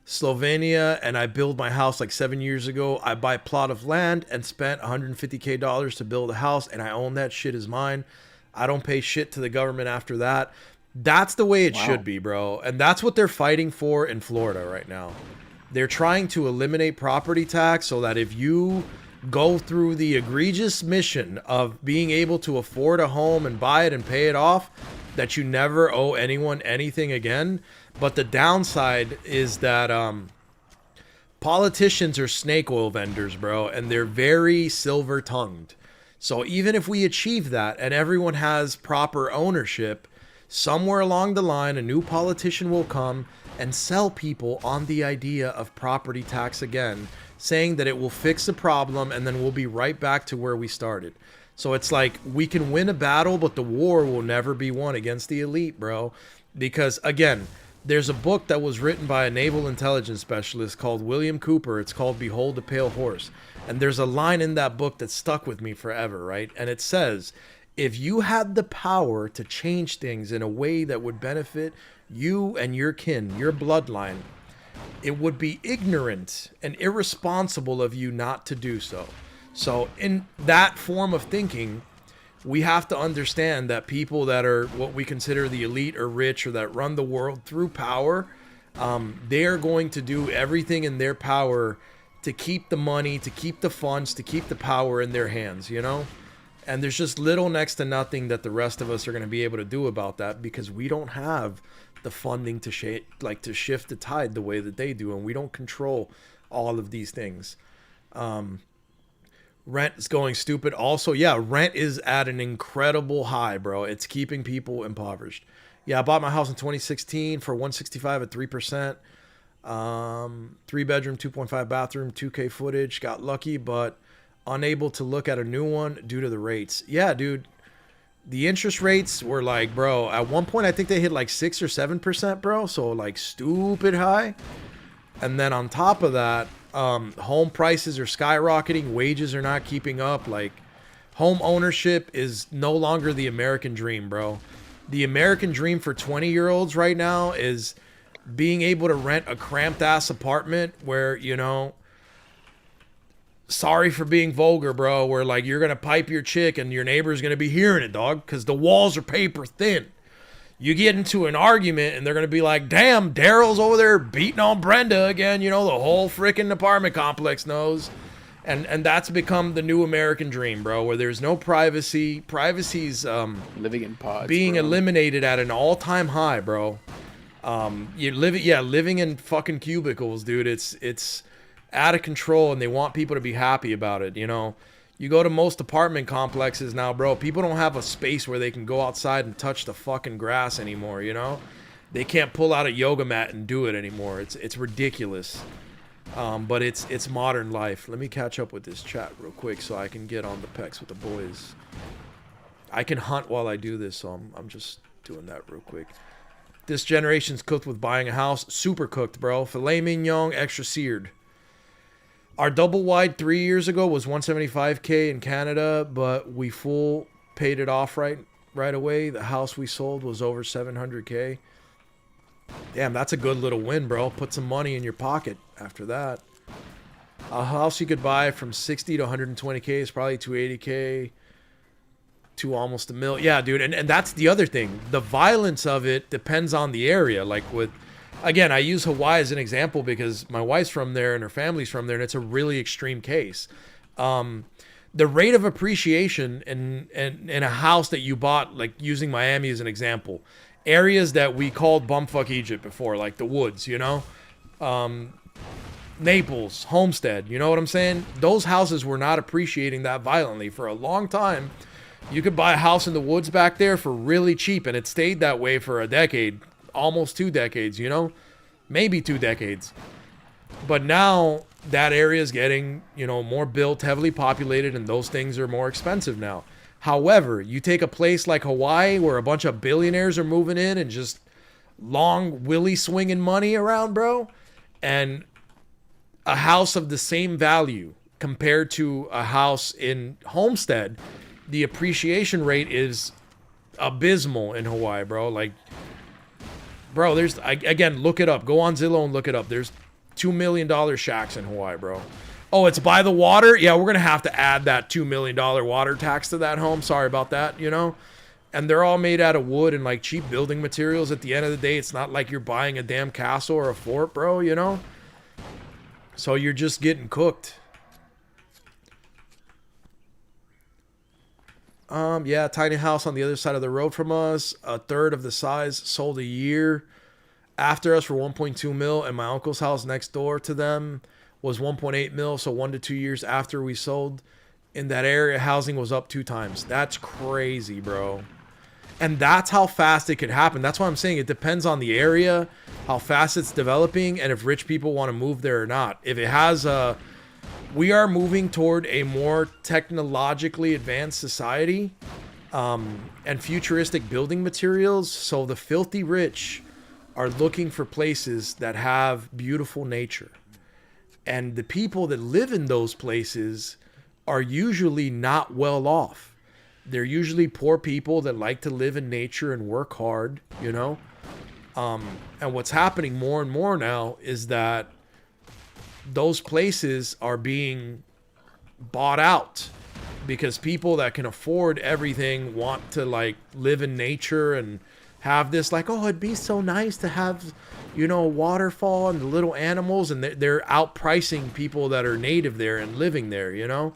Slovenia and I built my house like 7 years ago. I buy a plot of land and spent $150K to build a house, and I own that shit as mine. I don't pay shit to the government after that. That's the way it Wow. should be, bro. And that's what they're fighting for in Florida right now. They're trying to eliminate property tax so that if you go through the egregious mission of being able to afford a home and buy it and pay it off, that you never owe anyone anything again. But the downside is that politicians are snake oil vendors, bro, and they're very silver-tongued. So even if we achieve that and everyone has proper ownership, somewhere along the line, a new politician will come and sell people on the idea of property tax again, saying that it will fix the problem and then we'll be right back to where we started. So it's like we can win a battle, but the war will never be won against the elite, bro. Because again, there's a book that was written by a naval intelligence specialist called William Cooper. It's called Behold the Pale Horse. And there's a line in that book that stuck with me forever, right? And it says, if you had the power to change things in a way that would benefit you and your kin, your bloodline, it would be ignorant and irresponsible of you not to do so. So in that form of thinking, we have to understand that people that are what we consider the elite or rich or that run the world through power, they are going to do everything in their power to keep the money, to keep the funds, to keep the power in their hands, you know? And there's just little next to nothing that the rest of us are going to be able to do about that because we don't have the funding to to shift the tide the way that they do, and we don't control all of these things. Rent is going stupid. Also, yeah, rent is at an incredible high, bro. It's keeping people impoverished. Yeah, I bought my house in 2016 for 165 at 3%. 3-bedroom, 2.5 bathroom, 2K footage. Got lucky, but unable to look at a new one due to the rates. Yeah, dude. The interest rates were like, bro, at one point I think they hit like 6 or 7%, bro. So like stupid high. And then on top of that, home prices are skyrocketing. Wages are not keeping up. Like, home ownership is no longer the American dream, bro. The American dream for 20-year-olds right now is being able to rent a cramped ass apartment where, you know, sorry for being vulgar, bro, where like you're going to pipe your chick and your neighbor's going to be hearing it, dog, because the walls are paper thin. You get into an argument and they're going to be like, damn, Daryl's over there beating on Brenda again. You know, the whole freaking apartment complex knows. And that's become the new American dream, bro, where there's no privacy. Privacy's Living in pods, being bro. eliminated at an all-time high, bro. Living in fucking cubicles, dude. It's out of control, and they want people to be happy about it, you know. You go to most apartment complexes now, bro, people don't have a space where they can go outside and touch the fucking grass anymore, you know? They can't pull out a yoga mat and do it anymore. It's ridiculous. But it's modern life. Let me catch up with this chat real quick so I can get on the pecs with the boys. I can hunt while I do this, so I'm just doing that real quick. This generation's cooked with buying a house. Super cooked, bro. Filet mignon, extra seared. Our double wide 3 years ago was 175K in Canada, but we full paid it off right away. The house we sold was over 700K. Damn, that's a good little win, bro. Put some money in your pocket after that. A house you could buy from 60 to 120K is probably 280K to almost $1 million. Yeah, dude, and that's the other thing. The violence of it depends on the area. Like with, again, I use Hawaii as an example because my wife's from there and her family's from there, and it's a really extreme case. The rate of appreciation in a house that you bought, like using Miami as an example, areas that we called bumfuck Egypt before, like the woods, you know, Naples, Homestead, you know what I'm saying? Those houses were not appreciating that violently for a long time. You could buy a house in the woods back there for really cheap, and it stayed that way for a decade, almost 2 decades, you know, maybe 2 decades. But now that area is getting, you know, more built, heavily populated, and those things are more expensive now. However, you take a place like Hawaii where a bunch of billionaires are moving in and just long willy swinging money around, bro, and a house of the same value compared to a house in Homestead, the appreciation rate is abysmal in Hawaii, bro. Like, bro, again, look it up. Go on Zillow and look it up. There's $2 million shacks in Hawaii, bro. Oh, it's by the water? Yeah, we're going to have to add that $2 million water tax to that home. Sorry about that, you know? And they're all made out of wood and like cheap building materials. At the end of the day, it's not like you're buying a damn castle or a fort, bro, you know? So you're just getting cooked. Yeah, tiny house on the other side of the road from us, a third of the size, sold a year after us for 1.2 mil, and my uncle's house next door to them was 1.8 mil, so 1 to 2 years after we sold in that area, housing was up 2 times. That's crazy, bro. And that's how fast it could happen. That's why I'm saying it depends on the area, how fast it's developing, and if rich people want to move there or not. If it has we are moving toward a more technologically advanced society and futuristic building materials. So the filthy rich are looking for places that have beautiful nature. And the people that live in those places are usually not well off. They're usually poor people that like to live in nature and work hard, you know? And what's happening more and more now is that those places are being bought out because people that can afford everything want to like live in nature and have this like, oh, it'd be so nice to have, you know, a waterfall and the little animals, and they're outpricing people that are native there and living there, you know?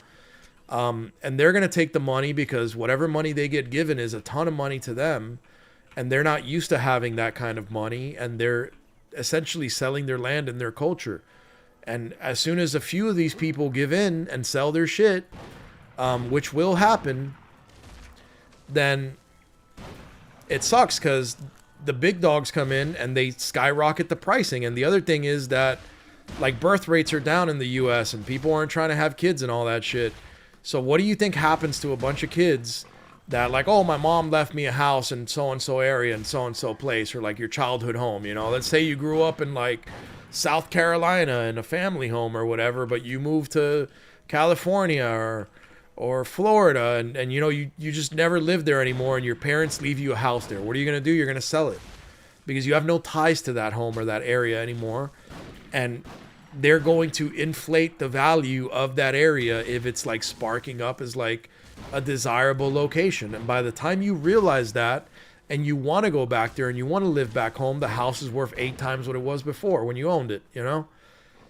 And they're going to take the money because whatever money they get given is a ton of money to them, and they're not used to having that kind of money, and they're essentially selling their land and their culture. And as soon as a few of these people give in and sell their shit, which will happen, then it sucks because the big dogs come in and they skyrocket the pricing. And the other thing is that like birth rates are down in the US and people aren't trying to have kids and all that shit. So what do you think happens to a bunch of kids that like, oh, my mom left me a house in so-and-so area in so-and-so place, or like your childhood home, you know? Let's say you grew up in like South Carolina in a family home or whatever, but you moved to California or Florida, and you know, you just never lived there anymore, and your parents leave you a house there. What are you going to do? You're going to sell it because you have no ties to that home or that area anymore, and they're going to inflate the value of that area if it's like sparking up as like a desirable location. And by the time you realize that and you want to go back there and you want to live back home, the house is worth 8 times what it was before when you owned it, you know?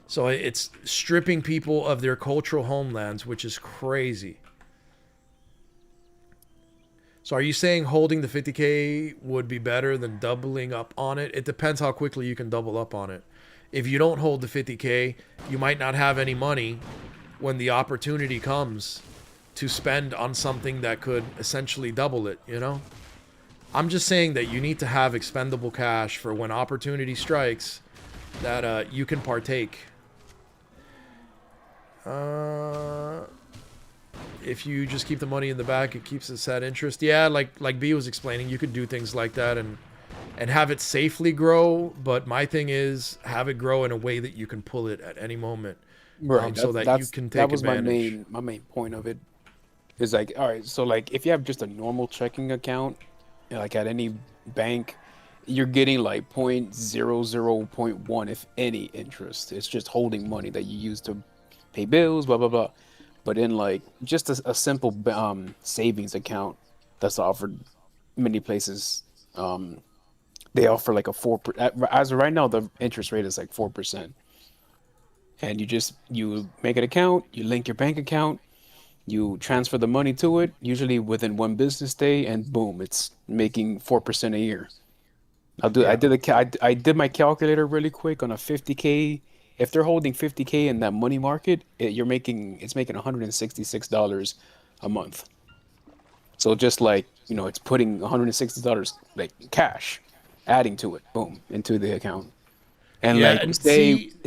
So it's stripping people of their cultural homelands, which is crazy. So are you saying holding the 50K would be better than doubling up on it? It depends how quickly you can double up on it. If you don't hold the 50K, you might not have any money when the opportunity comes to spend on something that could essentially double it, you know? I'm just saying that you need to have expendable cash for when opportunity strikes that you can partake. If you just keep the money in the back, it keeps its set interest. Yeah, like B was explaining, you could do things like that and have it safely grow. But my thing is have it grow in a way that you can pull it at any moment, Right. so that you can take was advantage. my main point of it. Is like, all right, so like if you have just a normal checking account, like at any bank, you're getting like 0.00.1, if any, interest. It's just holding money that you use to pay bills, blah blah blah. But in like just a simple savings account that's offered many places, they offer like a 4%. As of right now, the interest rate is like 4%. And you make an account, you link your bank account, you transfer the money to it, usually within 1 business day, and boom, it's making 4% a year. I did my calculator really quick on a 50K. If they're holding 50K in that money market, it's making $166 a month. So just like, you know, it's putting $160 like cash, adding to it, boom, into the account. And Yeah, like and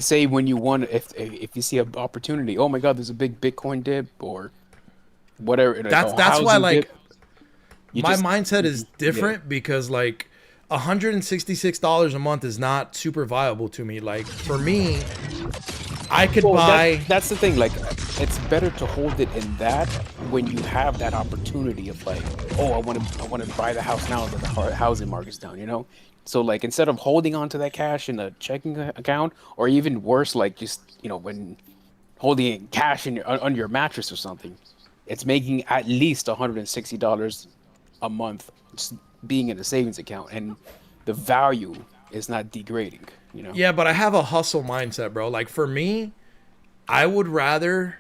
say when you want, if you see an opportunity, oh my God, there's a big Bitcoin dip, or whatever. Like, That's why, housing like, dip, you my just- mindset is different because, like, $166 a month is not super viable to me. Like, for me, I could Well, buy. that's the thing. Like, it's better to hold it in that when you have that opportunity of like, oh, I want to buy the house now that the housing market's down. You know, so like instead of holding on to that cash in a checking account, or even worse, like just when holding cash in under your mattress or something, it's making at least $160 a month just being in a savings account, and the value is not degrading. Yeah, but I have a hustle mindset, bro. Like, for me, I would rather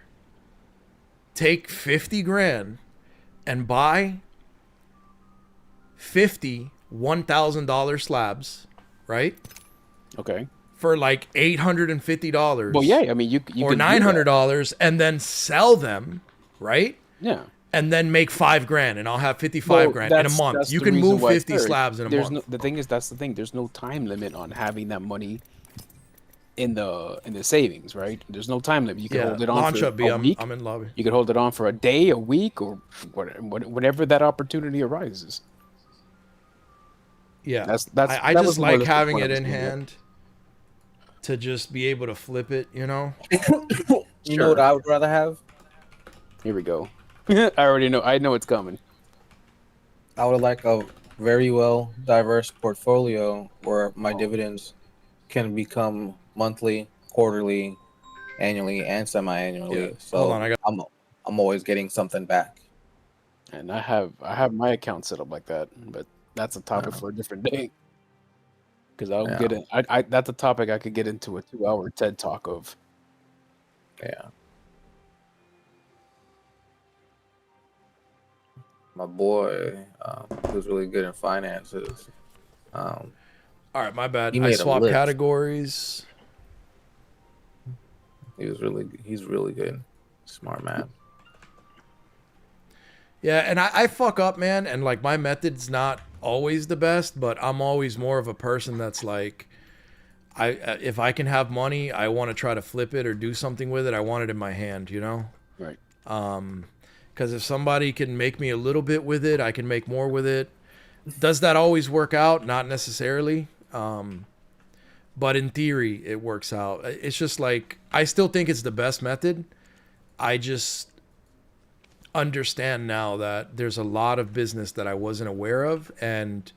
take 50 grand and buy 50 $1,000 slabs, right? Okay. For like $850. Well, yeah. I mean, you or can do that. $900, and then sell them, right? Yeah. And then make $5,000, and I'll have 55 Well, grand in a month. that's You the can reason move why 50 it's slabs in a there's month. No, the thing is, that's the thing. There's no time limit on having that money in the savings, right? There's no time limit. You can hold it on launch for up, B. a week. I'm in lobby. You can hold it on for a day, a week, or whenever that opportunity arises. Yeah, That's I that just was more or like less the having point it of in this video. hand to just be able to flip it, you know? You know what I would rather have? Here we go. I already know. I know it's coming. I would like a very well diverse portfolio where my Oh. dividends can become monthly, quarterly, annually, and semi-annually. Yeah. So Hold on, I got. I'm always getting something back. And I have my account set up like that, but that's a topic Yeah. for a different day. Because I'll Yeah. get in. I that's a topic I could get into a 2-hour TED talk of. Yeah. My boy, who's really good in finances. All right, my bad. He I made a swapped list. categories. He's really good. Smart man. Yeah, and I fuck up, man, and like my method's not always the best, but I'm always more of a person that's like, if I can have money, I want to try to flip it or do something with it. I want it in my hand, you know? Right. Because if somebody can make me a little bit with it, I can make more with it. Does that always work out? Not necessarily. But in theory, it works out. It's just like, I still think it's the best method. I just understand now that there's a lot of business that I wasn't aware of. And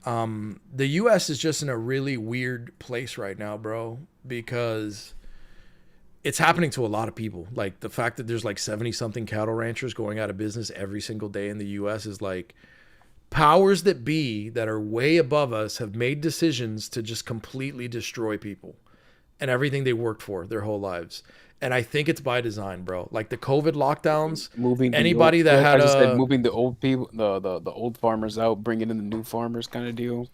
the U.S. is just in a really weird place right now, bro, because it's happening to a lot of people. Like, the fact that there's like 70-something cattle ranchers going out of business every single day in the U.S. is like, powers that be that are way above us have made decisions to just completely destroy people and everything they worked for their whole lives. And I think it's by design, bro. Like the COVID lockdowns, Moving the anybody old, that had I just said a, moving the old people, the old farmers out, bringing in the new farmers, kind of deal.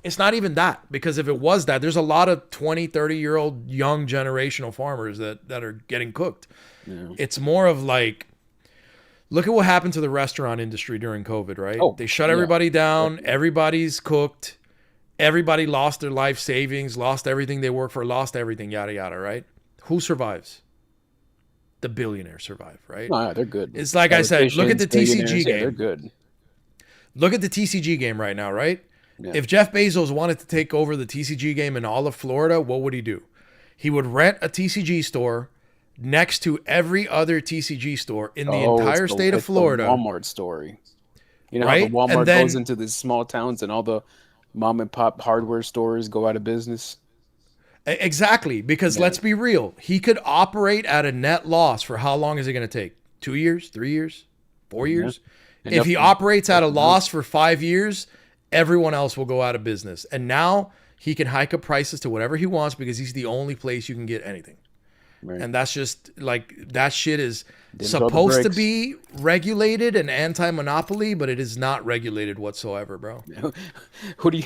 it's not even that, because if it was that, there's a lot of 20, 30-year-old young generational farmers that are getting cooked. Yeah. It's more of like, look at what happened to the restaurant industry during COVID, right? Oh, They shut yeah. everybody down. Everybody's cooked. Everybody lost their life savings, lost everything they worked for, lost everything, yada, yada, right? Who survives? The billionaires survive, right? No, yeah, they're good. It's like I said, look at the Politicians, TCG billionaires, yeah, they're game. good. Look at the TCG game right now, right? Yeah. If Jeff Bezos wanted to take over the TCG game in all of Florida, what would he do? He would rent a TCG store next to every other TCG store in the entire state of Florida. The Walmart story. You know Right? how the Walmart And then- goes into these small towns and all the mom and pop hardware stores go out of business. Exactly, because Yeah. let's be real. He could operate at a net loss for how long is it going to take? 2 years, 3 years, 4 years? If Enough he to- operates at a loss for 5 years, everyone else will go out of business. And now he can hike up prices to whatever he wants because he's the only place you can get anything. Right. And that's just like, that shit is Didn't throw the supposed to brakes. be regulated and anti-monopoly, but it is not regulated whatsoever, bro. Who do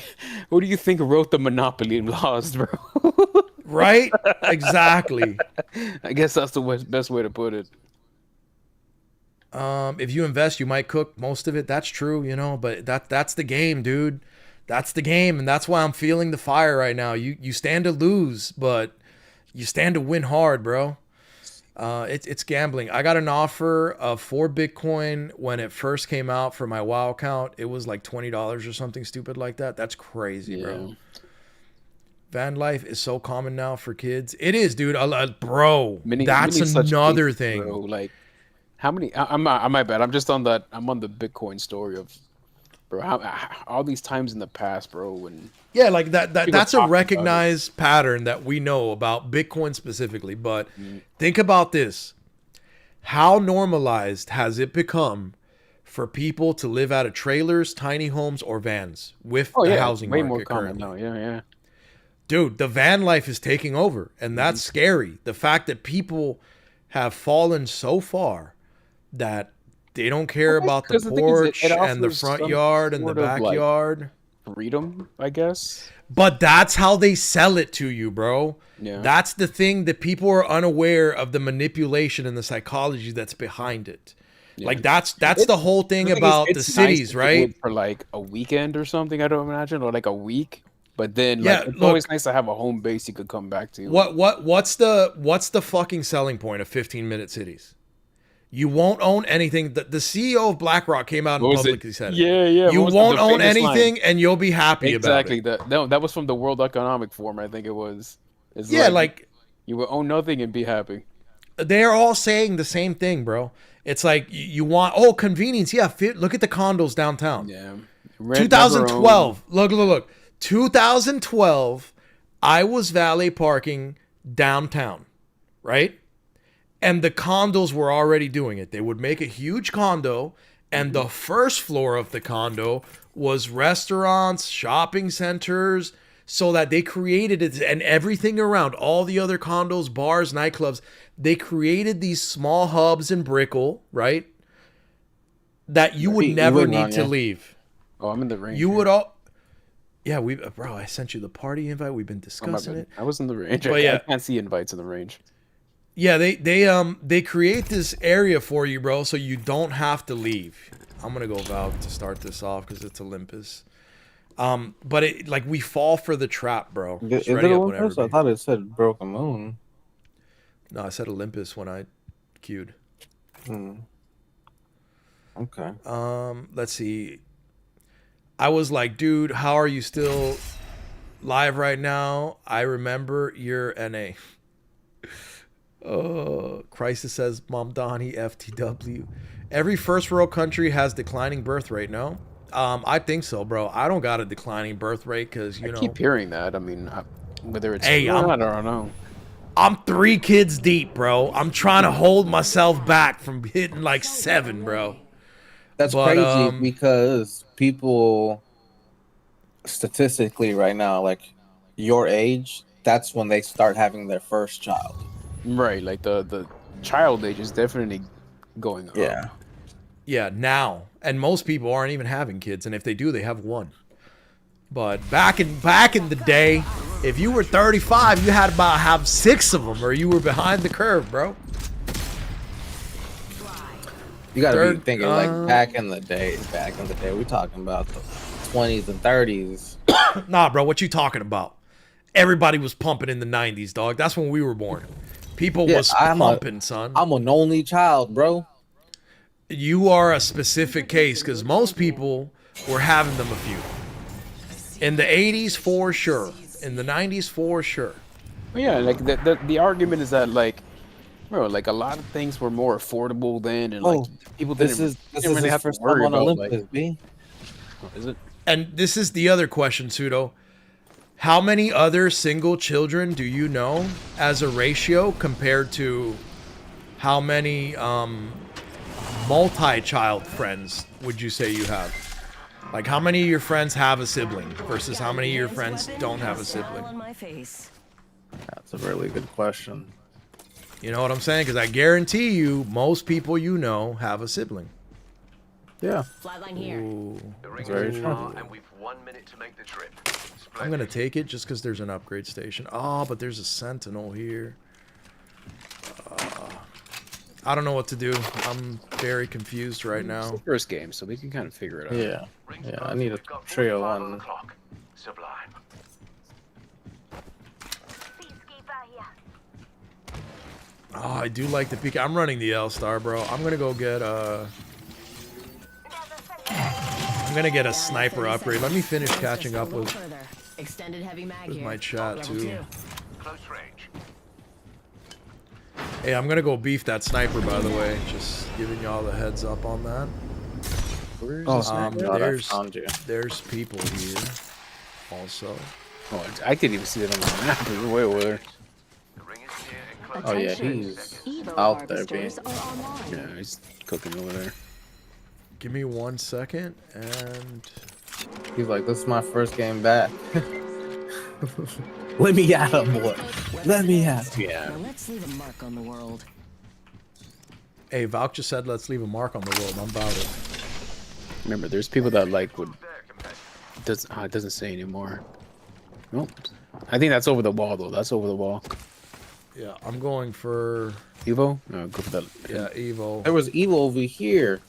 you think wrote the monopoly laws, bro? Right? Exactly. I guess that's the best way to put it. If you invest, you might cook most of it. That's true, you know, but that's the game, dude. That's the game, and that's why I'm feeling the fire right now. You stand to lose, but you stand to win hard, bro. It's gambling. I got an offer of 4 Bitcoin when it first came out for my WoW account. It was like $20 or something stupid like that. That's crazy, bro. Van life is so common now for kids. It is, dude. Bro, that's another thing. Bro. Like, how many? I'm my bad. I'm just on that. I'm on the Bitcoin story of, bro. All these times in the past, bro. When yeah, like that's a recognized pattern that we know about Bitcoin specifically. But think about this: how normalized has it become for people to live out of trailers, tiny homes, or vans with the housing way market more common currently? now. Yeah. Dude, the van life is taking over, and that's scary. The fact that people have fallen so far that they don't care about the porch and the front yard and the backyard. Like, freedom, I guess. But that's how they sell it to you, bro. Yeah. That's the thing that people are unaware of, the manipulation and the psychology that's behind it. Yeah. Like that's the whole thing about the cities, right? For like a weekend or something, I don't imagine, or like a week. But then, like, it's always nice to have a home base you could come back to. What's the fucking selling point of 15-minute cities? You won't own anything. The CEO of BlackRock came out and publicly said it. Yeah. You won't own anything, and you'll be happy about it. Exactly. That was from the World Economic Forum, I think it was. It's like you will own nothing and be happy. They're all saying the same thing, bro. It's like you want convenience. Yeah, look at the condos downtown. Yeah. 2012. Look. 2012, I was valet parking downtown, right? And the condos were already doing it. They would make a huge condo, and the first floor of the condo was restaurants, shopping centers, so that they created it, and everything around, all the other condos, bars, nightclubs, they created these small hubs in Brickell, right? That you would never need to leave. Oh, I'm in the range. You would all... Yeah, bro, I sent you the party invite. We've been discussing it. I was in the range. But I can't see invites in the range. Yeah, they create this area for you, bro, so you don't have to leave. I'm gonna go Valve to start this off because it's Olympus. But we fall for the trap, bro. Is it Olympus? I thought it said Broken Moon. No, I said Olympus when I queued. Okay. Let's see. I was like, dude, how are you still live right now? I remember you're NA. Crisis says, Mom Donnie, FTW. Every first world country has declining birth rate, no? I think so, bro. I don't got a declining birth rate because, I keep hearing that. I mean, whether it's... Hey, I don't know. I'm 3 kids deep, bro. I'm trying to hold myself back from hitting like 7, bro. That's crazy because people statistically right now, like your age, that's when they start having their first child. Right, like the child age is definitely going up. Yeah. Yeah, now. And most people aren't even having kids, and if they do, they have 1. But back in the day, if you were 35, you had about have 6 of them, or you were behind the curve, bro. You gotta be thinking like back in the day, we're talking about the 20s and 30s. Nah, bro, what you talking about? Everybody was pumping in the 90s, dog. That's when we were born. People was pumping, son. I'm an only child, bro. You are a specific case because most people were having them a few. In the 80s, for sure. In the 90s, for sure. Well, yeah, like the argument is that bro, like a lot of things were more affordable then, and like people didn't really have to worry about Olympus, B. Is it? And this is the other question, Pseudo. How many other single children do you know as a ratio compared to how many multi-child friends would you say you have? Like, how many of your friends have a sibling versus how many of your friends don't have a sibling? That's a really good question. You know what I'm saying? Because I guarantee you, most people you know have a sibling. Yeah. Flatline here. That's very true. And we've 1 minute to make the trip. I'm gonna take it just because there's an upgrade station. Oh, but there's a sentinel here. I don't know what to do. I'm very confused right now. It's the first game, so we can kind of figure it out. Yeah. I need a trio on. Sublime. Oh, I do like the PK. I'm running the L-Star, bro. I'm gonna go get I'm gonna get a sniper upgrade. Let me finish catching up with my chat too. Close range. Hey, I'm gonna go beef that sniper, by the way. Just giving y'all the heads up on that. Where's Oh, the sniper? I There's found you. people here also. Oh, I didn't even see that on the map. It was way over there. The ring is near and close. Oh yeah, he's out there, B. Yeah, he's cooking over there. Give me 1 second, and He's like, this is my first game back. Let me at him, boy. Let me at him. Yeah. Now let's leave a mark on the world. hey, Valk just said let's leave a mark on the world. I'm about it. Remember, there's people that like would There, competitor. it doesn't say anymore. Nope. I think that's over the wall though. That's over the wall. Yeah, I'm going for Evo? No, go for that. yeah Evo. There was evil over here.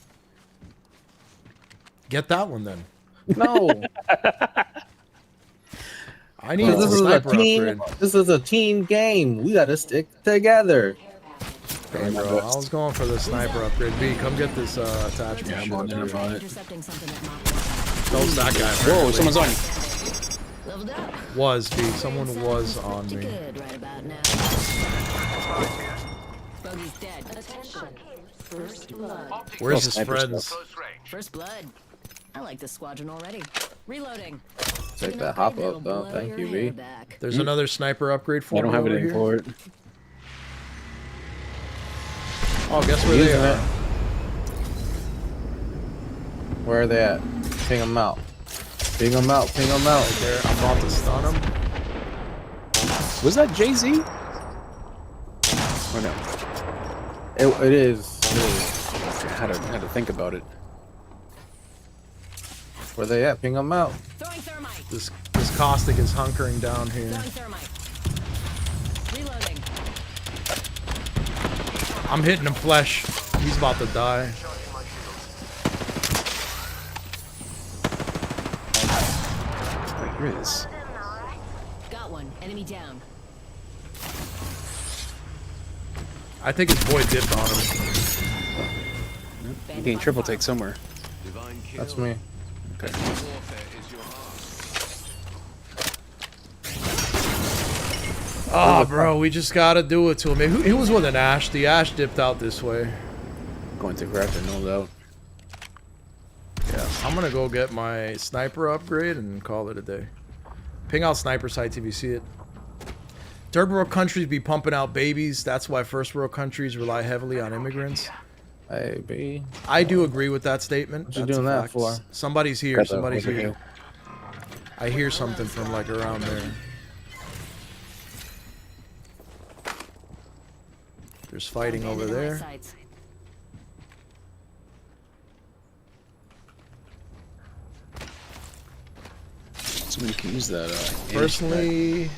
Get that one then. No, I need this a is a sniper team. upgrade. This is a team game. We gotta stick together. Hey, bro, I was going for the sniper upgrade. B, come get this attachment. Yeah, I'm on it. I'm on it. Intercepting something at Mach Close that guy. Whoa, someone's on you. 1. Leveled up. Was B. Someone was on Pretty me. good right about now. Bogey's dead. Attention. First blood. Where's Oh, his sniper friends? Close range. First blood. I like this squadron already. Reloading. Take that hop up though. Thank you, B. There's another sniper upgrade for I don't me have over it in here. for it. Oh, guess where they Using are? it. Where are they at? Ping them out. Ping them out. Ping them out. There, I'm about to stun him. Was that Jay-Z? Or no? It is. It is. I had to think about it. Where they at? Ping them out. Throwing thermite. This caustic is hunkering down here. Throwing thermite. Reloading. I'm hitting him flesh. He's about to die. Charging my shields. Wait, where is? Got one. Enemy down. I think his boy dipped on him. You getting triple take somewhere. That's me. Okay. Oh, bro, we just gotta do it to him. He was with an Ash. The Ash dipped out this way. Going to grab it, no doubt. Yeah, I'm gonna go get my sniper upgrade and call it a day. Ping out sniper sites if you see it. Third world countries be pumping out babies. That's why first world countries rely heavily on immigrants. Hey, B. I do agree with that statement. What you That's a doing that fact. for? Somebody's here. Got the Somebody's over here. here. I hear something from like around there. There's fighting over Abandoned there. sights. Somebody can use that. Personally,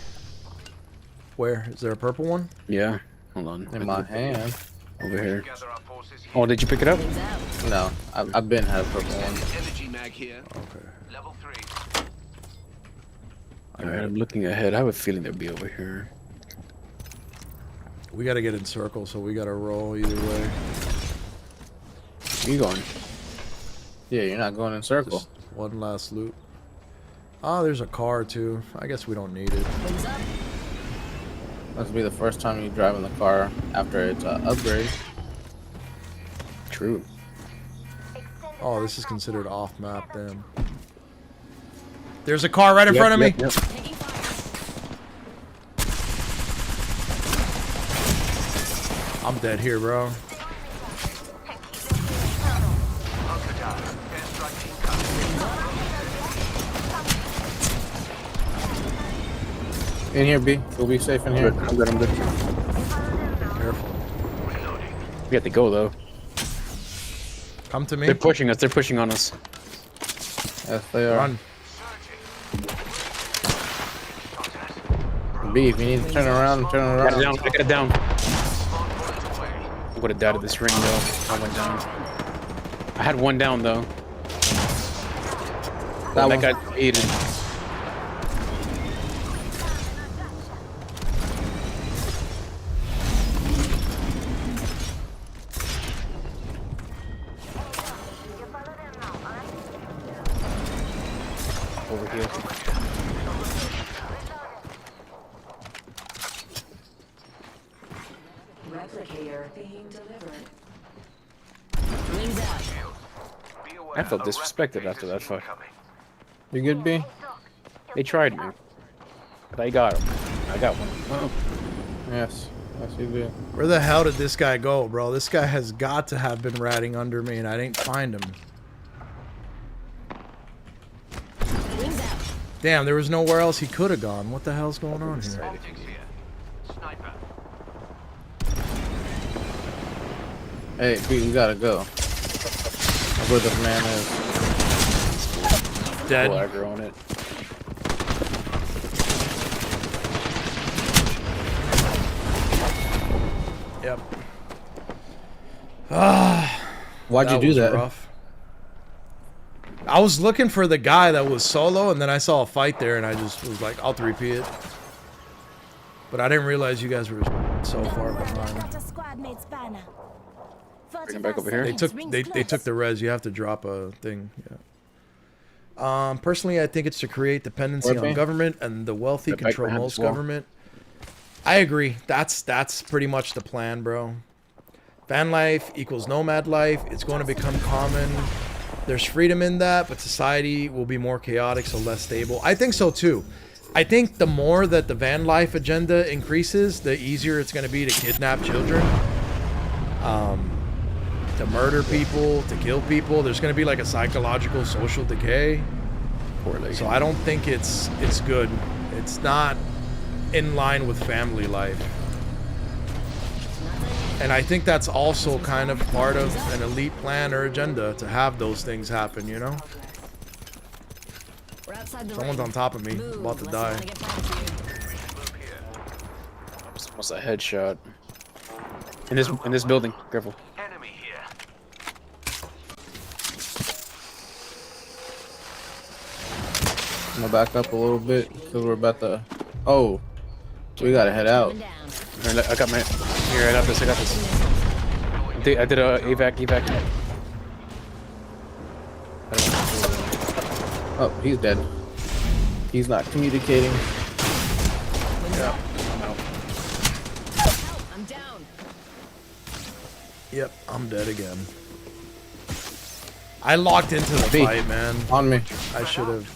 where is there a purple one? Yeah. Hold on. In my hand. Over here. Gather our forces here. Oh, did you pick it up? Wings out. No, I've been had a purple one. Energy mag here. Okay. Level 3. Alright, I'm looking ahead. I have a feeling they'll be over here. We gotta get in circle, so we gotta roll either way. Where you going? Yeah, you're not going in circle. Just one last loot. Oh, there's a car too. I guess we don't need it. Wings up. Must be the first time you drive in the car after it's upgrade. True. Oh, this is considered off map then. There's a car right in front of me. Yep. Taking fire. I'm dead here, bro. Hunker down. Airstrike incoming. In here, B. We'll be safe in here. I'm good. I'm good. Careful. Reloading. We have to go though. Come to me. They're pushing us. They're pushing on us. Yes, they are. Run. B, if you need to turn around, turn Got it around. down. I got it down. Spawn point away. I would have died at this ring though. I went down. I had one down though. That That one. got aided. you. Replicator being delivered. Wings out. Be aware I felt a disrespected replicator after that is fight. incoming. You good, B? They tried me. But I got him. I got one. Yes. Yes, you did. Where the hell did this guy go, bro? This guy has got to have been ratting under me, and I didn't find him. Wings out. Damn, there was nowhere else he could have gone. What the hell's going on here? Optics here. Sniper. Hey, B, we gotta go. Where this man is. Dead. Full aggro on it. Yep. Why'd you do was that? rough. I was looking for the guy that was solo, and then I saw a fight there, and I just was like, I'll 3P it. But I didn't realize you guys were so far behind. Bring him back over here. They took the res. You have to drop a thing. Yeah. Personally, I think it's to create dependency What, on man? government, and the wealthy Back control behind most this wall. government. I agree. That's pretty much the plan, bro. Van life equals nomad life. It's going to become common. There's freedom in that, but society will be more chaotic, so less stable. I think so too. I think the more that the van life agenda increases, the easier it's going to be to kidnap children, to murder people, to kill people. There's going to be like a psychological, social decay. So I don't think it's good. It's not in line with family life. And I think that's also kind of part of an elite plan or agenda to have those things happen, you know? We're outside the Someone's ring. on top of me, Move, about to unless you die. wanna get back to you. Move here. Almost a headshot. In this building. Careful. Enemy here. I'm gonna back up a little bit because we're about to. Oh, we gotta head out. Coming down. Here, I got my. Here, I got this. I got this. I did a evac. Oh, he's dead. He's not communicating. Yeah, I'm out. Help, I'm down. Yep, I'm dead again. I locked into the B. fight, man. On me. I should have.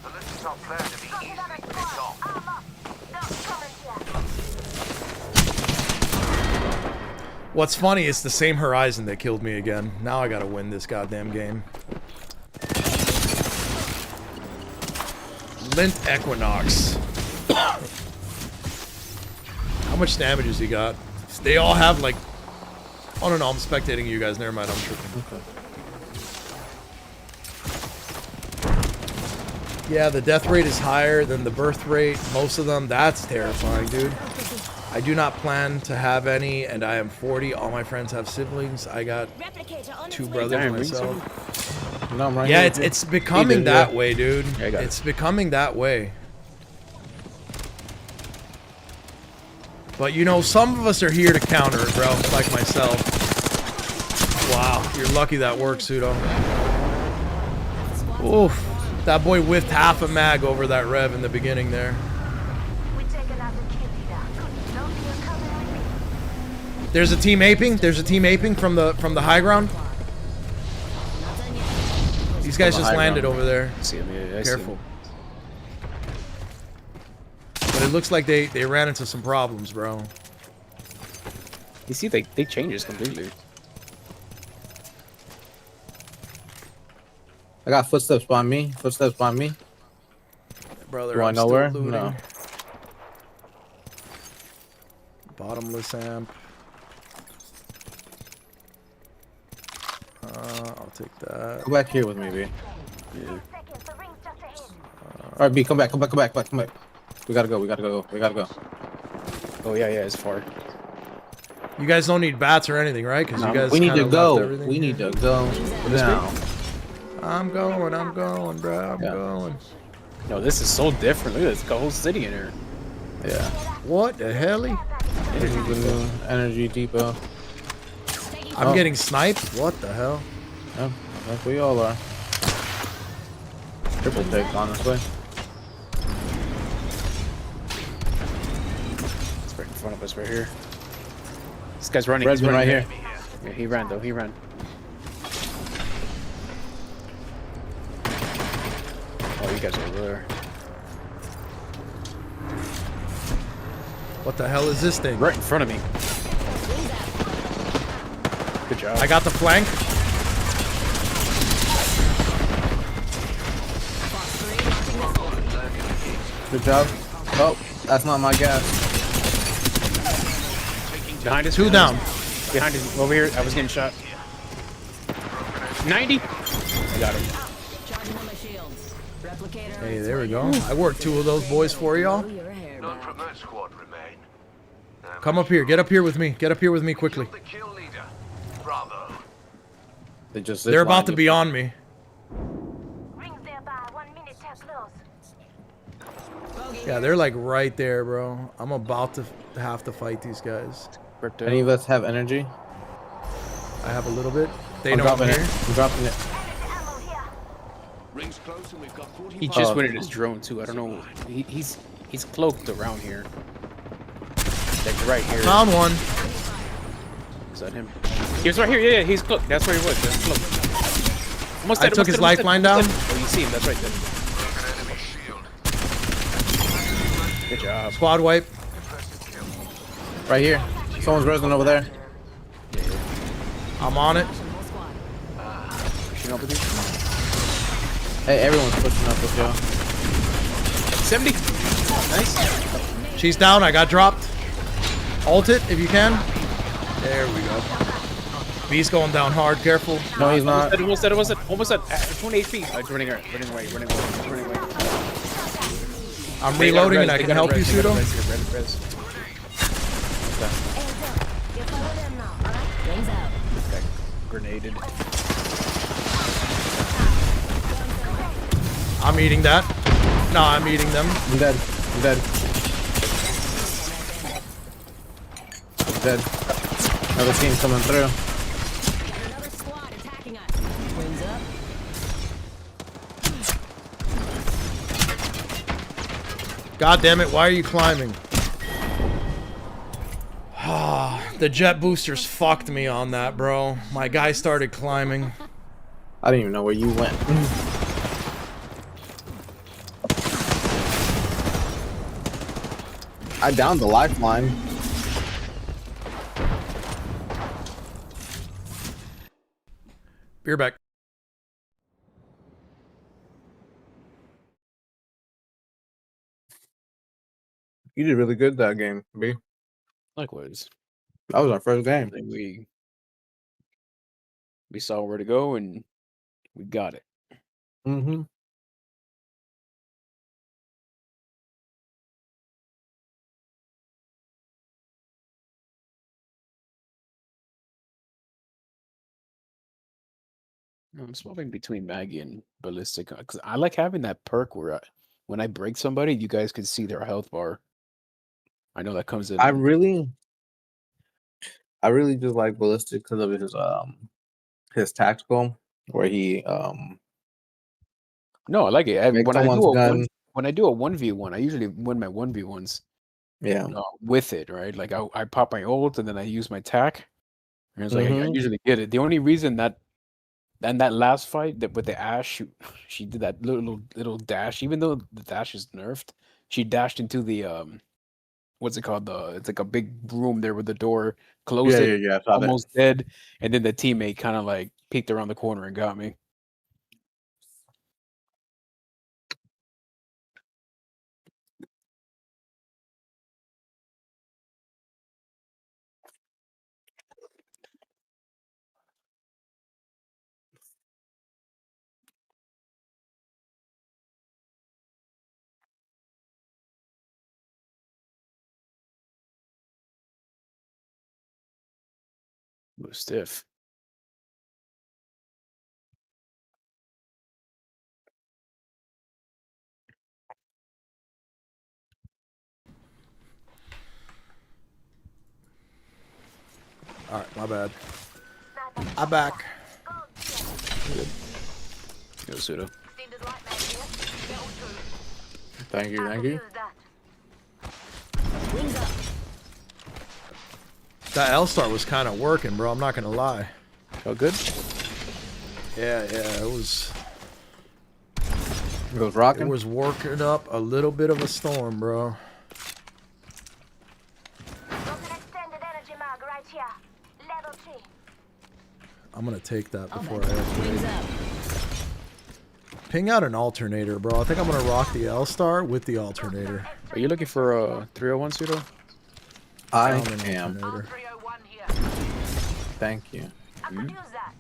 So this is our plan to be easily picked off. What's funny is the same Horizon that killed me again. Now I gotta win this goddamn game. Lint Equinox. How much damage has he got? They all have like... Oh no, I'm spectating you guys. Never mind, I'm tripping. Yeah, the death rate is higher than the birth rate. Most of them, that's terrifying, dude. I do not plan to have any, and I am 40. All my friends have siblings. I got Replicator on 2 its way. brothers Damn, myself. No, I'm right Yeah, here. it's becoming did, that yeah. way, dude. Yeah, I got it. It's becoming that way. But you know, some of us are here to counter it, bro. Like myself. Wow, you're lucky that worked, Pseudo. Oof. That boy whiffed half a mag over that rev in the beginning there. There's a team aping. There's a team aping from the high ground. These guys the just high landed ground. Oh, over there. I see him. Yeah, I see Careful. him. But it looks like they ran into some problems, bro. You see, they changed this completely. I got footsteps by me. Footsteps by me. Brother, Do I I'm know still where? looting. No. Bottomless amp. I'll take that. Come back here with me, B. Yeah. All right, B, come back. Come back. We gotta go. We gotta go. Oh yeah, it's far. You guys don't need bats or anything, right? Because you guys We need to kinda left go. everything We here. need to go now. I'm going, bro. I'm Yeah. going. No, this is so different. Look at this, got a whole city in here. Yeah. What the hell? Energy depot. I'm Oh. getting sniped? What the hell? Yeah, like we all are. Triple take, honestly. front of us right here. This guy's running. Red's He's been right running. here. Yeah, he ran though. He ran. Oh, you guys are over there. What the hell is this thing? Right in front of me. Good job. I got the flank. Good job. Oh, that's not my gas. Behind us. Two behind down. us. Behind us. Over here. I was getting shot. 90. I got him. Charging on my shields. Replicator. Hey, there we go. I worked 2 of those boys for y'all. Your hair None back. from that squad remain. Come up here. Get up here with me. Get up here with me quickly. The kill leader. Bravo. They just They're about to ziplined be it. on me. Rings thereby, 1 minute till close. Yeah, they're like right there, bro. I'm about to have to fight these guys. Crypto. Any of us have energy? I have a little bit. They I'm don't dropping it. here. I'm dropping it. Energy ammo here. Rings close and we've got 40 He just went in his drone too. I don't know. He's cloaked around here. Like right here. Found one. Is that him? He was right here. Yeah, he's cloaked. That's where he was. That's cloaked. Almost I dead, took almost his dead, almost lifeline dead, down. almost dead. Oh, you see him. That's right there. enemy shield. Good job. Squad wipe. Right here. Someone's resin over there. I'm on it. Whole squad. Pushing up with you. Hey, everyone's pushing up with you. 70. Nice. She's down. I got dropped. Ult it if you can. There we go. Beast going down hard. Careful. No, he's not. Almost dead. Almost dead. Almost dead. 20 HP. Running away. Running away. Running away. Running away. I'm reloading and I can help you, Pseudo. You follow them now, alright? Guns out. Grenaded. I'm eating that. No, I'm eating them. I'm dead. I'm dead. I'm dead. Another team coming through. Another squad attacking us. Wings up. God damn it, why are you climbing? The jet boosters fucked me on that, bro. My guy started climbing. I didn't even know where you went. I downed the lifeline. Beer back. You did really good that game, B. Likewise. That was our first game. I think we saw where to go and we got it. Mm-hmm. I'm swapping between Maggie and Ballistic because I like having that perk where when I break somebody, you guys can see their health bar. I know that comes in. I really just like Ballistic because of his tactical where he No, I like it. Make When I do someone's gun. when I do a 1v1, I usually win my 1v1s yeah. with it, right? Like I pop my ult and then I use my tac. And it's like I Mhm. usually get it. The only reason that last fight that with the Ash, she did that little dash. Even though the dash is nerfed, she dashed into the what's it called? It's like a big room there with the door closed. Yeah. I saw that. Almost dead, and then the teammate kind of like peeked around the corner and got me. It was stiff. Alright, my bad. I'm back. Yo, Pseudo. Extended light mag here. Level 2. Thank you. I Thank could you. use that. Wings up. That L-Star was kind of working, bro. I'm not gonna lie. Oh, good. Yeah, it was. It was rocking. It was working up a little bit of a storm, bro. Got an extended energy mag right here. Level 3. I'm gonna take that I'll before bet. I Wings upgrade. up. Ping out an alternator, bro. I think I'm gonna rock the L-Star with the alternator. Are you looking for a 301 pseudo? I Found an am. alternator. 301 here. Thank you. I could use that.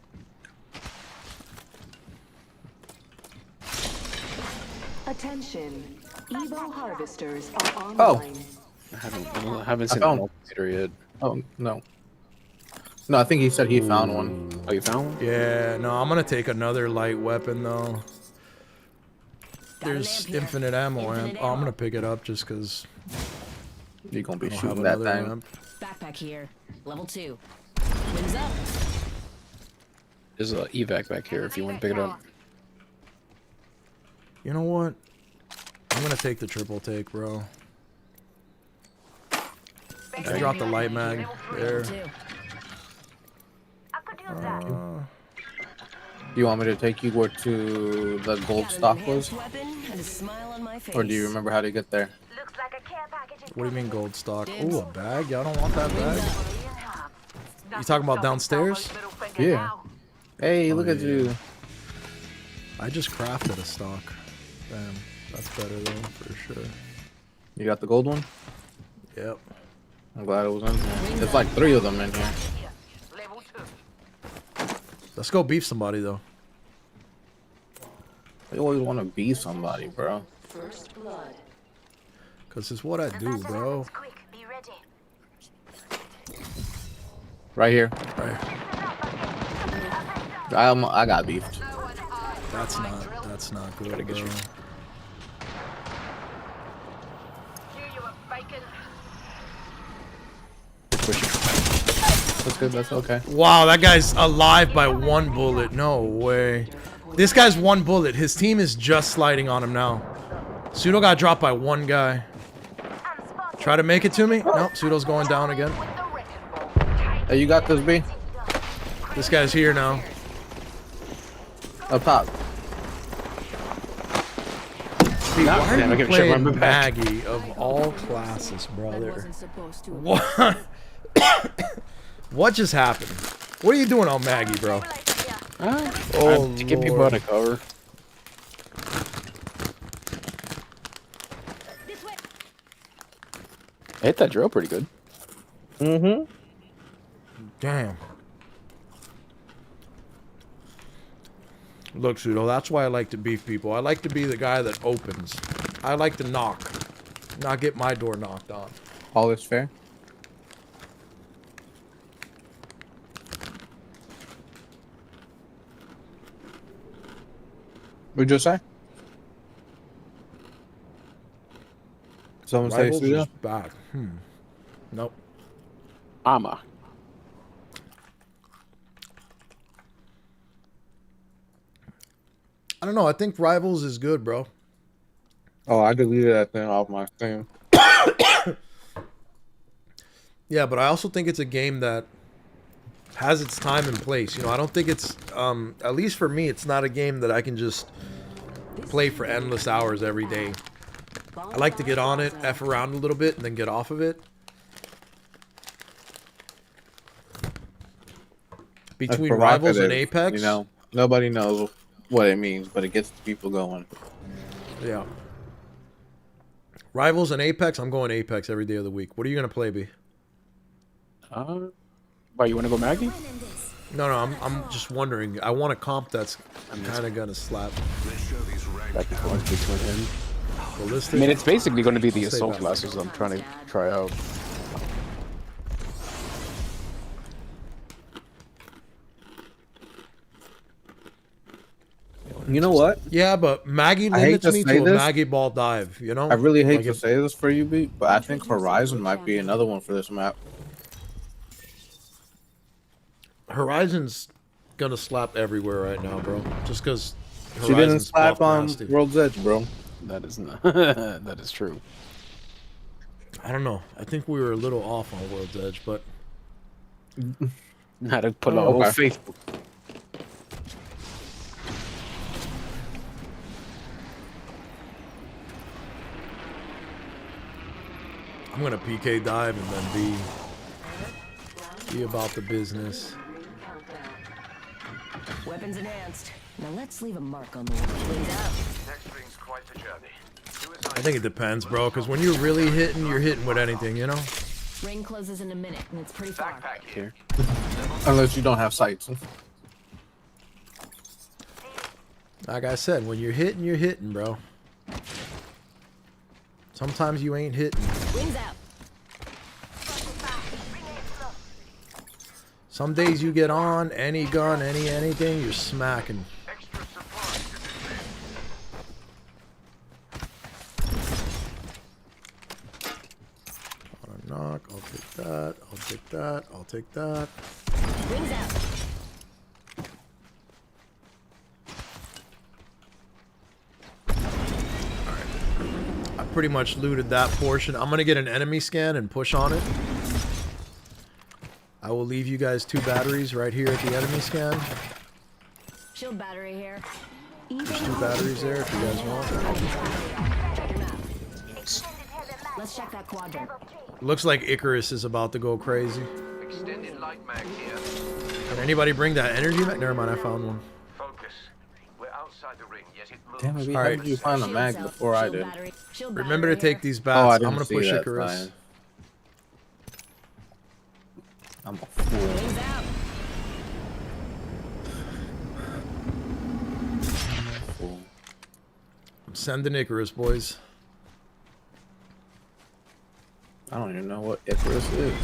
Attention. Evo harvesters are Oh. online. I haven't seen found an alternator yet. Oh no. No, I think he said he found one. Oh, you found one? Yeah, no, I'm gonna take another light weapon though. Got a There's lamp here. infinite ammo. Infinite Oh, I'm ammo. gonna pick it up just because You're gonna be I don't have shooting that another thing. lamp. Backpack here. Level 2. Wings up. There's a evac back here if you want to pick it up. You know what? I'm gonna take the triple take, bro. I dropped the light mag there. Level 2. I could use that. You want me to take you where to the gold Got an stock enhanced was? weapon and a smile on my face. Or do you remember how to get there? Looks like a care package is What do you mean coming. gold stock? Ooh, a bag? Y'all don't want that bag? You talking about downstairs? Yeah. Hey, look Oh, at yeah. you. I just crafted a stock. Damn, that's better though, for sure. You got the gold one? Yep. I'm glad it was in here. There's like 3 of them in here. Level 2. Let's go beef somebody though. I always want to be somebody, bro. First blood. Cause it's what I do, bro. Quick, be ready. Right here. Right. I got beefed. That's not good, bro. Here you are, bacon. That's good. That's okay. Wow, that guy's alive by 1 bullet. No way. This guy's 1 bullet. His team is just sliding on him now. Pseudo got dropped by 1 guy. Try to make it to me. Nope, Pseudo's going down again. Hey, you got this, B? This guy's here now. Up top. Dude, why are Damn, I you gotta check my playing back. Maggie of all classes, brother? Wasn't supposed to. What? What just happened? What are you doing on Maggie, bro? Oh, To get people Lord. out of cover. I hit that drill pretty good. Mm-hmm. Damn. Look, Pseudo, that's why I like to beef people. I like to be the guy that opens. I like to knock, not get my door knocked on. All is fair. What'd you say? Someone say Rivals Suda? is bad. Nope. Ama. I don't know. I think Rivals is good, bro. Oh, I deleted that thing off my thing. Yeah, but I also think it's a game that has its time and place. You know, I don't think it's, at least for me, it's not a game that I can just play for endless hours every day. I like to get on it, F around a little bit, and then get off of it. Between Rivals and Provocative, Apex, you know, nobody knows what it means, but it gets people going. yeah. Rivals and Apex, I'm going Apex every day of the week. What are you going to play, B? Why, you want to go Maggie? No, I'm just wondering. I want a comp that's kind of going to slap Back and forth between him. Ballistic. I mean, it's basically going to be the I'll stay assault back. classes I'm trying to try out. You know what? Yeah, but Maggie I hate limits to me say to a this. Maggie ball dive, you know? I really hate Like to if say this for you, B, but I think Horizon might be another one for this map. Horizon's gonna slap everywhere right now, bro. Just because She didn't slap on World's Edge, bro. That is not. That is true. I don't know. I think we were a little off on World's Edge, but How to put on Oh, Old okay. Faithful. I'm gonna PK dive and then be about the business. Weapons enhanced. Now let's leave a mark on the wall. Wings out. Next ring's quite the journey. I think it depends, bro. Because when you're really hitting, you're hitting with anything, you know. Ring closes in a minute, and it's pretty far. Backpack Here. Unless you don't have sights. Like I said, when you're hitting, bro. Sometimes you ain't hitting. Wings out. Some days you get on any gun, anything, you're smacking. extra supplies to defend. On a knock, I'll take that. I'll take that. I'll take that. Wings out. I pretty much looted that portion. I'm gonna get an enemy scan and push on it. I will leave you guys 2 batteries right here at the enemy scan. Shield battery here. There's 2 batteries there if you guys want. Check your map. Let's check that quadrant. Looks like Icarus is about to go crazy. Extended light mag here. Can anybody bring that energy mag? Never mind, I found one. Focus. We're outside the ring, yet it moves. Damn it, All how right. did you find the Shield mag cell. before I Shield did? battery. Shield Remember to battery take these Oh, I bats. didn't I'm gonna see push that Icarus. sign. I'm a fool. here. Wings out. I'm sending Icarus, boys. I don't even know what Erkulez is.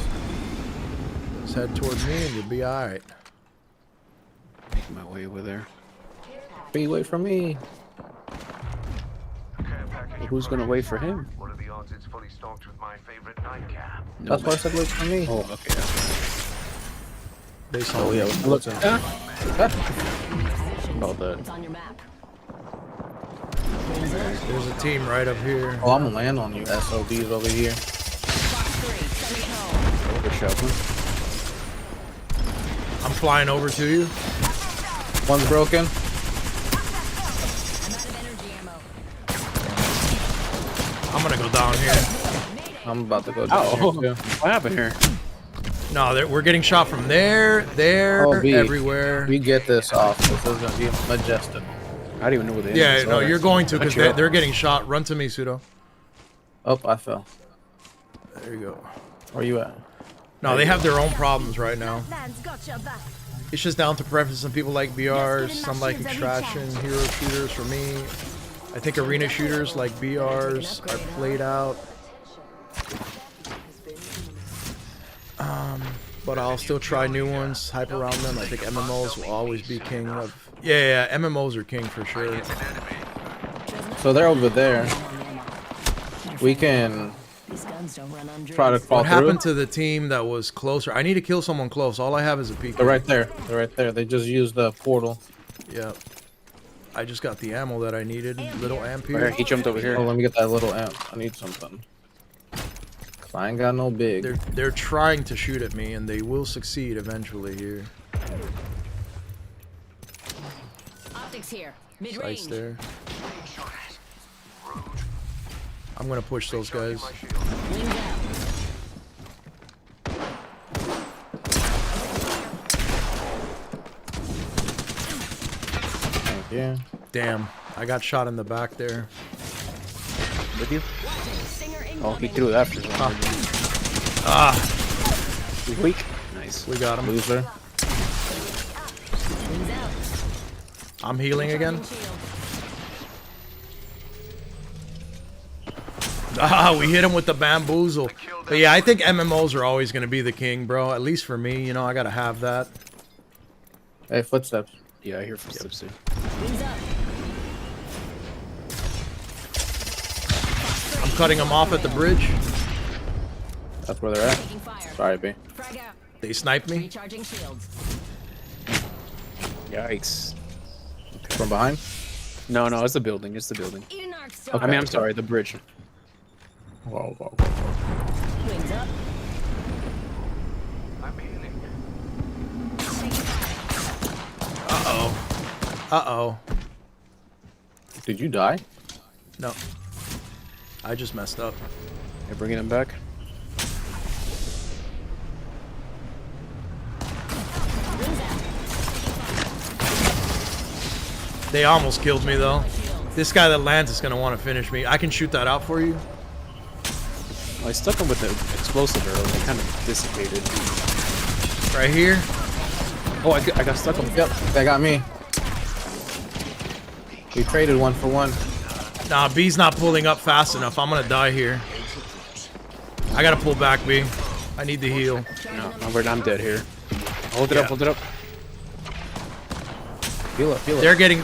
Just head towards me and you'll be alright. Making my way over there. Be away from me. Care package Who's gonna wait for him? What are the odds it's fully stocked with my favorite nightcap? That's why I said wait for me. Oh, okay. They saw Oh me. yeah, what's in? Oh, the It's on your map. There's a team right up here. Oh, I'm gonna land on you, SOBs over here. Box 3, sending it home. over shoveling. I'm flying over to you. One's broken. I'm out of energy ammo. I'm gonna go down here. I'm about to go down Oh, here too. what happened here? No, we're getting shot from there, Oh, B. everywhere. We get this off. This is gonna be majestic. I don't even know where the Yeah, enemies no, are. you're going to because Cut you up. they're getting shot. Run to me, Pseudo. Oh, I fell. There you go. Where you at? No, they have their own problems right now. Man's got your back. It's just down to preference. Some people like BRs, some like extraction, hero shooters. For me, I think arena shooters like BRs are played out. But I'll still try new ones, hype around them. I think MMOs will always be king of. Yeah, MMOs are king for sure. So they're over there. We can These guns don't run on try to dreams. crawl What happened through. to the team that was closer? I need to kill someone close. All I have is a PK. They're right there. They're right there. They just used the portal. Yeah. I just got the ammo that I needed. Little amp Right here, here. he jumped over Oh, here. let me get that little amp. I need something. 'Cause I ain't got no big. They're trying to shoot at me, and they will succeed eventually here. Optics here. Sights Mid-range. there. I'm gonna push those guys. Wings out. Thank you. Damn, I got shot in the back there. With you? Stinger Oh, he incoming. threw it after. He's weak. Nice. We got him. Loser. Wings out. I'm healing again. Shield. Ah, we hit him with the bamboozle. But yeah, I think MMOs are always gonna be the king, bro. At least for me, you know, I gotta have that. Hey, footsteps. Yeah, I hear footsteps too. Wings up. I'm cutting them off at the bridge. That's where they're at. Taking fire. Sorry, B. Frag out. They sniped me. Recharging shields. Yikes. From behind. No, it's the building. It's the building. Eat an arc star. I mean, I'm sorry, the bridge. Whoa, whoa. Wings up. I'm healing. Uh-oh. Did you die? No. I just messed up. You're bringing him back. They almost killed me, though. This guy that lands is going to want to finish me. I can shoot that out for you. Well, I stuck him with the explosive arrow. They kind of dissipated. Right here. Oh, I got stuck on. Yep, they got me. We traded 1 for 1. Nah, B's not pulling up fast enough. I'm going to die here. I got to pull back, B. I need the heal. No, I'm dead here. Hold it up, hold it up. Heal up, heal up. They're getting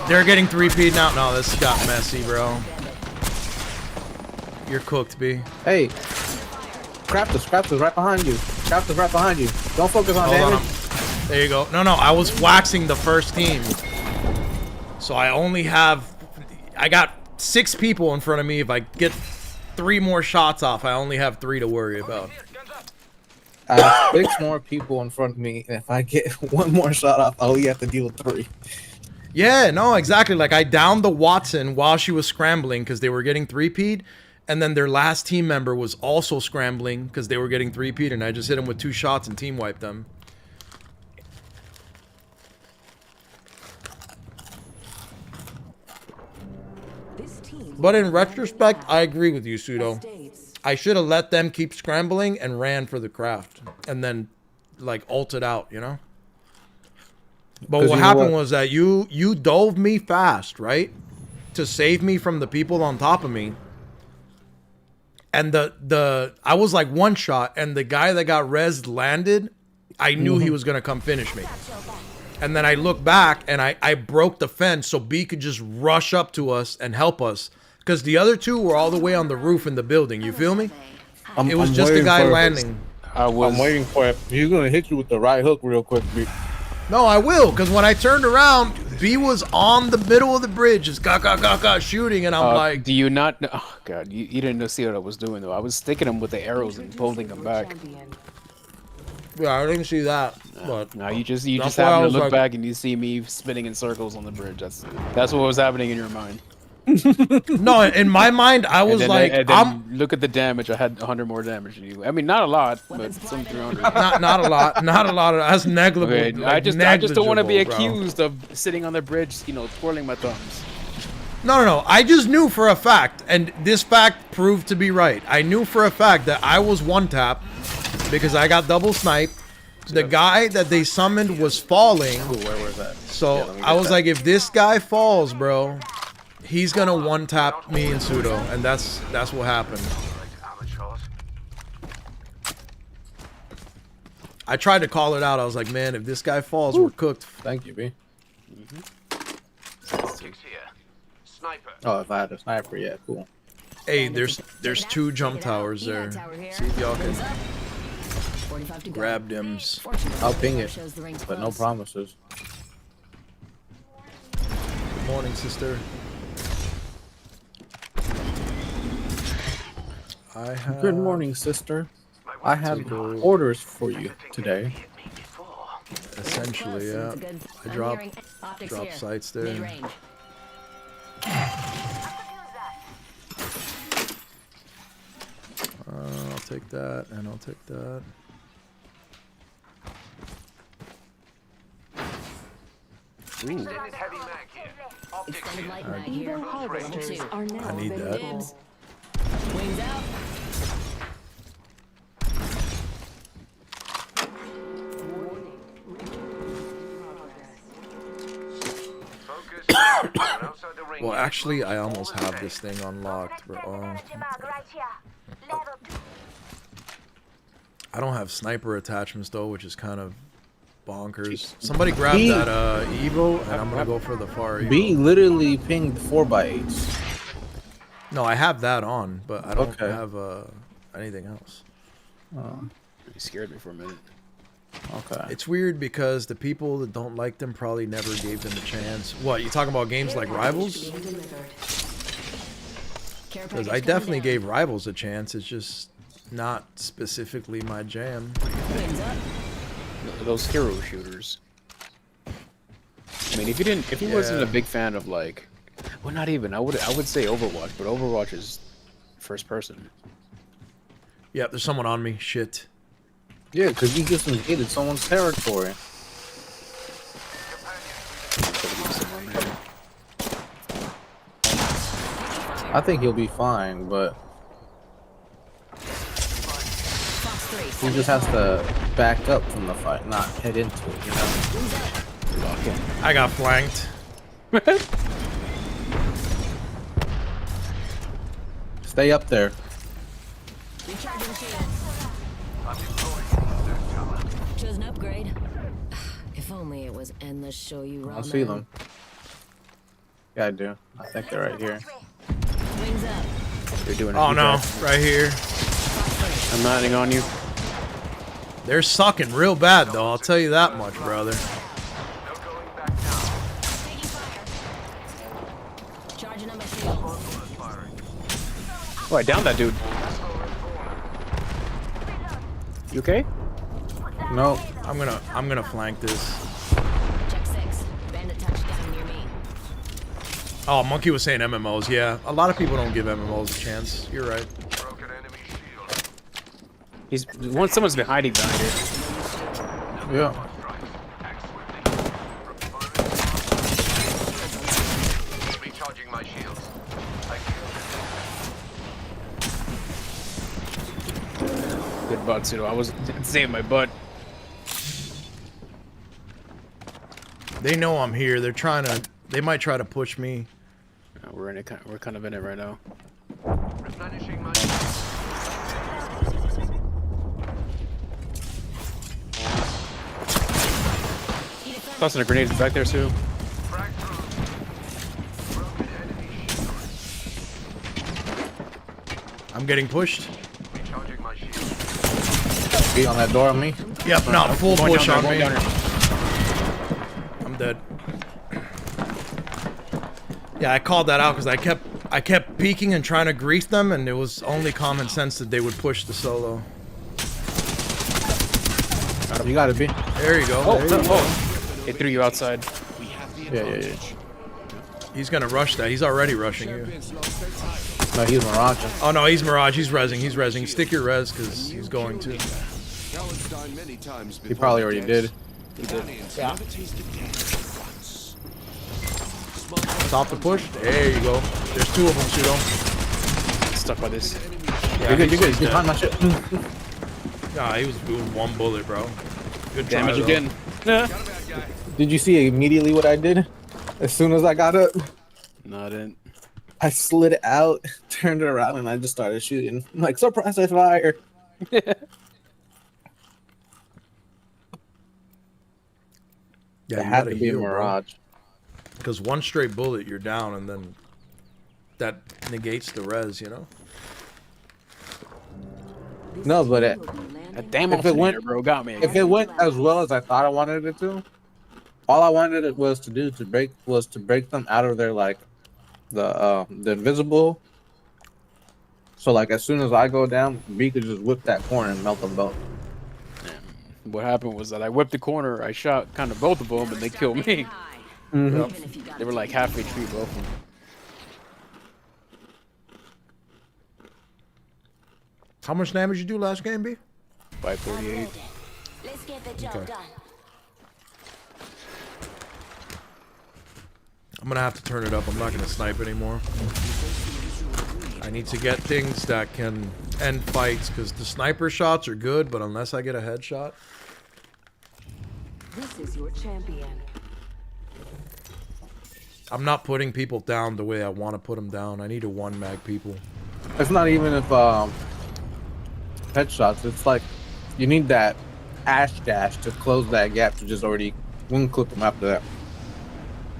3P'd now. No, this got messy, bro. You're cooked, B. Hey, Scraps is right behind you. Scraps is right behind you. Don't focus on Hold damage. on. There you go. No, I was waxing the first team. So I only have... I got 6 people in front of me. If I get 3 more shots off, I only have 3 to worry about. I have 6 more people in front of me, and if I get 1 more shot off, I only have to deal with 3. Yeah, no, exactly. Like, I downed the Watson while she was scrambling because they were getting 3P'd. And then their last team member was also scrambling because they were getting 3P'd. And I just hit them with 2 shots and team wiped them. But in retrospect, I agree with you, Pseudo. I should have let them keep scrambling and ran for the craft. And then, like, ulted out, you know? But what happened was that you dove me fast, right? To save me from the people on top of me. And I was like 1 shot, and the guy that got rezzed landed. I knew he was going to come finish me. And then I looked back, and I broke the fence so B could just rush up to us and help us. Because the other 2 were all the way on the roof in the building. You feel me? It was just the guy landing. I'm waiting for it. He's going to hit you with the right hook real quick, B. No, I will, because when I turned around, B was on the middle of the bridge, just shooting, and I'm like... Do you not know? Oh, God, you didn't see what I was doing, though. I was sticking him with the arrows and pulling him back. Yeah, I didn't see that, but... No, you just happen to look back and you see me spinning in circles on the bridge. That's what was happening in your mind. No, in my mind, I was like... Look at the damage. I had 100 more damage than you. I mean, not a lot, but some 300. not a lot. Not a lot. That's negligible. Okay, like, I just don't want to be bro. accused of sitting on the bridge, twirling my thumbs. No. I just knew for a fact, and this fact proved to be right. I knew for a fact that I was 1-tap because I got double sniped. The guy that they summoned was falling. Ooh, where was that? So Yeah, I was like, if this guy falls, bro, he's gonna 1-tap me and Pseudo, and that's what happened. I tried to call it out. I was like, man, if this guy falls, we're cooked. Thank you, B. Optics here. Sniper. Oh, if I had a sniper, yeah, cool. Hey, there's 2 jump towers there. See if y'all can grab them. I'll ping it, but no promises. Good morning, sister. Good morning, sister. I have orders for you today. Essentially, yeah. I drop sights there. I'll take that, and I'll take that. Extended heavy mag here. Optics here. Evo harvesters are now I need that. available. Wings out. Focus. We're outside the ring. Well, actually, I almost have this thing unlocked, but I don't have sniper attachments though, which is kind of bonkers. Somebody grab that Evo, and I'm gonna go for the far Evo. B literally pinged 4x8s. No, I have that on, but I don't have anything else. You scared me for a minute. Okay. It's weird because the people that don't like them probably never gave them a chance. What, you talking about games like Rivals? Because I definitely gave Rivals a chance. It's just not specifically my jam. Those hero shooters. I mean, if he wasn't a big fan of like, well, not even. I would say Overwatch, but Overwatch is first person. Yeah, there's someone on me. Shit. Yeah, because you just invaded someone's territory. I think he'll be fine, but he just has to back up from the fight, not head into it, you know? I got flanked. Stay up there. Chose an upgrade. If only it was endless show you raw. I see them. Yeah, I do. I think they're right here. Wings up. You're doing it. Oh no, right here. I'm landing on you. They're sucking real bad though. I'll tell you that much, brother. Charging on my shield. Oh, I downed that dude. You okay? No, I'm gonna flank this. Check 6. Bandit touchdown near me. Oh, Monkey was saying MMOs. Yeah, a lot of people don't give MMOs a chance. You're right. Broken enemy shield. Someone's been hiding behind it. yeah. Recharging my shields. Good butt, Pseudo. I was saving my butt. They know I'm here. They're trying to. They might try to push me. We're in it. We're kind of in it right now. Replenishing my Tossing a grenade back there too. frag through. Broken enemy shield. I'm getting pushed. Recharging my shield. Be on that door on me. Yep, not full Going push down on there, me. going down there. I'm dead. Yeah, I called that out because I kept peeking and trying to grease them, and it was only common sense that they would push the solo. You gotta be. There you go. There you go. It threw you outside. Yeah. He's gonna rush that. He's already rushing you. No, he's miraging. Oh no, he's Mirage. He's rezzing. He's rezzing. Stick your res because he's going to. He probably already did. Yeah. Stop the push. There you go. There's two of them, Pseudo. Stuck by this. Yeah, You're good. he's You're good. dead. Behind my shit. Nah, he was doing one bullet, bro. Good try, Damage though. again. Did you see immediately what I did? As soon as I got up, No, I didn't. I slid out, turned it around, and I just started shooting. I'm like, surprise, I fire. Yeah, It had to be a Mirage. Because one straight bullet, you're down, and then that negates the res, you know? No, but A damn If it went- alternator, bro, got me. if it went as well as I thought I wanted it to, all I wanted it was to do to break them out of their like the invisible. So like as soon as I go down, B could just whip that corner and melt them both. What happened was that I whipped the corner, I shot kind of both of them, and they killed me. They were like half HP both of them. How much damage you do last game, B? 538. Let's get the job done. I'm gonna have to turn it up. I'm not gonna snipe anymore. I need to get things that can end fights, because the sniper shots are good, but unless I get a headshot. This is your champion. I'm not putting people down the way I want to put them down. I need a one mag people. It's not even if headshots. It's like you need that ash dash to close that gap to just already one clip them after that.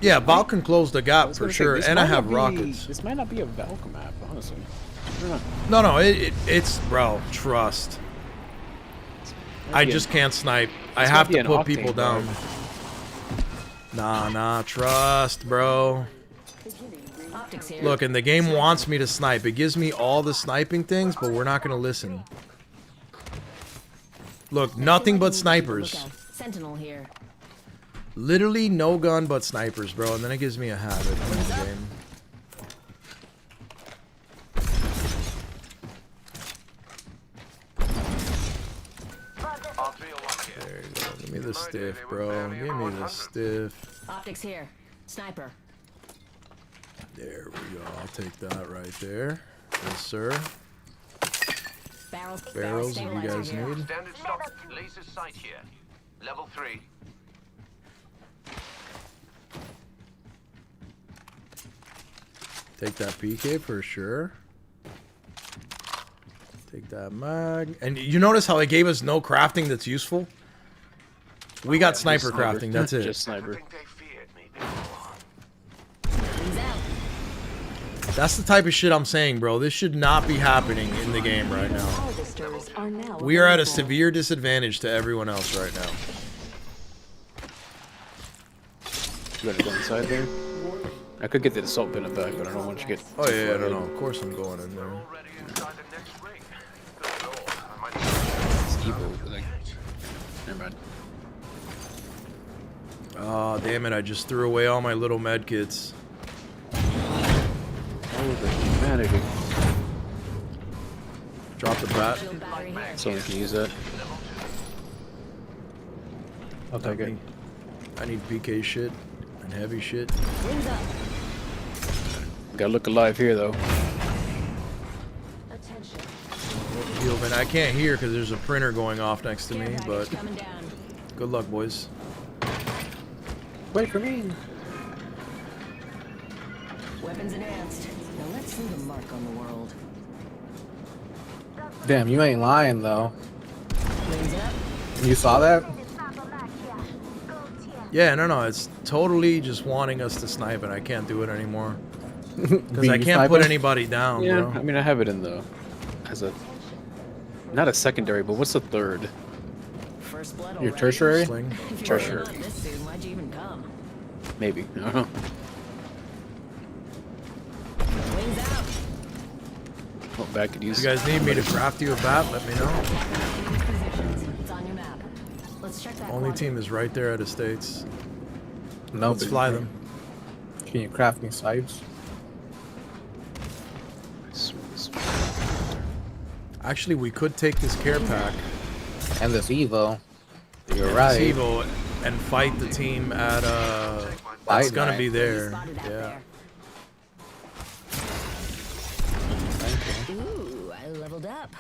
Yeah, Val can close the I gap was for gonna say, sure, this and I might have not be- rockets. This might not be a Valka map, honestly. I don't No, know. it's bro, trust. I just can't snipe. I It's have gotta be to an put people Octane down. Nah, trust, bro. Optics here. Look, and the game wants me to snipe. It gives me all the sniping things, but we're not gonna listen. Look, nothing but snipers. Sentinel here. Literally no gun but snipers, bro, and then it gives me a habit in the game. There you go. Give me the stiff, bro. Give me the stiff. Optics here. Sniper. There we go. I'll take that right there. Yes, sir. Barrels. Barrels if you guys need. Standard stock. Laser sight here. Level 3. Take that PK for sure. Take that mag. And you notice how it gave us no crafting that's useful? We got sniper crafting, that's it. Just sniper. Think they feared me before. He's out. That's the type of shit I'm saying, bro. This should not be happening in the game right now. Harvesters are now We are at a available. severe disadvantage to everyone else right now. You gotta go inside there. I could get the assault pin back, but I don't want you to get. Oh yeah, no, of course I'm going in there. Already inside the next ring. Good lord, I might It's evil. Like, never mind. Oh, damn it, I just threw away all my little med kits. Oh, the humanity. Drop the bat. Shield battery here. Someone can use that. I'll take it. I need PK shit and heavy shit. Wings up. Gotta look alive here, though. Attention. Yo, man, I can't hear because there's a printer going off next to Care me, package but coming down. good luck, boys. Wait for me. Weapons enhanced. Now let's leave a mark on the world. Damn, you ain't lying though. Wings up. You saw that? Yeah, no, it's totally just wanting us to snipe, and I can't do it anymore. Because I Beat can't put sniper? anybody down, Yeah, bro. I mean, I have it in the as a not a secondary, but what's the third? First blood Your already. tertiary? Sling. If you Tertiary. weren't on this soon, why'd you even come? Maybe. I don't know. Wings out. Oh, back could If use. you guys need me to craft you a bat, let me know. Positions. It's on your map. Let's check that. Only quadrant. team is right there at Estates. No. Let's fly them. Can you craft me sights? Actually, we could take this care pack, And this Evo. You're this right. Evo, and fight the team at that's Fight gonna night. be there. Spotted out Yeah. there. Ooh, I leveled up.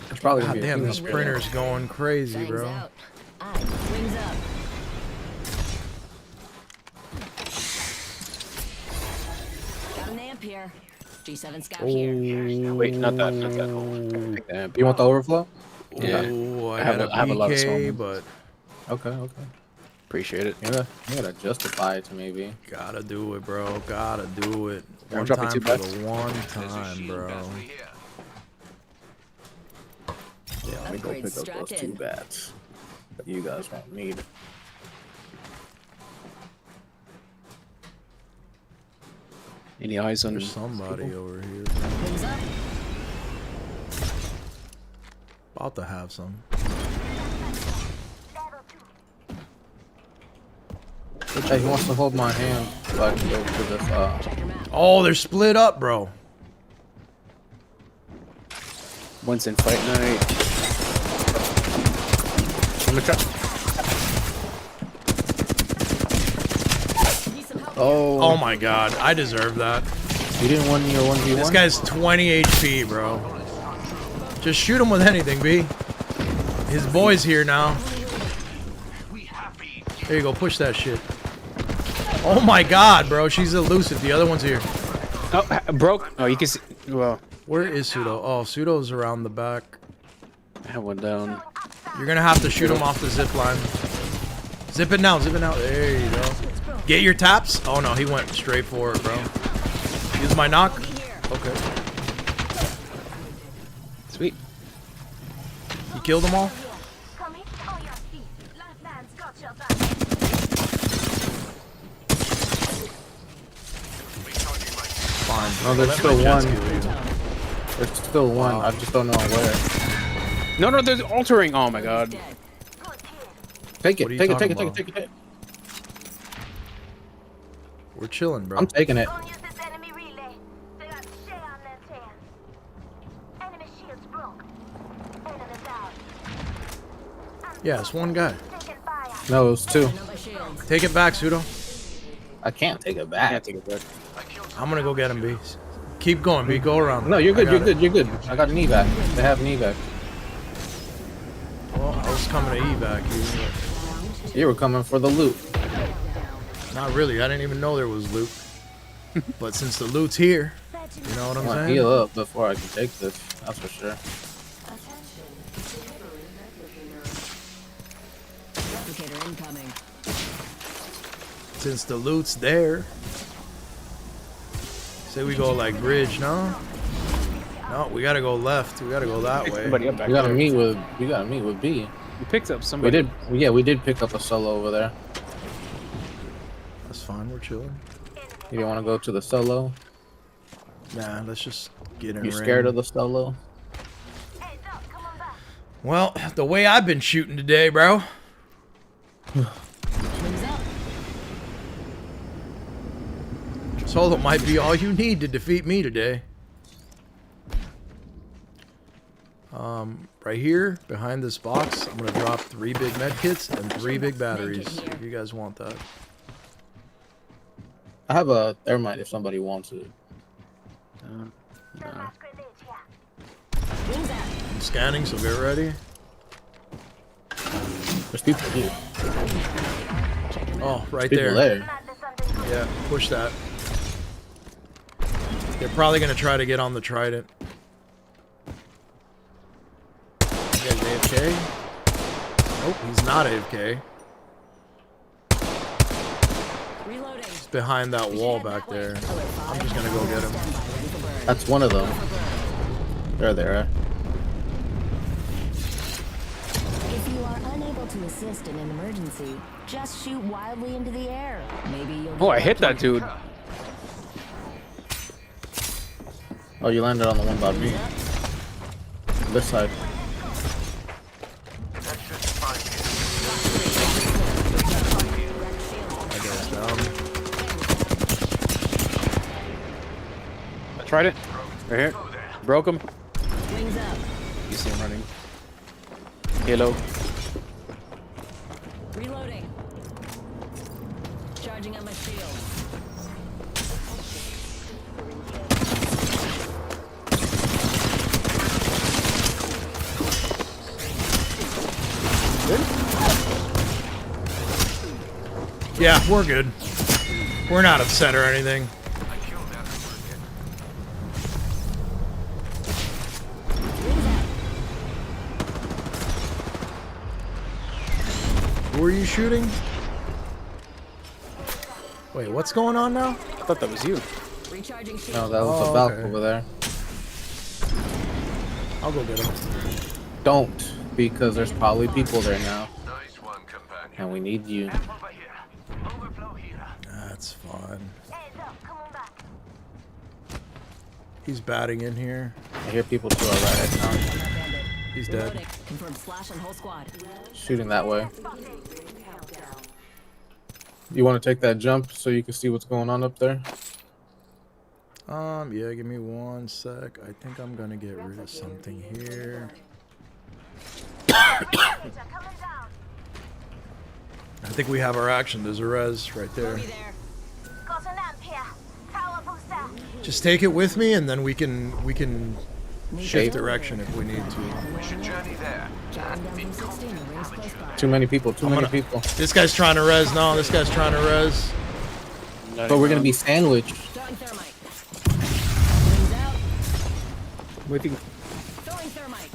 It's probably gonna God be a damn, team this split. printer's going crazy, Fangs bro. out. Aye. Wings up. Got an amp here. G7 scout here. Wait, not that. Not that. Oh, take that. You want the overflow? Yeah. Oh, I have got a- I have a lot of BK, small but Okay. Appreciate it. You gotta justify it to me, B. gotta do it, bro. Gotta do it. I'm One dropping time two for bats. the one There's a time, shield bro. battery here. Yeah, let me go Upgrade pick up those strapped 2 in. bats that you guys won't need. Any eyes on There's somebody over here. Wings up. About to have some. Hey, he wants to hold my hand so I can go to this, Check your map. Oh, they're split up, bro. Once in fight night. let me try. Need some help. Oh my god, I deserve that. You didn't win your 1v1? This guy's 20 HP, bro. Just shoot him with anything, B. His boy's here now. There you go, push that shit. Oh my god, bro, she's elusive. The other one's here. Oh, broke. Oh, you can see. Well, Where is Pseudo? Oh, Pseudo's around the back. I have one down. You're gonna have to shoot him off the zip line. Zip it now, zip it now. There you go. Get your taps. Oh no, he went straight for it, bro. Use my knock. Okay. Sweet. You killed them all? Come hit all your feet. Lifeline's got your back. Fine. No, there's Let still my jets one. kill you. There's still one. I just don't know where. No, there's altering. Oh my god. Dead. Good kill. Take What are it. you Take it. talking Take it. about? Take it. Take it. We're chilling, bro. I'm taking it. Don't use this enemy relay. They got shit on their tail. Enemy shields broke. Enemy down. Yeah, it's one guy. Taking fire. No, it was two. Another shield. Take it back, Pseudo. I can't take it Can't back. take it back. I'm gonna go get him, B. Keep going, B. Go around. No, you're I good. got You're it. good. You're good. I got an evac. They have an evac. Well, I was coming to evac you. You were coming for the loot. Not really. I didn't even know there was loot. But since the loot's here, you know what I I'm want to saying? heal up before I can take this. That's for sure. Replicator incoming. Since the loot's there. Say we go like bridge, no? No, we gotta go left. We gotta go that Pick way. somebody up back We gotta there. meet with. We gotta meet with B. You picked up We somebody. did. Yeah, we did pick up a solo over there. That's fine. We're chilling. You didn't want to go to the solo. Nah, let's just get in. You scared of the solo? Hey, Doc, come on back. Well, the way I've been shooting today, bro. Wings up. Solo might be all you need to defeat me today. Right here, behind this box, I'm gonna drop 3 big med kits and 3 big batteries. If you guys want that. I have a thermite if somebody wants it. Thermite grenade here. Wings up. I'm scanning, so get ready. There's people here. Oh, right People there. there. Madness under Yeah, push that. They're probably gonna try to get on the trident. You guys AFK? Nope, he's not AFK. Reloading. He's behind that wall back there. I'm just gonna go get him. That's one of them. There they are. If you are unable to assist in an emergency, just shoot wildly into the air. Maybe you'll. Oh, I hit that dude. Oh, you landed on the one by me. This side. That should be fine here. That guy's down. I tried it. Right here. Broke him. Wings up. You see him running. Halo. Reloading. Charging on my shield. Yeah, we're good. We're not upset or anything. I killed that person. Who are you shooting? Wait, what's going on now? I thought that was you. Recharging shield. No, that was Oh, a Valk okay. over there. I'll go get him. Don't, because there's probably people there now, Nice one, companion. and we need you. Over here. Overflow here. That's fine. Hey, Doc, come on back. He's batting in here. I hear people to our right now, He's dead. Reloading. Confirm slash on whole squad. shooting that way. You want to take that jump so you can see what's going on up there? Yeah, give me 1 sec. I think I'm gonna get rid of something here. Coming down. I think we have our action. There's a res right there. Be there. Got an amp here. Power booster. Just take it with me, and then we can shift Shape. direction if we need to. We should journey there. Dropping down from 16. Rings close by. Too many people, too many gonna- people. This guy's trying to res. No, this guy's trying to res. But we're gonna be sandwiched. Throwing thermite. Wings out. With you. Throwing thermite.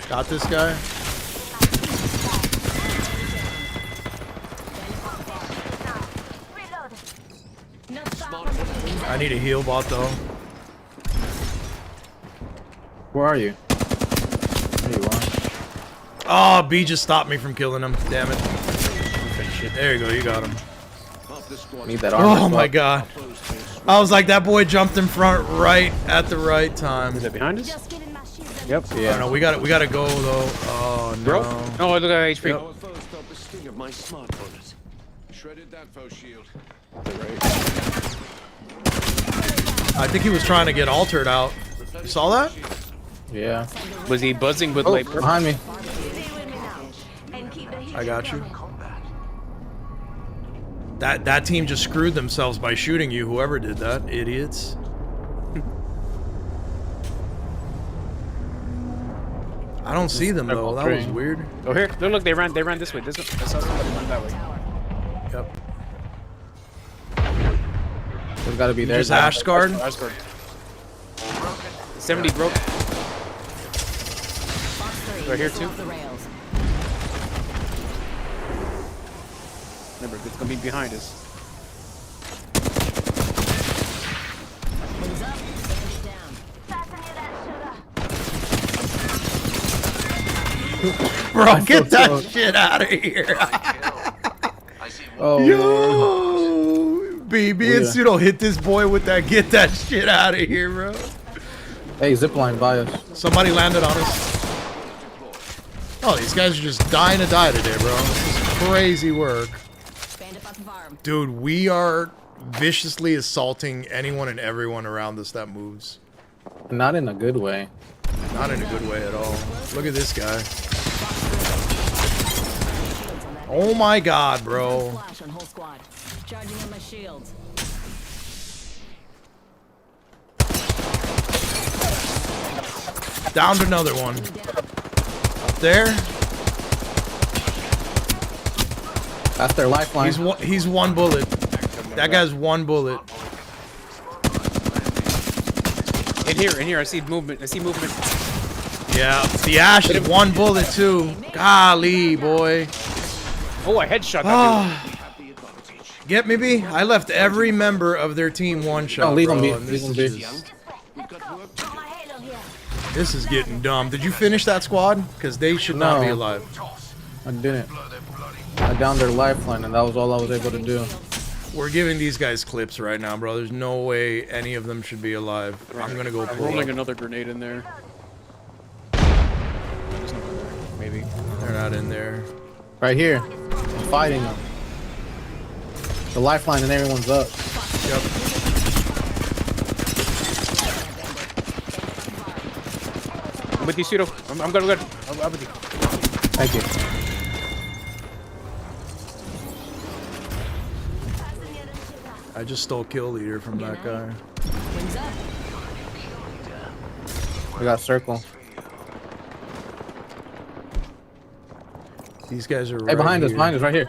Got this guy. Reload. I need a heal bot though. Where are you? There you are. Oh, B just stopped me from killing him. Damn it. There you go. You got him. Need that armor. Oh my swap. god. I was like, that boy jumped in front right at the right time. Is that behind us? Just getting my shields Yep. Oh, no, we gotta go though. Oh no. Bro. Oh, look at HP. Yep. Our foes felt the sting of my smart bullet. Shredded that foe shield. I think he was trying to get altered out. You saw that? Yeah. Was he buzzing with Oh, like? behind me. I got you. That team just screwed themselves by shooting you. Whoever did that, idiots. I don't see them though. That was weird. Oh here, look, they ran this way. This one, I saw somebody run that way. Yep. There's got to be there. There's Ashguard. Ashguard. 70 broke. Right here too. Remember, it's gonna be behind us. Bro, get that shit out of here. Oh. Yo, BB and Pseudo hit this boy with that. Get that shit out of here, bro. Hey, zipline by us. Somebody landed on us. Oh, these guys are just dying to die today, bro. This is crazy work. Dude, we are viciously assaulting anyone and everyone around us that moves. Not in a good way. Not in a good way at all. Look at this guy. Oh my god, bro. Downed another one. Up there. That's their lifeline. He's one bullet. That guy's one bullet. In here, I see movement. Yeah, the Ash is one bullet too. Golly, boy. Oh, I headshot that dude. Get me, B? I left every member of their team one shot. Oh, leave bro, them be. and Leave them be. This is getting dumb. Did you finish that squad? Because they should not be alive. I didn't. I downed their lifeline, and that was all I was able to do. We're giving these guys clips right now, bro. There's no way any of them should be alive. I'm gonna go pull Rolling up. another grenade in there. Maybe. They're not in there. Right here. I'm fighting them. The lifeline and everyone's up. Yep. I'm with you, Pseudo. I'm good. I'm with you. Thank you. I just stole kill leader from that guy. We got circle. These guys are Hey, behind us, right here.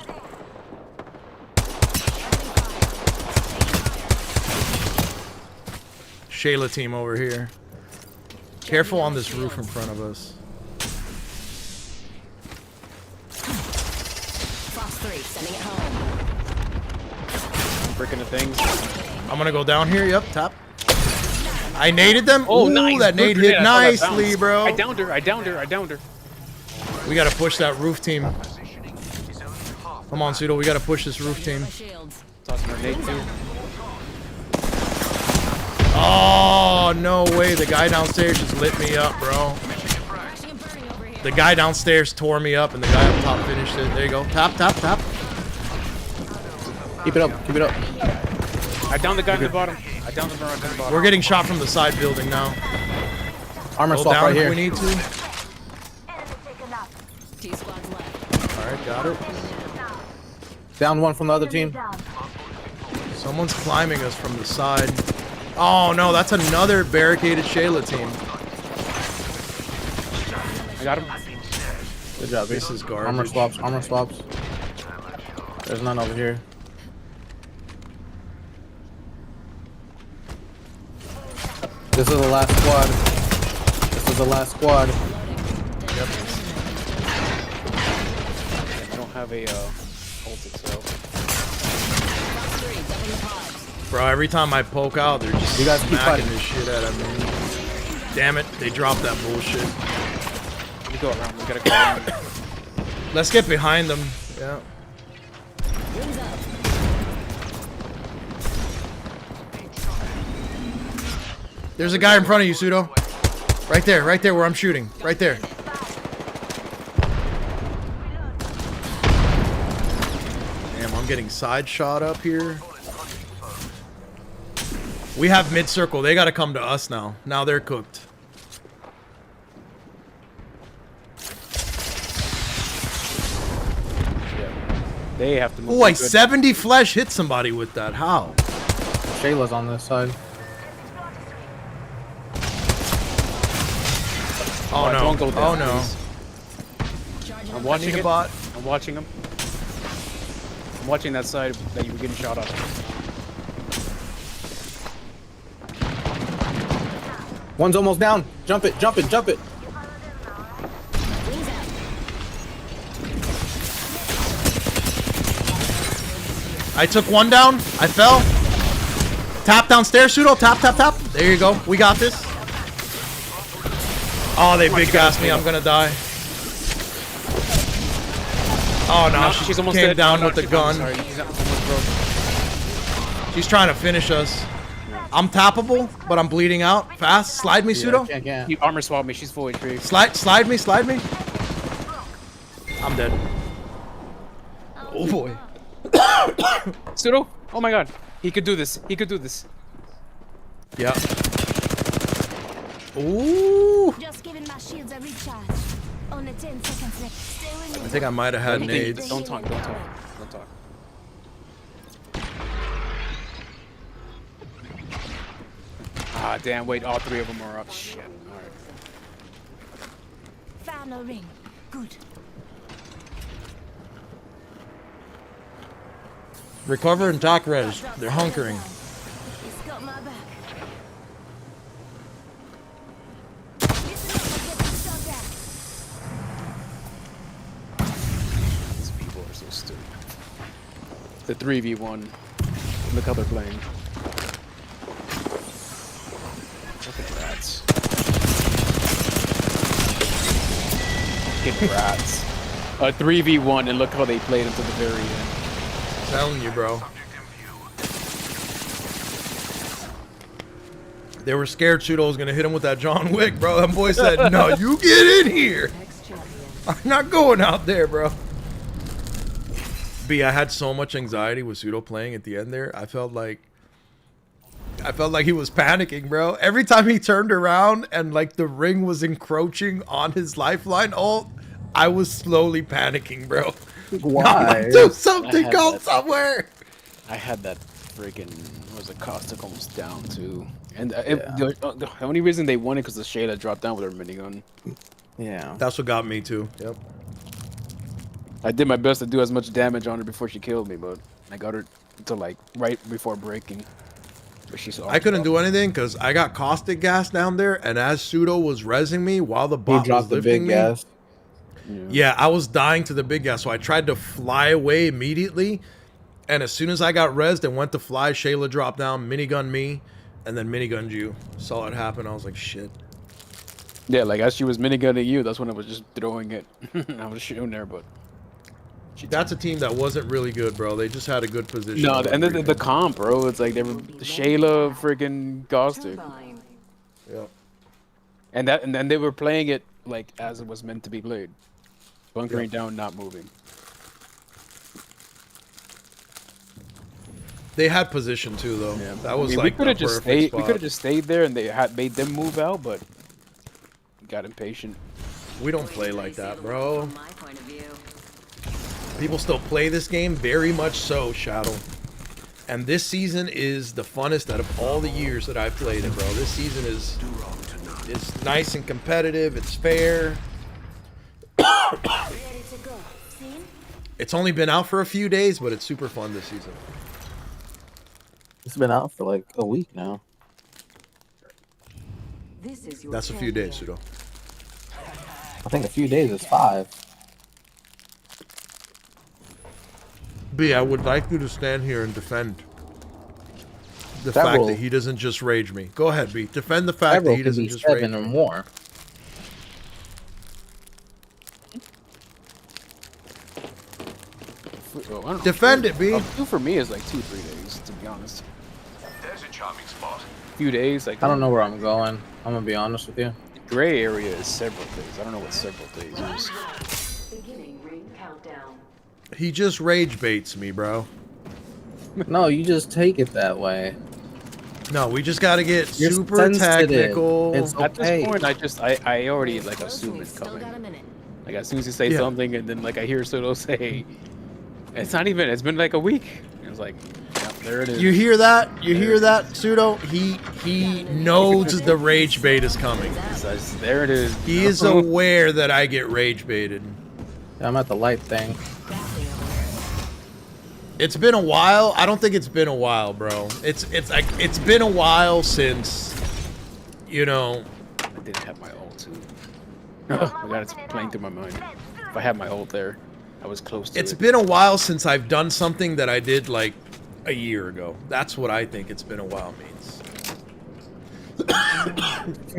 Shayla team over here. Careful on this roof in front of us. Breaking the things. I'm gonna go down here. Yep, top. I naded them. Oh, ooh, nice. That nade hit nicely, bro. I downed her. We gotta push that roof team. Come on, Pseudo. We gotta push this roof team. Tossing her nade too. Oh, no way. The guy downstairs just lit me up, bro. The guy downstairs tore me up, and the guy up top finished it. There you go. Tap. Keep it up. I downed the guy on the bottom. We're getting shot from the side building now. Armor Go swap down right if here. we need to. Alright, got it. Down one from the other team. Someone's climbing us from the side. Oh no, that's another barricaded Shayla team. I got him. Good job, This is garbage. Armor swaps. There's none over here. This is the last squad. Yep. I don't have a ult itself. Bro, every time I poke out, they're just You guys keep smacking fighting. this shit out of me. Damn it, they dropped that bullshit. We go around. We gotta go around. Let's get behind them. Yeah. There's a guy in front of you, Pseudo. Right there where I'm shooting. Right there. Damn, I'm getting side shot up here. We have mid circle. They gotta come to us now. Now they're cooked. They have to move. Oh, like good. 70 flesh hit somebody with that. How? Shayla's on this side. Oh Alright, no. don't go there, Oh no. please. I'm I watching need a it. bot. I'm watching him. I'm watching that side that you were getting shot at. One's almost down. Jump it, jump it, jump it. I took one down. I fell. Tap downstairs, Pseudo. Tap, tap, tap. There you go. We got this. Oh, they big gassed me. I'm gonna die. Oh no, she She's almost came dead. down No, with the she's gun. sorry. She's almost broke. She's trying to finish us. I'm tappable, but I'm bleeding out. Fast. Slide me, Pseudo. Can't. He armor swapped me. She's full HP. Slide me. I'm dead. Oh boy. Pseudo. Oh my god. He could do this. He could do this. Yeah. Ooh. Just giving my shields a recharge. Only 10 seconds left. Stay with me. I think I might have had nades. Don't talk. Don't talk. Don't talk. Ah, damn. Wait. All three of them are up. Shit. All right. Final ring. Good. Recover and dock res. They're hunkering. He's got my back. Listen up, I'll get this shot down. These people are so stupid. The 3v1. Look how they're playing. Fucking rats. Fucking rats. A 3v1 and look how they played until the very end. Telling you, bro. They were scared Pseudo was gonna hit him with that John Wick, bro. That boy said, "No, you get in here. I'm not going out there, bro." B, I had so much anxiety with Pseudo playing at the end there. I felt like he was panicking, bro. Every time he turned around and like the ring was encroaching on his lifeline, I was slowly panicking, bro. Why? Do something, I had go that. somewhere. I had that freaking was a caustic almost down too, and the only reason they won it because the Shayla dropped down with her minigun. Yeah. That's what got me too. Yep. I did my best to do as much damage on her before she killed me, but I got her to like right before breaking. But she's I couldn't do anything because I got caustic gas down there, and as Pseudo was rezzing me while the He bot was dropped the lifting big me. gas. Yeah, I was dying to the big gas, so I tried to fly away immediately. And as soon as I got rezzed and went to fly, Shayla dropped down, minigun me, and then minigunned you. Saw it happen. I was like, shit. Yeah, like as she was minigunning you, that's when I was just throwing it. I was shooting her, but That's a team that wasn't really good, bro. They just had a good position. no, and then the comp, bro. It's like they were Shayla, freaking Caustic, Yep. and then they were playing it like as it was meant to be played, bunkering down, not moving. They had position too, though. Yeah, That was I mean, like we could have the just perfect stayed. We spot. could have just stayed there, and they had made them move out, but got impatient. We don't play like that, bro. From my point of view. People still play this game, very much so, Shadow. And this season is the funnest out of all the years that I've played it, bro. This season is nice and competitive. It's fair. Ready to go. Seen? It's only been out for a few days, but it's super fun this season. It's been out for like a week now. This is your That's a few days, Pseudo. I think a few days is 5. B, I would like you to stand here and defend the That fact will- that he doesn't just rage me. Go ahead, B. Defend the fact that Several he could doesn't be just rage 7 or me. more. Well, I don't know. Defend it, B. A few for me is like 2-3 days, to be honest. There's a charming spot. Few days, like I don't know where I'm going. I'm gonna be honest with you. gray area is several things. I don't know what several things is. Beginning ring countdown. He just rage baits me, bro. No, you just take it that way. No, we just gotta get You're super sensitive. technical. It's At this okay. point, I already like assume it's Still coming. got a minute. Like as soon as you say Yeah. something, and then like I hear Soto say, "It's not even. It's been like a week." And it's like, yeah, there it is. You hear that? You hear that, Pseudo? He knows the rage bait is coming. There it is. He is aware that I get rage baited. I'm at the light thing. It's been a while. I don't think it's been a while, bro. It's like it's been a while since, you know. I didn't have my ult too. Oh my god, it's playing through my mind. If I had my ult there, I was close to It's it. been a while since I've done something that I did like a year ago. That's what I think it's been a while means.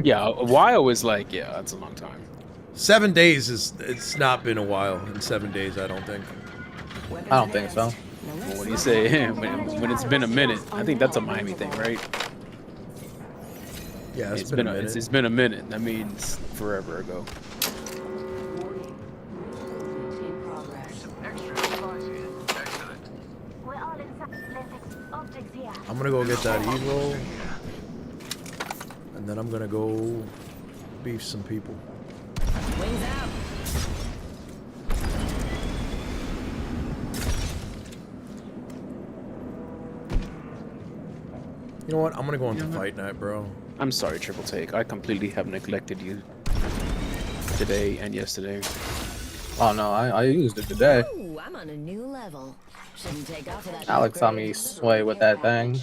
Yeah, a while is like, yeah, that's a long time. 7 days is, it's not been a while in 7 days, I don't think. I don't think so. Well, when you say when it's been a minute, I think that's a Miami thing, right? Yeah, it's been a minute. It's been a minute. That means forever ago. In progress. Extra supplies here. Excellent. We're all inside. Let's objects here. I'm gonna go get that evil. And then I'm gonna go beef some people. Wings out. You know what? I'm gonna go into fight night, bro. I'm sorry, Triple Take. I completely have neglected you today and yesterday. Oh no, I used it today. Ooh, I'm on a new level. Shouldn't take off of that. Alex saw me sway with that thing.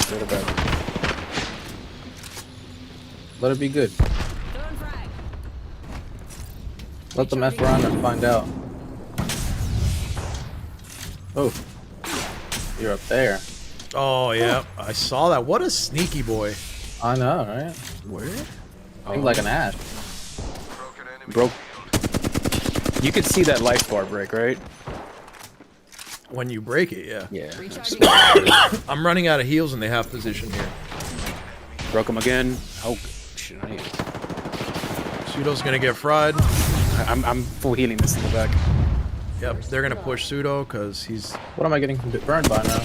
Good or bad? Let it be good. Throwing frag. Let them mess around and find out. Oh, you're up there. Oh yeah, I saw that. What a sneaky boy. I know, right? Where? Seems like an ash. Broken enemy. Broke. You could see that life bar break, right? When you break it, yeah. Yeah. Recharging. I'm running out of heals and they have position here. Broke him again. Oh, shit. Pseudo's gonna get fried. I'm full healing this in the back. Yep, they're gonna push Pseudo because he's What am I getting burned by now?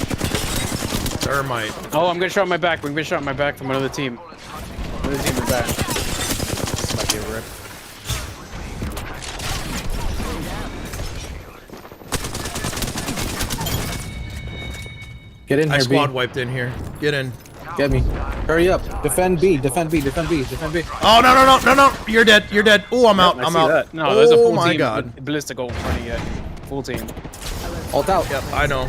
thermite. Oh, I'm getting shot in my back. We're getting shot in my back from another team. Another team in the back. This might be a rip. Get in I here, squad B. wiped in here. Get in. Get me. Hurry up. Defend B. Defend B. Defend B. Defend B. Oh no no no no no! You're dead. You're dead. Oh, I'm out. I I'm see out. that. No, there's a full my team. god. Ballistic ult running yet. Full team. Ult out. Yep, I know.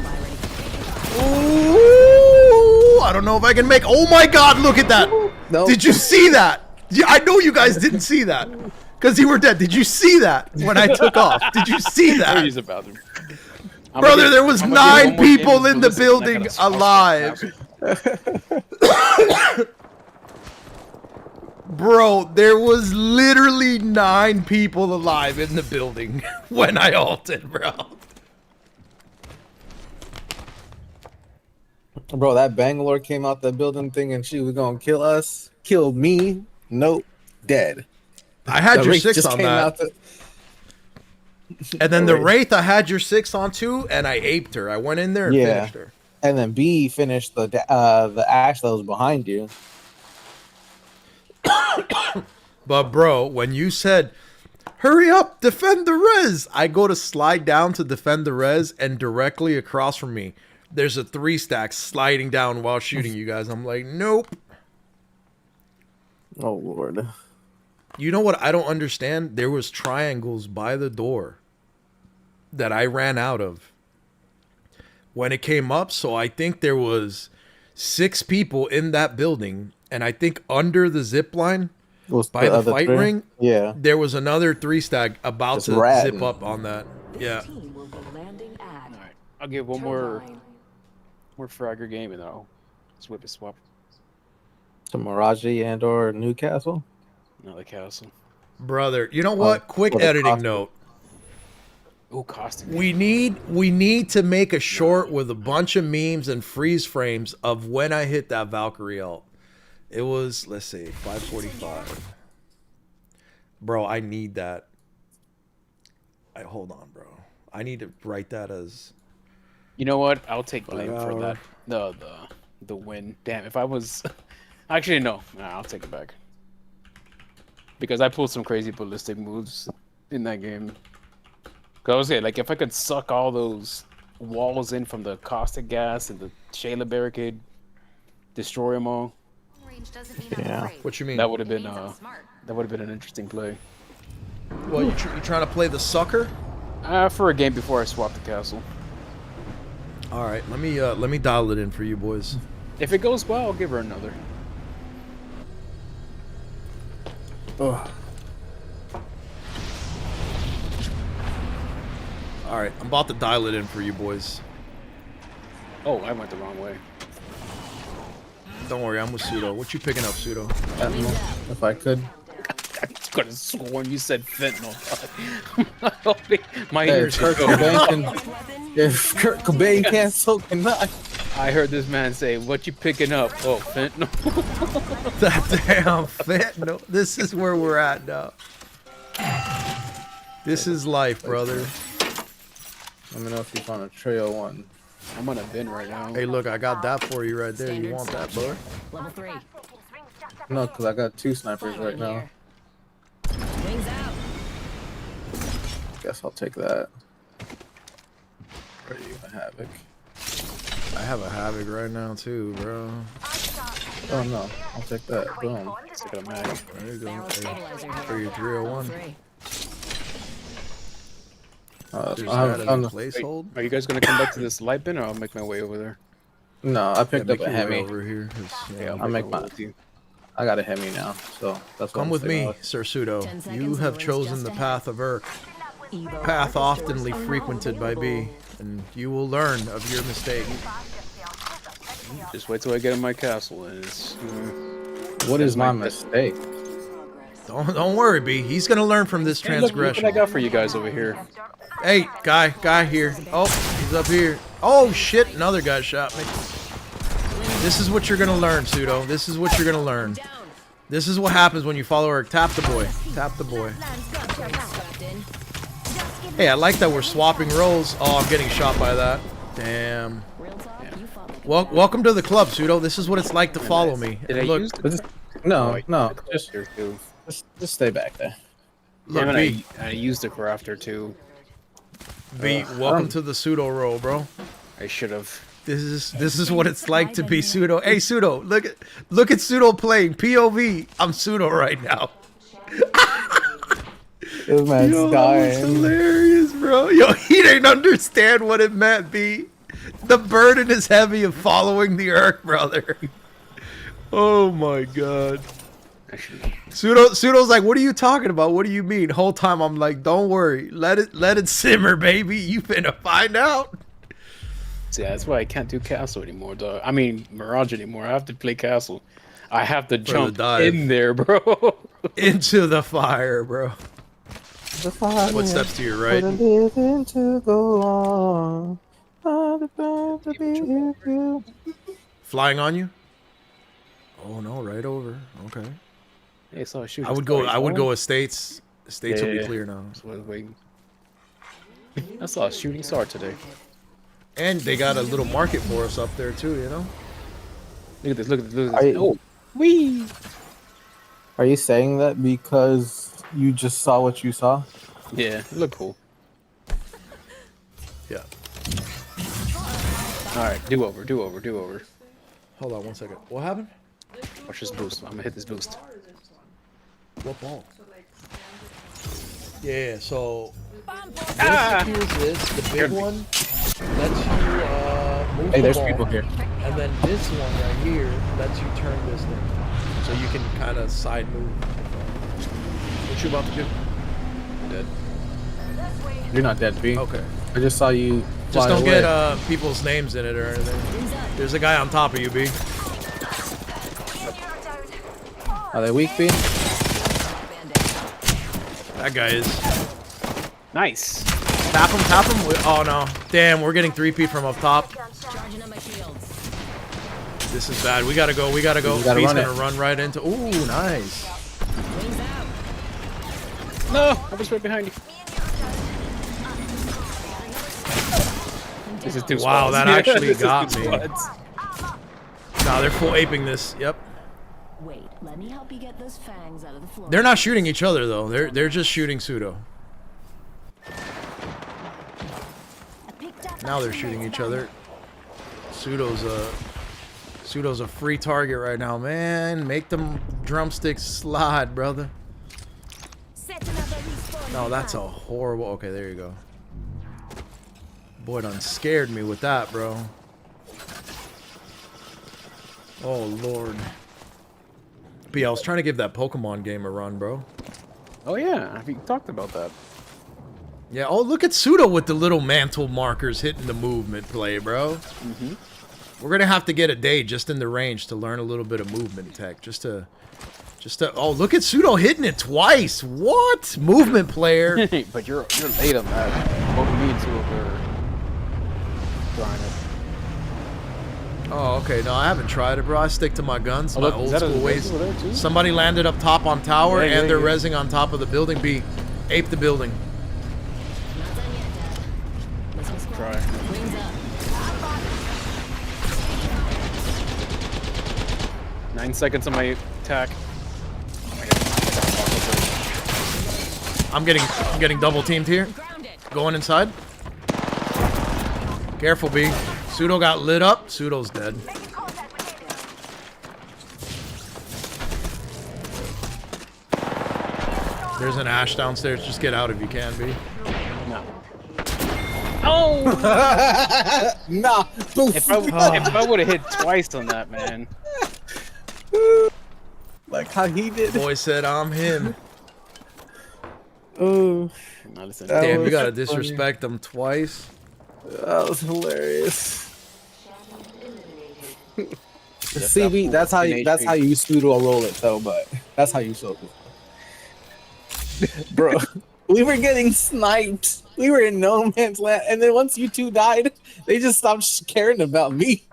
Ooh, I don't know if I can make. Oh my god! Look at that. No. Did you see that? Yeah, I know you guys didn't see that because you were dead. Did you see that when I took off? Did you see Let me that? use the bathroom. Brother, there was I'm gonna get 9 one more people game in the of Ballistic and I building gotta- alive. Bro, there was literally 9 people alive in the building when I ulted, bro. Bro, that Bangalore came out the building thinking she was gonna kill us. Killed me. Nope. Dead. I had The your Wraith 6 just on came that. out the- And then the Wraith. Wraith, I had your 6 on too, and I aped her. I went in there and Yeah. finished her. And then B finished the ash that was behind you. But bro, when you said, hurry up, defend the res, I go to slide down to defend the res, and directly across from me, there's a 3-stack sliding down while shooting you guys. I'm like, nope. Oh Lord. You know what I don't understand? There was triangles by the door that I ran out of when it came up. So I think there was 6 people in that building, and I think under the zip line Was by the other fight three? ring, Yeah. there was another 3-stack about Just to ratting. zip up on that. Yeah. Team will be landing at Alright, I'll give one more turbine. fragger game and then I'll swip it swap. To Miraji and or Newcastle. Another castle. Brother, you know what? Quick what a editing cost. note. Oh, Caustic. We need to make a short with a bunch of memes and freeze frames of when I hit that Valkyrie ult. It was, let's see, 5:45. Bro, I need that. Hold on, bro. I need to write that as. You know what? I'll take blame for that. The win. Damn, if I was actually no, I'll take it back. Because I pulled some crazy ballistic moves in that game. Cause I was saying, like if I could suck all those walls in from the caustic gas and the Shayla barricade, destroy them all. Yeah. What you mean? That would have been an interesting play. Well, you trying to play the sucker? For a game before I swap the castle. All right, let me dial it in for you boys. If it goes well, I'll give her another. Oh. All right, I'm about to dial it in for you boys. Oh, I went the wrong way. Don't worry, I'm with Pseudo. What you picking up, Pseudo? If I could. I could have sworn you said fentanyl. My Hey, ears if Kurt go. Cobain can't, so can I. I heard this man say, "What you picking up?" Oh, fentanyl. That damn fentanyl. This is where we're at now. This is life, brother. Let me know if you found a trail one. I'm on a bin right now. Hey, look, I got that for you right there. You want that, bud? Level 3. No, because I got 2 snipers right now. Wings out. Guess I'll take that. Where are you, a Havoc? I have a Havoc right now, too, bro. Oh no, I'll take that. Boom. Stick it on mag. There you go. Barrel Hey, stabilizer here. for your 301. 3. There's I haven't that as found a the, placehold. Are you guys gonna come back to this light bin, or I'll make my way over there? no, I picked Make up a your way Hemi. over here. 'Cause, yeah, I'll make my. I got a Hemi now, so that's what Come I'm with saying. me, Sir Pseudo. 10 seconds, You the have ring's chosen just the ahead. path of Erk, Evo path harvesters oftenly are now frequented by B, available. and you will learn of your mistake. Just wait till I get in my castle, and it's. What is my my- mistake? Don't worry, B. He's gonna learn from this Hey, look what I transgression. got for you guys over here. Hey, guy here. Oh, he's up here. Oh shit, another guy shot me. This is what you're gonna learn, Pseudo. This is what you're gonna learn. Down. This is what happens when you follow Erk. Tap the boy. Tap the boy. Strapped in. Hey, I like that we're swapping roles. Oh, I'm getting shot by that. Damn. Real talk, you fought like a Well, welcome to the club, Pseudo. This is what it's like to follow me. Did I Look, use Just- No, Oh, no, just here too. just stay back there. look, Damn B. it, I used the crafter too. B, welcome to the Pseudo role, bro. I should have. This is what it's like to be Pseudo. Hey, Pseudo, look at Pseudo playing POV. I'm Pseudo right now. This man's Yo, that's dying. hilarious, bro. Yo, he didn't understand what it meant, B. The burden is heavy of following the Erk, brother. Oh my god. Pseudo's like, what are you talking about? What do you mean? Whole time I'm like, don't worry. Let it simmer, baby. You finna find out. See, that's why I can't do castle anymore, dog. I mean, Mirage anymore. I have to play castle. I have to jump dive. in there, bro. Into the fire, bro. What steps to your right? Flying on you? Oh no, right over. Okay. Hey, so shoot. I would go estates. Estates will be Yeah. clear now. That's what I was waiting. I saw a shooting star today. And they got a little market for us up there too, you know? Look at this. Look at this. Look at this. Oh, wee. Are you saying that because you just saw what you saw? Yeah, it looked cool. Yeah. All right, do over. Hold on one second. What happened? Watch this boost. I'm gonna hit this boost. What ball? Yeah, so Ah! here's this, the big one lets you move Hey, the there's ball, people here. and then this one right here lets you turn this thing, so you can kind of side move. What you about to do? Dead. You're not dead, B. Okay. I just saw you. Just fly don't away. get people's names in it or anything. There's a guy on top of you, B. Are they weak, B? That guy is. Nice. Tap him, tap him. Oh no. Damn, we're getting 3P from up top. Charging up my shields. This is bad. We gotta go. We gotta go. We gotta He's run gonna it. run right into. Ooh, nice. Wings out. No, I was right behind you. This is two Wow, squads. that Yeah, actually this is got two me. squads. Nah, they're full aping this. Yep. Wait, let me help you get those fangs out of the floor. They're not shooting each other though. They're just shooting pseudo. I picked up Now my they're shooting teammate's each other. Pseudo's a free target right now, man. Make them drumsticks slide, brother. Setting up a respawn No, that's a device. horrible. Okay, there you go. Boy, done scared me with that, bro. Oh lord. But yeah, I was trying to give that Pokemon game a run, bro. Oh yeah, we talked about that. Yeah. Oh, look at Pseudo with the little mantle markers hitting the movement play, bro. We're gonna have to get a day just in the range to learn a little bit of movement tech, just to. Oh, look at Pseudo hitting it twice. What movement player? But you're late on that. Both me and two of her trying it. Oh, okay. No, I haven't tried it, bro. I stick to my guns, Oh, my look, old is that a school ways. res over there, too? Somebody landed up top on tower, Yeah, and they're yeah. rezzing on top of the building. B, ape the building. Not done yet, Dad. Missile squad. Try. Wings up. 9 seconds on my attack. I'm getting double teamed here. Grounded. Going inside. Careful, B. Pseudo got lit up. Pseudo's dead. There's an Ash downstairs. Just get out if you can, B. No. Oh! Nah. if I would have hit twice on that, man. Like how he did. Boy said I'm him. Oh, No, listen. That Damn, you was gotta funny. disrespect them twice. that was hilarious. Just CB, that that's how full you, that's 10 how you pseudo roll it though, but that's how you soak it. Bro, we were getting sniped. We were in no man's land, and then once you two died, they just stopped caring about me.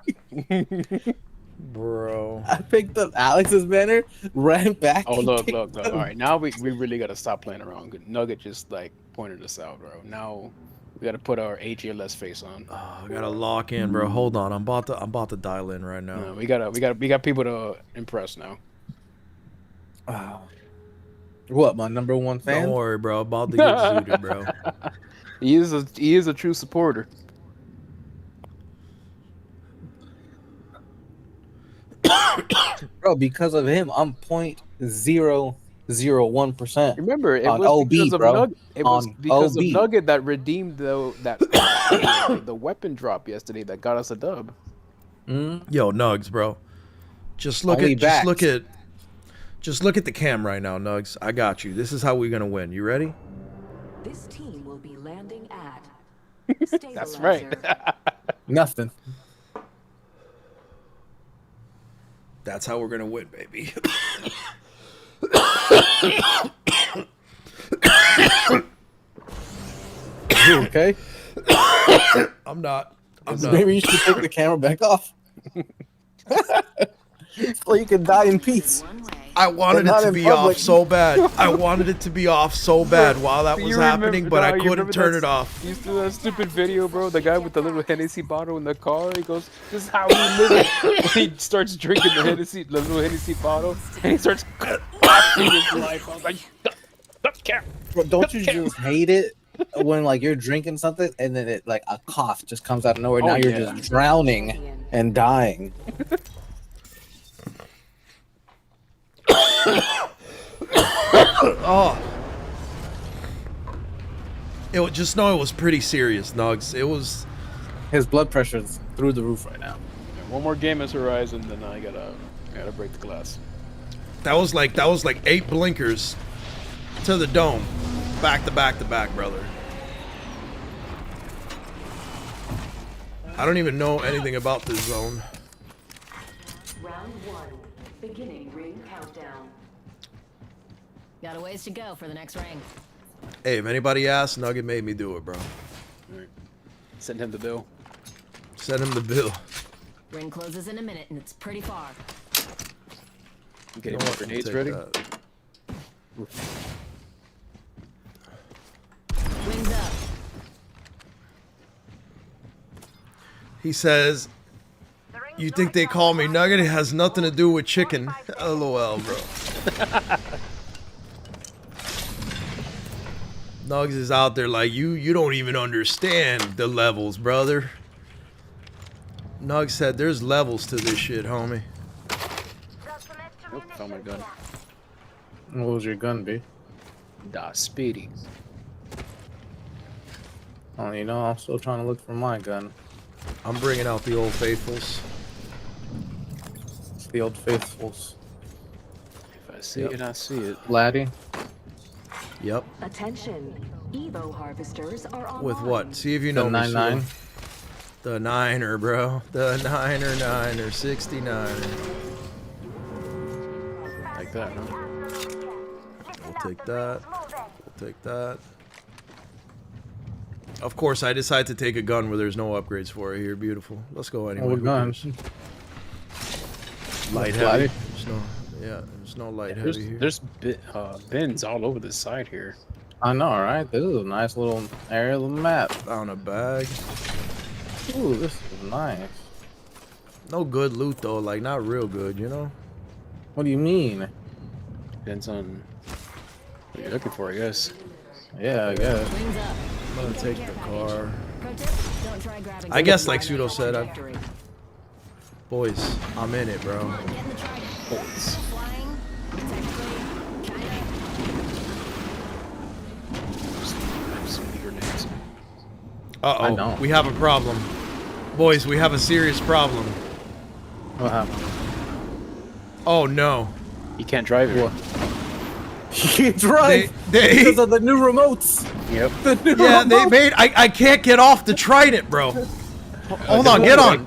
Bro. I picked up Alex's banner, ran back. Oh and look, picked look. up- All right, now we really gotta stop playing around. Nugget just like pointed us out, bro. Now we gotta put our AGLS face on. Oh, I gotta lock in, bro. Hold on. I'm about to dial in right now. No, we got people to impress now. Oh. What, my number one fan? Don't worry, bro. About to get zooted, bro. He is a true supporter. Bro, because of him, I'm 0.001%. Remember, it On was OB, because of bro. Nugget. It was On because OB. of Nugget that redeemed that the weapon drop yesterday that got us a dub. Yo, Nugs, bro. Just look Only at the cam right now, Nugs. I got you. This is how we're gonna win. You ready? This team will be landing at. That's right. Stabilizer. Nothing. That's how we're gonna win, baby. You okay? I'm not. Maybe you should take the camera back off. So you can die in peace. One way. I wanted But it not to in be public. off so bad. I wanted it to be off so bad while that was happening, but I couldn't turn it off. You see that stupid video, bro? The guy with the little Hennessy bottle in the car. He goes, "This is how we live." He starts drinking the little Hennessy bottle, and he starts coughing his life. I was like, "Stop, cap." Bro, don't you just hate it when like you're drinking something and then it like a cough just comes out of nowhere? Oh, Now you're yeah. just drowning and dying. Oh. Just know it was pretty serious, Nugs. It was. His blood pressure's through the roof right now. One more game as Horizon, then I gotta break the glass. That was like 8 blinkers to the dome, back to back to back, brother. I don't even know anything about this zone. Round 1. Beginning ring countdown. Got a ways to go for the next ring. Hey, if anybody asks, Nugget made me do it, bro. Alright. Send him the bill. Send him the bill. Ring closes in a minute, and it's pretty far. You getting You know more what, we'll grenades take ready? that. Wings up. He says, "You think they call me Nugget? It has nothing to do with chicken." LOL, bro. Nugs is out there like, you don't even understand the levels, brother. Nug said there's levels to this shit, homie. Nope, found my gun. What was your gun, B? Da Speedy. Oh, you know, I'm still trying to look for my gun. I'm bringing out the old faithfuls. It's the old faithfuls. If I see it, I see it. Laddie? Yep. Attention. Evo harvesters are online. With what? See if you The know me, 9-9? Sue. The Niner, bro. The Niner 69. Like that, huh? We'll take that. We'll take that. Of course, I decided to take a gun where there's no upgrades for it here. Beautiful. Let's go anyway. What Who gun? cares? Light Laddie? heavy. There's no, yeah, there's no light There's heavy here. there's bins all over the side here. I know, right? This is a nice little area of the map. Found a bag. Ooh, this is nice. No good loot though, like not real good, you know? What do you mean? Depends on what you're looking for, I guess. Yeah, I guess. Wings up. I'm gonna take the car. Pro tip, don't try grabbing I guess like something Pseudo said, trajectory. boys, I'm in it, bro. Come on, get in the trident. Bullets. Flying, technically, kinda. Some grenades. I Uh-oh, don't. we have a problem. Boys, we have a serious problem. What happened? Oh no. You can't drive it. You can't drive They because of the new remotes. Yep. The new yeah, they remotes. made I can't get off the trident, bro. Hold on, get on.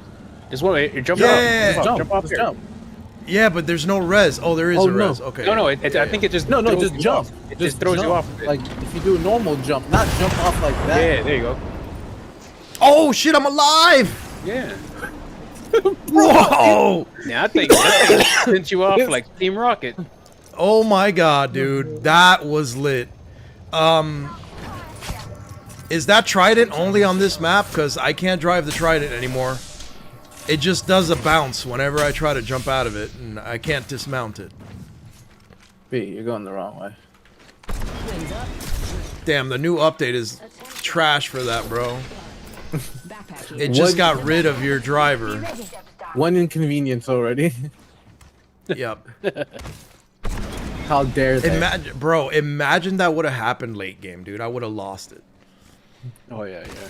Just one way. Jump Yeah. off. Jump, Jump off just here. jump. Yeah, but there's no res. Oh, there is Oh, a no. res. Okay. No, no. I think it just No, throws just you jump. off. It just throws you jump. off. Like if you do a normal jump, not jump off like that. Yeah, there you go. Oh shit, I'm alive. Yeah. Whoa. Yeah, I think that thing sent you off like Team Rocket. Oh my god, dude. That was lit. Is that trident only on this map? Because I can't drive the trident anymore. It just does a bounce whenever I try to jump out of it, and I can't dismount it. B, you're going the wrong way. Wings up. Damn, the new update is trash for that, bro. Backpack It just got rid of your driver. One inconvenience already. Yep. How dare they? Imagine, bro, imagine that would have happened late game, dude. I would have lost it. Oh yeah, yeah.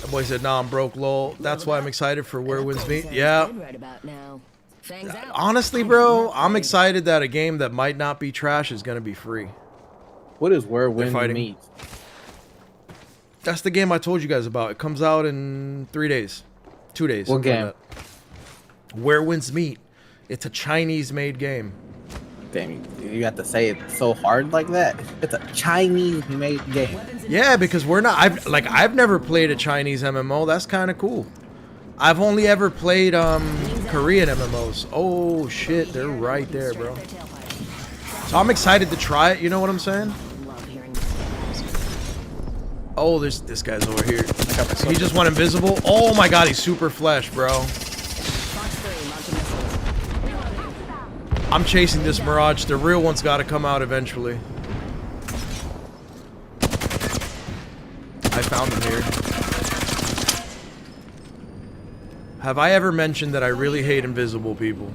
That boy said, nah, I'm broke, lol. That's why I'm excited for Where Winds Meet. Sounds Yeah. good right about now. Fangs out. Honestly, bro, I'm excited that a game that might not be trash is going to be free. What is where wind fighting. meets? That's the game I told you guys about. It comes out in 3 days. 2 days. What something game? like that. Where Winds Meet. It's a Chinese-made game. Damn, you have to say it so hard like that. It's a Chinese-made game. Yeah, because we're not. I've never played a Chinese MMO. That's kind of cool. I've only ever played Korean MMOs. Oh shit, they're right there, bro. So I'm excited to try it. You know what I'm saying? Love hearing Oh, this guy's over here. He just went invisible. Oh my god, he's super flesh, bro. Fox 3 launching missiles. Reloading. I'm chasing this Mirage. The real one's got to come out eventually. I found him here. Have I ever mentioned that I really hate invisible people?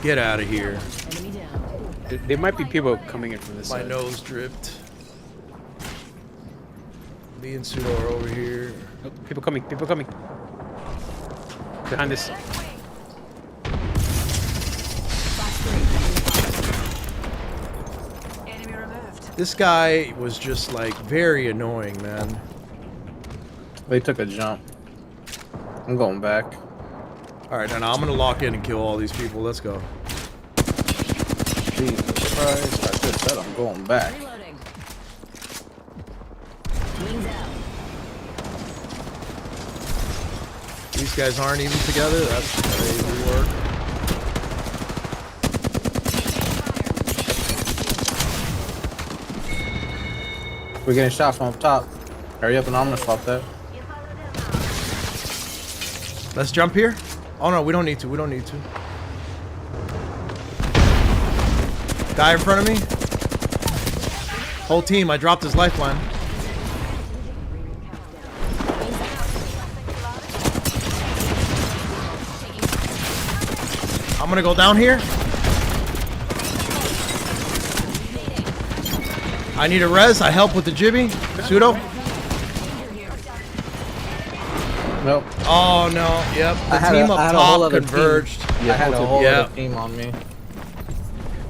Get out of here. Enemy down. There might be people coming in from this My side. nose dripped. Me and Pseudo are over here. Oh, people coming. People coming. Behind this. This guy was just like very annoying, man. They took a jump. I'm going back. All right, now I'm gonna lock in and kill all these people. Let's go. Jesus Christ, I just said I'm going back. Reloading. These guys aren't even together. That's crazy work. We're getting shot from up top. Hurry up and I'm gonna swap that. Let's jump here. Oh no, we don't need to. We don't need to. Guy in front of me. Whole team. I dropped his lifeline. I'm gonna go down here. I need a res. I help with the jibby. Pseudo. Nope. Oh no. Yep. The I had team a- up I had a whole top other converged. I had a whole Yeah. other team on me.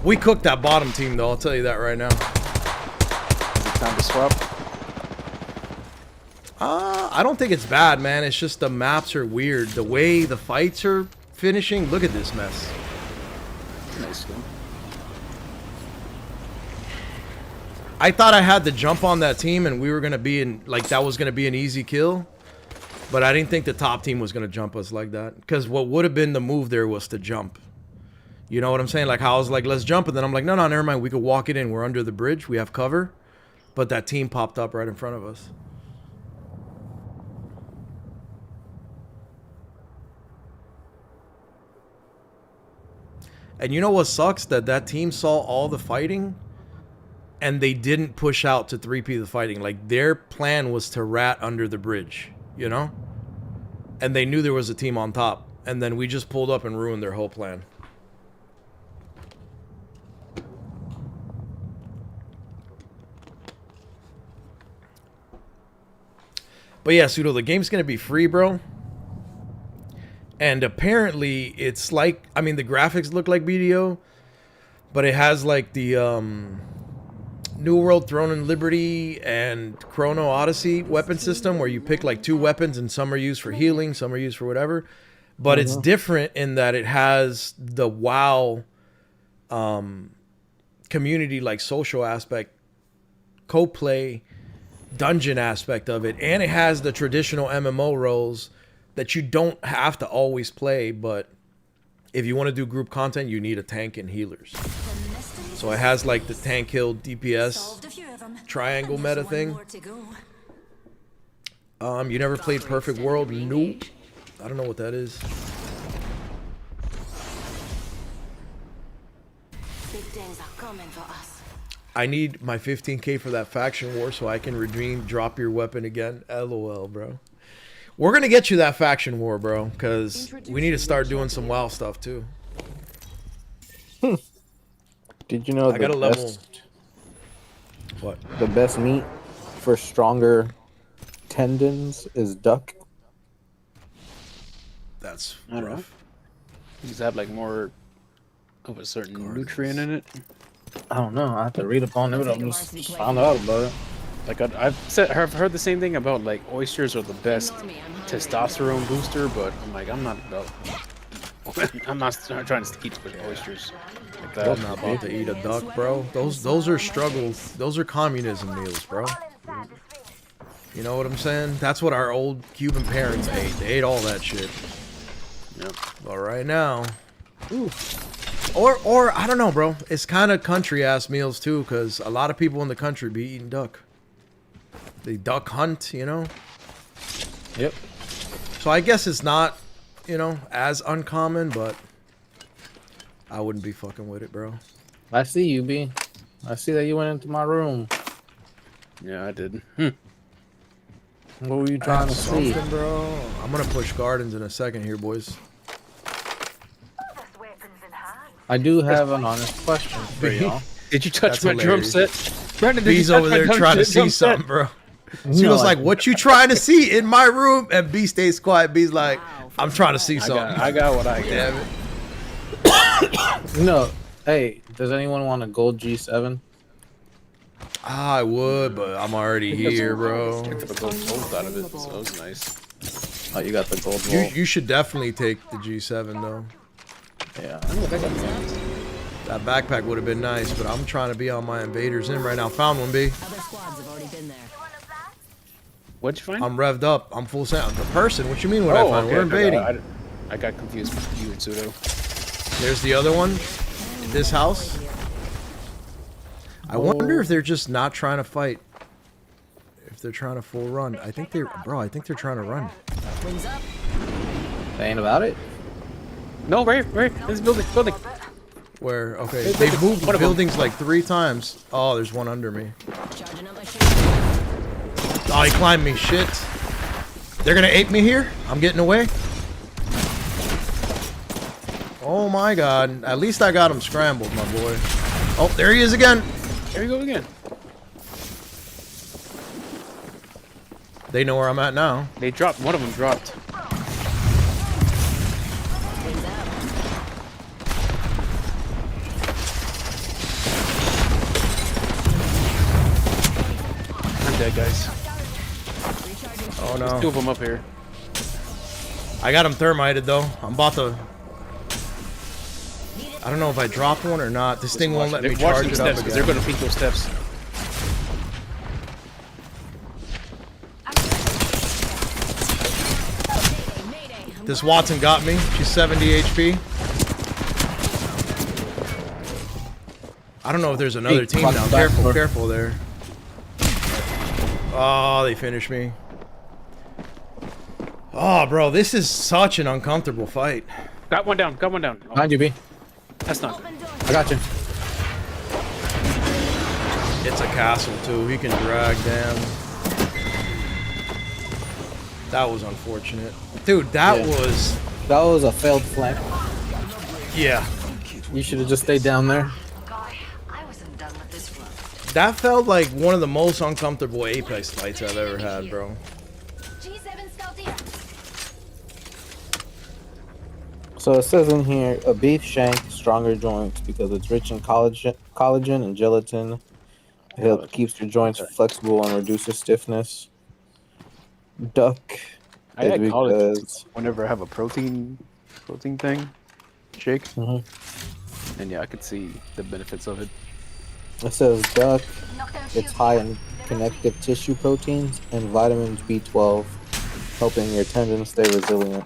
We cooked that bottom team though. I'll tell you that right now. Time to swap. I don't think it's bad, man. It's just the maps are weird. The way the fights are finishing. Look at this mess. Nice skill. I thought I had the jump on that team and we were going to be in, like, that was going to be an easy kill. But I didn't think the top team was going to jump us like that. Because what would have been the move there was to jump. You know what I'm saying? Like, how I was like, let's jump. And then I'm like, no, never mind. We could walk it in. We're under the bridge. We have cover. But that team popped up right in front of us. And you know what sucks? That team saw all the fighting and they didn't push out to 3P the fighting. Like, their plan was to rat under the bridge, you know? And they knew there was a team on top. And then we just pulled up and ruined their whole plan. But yeah, Pseudo, the game's going to be free, bro. And apparently it's like, I mean, the graphics look like BDO, but it has like the New World Throne and Liberty and Chrono Odyssey weapon system where you pick like 2 weapons and some are used for healing, some are used for whatever. But it's different in that it has the WoW community, like social aspect, co-play, dungeon aspect of it. And it has the traditional MMO roles that you don't have to always play, but if you want to do group content, you need a tank and healers. So it has like the tank heal DPS triangle meta thing. You never played Perfect World? Nope. I don't know what that is. Big things are coming for us. I need my 15k for that faction war so I can redeem drop your weapon again. LOL, bro. We're going to get you that faction war, bro, because we need to start doing some WoW stuff, too. Did you know I got a level. What? the best meat for stronger tendons is duck? That's I don't know. rough. Does that have like more of a certain nutrient in it? I don't know. I have to read up on it. I just found out about it. Like I've heard the same thing about like oysters are the best testosterone booster, but I'm like I'm not about. I'm not trying to eat with oysters like that. I'm not about to eat a duck, bro. Those are struggles. Those are communism meals, bro. You know what I'm saying? That's what our old Cuban parents ate. They ate all that shit. Yep. But right now, ooh. Or I don't know, bro. It's kind of country ass meals too, because a lot of people in the country be eating duck. They duck hunt, you know. Yep. So I guess it's not, you know, as uncommon, but I wouldn't be fucking with it, bro. I see you, B. I see that you went into my room. Yeah, I did. What were you trying to see? Bro. I'm gonna push gardens in a second here, boys. I do have an honest question for y'all. Did you touch That's my drum hilarious. set? Brandon, did B's you touch over my there drum trying to set- drum see set? something, bro. She was like, "What you trying to see in my room?" And B stays quiet. B's like, "I'm trying to see something." I got what I got. Damn it. No. Hey, does anyone want a gold G7? I would, but I'm already here, bro. I took a gold bolt out of it, so that was nice. Oh, you got the gold roll. You should definitely take the G7 though. Yeah. That backpack would have been nice, but I'm trying to be on my invaders in right now. Found one, B. Other squads have already been there. What'd you find? I'm revved up. I'm full sound. The person? What you mean? What I find? okay. We're invading. I got confused with you and Pseudo. There's the other one. In this house. I wonder if they're just not trying to fight. If they're trying to full run. I think they're trying to run. Wings up. They ain't about it. No, right. This building. Where? Okay, they've moved buildings like 3 times. Oh, there's one under me. Charging up my shield. Oh, he climbed me. Shit. They're gonna ape me here. I'm getting away. Oh my god. At least I got him scrambled, my boy. Oh, there he is again. Here we go again. They know where I'm at now. They dropped. One of them dropped. Wings up. I'm dead, guys. Oh There's 2 no. of them up here. I got him thermited though. I'm about to... I don't know if I dropped one or not. This thing won't let me Watch charge them it steps up because they're again. gonna peek those steps. This Watson got me. She's 70 HP. I don't know if there's another team now. Careful there. Oh, they finished me. Oh, bro, this is such an uncomfortable fight. Got one down. Oh, Behind you, B. that's not good. I got you. It's a castle, too. He can drag, damn. That was unfortunate. Dude, that was... That was a failed flank. Yeah. You should have just stayed down there. I wasn't done with this one. That felt like one of the most uncomfortable Apex fights I've ever had, bro. G7 stealthy. So it says in here, a beef shank, stronger joints because it's rich in collagen and gelatin. It keeps your joints flexible and reduces stiffness. Duck I is had college because whenever I have a protein thing shake, Mhm. and yeah, I could see the benefits of it. it says duck. It's high in connective tissue proteins and vitamins B12, helping your tendons stay resilient.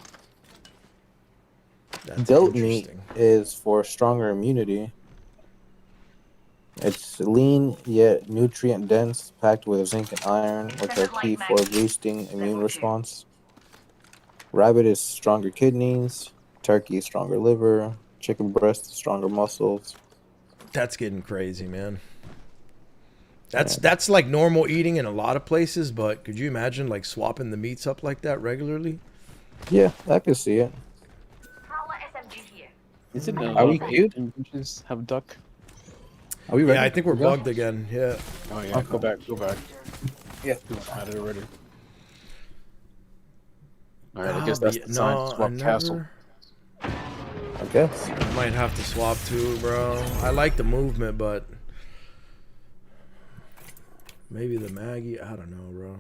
That's Goat meat interesting. is for stronger immunity. It's lean yet nutrient dense, packed with zinc and iron, which are key for boosting immune response. Rabbit is stronger kidneys. Turkey is stronger liver. Chicken breast is stronger muscles. That's getting crazy, man. That's like normal eating in a lot of places, but could you imagine like swapping the meats up like that regularly? Yeah, I can see it. Prowler SMG here. Is it Are we cute? Just have duck. Are we ready? Yeah, I think we're to go? bugged again. Yeah. Oh yeah, go back. Yeah. Had it already. All right, I Ah, guess that's but the sign. no, Swap I castle. never- I guess. I might have to swap too, bro. I like the movement, but maybe the Maggie. I don't know, bro.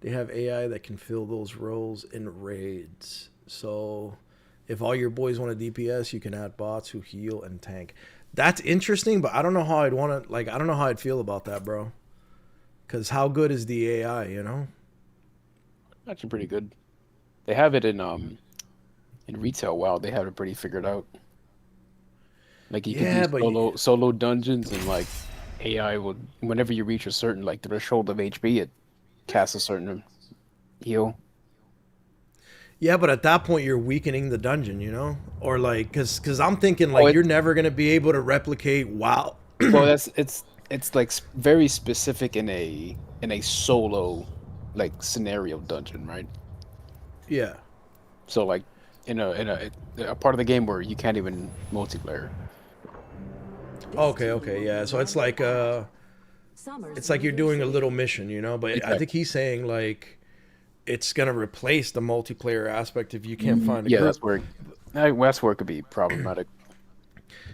They have AI that can fill those roles in raids. So if all your boys want a DPS, you can add bots who heal and tank. That's interesting, but I don't know how I'd want to, like, I don't know how I'd feel about that, bro. Because how good is the AI, you know? Actually, pretty good. They have it in retail. Wow, they have it pretty figured out. Like you Yeah, can but do solo dungeons, and like AI will, whenever you reach a certain like threshold of HP, it casts a certain heal. Yeah, but at that point, you're weakening the dungeon, you know? Or like, because I'm thinking, like, you're never going to be able to replicate WoW. Well, it's like very specific in a solo like scenario dungeon, right? Yeah. So like in a part of the game where you can't even multiplayer. Okay, yeah. So it's like you're doing a little mission, you know? But I think he's saying like it's gonna replace the multiplayer aspect if you can't find a Yeah, group. that's where it could be problematic.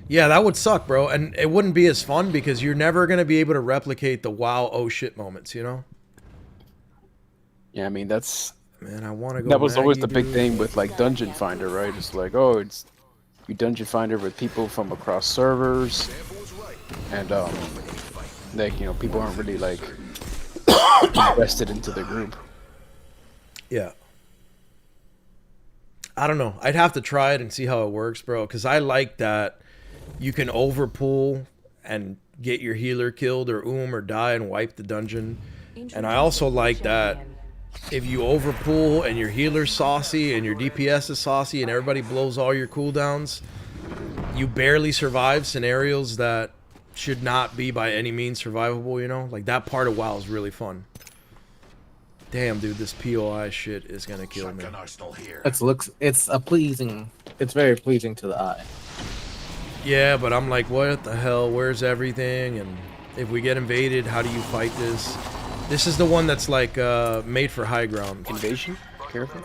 Yeah, that would suck, bro. And it wouldn't be as fun because you're never gonna be able to replicate the wow oh shit moments, you know? Yeah, I mean that's Man, I want to go. that was always Maggie, the big dude. thing with like Dungeon Finder, right? It's like, oh, it's you Dungeon Finder with people from across servers, and like people aren't really like invested into the group. Yeah. I don't know. I'd have to try it and see how it works, bro. Because I like that you can overpull and get your healer killed or die and wipe the dungeon. And I also like that if you overpull and your healer's saucy and your DPS is saucy and everybody blows all your cooldowns, you barely survive scenarios that should not be by any means survivable, you know? Like, that part of WoW is really fun. Damn, dude, this POI shit is gonna kill me. It's very pleasing to the eye. Yeah, but I'm like, what the hell? Where's everything? And if we get invaded, how do you fight this? This is the one that's like made for high ground. Invasion? Careful.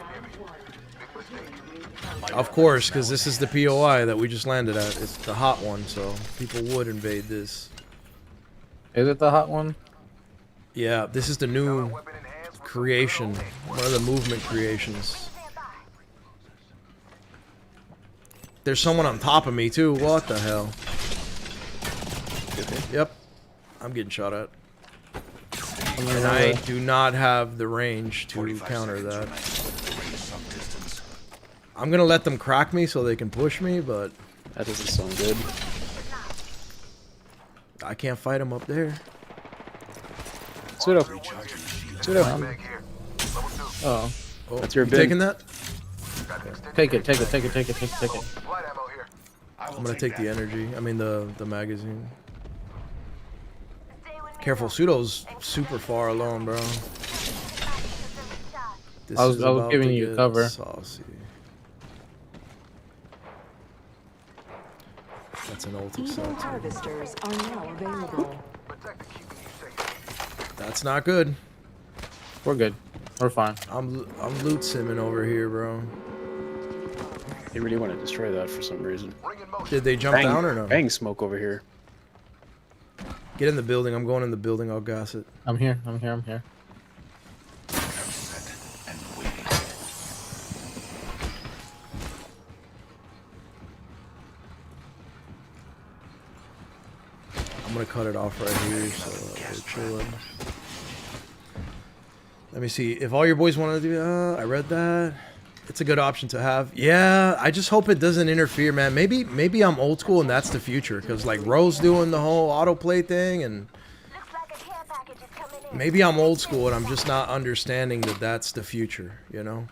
Of course, because this is the POI that we just landed at. It's the hot one, so people would invade this. Is it the hot one? Yeah, this is the new creation. One of the movement creations. There's someone on top of me, too. What the hell? Yep. I'm getting shot at. And I do not have the range to counter that. I'm gonna let them crack me so they can push me, but that doesn't sound good. I can't fight them up there. Pseudo. Oh. That's your you bin. taking that? Take it. I'm gonna take the energy. I mean the magazine. Careful, Pseudo's super far alone, bro. This I was is about giving to you get cover. Saucy. That's an ulti Evo cell too. harvesters are now available. That's not good. We're good. We're fine. I'm loot simming over here, bro. They really want to destroy that for some reason. Did they jump down or no? Bang smoke over here. Get in the building. I'm going in the building. I'll gas it. I'm here. I'm gonna cut it off right here, so we're chilling. Let me see. If all your boys want to do, I read that. It's a good option to have. Yeah, I just hope it doesn't interfere, man. Maybe I'm old school and that's the future, because like Rose doing the whole autoplay thing, and maybe I'm old school and I'm just not understanding that that's the future, you know,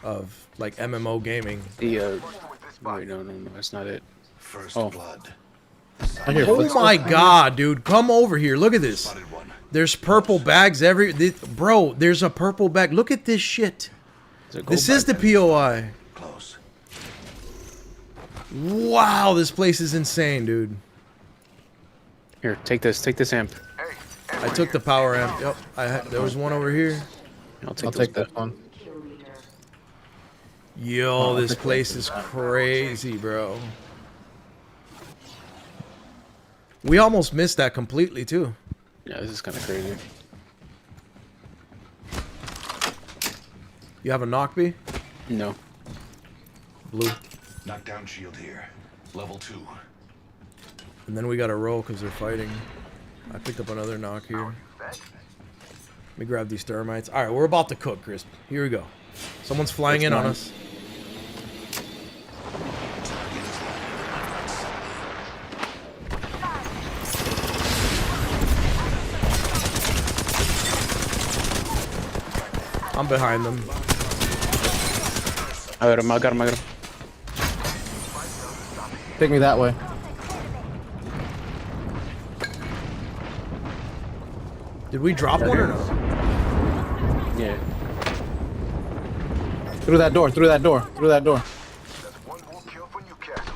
of like MMO gaming. The wait, no, that's not it. Blood. Oh my god, dude. Come over here. Look at this. There's purple bags bro, there's a purple bag. Look at this shit. This is the POI. Close. Wow, this place is insane, dude. Here, take this amp. I took the power amp. Yep, there was one over here. I'll take that one. Yo, this place is crazy, bro. We almost missed that completely, too. Yeah, this is kind of crazy. You have a knock B? No. Blue. Knockdown shield here. Level 2. And then we got to roll because they're fighting. I picked up another knock here. Let me grab these thermites. All right, we're about to cook, Crisp. Here we go. Someone's flying in on us. I'm behind them. I got him. Take me that way. Did we drop one or no? Yeah. Through that door. One more kill for Newcastle.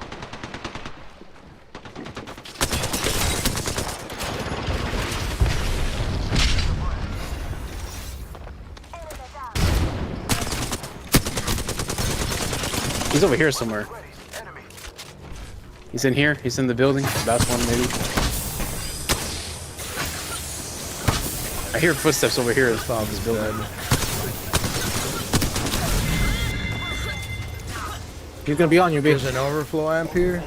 He's over here somewhere. He's in here. He's in the building. That's one, maybe. I hear footsteps over here. This building. He's gonna be on you, bitch. There's an overflow amp here.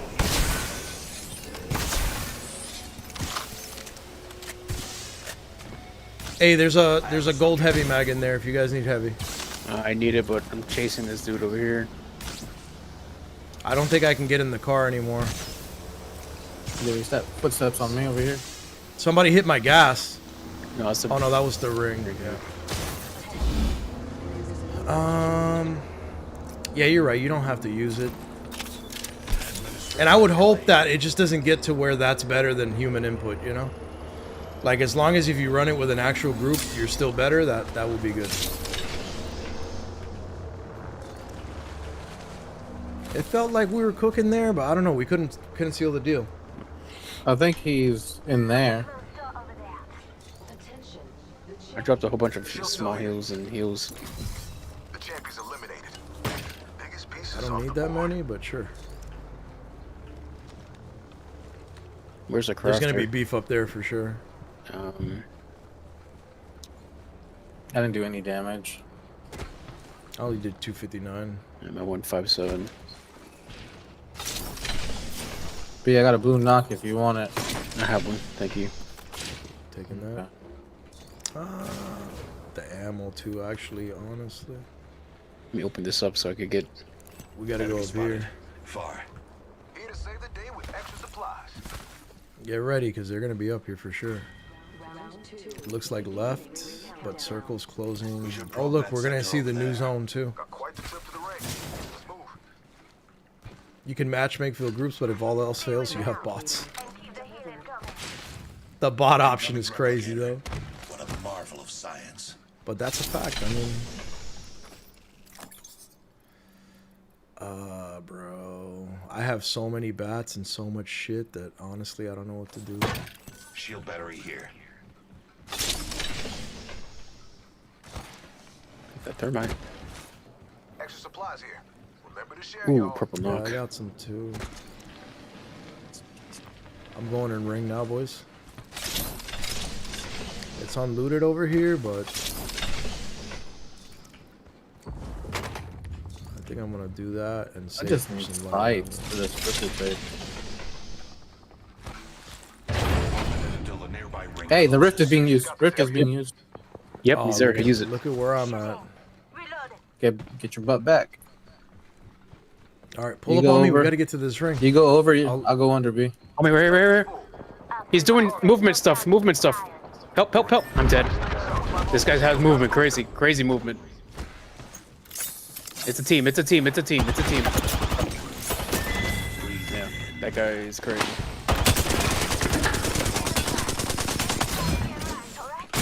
Hey, there's a gold heavy mag in there if you guys need heavy. I need it, but I'm chasing this dude over here. I don't think I can get in the car anymore. There's that footsteps on me over here. Somebody hit my gas. No, it's the Oh no, that was the ring. Yeah. Yeah, you're right. You don't have to use it. And I would hope that it just doesn't get to where that's better than human input, you know? Like, as long as if you run it with an actual group, you're still better, that would be good. It felt like we were cooking there, but I don't know. We couldn't seal the deal. I think he's in there. I dropped a whole bunch of small heals and heals. The champ is eliminated. Biggest piece I is don't off need the that board. many, but sure. Where's the crafter? There's gonna be beef up there for sure. I didn't do any damage. I only did 259. I'm at 157. But yeah, I got a blue knock if you want it. I have one. Thank you. Taking that. The ammo too, actually, honestly. Let me open this up so I could get. We gotta go up here. Far. Here to save the day with extra supplies. Get ready, because they're gonna be up here for sure. Looks like left, but circle's closing. Oh look, we're gonna see the new zone too. Got quite the trip to the ring. Let's move. You can match make field groups, but if all else fails, you have bots. And keep the healing coming. The bot option is crazy though. What a marvel of science. But that's a fact. I mean, bro, I have so many bats and so much shit that honestly I don't know what to do. Shield battery here. That thermite. Extra supplies here. Remember to share, Ooh, y'all. purple Yeah, knock. I got some too. I'm going in ring now, boys. It's unlooted over here, but I think I'm gonna do that and I save just for need some spikes for this triple trade. Until the nearby ring Hey, the rift is closes. being used. Rift is being used. Yep, Oh, he's there. look at- Use it. Look at where I'm at. Reloading. Get your butt back. All right, pull You up go on me. We over. gotta get to this ring. You go over, I'll- I'll go under B. Oh, wait, right. He's doing movement stuff. Movement stuff. Help, help, help. I'm dead. This guy has movement. Crazy movement. It's a team. It's a team. It's a team. It's a team. Yeah, that guy is crazy.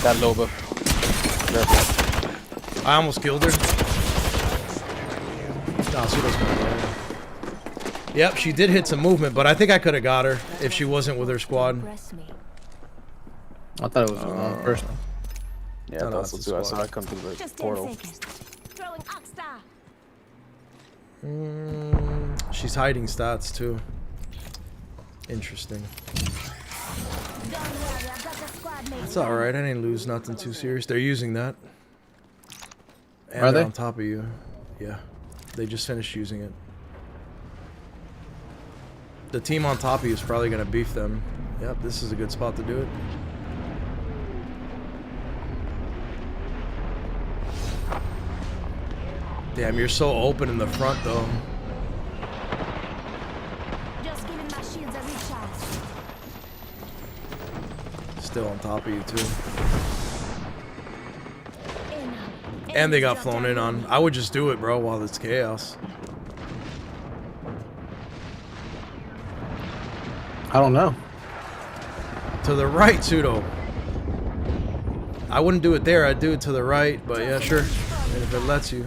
That Loba. I almost killed her. No, she doesn't matter. Yep, she did hit some movement, but I think I could have got her if she wasn't with her squad. Press me. I thought it was one person. Yeah, No, no, that's it's what a I saw. squad. I come through the Just 10 portal. seconds. Throwing Oxstar. She's hiding stats too. Interesting. Don't worry, I've got the squad mates. It's alright, I didn't lose nothing too serious. They're using that. And Are they're they? on top of you. Yeah. They just finished using it. The team on top of you is probably going to beef them. Yep, this is a good spot to do it. Damn, you're so open in the front though. Just giving my shields a recharge. Still on top of you too. In. And they got flown in on. I would just do it, bro, while it's chaos. I don't know. To the right, pseudo. I wouldn't do it there. I'd do it to the right, but yeah, sure. And if it lets you.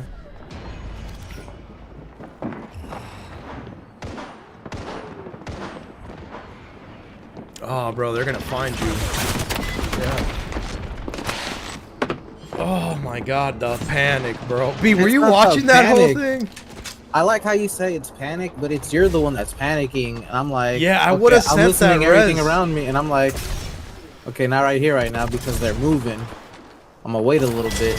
Oh, bro, they're gonna find you. Yeah. Oh my God, the panic, bro. B, were It's you not the watching that whole panic. thing? I like how you say it's panic, but it's you're the one that's panicking. And I'm like, Yeah, I okay, would've I'm sent listening that everything res. around me, and I'm like, okay, not right here, right now, because they're moving. I'm gonna wait a little bit,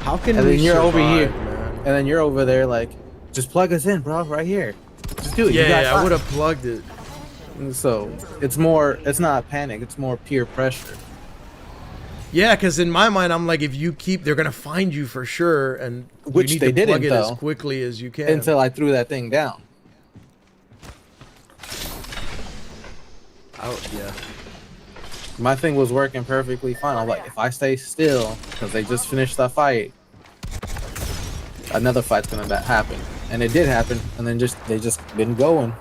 How can and we then you're over here, survive, man? and then you're over there, like, just plug us in, bro, right here. Just do it. You got Yeah, I time. would have plugged it. So it's more. It's not panic. It's more peer pressure. Yeah, because in my mind, I'm like, if you keep, they're gonna find you for sure, and Which you need they to plug didn't, it as though. quickly as you can. Until I threw that thing down. Yeah. My thing was working perfectly fine. I'm like, if I stay still, because they just finished that fight, another fight's gonna happen, and it did happen. And then they just been going.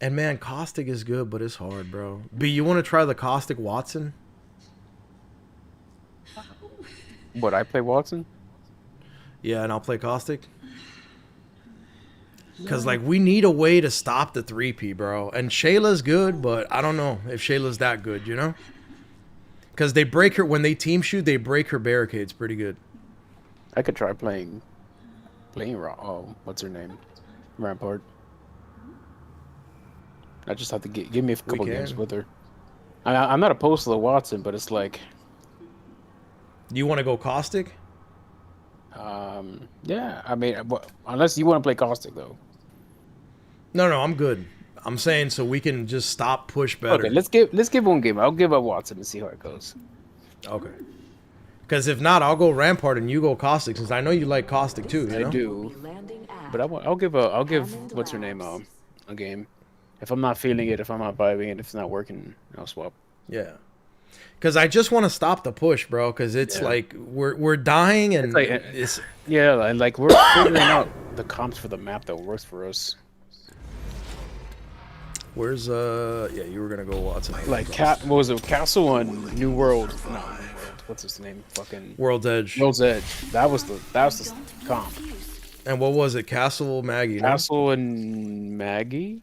And man, Caustic is good, but it's hard, bro. B, you want to try the Caustic Watson? What, I play Watson? Yeah, and I'll play Caustic. Because, like, we need a way to stop the 3P, bro. And Shayla's good, but I don't know if Shayla's that good, you know? Because they break her, when they team shoot, they break her barricades pretty good. I could try playing what's her name? Rampart. I just have to give me a couple games with her. I'm not opposed to the Watson, but it's like, You want to go Caustic? yeah. I mean, unless you want to play Caustic though. No, I'm good. I'm saying so we can just stop push better. Okay, let's give one game. I'll give up Watson and see how it goes. Okay. Because if not, I'll go Rampart and you go Caustic, since I know you like Caustic too. You know? I do, Landing at but I'll give what's her name a game. If I'm not feeling it, if I'm not vibing it, if it's not working, I'll swap. Yeah. Because I just want to stop the push, bro. Because it's like we're dying and it's yeah, and like we're figuring out the comps for the map that works for us. Where's yeah, you were gonna go Watson. Like what was it? Castle on New World. No, what's his name? Fucking World's Edge. World's Edge. That was the comp. And what was it? Castle Maggie. No? Castle and Maggie.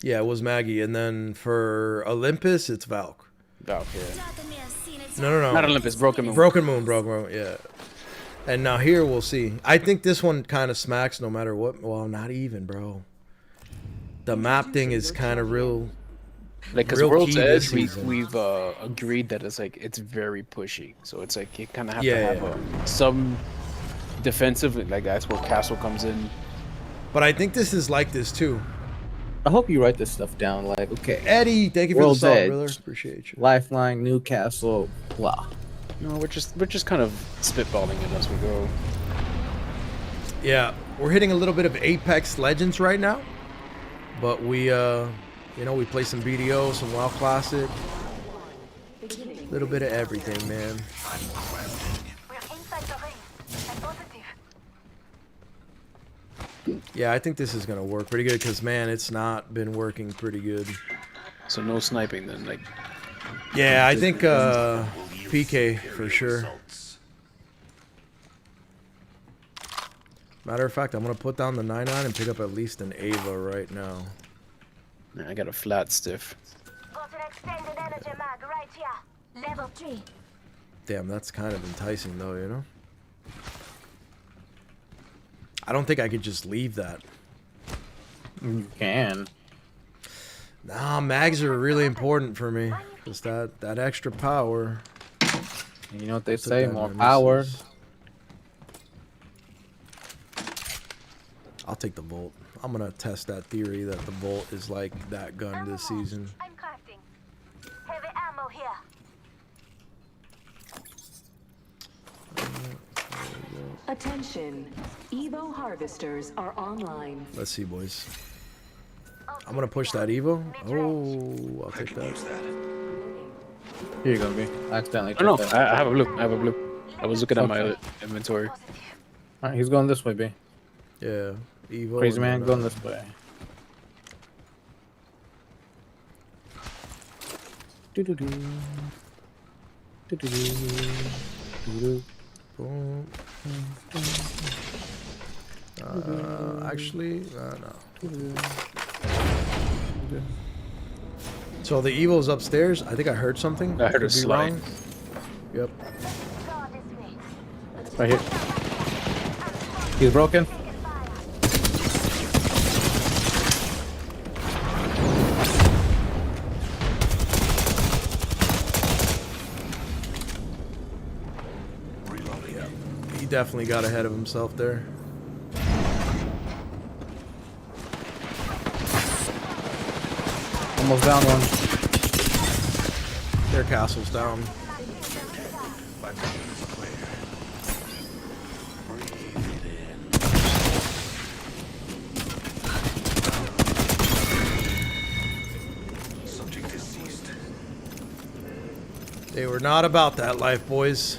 Yeah, it was Maggie. And then for Olympus, it's Valk. Valk, yeah. No. Not Olympus. Broken Moon. Broken Moon. Yeah. And now here we'll see. I think this one kind of smacks no matter what. Well, not even, bro. The map thing is kind of real. Like, because real World's key this Edge, season. we've agreed that it's very pushy. So it's like you kind of have to Yeah, have some defensive. Like that's where Castle comes in. But I think this is like this too. I hope you write this stuff down. Like, okay, Eddie, thank you for World's the sub, Edge. brother. Appreciate you. Lifeline, Newcastle, blah. No, we're just kind of spitballing it as we go. Yeah, we're hitting a little bit of Apex Legends right now. But we, you know, we play some BDO, some WoW Classic. A little bit of everything, man. We're inside the ring. I'm positive. Yeah, I think this is going to work pretty good because, man, it's not been working pretty good. So no sniping then, like. Yeah, I think PK for sure. Matter of fact, I'm going to put down the 9-9 and pick up at least an Ava right now. Man, I got a flat stiff. Got an extended energy mag right here. Level 3. Damn, that's kind of enticing though, you know? I don't think I could just leave that. You can. Nah, mags are really important for me. Just that extra power. You know what they Put say, that more in power. misses. I'll take the Volt. I'm gonna test that theory that the Volt is like that gun this season. I'm crafting. Heavy ammo here. Attention. Evo harvesters are online. Let's see, boys. I'm gonna push that Evo. Oh, I'll take that. Here you go, B. I accidentally Oh no, took that. I have a blue. I was looking at my inventory. Alright, he's going this way, B. Yeah, Evo. Crazy and man, then, going this way. Do-do-do. Do-do-do. Do-do-do. boom. Actually, no. So the Evo's upstairs. I think I heard something. I heard a Could be slide. wrong. Yep. Go this way. Right here. He's broken. He definitely got ahead of himself there. Almost down one. Their castle's down. They were not about that life, boys.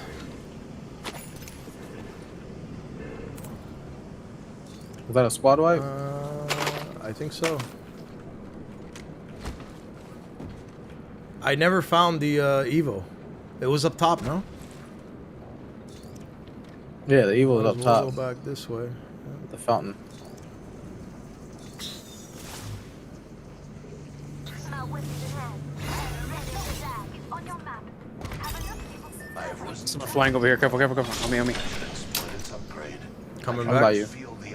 Was that a squad wipe? I think so. I never found the Evo. It was up top, no? Yeah, the evil is up We'll top. go back this way. The fountain. Smell whiskey in hand. Ready to attack. On your map. Have a look. Someone flying over here. Careful, careful, careful. On me, on me. Coming I'm back. by you.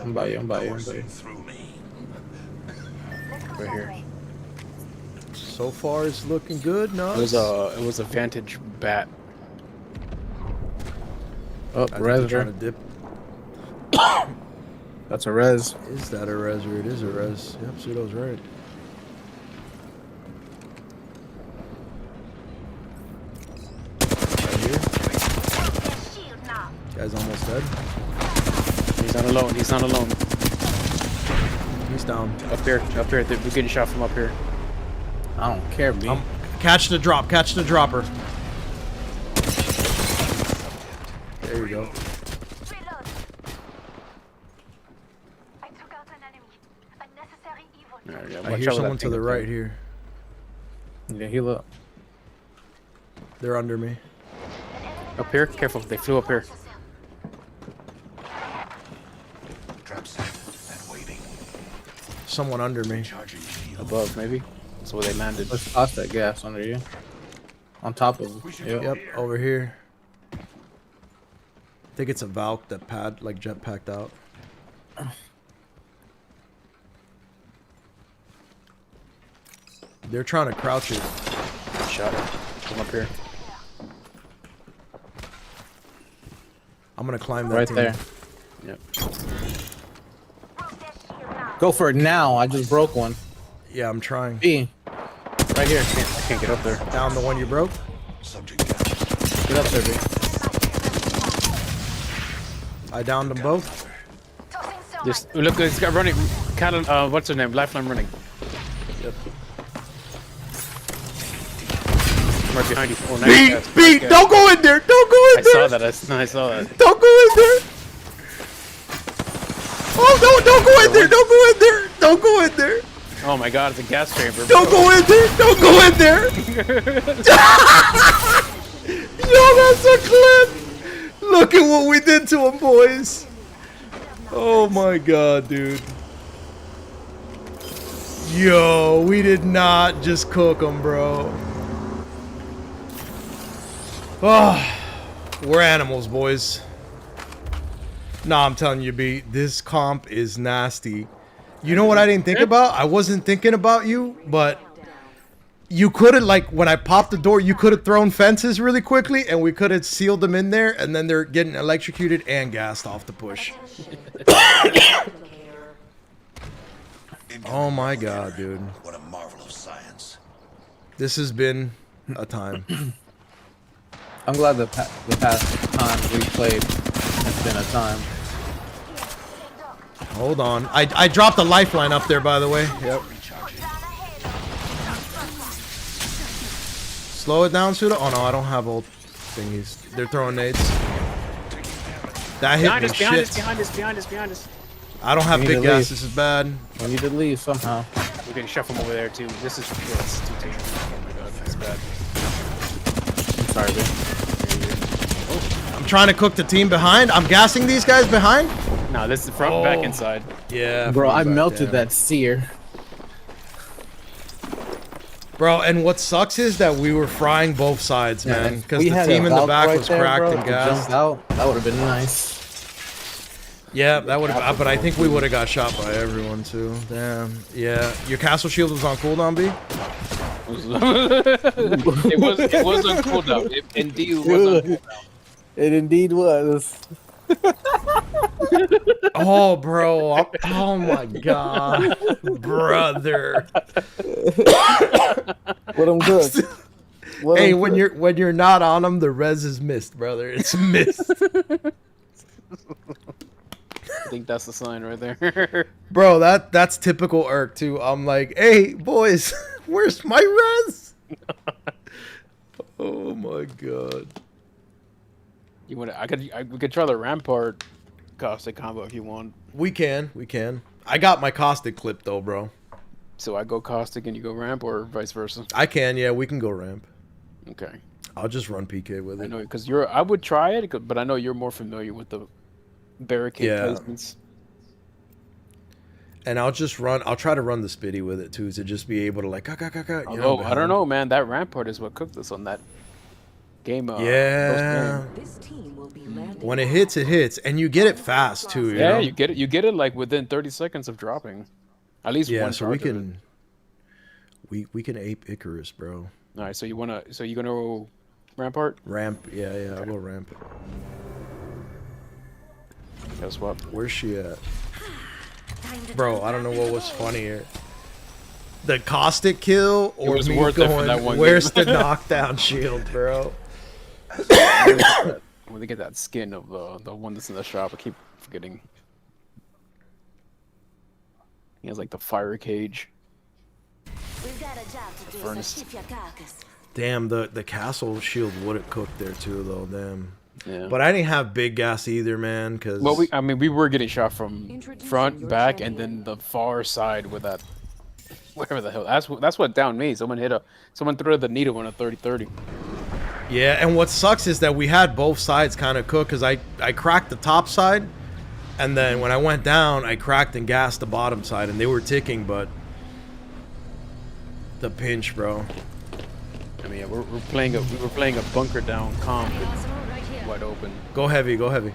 I'm by you. I'm by you. I'm by you. Let's go Right here. way. So far, it's looking good. No, It was a vantage bat. Oh, I think they're trying to res. dip. That's a res. Is that a res or it is a res? Yep, Pseudo's right. Right here. Their shield now. Guy's almost dead. He's not alone. He's not alone. He's down. Up here. Up here. We're getting shot from up here. I don't care, B. Catch the drop. Catch the dropper. There you go. Reload. I took out an enemy. Unnecessary evil. Alright, yeah, I watch hear out with that someone to thing the up right there. here. Yeah, heal up. They're under me. Up here. Careful. They flew up here. Someone under me. Above, maybe. That's where they landed. Let's toss that gas under you. On top of you. Yep, over here. I think it's a Valk that pad like jetpacked out. They're trying to crouch it. Shot her. Come up here. I'm gonna climb that Right team. there. Yep. Broke their shield now. Go for it now. I just broke one. Yeah, I'm trying. B. Right here. I can't get up there. Down the one you broke. Get up there, B. I downed them both. Tossing so Just look. It's got running. Cattle. What's her name? Lifeline running. Yep. Right behind you. Oh, nice. Beat, catch, beat! nice catch. Don't go in there! Don't go in I there! saw that. I saw that. Don't go in there! Oh no! Don't go in there! Don't go in there! Don't go in there! Oh my God! It's a gas chamber. Don't go in there! Don't go in there! Yo, that's a clip! Look at what we did to him, boys! Oh my God, dude. Yo, we did not just cook him, bro. Oh, we're animals, boys. Nah, I'm telling you, B, this comp is nasty. You know what I didn't think about? I wasn't thinking about you, but you could have, like, when I popped the door, you could have thrown fences really quickly, and we could have sealed them in there, and then they're getting electrocuted and gassed off the push. Oh my God, dude. What a marvel of science. This has been a time. I'm glad the past time we played has been a time. Hold on. I dropped a lifeline up there, by the way. Yep. Slow it down, Suda. Oh no, I don't have old thingies. They're throwing nades. That hit Behind me us! Behind us! shit. Behind us! Behind us! Behind us! I don't have We need big to gas. leave. This is bad. We need to leave somehow. We're getting shot from over there too. This is too dangerous. Oh my God! That's bad. I'm sorry, B. I'm trying to cook the team behind. I'm gassing these guys behind. No, this is front, back, inside. Yeah, Bro, I back, melted damn. that seer. Bro, and what sucks is that we were frying both sides, man. Because the team in the back was cracked and gassed. Out. That would have been nice. Yeah, that would have. But I think we would have got shot by everyone too. Damn. Yeah, your castle shield was on cooldown, B. It was on cooldown. It indeed was on cooldown. It indeed was. Oh, bro. Oh my God, brother. What I'm good. Hey, when you're not on them, the res is missed, brother. It's missed. I think that's the sign right there. Bro, that's typical Erk too. I'm like, hey boys, where's my res? Oh my god. You want? We could try the Rampart caustic combo if you want. We can. I got my caustic clip though, bro. So I go caustic and you go ramp, or vice versa. I can, yeah. We can go ramp. Okay. I'll just run PK with it. I know because I would try it, but I know you're more familiar with the barricade placements. And I'll try to run the spitty with it too, to just be able to like, Although, I don't know, man. That Rampart is what cooked us on that game. Yeah. This team will be landing. When it hits, and you get it fast too. You know? You get it like within 30 seconds of dropping. At least one. So we can ape Icarus, bro. All right, so you gonna go Rampart? Ramp, yeah. I'll go ramp. Guess what? Where's she at? Bro, I don't know what was funnier. The caustic kill or was me worth it for going, that one where's game. the knockdown shield, bro? When they get that skin of the one that's in the shop, I keep forgetting. He has like the fire cage. We've got a job to do, so Furnace. keep your carcass. Damn, the castle shield would have cooked there too, though. Damn. Yeah. But I didn't have big gas either, man. Cause Well, we were getting shot from front, back, and then the far side with that. Whatever the hell. That's what downed me. Someone threw the needle on a 30-30. yeah, and what sucks is that we had both sides kind of cooked, because I cracked the top side, and then when I went down, I cracked and gassed the bottom side, and they were ticking, but the pinch, bro. I mean, we were playing a bunker down comp wide open. Go heavy. Oh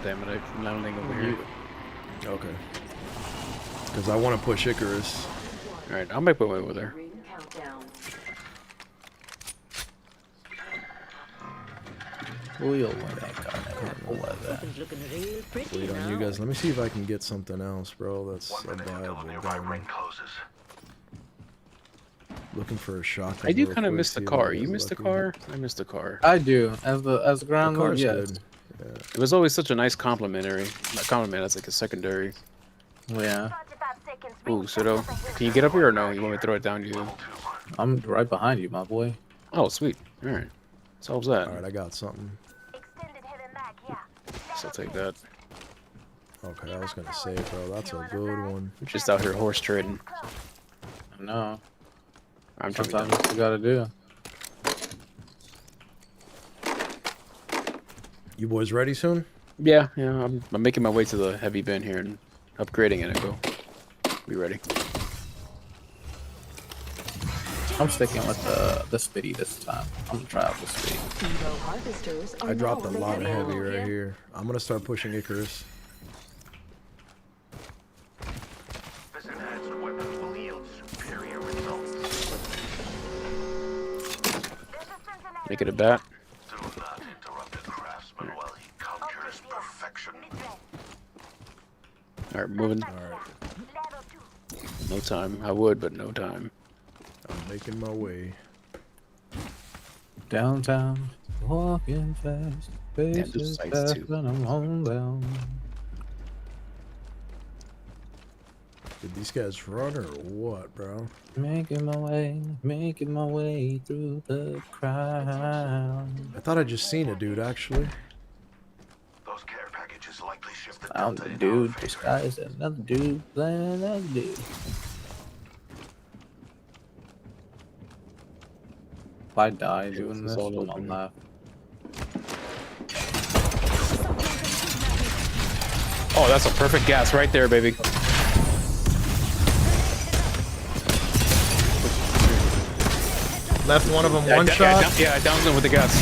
damn it! I'm landing over here. Okay. Because I want to push Icarus. All right, I'll make my way over there. Ring countdown. Wait on you guys. Let me see if I can get something else, bro. That's a 1 minute until viable nearby gun. ring closes. Looking for a shotgun. I do real kind of quick, miss the see if car. I You get missed the lucky. car. I missed the car. I do. As the ground The car's yes. good. It was always such a nice complimentary. Not compliment. That's like a secondary. Yeah. 45 seconds. Ooh, Sido, can you get up here or no? You want me to throw it down to you? I'm right behind you, my boy. Oh, sweet. All right. Solves that. Alright, I got something. Extended heavy mag, yeah. So I'll take that. Okay, I was gonna say, bro, that's a good one. We're just out here horse trading. I know. I'm trying Sometimes that's what you gotta do. You boys ready soon? Yeah. I'm making my way to the heavy bin here and upgrading it. I go. Be ready. I'm sticking with the spitty this time. I'm gonna try out the spitty. Evo harvesters are I dropped a now lot of available. heavy right here. I'm gonna start pushing Icarus. This enhanced weapon will yield superior results. Make it a bat. Do not interrupt the craftsman while he conjures perfection. All right, moving. Alright, No time. I would, but no time. I'm making my way. Downtown, walking fast, this faces sights fast too. when I'm homebound. Did these guys run or what, bro? Making my way through the crowd. I thought I just seen a dude, actually. Those care packages likely shift the I'm delta the in dude, our favor. disguised as another dude, playing another dude. If I die doing this this, is all don't open. laugh. Oh, that's a perfect gas right there, baby. Left one of them one shot. Yeah, I downed him with the gas.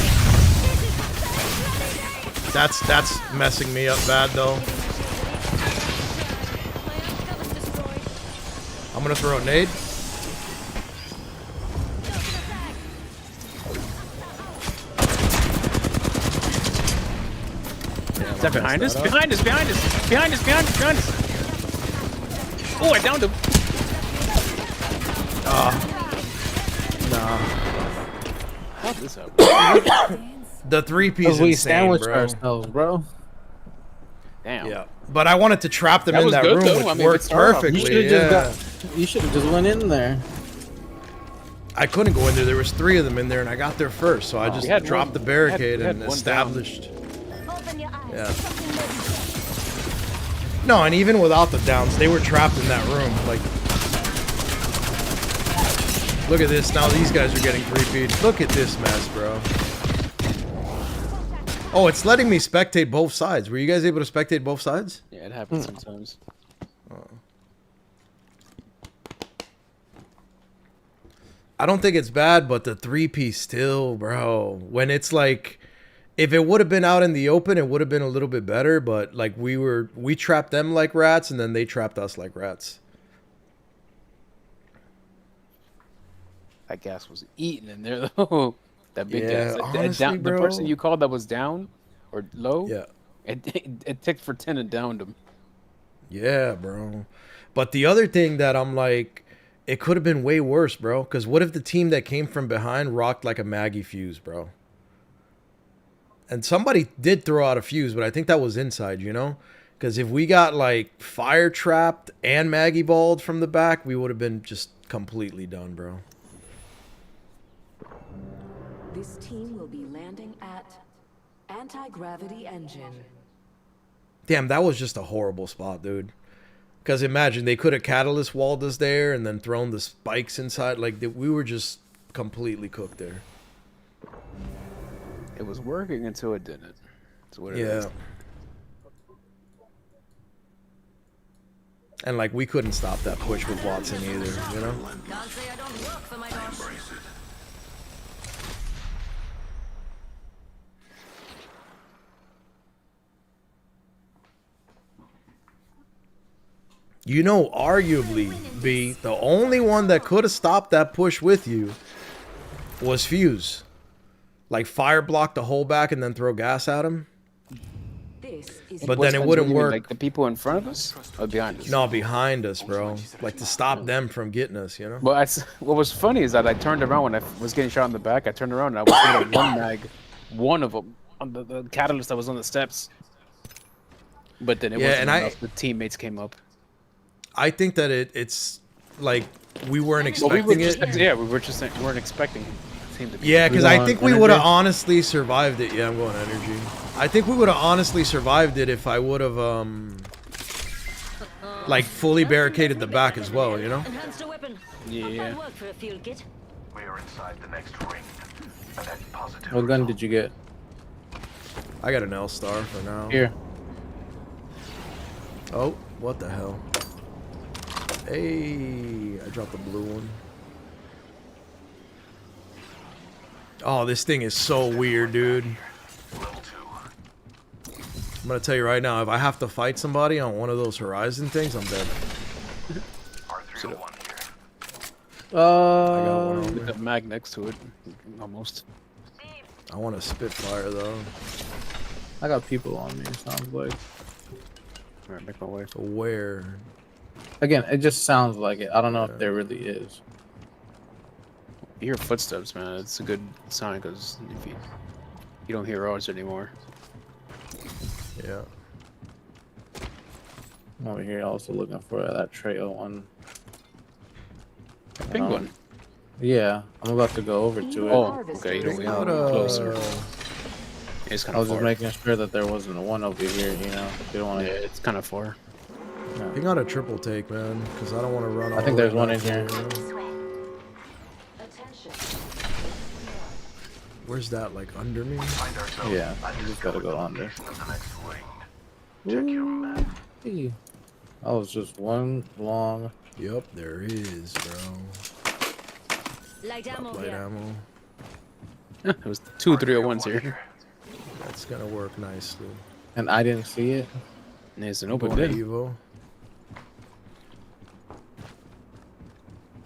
That's messing me up bad though. I'm gonna throw a nade. Is that behind us? Behind us! Behind us! Behind us! Behind us! Behind us! Oh, I downed him. Nah. How'd this happen? The 3P Because is we insane, sandwiched bro. ourselves, bro. Damn. Yeah, but I wanted to trap them That in was that good, room, though. which I mean, worked it started off- perfectly. You should have Yeah. just got. You should have just went in there. I couldn't go in there. There was 3 of them in there, and I got there first, so I just We had dropped one- the barricade we had and one established. Open your eyes. Yeah. Something may be said. No, and even without the downs, they were trapped in that room. Like, look at this. Now these guys are getting 3P'd. Look at this mess, bro. Oh, it's letting me spectate both sides. Were you guys able to spectate both sides? Yeah, it happens sometimes. I don't think it's bad, but the 3P still, bro. When it's like, if it would have been out in the open, it would have been a little bit better. But like we trapped them like rats, and then they trapped us like rats. That gas was eating in there though. That big Yeah, gas. honestly, The person bro. you called that was down or low. Yeah. It ticked for 10 and downed him. Yeah, bro. But the other thing that I'm like, it could have been way worse, bro. Because what if the team that came from behind rocked like a Maggie fuse, bro? And somebody did throw out a fuse, but I think that was inside, you know? Because if we got like fire trapped and Maggie balled from the back, we would have been just completely done, bro. This team will be landing at anti-gravity engine. Damn, that was just a horrible spot, dude. Because imagine, they could have catalyst walled us there and then thrown the spikes inside. Like, we were just completely cooked there. It was working until it didn't. That's what it Yeah. is. And, like, we couldn't stop that push with Watson either, you know? Can't say I don't work for my dosh. You know, arguably, B, the only one that could have stopped that push with you was Fuse. Like, fire block the whole back and then throw gas at him. This is But Which then it ones wouldn't you mean, work. Like the people in front of us or behind us? No, behind us, bro. Like, to stop them from getting us, you know? Well, what was funny is that I turned around when I was getting shot in the back. I turned around and I was hitting one mag, one of them on the catalyst that was on the steps. But then it Yeah, wasn't and enough. The teammates came up. I think that it's like we weren't Well, we expecting were it. just, yeah, we weren't expecting the team to be. Yeah, because You I want think we would have energy? honestly survived it. Yeah, I'm going energy. I think we would have honestly survived it if I would have like fully barricaded the back as well, you know? Enhanced a weapon. Yeah. Work for a field kit. We are inside the next ring. A net positive What gun result. did you get? I got an L star for now. Here. Oh, what the hell? Hey, I dropped the blue one. Oh, this thing is so weird, dude. Level 2. I'm gonna tell you right now, if I have to fight somebody on one of those Horizon things, I'm dead. R301 here. I got one With over. the mag next to it, almost. I want a Spitfire though. I got people on me. It sounds like. All right, make my way. So where? Again, it just sounds like it. I don't know if there really is. You hear footsteps, man. It's a good sign because if you don't hear ours anymore. Yeah. I'm over here also looking for that trail one. Big one. Yeah, I'm about to go over to it. Oh, okay. You don't Check get out, closer. It's kind I of was just far. making sure that there wasn't a one over here, you know? You don't want Yeah, to. it's kind of far. Ping out a triple take, man, because I don't want to run. I all think the way there's one back in here. you know? attention. Where's that? Like under me? Find ourselves Yeah, at you the just gotta go under. location of the next ring. Check your map. Hey. That was just one long. Yep, there is, bro. Light ammo Light here. ammo. It was 2 301s here. That's gonna work nicely. And I didn't see it. There's an open Going to bid. Evo.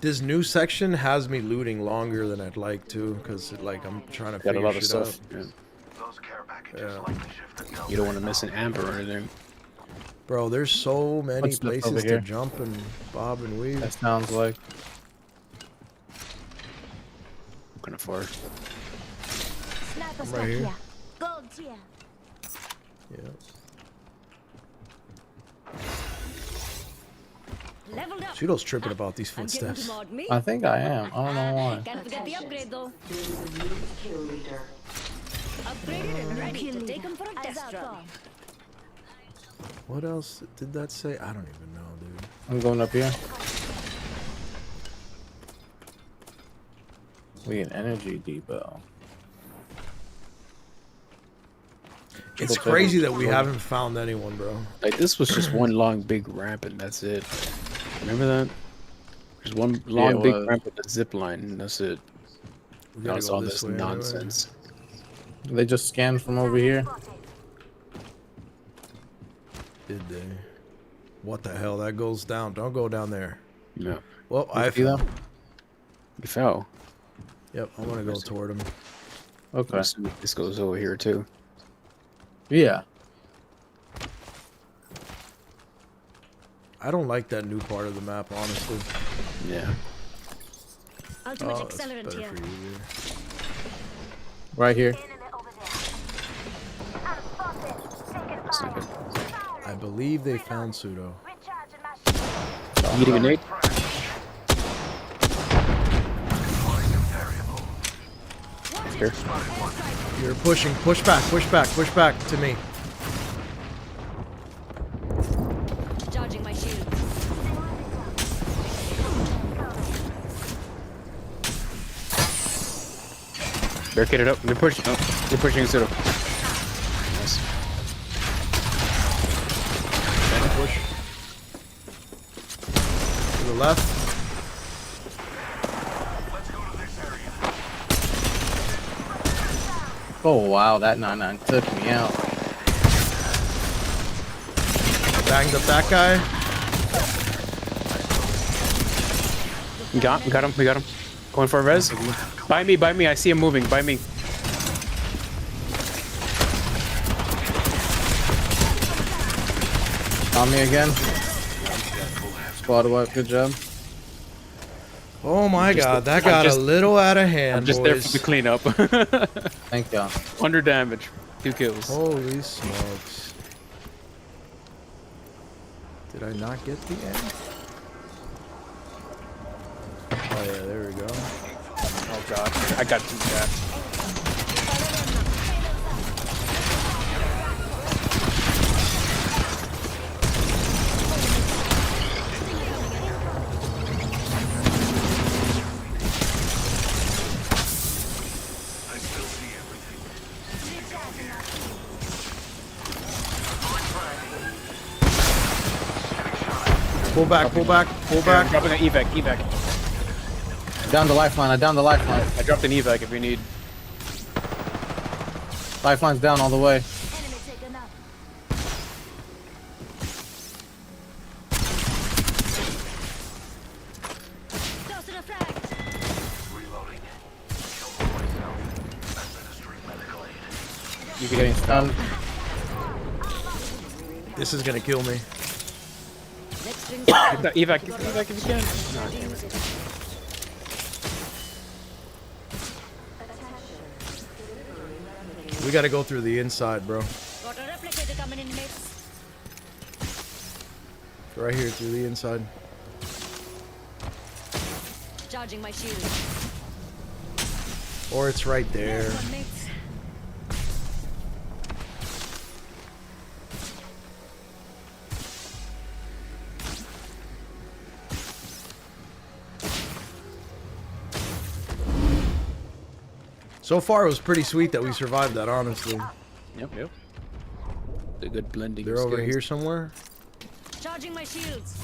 This new section has me looting longer than I'd like to, because like I'm trying to Got a figure lot of shit stuff. out. Yeah. Those care packages Yeah. likely shifted down You don't want to there. miss an amber or anything. Bro, there's so many What's this over places to here? jump and bob and weave. That sounds like. Kind of far. Sniper I'm stuck right here. here. Gold here. Yeah. Leveled up. Pseudo's tripping about these I'm getting to footsteps. mod me. I think I am. I don't know why. Can't forget the upgrade though. There is a new kill leader. Upgraded and ready to take him for a test run. What else did that say? I don't even know, dude. I'm going up here. We get energy depot. It's crazy that we haven't found anyone, bro. Like this was just one long big ramp and that's it. Remember that? There's one long it big was. ramp with a zip line and that's it. We Now gotta it's go all this this way anyway. nonsense. They just scanned from over here. Did they? What the hell? That goes down. Don't go down there. No. Well, I See them? You fell. Yep, I want to go toward him. Okay. This goes over here too. Yeah. I don't like that new part of the map, honestly. Yeah. Ultimate Oh, it's accelerant better here. for you here. Right here. Enemy over there. I'm spotted. Taking fire. I believe they found Pseudo. Recharging my shield. Eating a nade? Here. You're pushing. Push back. Push back. Push back to me. Charging my shield. Barricade it up. They're pushing. Oh, they're pushing Pseudo. Nice. Push. To the left. Oh wow, that 9-9 took me out. Banged up that guy. We got him. We got him. Going for a res. By me. I see him moving. By me. On me again. Squad wipe, good job. Oh my god, that got just- a little out of hand, I'm just there boys. for the cleanup. Thank y'all. Under damage. 2 kills. Holy smokes. Did I not get the end? Oh yeah, there we go. Oh god. I got 2 that. Pull back, pull back, pull Here, I'm back. dropping an evac. Down the lifeline, I down the lifeline. I dropped an evac if you need. Lifeline's down all the way. Enemy taken up. Toss in a flag. Reloading. Kill myself. Administering medical aid. You can get Stunned. This is gonna kill me. Next ring's that evac if you can. No, damn it. We gotta go through the inside, bro. got a replicator coming in, mates. Right here, through the inside. Charging my shield. Or it's right there. Nice one, mates. So far, it was pretty sweet that we survived that, honestly. Yep. The good blending. They're over here somewhere. Charging my shields.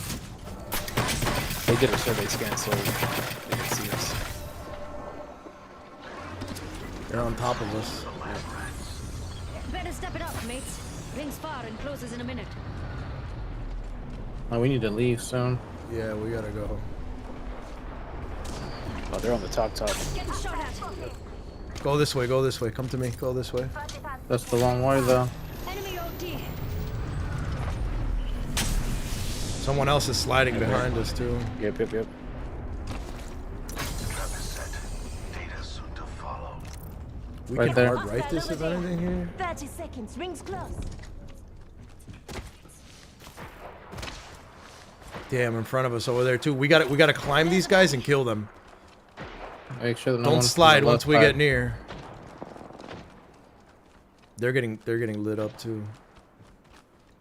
They did a survey scan so they can see us. They're on top of us. Better step it up, mates. Rings far and closes in a minute. Oh, we need to leave soon. Yeah, we gotta go. Oh, they're on the top. Getting shot at. Go this way, go this way. Come to me, go this way. That's the wrong way though. Enemy OD. Someone else is sliding behind us, too. Yep. Trap is set. Data soon to follow. We Right can there. hard right this if anything here. 30 seconds, rings close. Damn, in front of us over there too. We gotta climb these guys and kill them. Make sure that no Don't one's slide on the once left we side. get near. They're getting lit up too.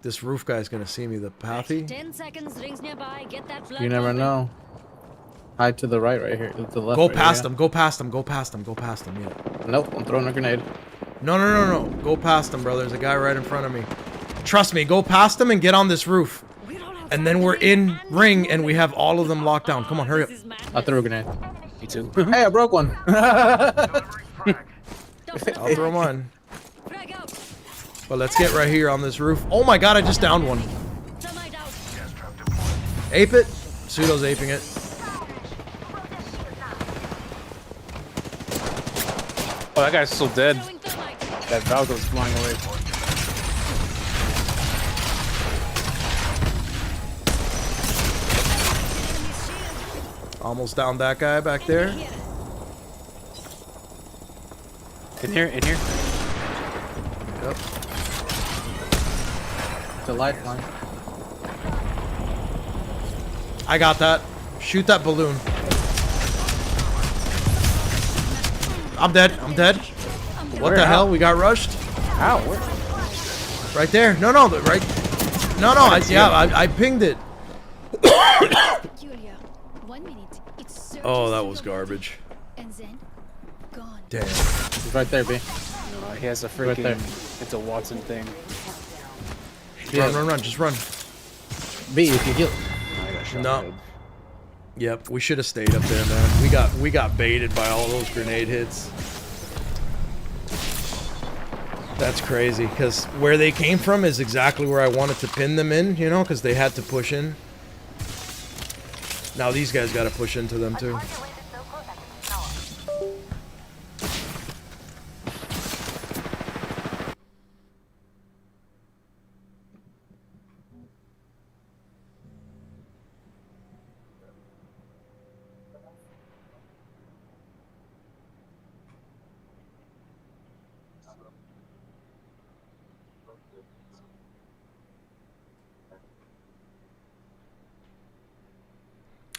This roof guy's gonna see me. The pathy. 10 seconds, rings nearby. Get that blood You never pumping. know. Hide to the right here. To the left. Go right past here, them. Go past them. Go past them. Go past them. Yeah. yeah. Nope, I'm throwing a grenade. No. Go past them, bro. There's a guy right in front of me. Trust me. Go past them and get on this roof. And then we're in ring and we have all of them locked down. Come on, hurry up. I threw a grenade. Me too. Hey, I broke one. I'll throw mine. But let's get right here on this roof. Oh my god, I just downed one. Ape it. Pseudo's aping it. Oh, that guy's still dead. That Valgo's flying away. Almost downed that guy back there. In here, in here. Yep. It's a lifeline. I got that. Shoot that balloon. I'm dead. I'm dead. What the hell? We got rushed? Ow, where? Right there. No, right. No, I pinged it. Peculiar. 1 minute. It's Oh, that was garbage. And then gone. Damn. He's right there, B. No, he has a Right freaking. there. It's a Watson thing. Run. Just run. B, if you heal. I got shot. No. dead. Yep, we should have stayed up there, man. We got baited by all those grenade hits. That's crazy, because where they came from is exactly where I wanted to pin them in, you know, because they had to push in. Now these guys got to push into them too.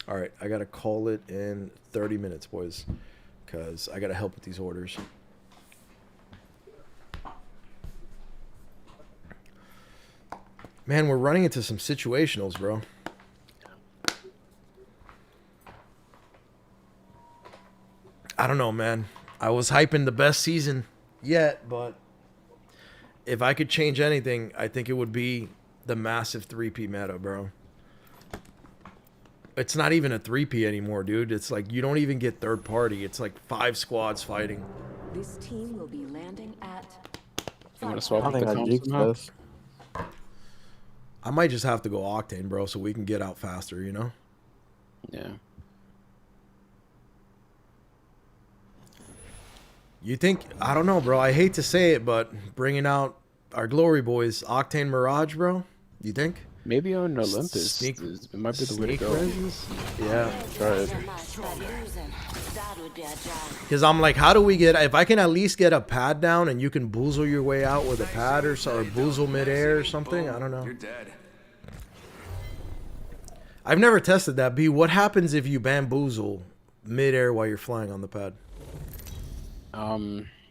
All right, I gotta call it in 30 minutes, boys, because I gotta help with these orders. Man, we're running into some situationals, bro. I don't know, man. I was hyping the best season yet, but if I could change anything, I think it would be the massive 3P meta, bro. It's not even a 3P anymore, dude. It's like you don't even get third party. It's like 5 squads fighting. This team will be landing at. You want to swap I with think the I comp jinxed somehow? us. I might just have to go Octane, bro, so we can get out faster, you know? Yeah. You think, I don't know, bro. I hate to say it, but bringing out our glory boys, Octane Mirage, bro, you think? Maybe on Olympus. Sneak- It might be the way to Sneak go. reses? Yeah. Try it. That would be a job. Because I'm like, how do we get, if I can at least get a pad down and you can boozle your way out with a pad or boozle midair or something, I don't know. You're dead. I've never tested that. B, what happens if you bamboozle midair while you're flying on the pad?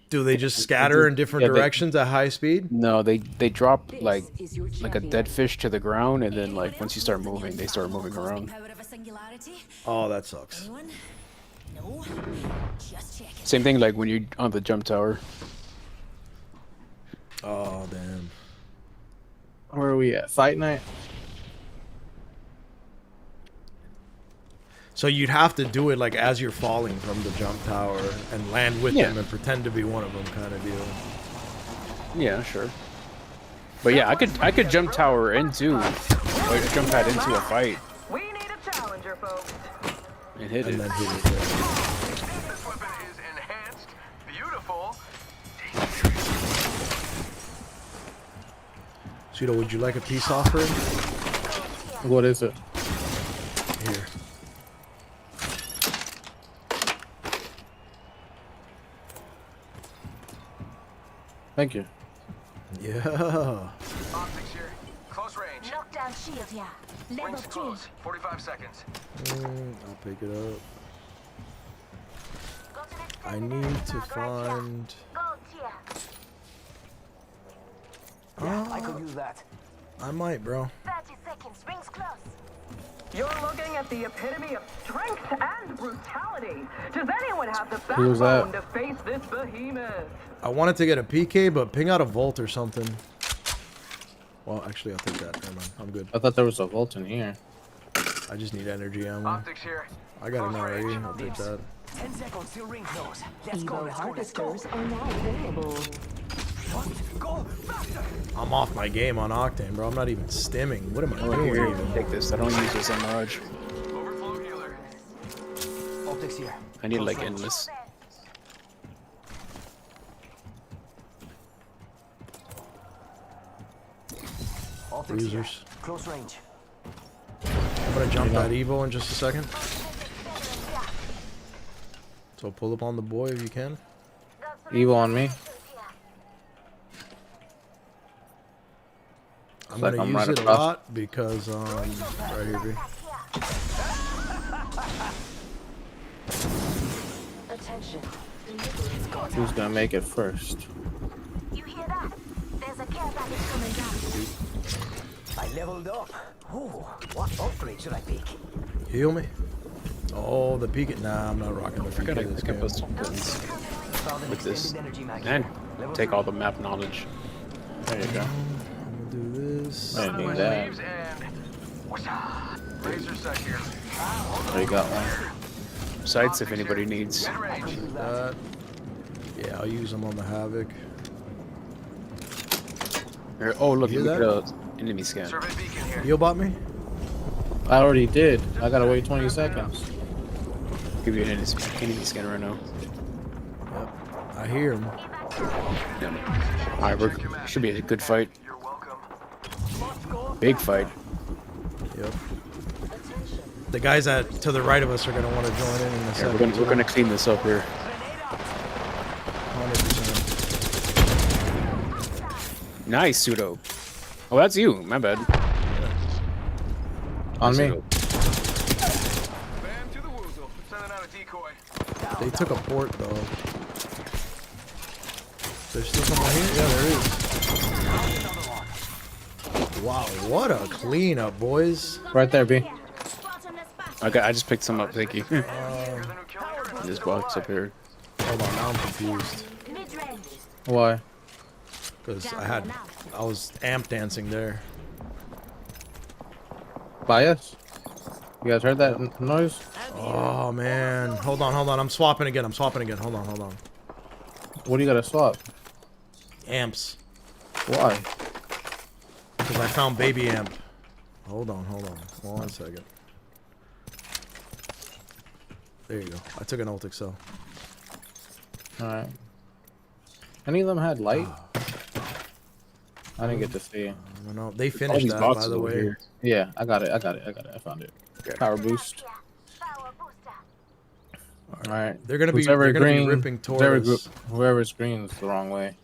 Do they just scatter in different Yeah, directions at high speed? No, they drop like Is your a champion. dead fish to the ground, and then like once you start moving, they start moving around. Power of a singularity? Oh, that sucks. Anyone? No? Just check it. Same thing like when you're on the jump tower. Oh, damn. Where are we at? Fight night? So you'd have to do it like as you're falling from the jump tower and land with Yeah. them and pretend to be one of them kind of deal. Yeah, sure. But yeah, I could jump tower into, or jump pad into a fight We need a challenger, folks. and hit And it. then hit it. This weapon is enhanced, beautiful, Pseudo, would you like a peace offering? What is it? Here. Thank you. Yeah. Optics here. Close range. Knock down shield here. Level Rings 3. close. 45 seconds. I'll pick it up. Go to the I extended need area to tag right here. find. Gold tier. I could use that. I might, bro. 30 seconds. Rings close. You're looking at the epitome of strength and brutality. Does anyone have the Who's that? backbone to face this behemoth? I wanted to get a PK, but ping out a Volt or something. Well, actually, I'll take that. Never mind. I'm good. I thought there was a Volt in here. I just need energy ammo. Optics here. I got it Close range. already. I'll take that. 10 seconds till ring close. Let's go, Evo let's go, let's go. harvesters are now available. Go faster. I'm off my game on Octane, bro. I'm not even stimming. What am I Oh, doing here, even? take this. I don't use this on Mirage. Overflow healer. Optics here. I need like endless. Optics here. Bruisers. Close range. I'm gonna jump that Evo in just a second. So pull up on the boy if you can. Evo on me. I'm like gonna I'm use right it a across. lot because right here, B. Attention. Who's gonna make it first? You hear that? There's a care package coming down. I leveled up. Ooh, what upgrade should I pick? Heal me. Oh, the peek. Nah, I'm not rocking the I gotta PK this pick up game. a buttons Found an with this. extended energy mag. And Level take 3. all the map knowledge. There you go. I'm gonna do this. I didn't need that. Leaves and. Whoosh. Laser set here. There you got one. Sights if anybody needs. Mid range. That. Yeah, I'll use them on the Havoc. Here, oh, look, You you hear get an enemy scan. Survey beacon here. Heal bot me? I already did. I gotta wait 20 seconds. Give you an enemy scan right now. Yep. I hear him. Yeah. Alright, we're should be a good fight. You're welcome. Big fight. Yep. The guys to the right of us are gonna want to join in a Yeah, second. we're gonna clean this up here. 100%. Nice, pseudo. Oh, that's you. My bad. On me. Pseudo. Bam to the woozle. Sending out a decoy. They took a port though. There's still someone here? Yeah, there is. Wow, what a cleanup, boys. Right there, B. Okay, I just picked some up. Thank you. You're the new kill leader. This box up here. Hold on, now I'm confused. Mid-range. Why? Because I was amp dancing there. By us? You guys heard that noise? Oh man. Hold on. I'm swapping again. Hold on. What do you gotta swap? Amps. Why? Because I found baby amp. Hold on. 1 second. There you go. I took an ult excel. Alright. Any of them had light? I didn't get to see. I don't know. They All finished these that, by boxes the over way. here. Yeah, I got it. I found it. Power boost. Power booster. Alright. They're gonna be Whoever ripping towards us. Whoever's green is the wrong way.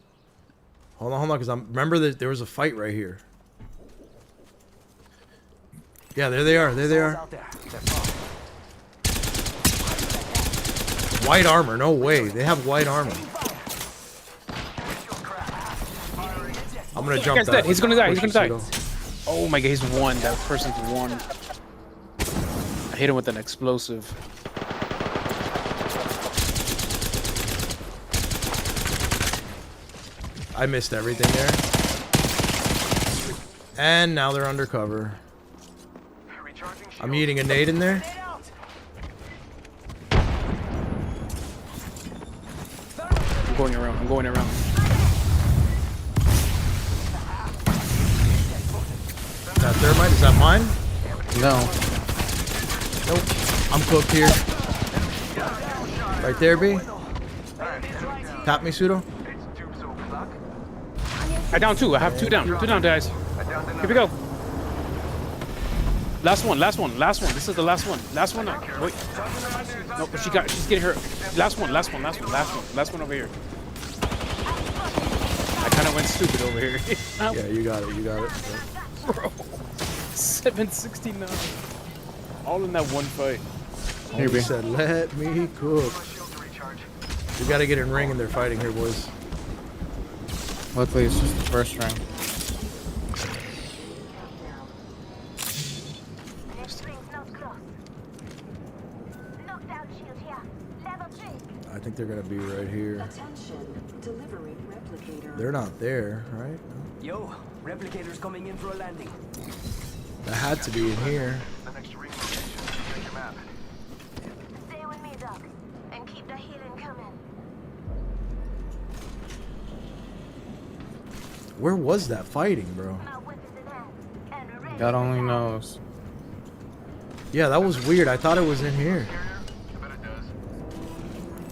Hold on, because remember that there was a fight right here. Yeah, there they are. Out there. They're far. White armor, no way. They have white armor. I'm gonna jump Guy's that. dead. He's gonna die. He's Push gonna the die. pseudo. Oh my god, he's one. That person's one. I hit him with an explosive. I missed everything there. And now they're undercover. Recharging shield. I'm eating a nade in there. I'm going around. Is that thermite? Is that mine? No. Nope. I'm cooked here. Right there, B. Tap me, pseudo. It's tube so clock. I down two. I have two down. Two down, guys. I downed Here we go. Last one. This is the last one. Last one now. Wait. No, but she's getting hurt. Last one over here. I stupid over here. Yeah, you got it. You got it. Bro. 769. All in that one fight. Here we said, let me cook. We gotta get in ring and they're fighting here, boys. Luckily, it's just the first round. Next ring's not close. Knockdown shield here. Level 3. I think they're gonna be right here. Attention, delivering replicator. They're not there, right? Yo, replicators coming in for a landing. That had to be in here. The next ring location. Check your map. Stay with me, Doc, and keep the healing coming. Where was that fighting, bro? My weapons in hand, and we're ready. God only knows. Yeah, that was weird. I thought it was in here. I bet it does.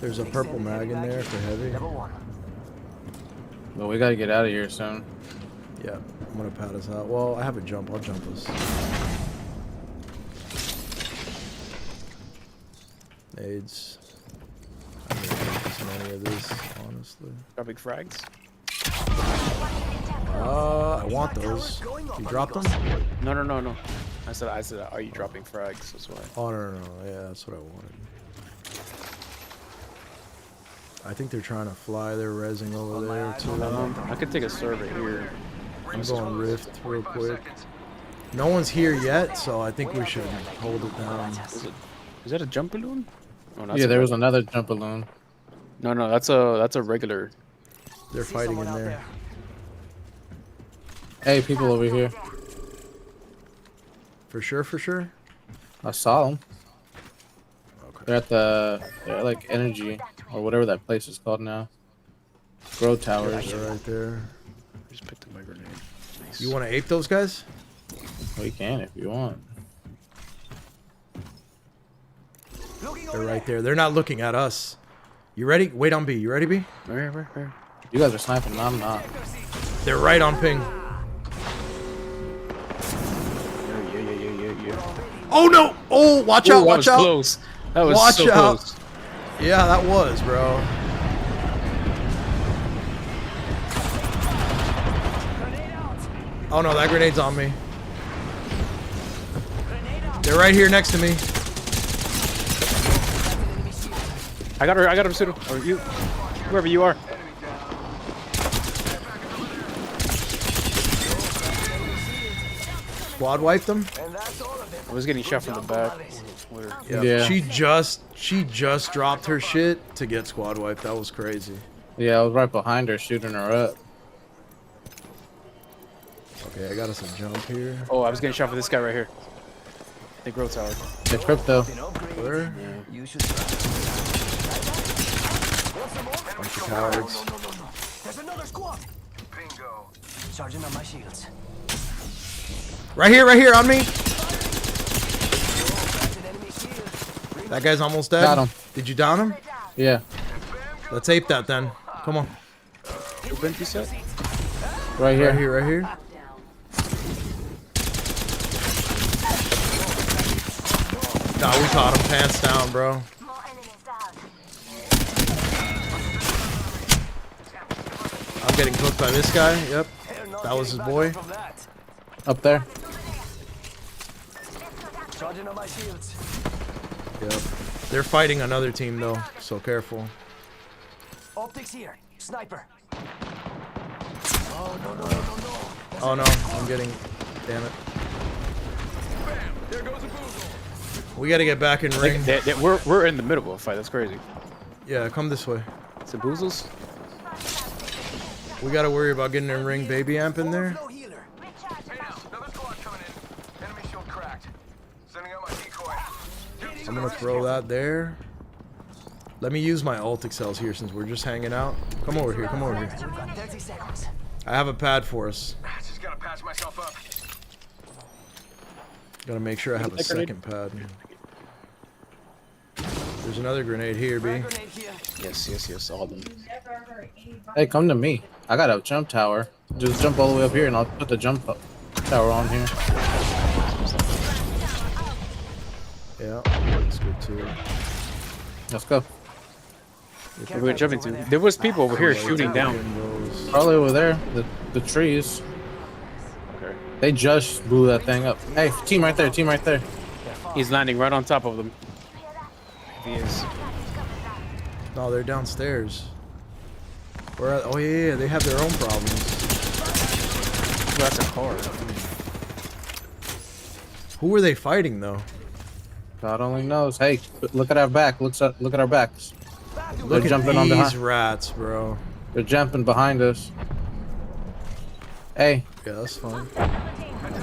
There's a purple mag in there for heavy. Level 1. But we gotta get out of here soon. Yeah, I'm gonna pat us out. Well, I have a jump. I'll jump us. Nades. I don't think there's many of this, honestly. Dropping frags. I want those. You dropped them? No. I said, are you dropping frags? That's why. Oh, no. Yeah, that's what I wanted. I think they're trying to fly. They're rezzing over there, too. I could take a survey here. I'm going Rift real quick. No one's here yet, so I think we should hold it down. Is that a jump balloon? Oh, Yeah, there was another jump balloon. No, that's a regular. They're fighting in there. Hey, people over here. For sure. I saw them. Okay. They're at like energy or whatever that place is called now. Grow towers. They're right there. Just picked up my grenade. Nice. You want to ape those guys? We can if you want. They're right there. They're not looking at us. You ready? Wait on B. You ready, B? Where? You guys are sniping. I'm not. They're right on ping. Yeah. Oh no! Oh, watch out! Watch out! Close. That was Watch so out. close. Yeah, that was, bro. Oh no, that grenade's on me. They're right here next to me. I got her, Pseudo. Or you. Whoever you are. Squad wiped them. I was getting shot from the back. Yeah. She just dropped her shit to get squad wiped. That was crazy. Yeah, I was right behind her shooting her up. Okay, I got us a jump here. Oh, I was getting shot for this guy right here. The grow tower. The crypto. Where? Yeah. You should Bunch of cowards. There's another squad. Bingo. Charging on my shields. Right here, on me. That guy's almost dead. Got him. Did you down him? Yeah. Let's ape that then. Come on. Open you said? Right here. Right here. Nah, we caught him pants down, bro. More enemies down. I'm getting cooked by this guy. Yep. That was his boy. Up there. Charging on my shields. Yep. They're fighting another team though, so careful. Optics here. Sniper. Oh no, I'm getting. Damn it. We gotta get back in ring. We're in the middle of a fight. That's crazy. Yeah, come this way. Is it Boozles? We gotta worry about getting in ring. Baby amp in there. No healer. Hey now, another squad coming in. Enemy shield cracked. Sending out my decoy. I'm gonna throw that there. Let me use my ult excels here since we're just hanging out. Come over here. 30 seconds. I have a pad for us. Just gotta patch myself up. Gotta make sure I have a second pad. There's another grenade here, B. Grenade here. Yes. All of them. Hey, come to me. I got a jump tower. Just jump all the way up here and I'll put the jump tower on here. Yeah, that's good too. Let's go. We're jumping to. There was people over here shooting down. trees. Probably over there. The trees. Okay. They just blew that thing up. Hey, team right there. Team right there. He's landing right on top of them. If he is. No, they're downstairs. Where? Oh yeah, they have their own problems. That's a car. Who are they fighting though? God only knows. Hey, look at our back. Look at our backs. Look They're jumping at on these behind. rats, bro. They're jumping behind us. Hey, Yeah, that's fine.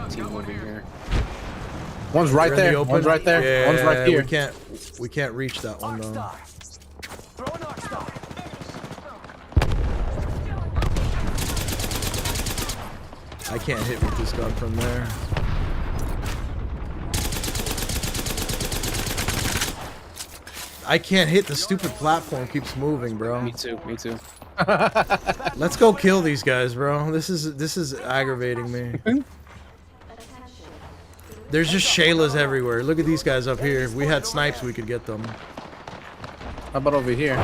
Team over here. one's right They're in the there. open. One's right there. Yeah, One's right here. We can't reach that one though. Star. Throw an arc star. I can't hit with this gun from there. I can't hit. The stupid platform keeps moving, bro. Me too. Me too. Let's go kill these guys, bro. This is aggravating me. There's just Shaylas everywhere. Look at these guys up here. If we had snipes, we could get them. How about over here?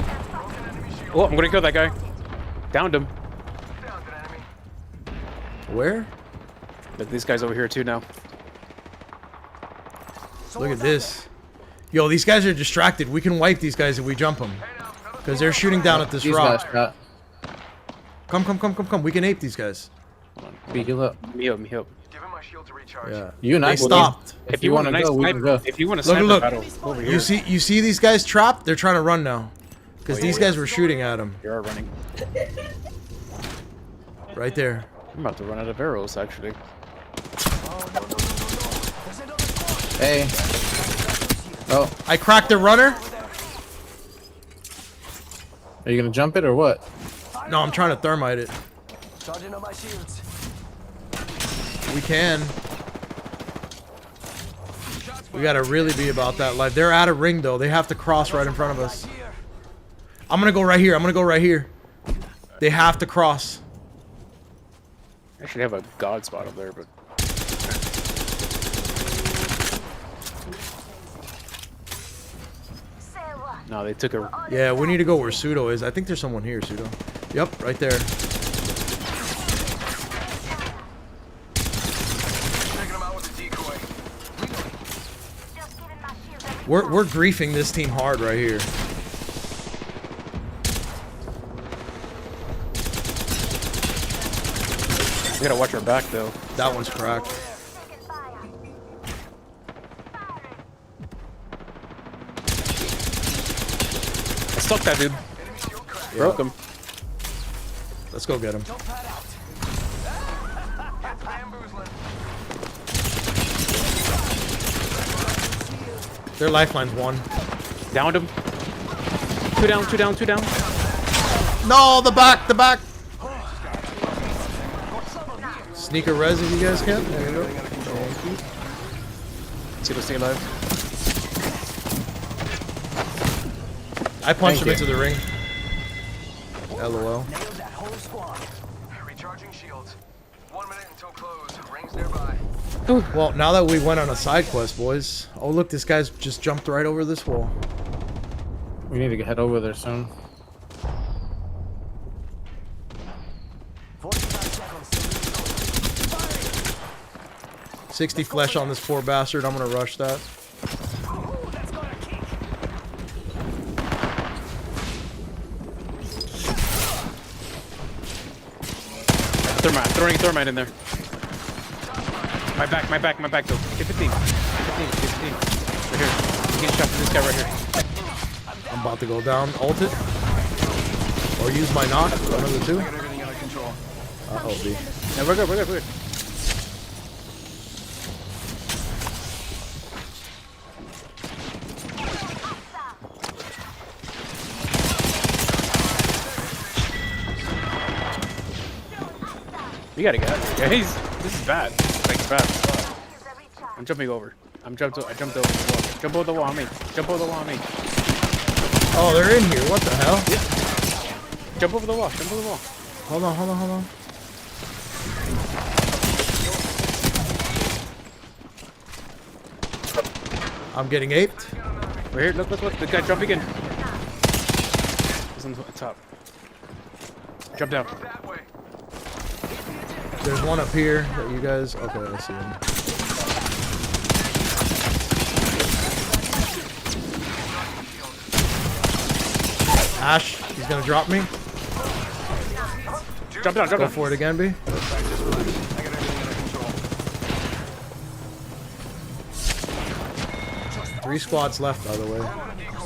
Oh, I'm gonna kill that guy. Downed him. Where? But this guy's over here too now. Look at this. Yo, these guys are distracted. We can wipe these guys if we jump them. Because they're shooting down at this These rock. guys got. Come. We can ape these guys. Be heal up. Me up. Give him my shield to recharge. Yeah. You and I They will- stopped. If you want a nice go, we can sniper, go. if you want a Look, sniper look. battle, over here. You see these guys trapped? They're trying to run now. Because Oh, these yeah. guys were shooting at them. You're running. Right there. I'm about to run out of arrows, actually. Hey. Oh, I cracked the runner. are you gonna jump it or what? No, I'm trying to thermite it. Charging on my shields. We can. We gotta really be about that life. They're out of ring though. They have to cross right in front of us. I'm gonna go right here. They have to cross. I should have a god spot up there, but Say what? no, they took a. Yeah, we need to go where Pseudo is. I think there's someone here, Pseudo. Yep, right there. Taking him out with a decoy. Just giving my shield a We're griefing this team hard right here. We gotta watch our back though. That one's cracked. taking fire. I stuck that dude. Broke him. Let's go get him. Their lifeline's one. Downed him. Two down. No, the back. Sneaker res if you guys can. There you go. See if stay alive. I punched Thank him you. into the ring. LOL. Nailed that whole squad. Recharging shields. 1 minute until close. Rings nearby. Well, now that we went on a side quest, boys. Oh, look, this guy's just jumped right over this wall. We need to head over there soon. 45 seconds. 60 flesh on this poor bastard. I'm gonna rush that. Ooh, that's gonna kick. Thermite. Throwing a thermite in there. My back though. Get 15. 15. Right here. You get shot from this guy right here. I'm about to go down. Ult it. Or use my knock. One of the two. Everything under control. Uh-oh, B. Yeah, we're good. We gotta get out of here, guys. This is bad. Like bad. I'm jumping over. I jumped over the wall. Jump over the wall on me. Oh, they're in here. What the hell? Jump over the wall. Hold on. I'm getting aped. We're here. Look. The guy jumping in. He's on the top. Jump down. That way. There's one up here that you guys. Okay, I see him. Ash, he's gonna drop me. Jump down, jump Go down. for it again, B. Three squads left, by the way.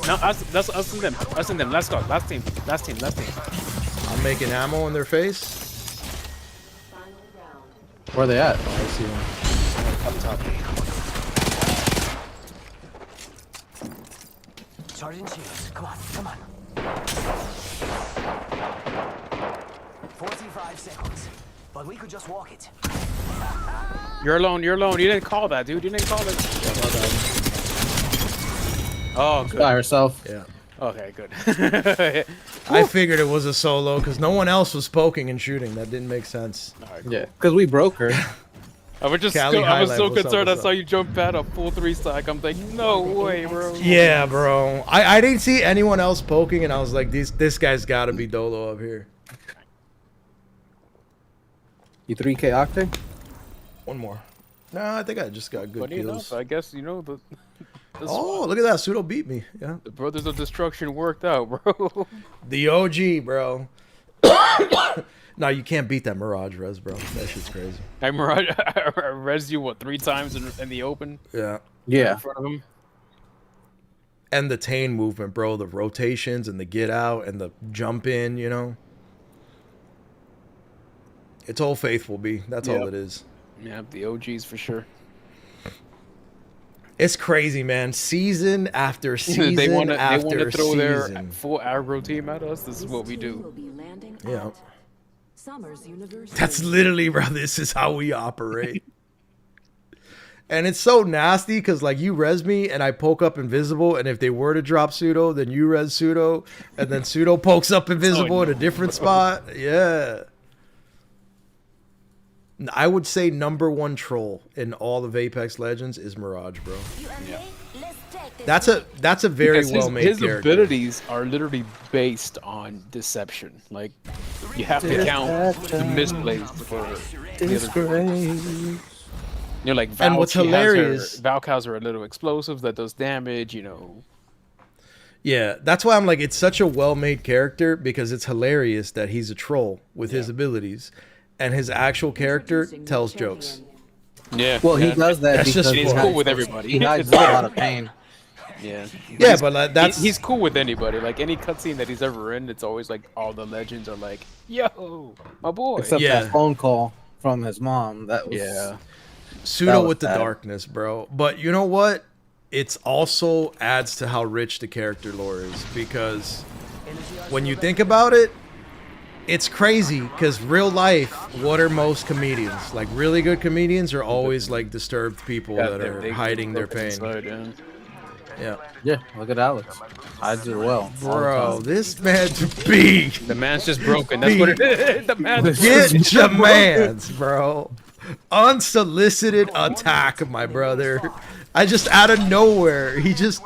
No, that's us and them. Us and them. Let's go. Last team. Last team. Last team. I'm making ammo in their face. Where are they at? Oh, I see them. Up top. Charging shields. Come on, come on. 45 seconds. But we could just walk it. You're alone. You're alone. You didn't call that, dude. You didn't call it. Oh, good. By herself. Yeah. Okay, good. I figured it was a solo because no one else was poking and shooting. That didn't make sense. Alright, cool. Yeah, because we broke her. I was just Cali I was highlight, so what's up, concerned. what's I saw up? you jump at a full 3 stack. I'm like, no way, bro. Yeah, bro. I didn't see anyone else poking, and I was like, this guy's got to be Dolo up here. You 3K Octane? One more. No, I think I just got good Funny kills. enough, I guess you know the Oh, look at that. Pseudo beat me. Yeah. the Brothers of Destruction worked out, bro. The OG, bro. No, you can't beat that Mirage res, bro. That shit's crazy. I res you what 3 times in the open Yeah. Yeah. in front of him. And the Tane movement, bro. The rotations and the get out and the jump in, you know. It's Old Faithful, B. That's all it is. Yeah, the OGs for sure. It's crazy, man. Season after season they want after to throw their season. full aggro team at us. This is what we Team will do. be landing Yeah. at Summers University. That's literally, bro. This is how we operate. And it's so nasty because, like, you res me and I poke up invisible, and if they were to drop pseudo, then you res pseudo, and then pseudo pokes up invisible in a different spot. Yeah. I would say #1 troll in all of Apex Legends is Mirage, bro. That's a very Because well made his character. abilities are literally based on deception. Like you have to count the misplays for the other. You know, like Valk, And what's hilarious- Valk has her little explosives that does damage. You know, Yeah, that's why I'm like, it's such a well-made character because it's hilarious that he's a troll with his abilities, and his actual character tells jokes. yeah. Well, he does that That's because just he's what- cool with everybody. he hides a lot of pain. Yeah. Yeah, but like, that's He's cool with anybody. Like any cutscene that he's ever in, it's always like all the legends are like, "Yo, my boy." Except Yeah. that phone call from his mom. That was Yeah. pseudo that was with the bad. darkness, bro. But you know what? It's also adds to how rich the character lore is because when you think about it, it's crazy because real life, what are most comedians? Like really good comedians are always like disturbed people Yeah, that they're- are they hiding their pain. inside, yeah. Yeah. Yeah, look at Alex. I did well. all the Bro, time. this man's big. The man's just broken. That's what it is. The man's Get your mans, bro. Unsolicited attack, my brother. I just out of nowhere, he just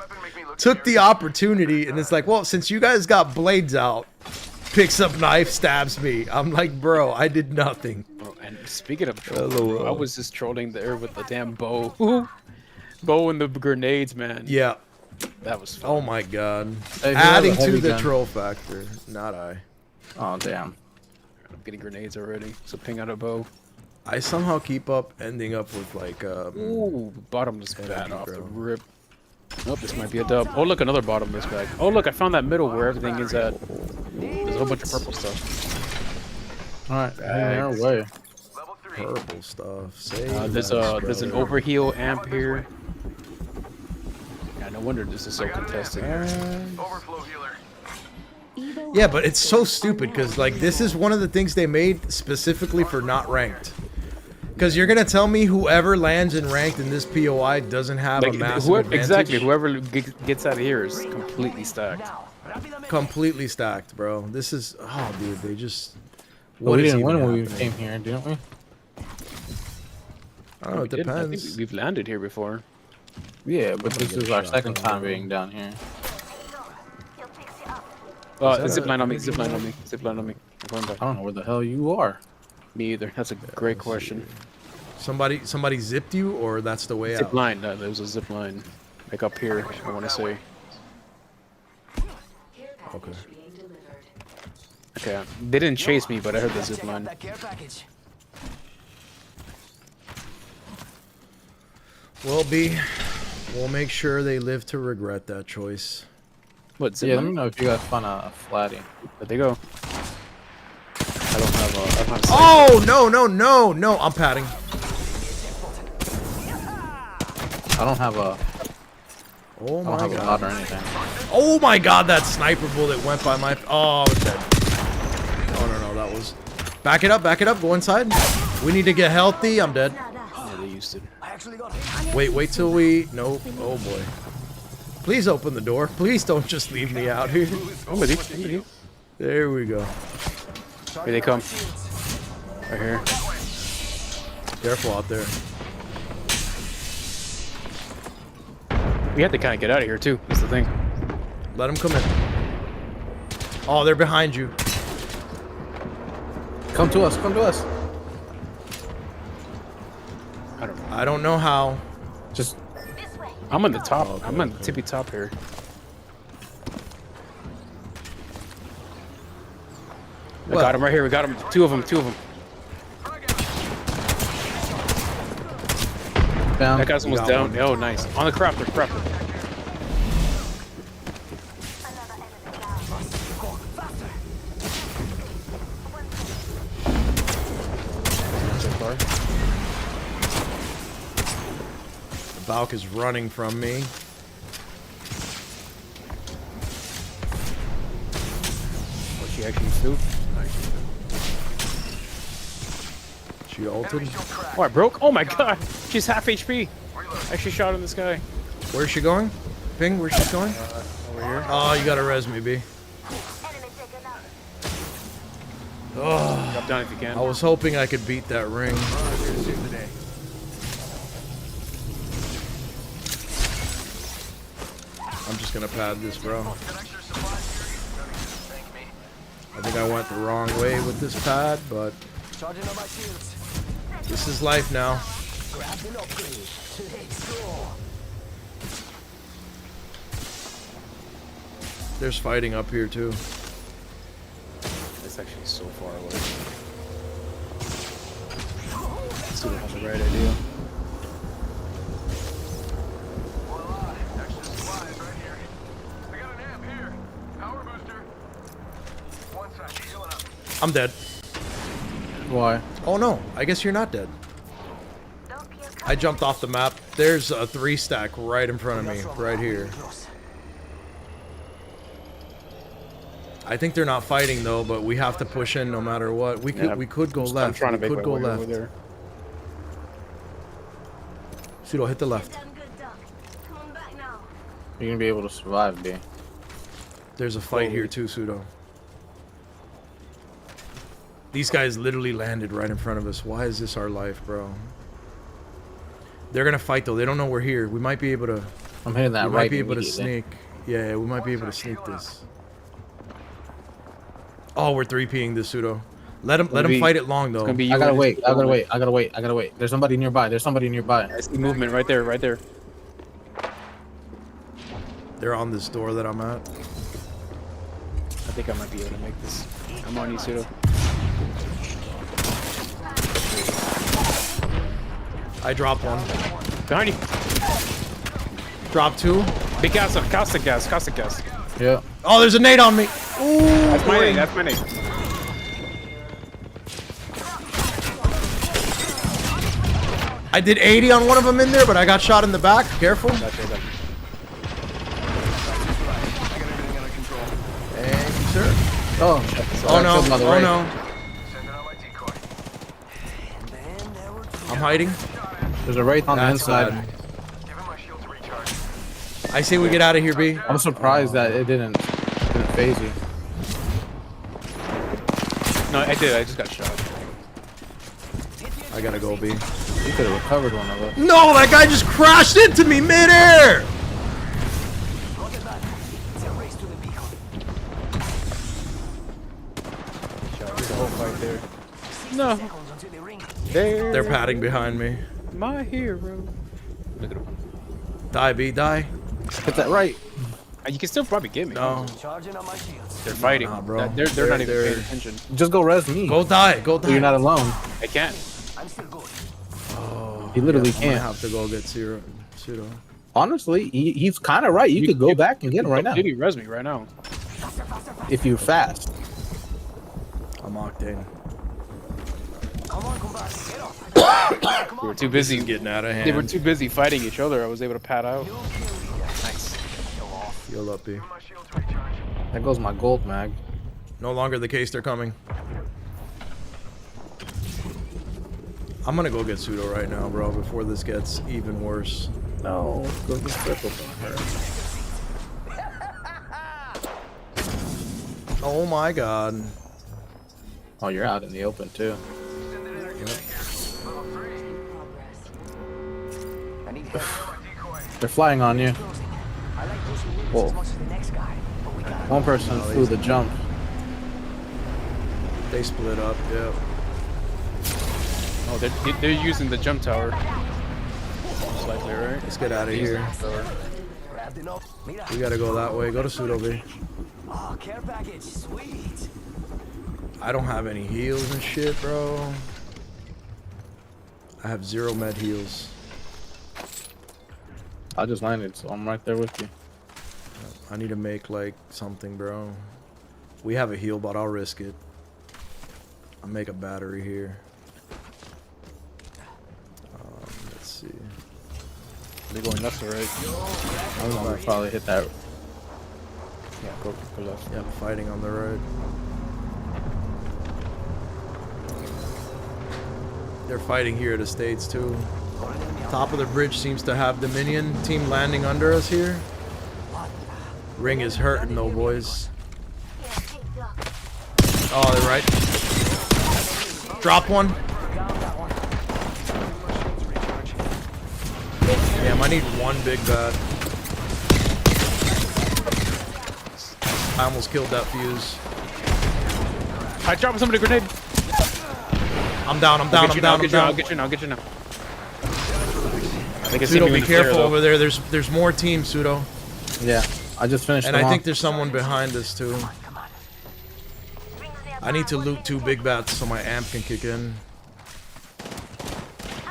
took the opportunity and it's like, well, since you guys got blades out, picks up knife, stabs me. I'm like, bro, I did nothing. Bro, and speaking of trolling, Hello. bro, I was just trolling there with the damn bow. Bow and the grenades, man. Yeah. That was fun. Oh my god. Hey, who has a Adding to heavy the gun? troll factor. Not I. Oh damn. I'm getting grenades already. So ping out a bow. I somehow keep up ending up with like Ooh, bottomless bag off the bro. rip. Nope, this might be a dub. Oh, look, another bottomless bag. Oh, look, I found that middle where everything is at. There's a whole bunch of purple stuff. All right, our way. purple stuff. Say There's an overheal amp here. Yeah, no wonder this is so contested. Overflow healer. Yeah, but it's so stupid because like this is one of the things they made specifically for not ranked. Because you're gonna tell me whoever lands in ranked in this POI doesn't have a massive advantage? Exactly, whoever gets out of here is completely stacked. Completely stacked, bro. This is dude. They just Well, we is didn't even win when we happening? came here, didn't we? I don't know. It We did. I think depends. we've landed here before. Yeah, but this is our second time being down here. Zipline on me, zipline on me, zipline on me. I'm going back. I don't know where the hell you are. Me either. That's a great question. Somebody zipped you, or that's the way Zip out? line. No, there was a zip line. Like up here, I want to say. Okay. Okay, they didn't chase me, but I heard the zip Check out line. that care package. Well, B, we'll make sure they live to regret that choice. What zip Yeah, let me line? know if you guys found a flatty. There they go. I don't have a. I don't have a sight. Oh no! I'm padding. I don't have a. Oh I my don't have a god! lot or anything. Oh my god! That sniper bullet went by my. Oh, it's dead. Oh no, that was. Back it up! Go inside. We need to get healthy. I'm dead. Yeah, they used it. I actually got it. Wait till we. Nope. Oh boy. Please open the door. Please don't just leave me out here. I'm with you. I'm with you. There we go. Here they come. Right here. Careful out there. We have to kind of get out of here too. That's the thing. Let them come in. Oh, they're behind you. Come to us. Come to us. I don't know. I don't know how. Just I'm on the top. I'm on the tippy top here. I What? got him right here. We got him. Two of them. down. That guy's almost got down. one. Oh, nice. On the crafter. So far. The Valk is running from me. What she actually do? She ulted. Oh, I broke. Oh my god. She's half HP. I actually shot in this guy. Where's she going? Ping, where's she going? Over here. Oh, you gotta res me, B. Oh, Drop down if you can. I was hoping I could beat that ring. I'm just gonna pad this, bro. I think I went the wrong way with this pad, but Charging on my shields. this is life now. Grab an upgrade. Let's go. There's fighting up here too. It's actually so far away. Suda has the right idea. Voila, extra supplies right here. I got an amp here. Power booster. One sec, healing up. I'm dead. Why? Oh no, I guess you're not dead. I jumped off the map. There's a 3-stack right in front of me, right here. I think they're not fighting though, but we have to push in no matter what. We could go left. I'm trying to We make could my go way over left. there. Pseudo, hit the left. You're gonna be able to survive, B. There's a fight here too, Pseudo. These guys literally landed right in front of us. Why is this our life, bro? They're gonna fight though. They don't know we're here. We might be able to. I'm hitting that We right. might be able to immediately. sneak. Yeah, we might be able to sneak this. Oh, we're 3Ping this, Pseudo. Let him fight it long though. It's gonna be I you gotta and wait. his I gotta opponent. wait. I gotta wait. There's somebody nearby. I see movement right there. They're on this door that I'm at. I think I might be able to make this. I'm on you, Pseudo. I dropped one. Behind you. Drop 2. Big gas, caustic gas. Yeah. Oh, there's a nade on me. Ooh, That's my boy. name. That's my name. I did 80 on one of them in there, but I got shot in the back. Careful. That's right. Thank you, sir. Oh shit. Oh no. By the Oh right. no. Sending out my decoy. I'm hiding. There's a wraith on the That's inside. bad. Give him my shield to recharge. I say we get out of here, B. I'm surprised that it didn't phase you. No, I did. I just got shot. I gotta go, B. You could have recovered one of us. No, that guy just crashed into me midair. It's a race to the beacon. There's a whole fight there. No. They're padding behind me. My hero. Look at him. Die, B, die. Hit that right. You can still probably get me. No. Charging on my shields. They're fighting. Nah, bro. They're not even paying attention. Just go res me. Go die. Go die. So you're not alone. I can't. I'm still going. He literally I'm gonna can't. have to go get Pseudo. Honestly, he's kind of right. You could go back and get him right now Did he res me right now? if you're fast. I'm Octane. Come on, compadre. Get off. We were too busy. Getting out of hand. They were too busy fighting each other. I was able to pad out. Nice. Heal up, B. My shields recharge. There goes my gold mag. No longer the case. They're coming. I'm gonna go get Pseudo right now, bro, before this gets even worse. No, go to the circle. Oh my god. Oh, you're out in the open too. I need help. They're flying on you. I like pushing limits Whoa. as much as the next guy, but we got One person flew the jump. They split up, yeah. Oh, they're using the jump tower. Most likely, right? Let's get out of here. grabbed enough. Mira. We gotta go that way. Go to Pseudo, B. Oh, care package. Sweet. I don't have any heals and shit, bro. I have 0 med heals. I just landed, so I'm right there with you. I need to make like something, bro. We have a heal, but I'll risk it. I'll make a battery here. Let's see. They're going left or right? I'm gonna probably hit that. Yeah, go left. Yeah, I'm fighting on the right. They're fighting here at the States too. Top of the bridge seems to have the minion team landing under us here. Ring is hurting though, boys. Oh, they're right. Drop one. Damn, I need one big bat. I almost killed that fuse. I dropped somebody a grenade. I'm down, I'm down, I'm down, I'm down. I'll get you now. I think it's Pseudo, be careful over there. There's more teams, Pseudo. Yeah, I just finished. And them I think off. there's someone behind us too. I need to loot 2 big bats so my amp can kick in.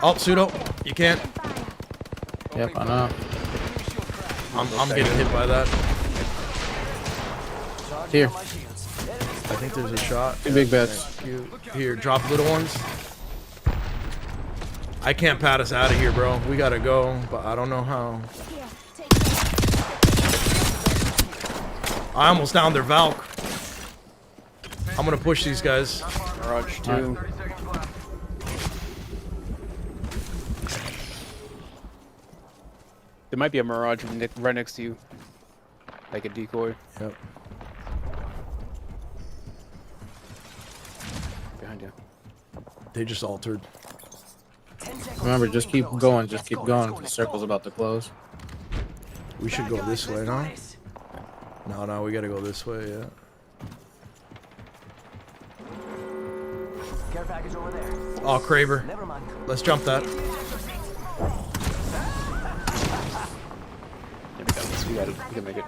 Oh, Pseudo, you can't. Yep, I know. I'm getting hit by that. Here, I think there's a shot. 2 big bets. Thank you. Here, drop little ones. I can't pat us out of here, bro. We gotta go, but I don't know how. I almost downed their Valk. I'm gonna push these guys. Mirage 2. There might be a Mirage right next to you. Like a decoy. Yep. Behind you. They just altered. Remember, just keep going. Just keep going. The circle's about to close. We should go this way, no? No, we gotta go this way, yeah. Care package over there. Oh, Kraber. Never mind. Let's jump that. Yeah, we got this. We got it. We can make it.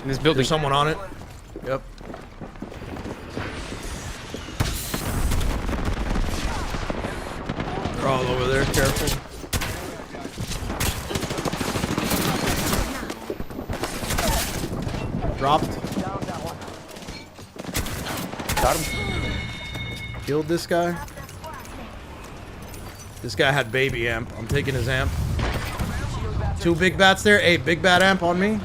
In this building. There's someone on it. Yep. They're all over there. Careful. Dropped. Got him. Killed this guy. This guy had baby amp. I'm taking his amp. 2 big bats there. Hey, big bat amp on me.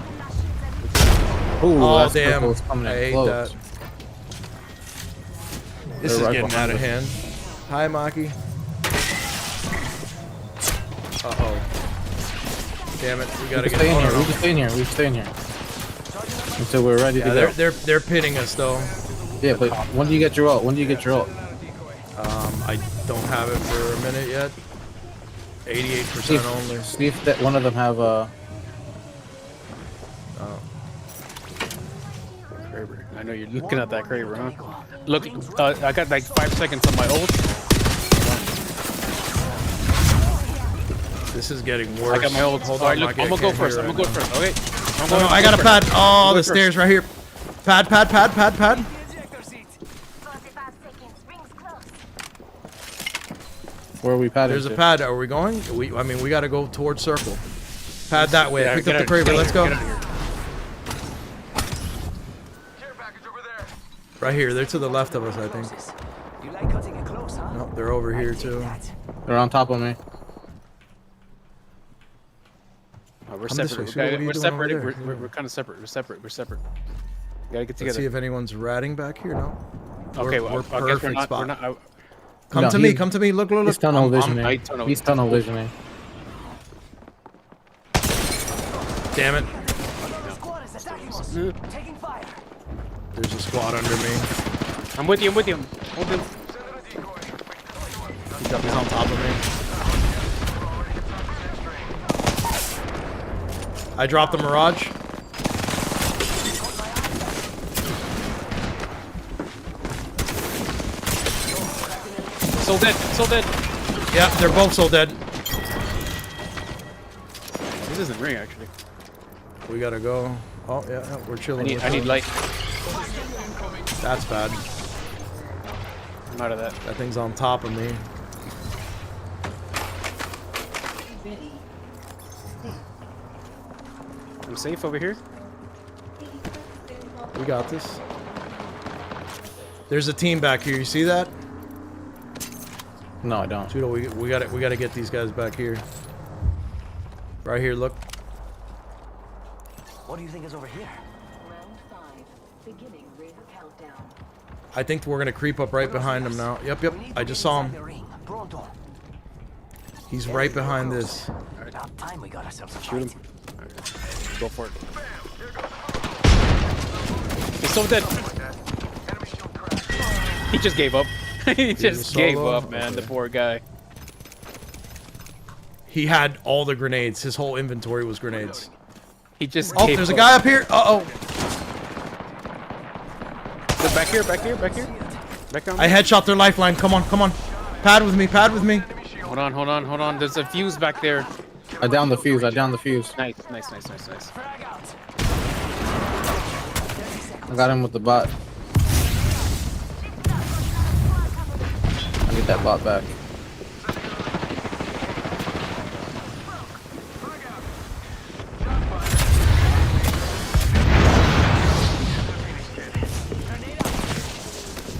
Ooh, Oh, that damn. circle's coming in I hate close. that. This is They're right getting out behind of us. hand. Hi, Maki. Uh-oh. Damn it. We We gotta can get stay in here. oh, We can stay in here. We can stay in here until we're ready Yeah, to go. they're pinning us though. Yeah, but when do you get your ult? When do you get your ult? I don't have it for a minute yet. 88% only. See if that one of them have Kraber. I know you're looking at that Kraber, huh? Look, I got like 5 seconds on my ult. This is getting worse. I got my ult. Hold All on, right, look, I I'm gonna go can't first. hear I'm gonna right go now. first. Okay. I'm No, going- I got a go pad. first. Oh, Go the first. stairs right here. Pad. 45 seconds. Rings close. Where are we padding? There's a to? pad. Are we going? I mean, we got to go towards circle. Pad that way. Yeah, I picked get up the out- Kraber. get out Let's of go. here, get out of here. Care package over there. Right here. They're to the left of us, I think. You like cutting it close, huh? Nope, they're over here too. They're on top of me. Oh, we're Come this separate. way, Shooter. What are you We're doing separate. over there? We're kind of separate. We're separate. Gotta get Let's together. see if anyone's ratting back here. No. Okay, we're well, I guess we're perfect not. spot. We're not. Come No, to me. he's- Come to me. Look. He's tunnel I'm- visioning. I tunnel- He's tunnel visioning. Damn it. Squad is attacking us. Taking fire. There's a squad under me. I'm with you. Hold him. He's on top of me. I dropped the Mirage. Soul dead. Yeah, they're both so dead. This isn't ring actually. We gotta go. Oh yeah, we're chilling. I need light. That's bad. I'm out of that. That thing's on top of me. I'm safe over here. We got this. There's a team back here. You see that? No, I don't. Judo, we gotta get these guys back here. Right here, look. What do you think is over here? Round 5. Beginning ring countdown. I think we're gonna creep up right behind him now. Yep. We need to I get just saw inside him. the ring. Pronto. He's right behind this. About time we got ourselves a Shoot him. fight. Go for it. He's so dead. He just gave up. He just gave solo? up, man. The Okay. poor guy. He had all the grenades. His whole inventory was grenades. He just. Oh, gave there's a up. guy up here. Uh-oh. Look, back here. Back on. I headshot their lifeline. Come on. Pad with me. Hold on. There's a fuse back there. I downed the fuse. Nice. Frag out. I got him with the bot. I need that bot back.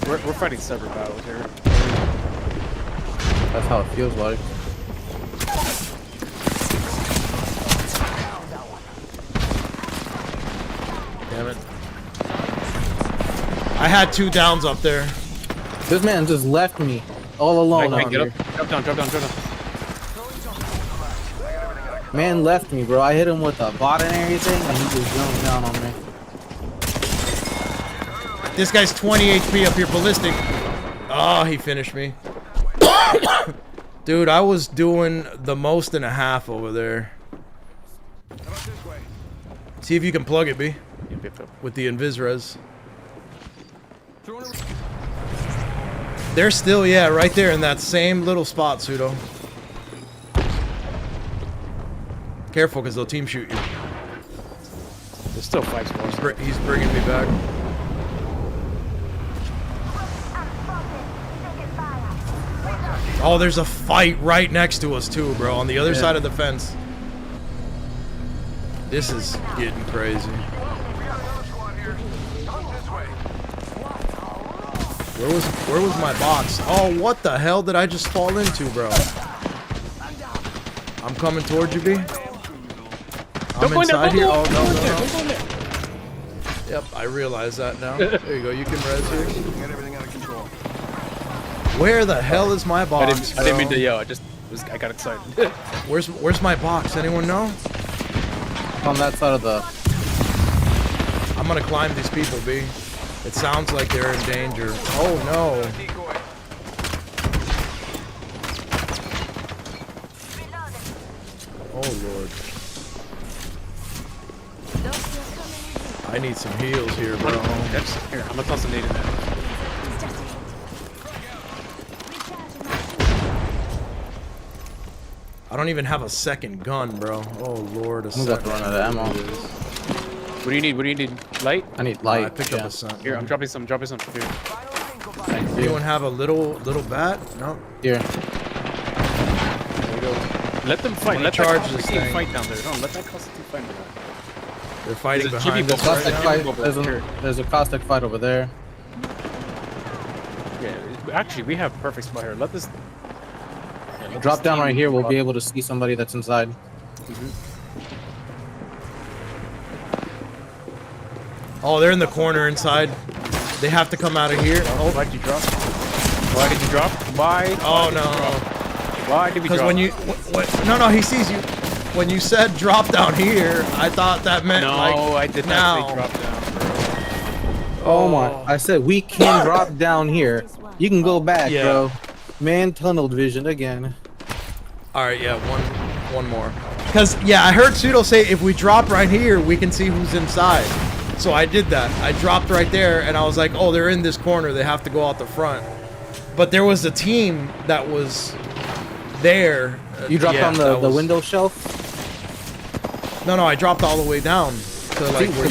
We're fighting separate battles here. That's how it feels like. Damn it. I had 2 downs up there. This man just left me all alone I out get here. up. Drop down. Man left me, bro. I hit him with a bot and everything, and he just jumped down on me. This guy's 20 HP up here, ballistic. Oh, he finished me. Dude, I was doing the most and a half over there. See if you can plug it, B. Yep. With the Invis-Res. They're still, yeah, right there in that same little spot, Pseudo. Careful, because they'll team shoot you. There's still 5 spawns. He's bringing me back. Oh, there's a fight right next to us, too, bro. On the other side of the fence. This is getting crazy. Where was my box? Oh, what the hell did I just fall into, bro? I'm coming towards you, B. I'm inside here. Oh, no. Yep, I realize that now. There you go. You can res here. Got everything under control. Where the hell is my box? I didn't mean bro? to yell. I got excited. Where's my box? Anyone know? On that side of the. I'm gonna climb these people, B. It sounds like they're in danger. Oh no. Oh lord. I I need some heals here, bro. Here, I'm gonna toss a nade in there. I don't even have a second gun, bro. Oh lord, a I'm about to run out of ammo. What do you need? What do you need? Light? I need I light. picked up a sun. Here, I'm dropping some. Dropping some. Here. Anyone have a little bat? No. Here. There we go. Let them fight. me Let charge that this team thing. fight down there. No, let that Constantine fight down there. They're fighting There's a behind GB us bubble right Caustic now. fight. There's a caustic fight over there. Yeah, actually, we have perfect spot here. Let this. Yeah, let Drop this down team right here. We'll drop. be able to see somebody that's inside. Oh, they're in the corner inside. They have to come out of here. Oh, why did you drop? Why did you drop? Why? Oh no. Why did we Because drop? when you no, he sees you. When you said drop down here, I thought that meant No, like I did now. not say drop down, bro. Oh my! I said we can drop down here. You can go back, Yeah. bro. Man, tunnel vision again. All right, yeah, one more. Because yeah, I heard Pseudo say if we drop right here, we can see who's inside. So I did that. I dropped right there, and I was like, oh, they're in this corner. They have to go out the front. But there was a team that was there. You dropped Yeah, on that the was- window shelf. No, I dropped all the way down to like where Because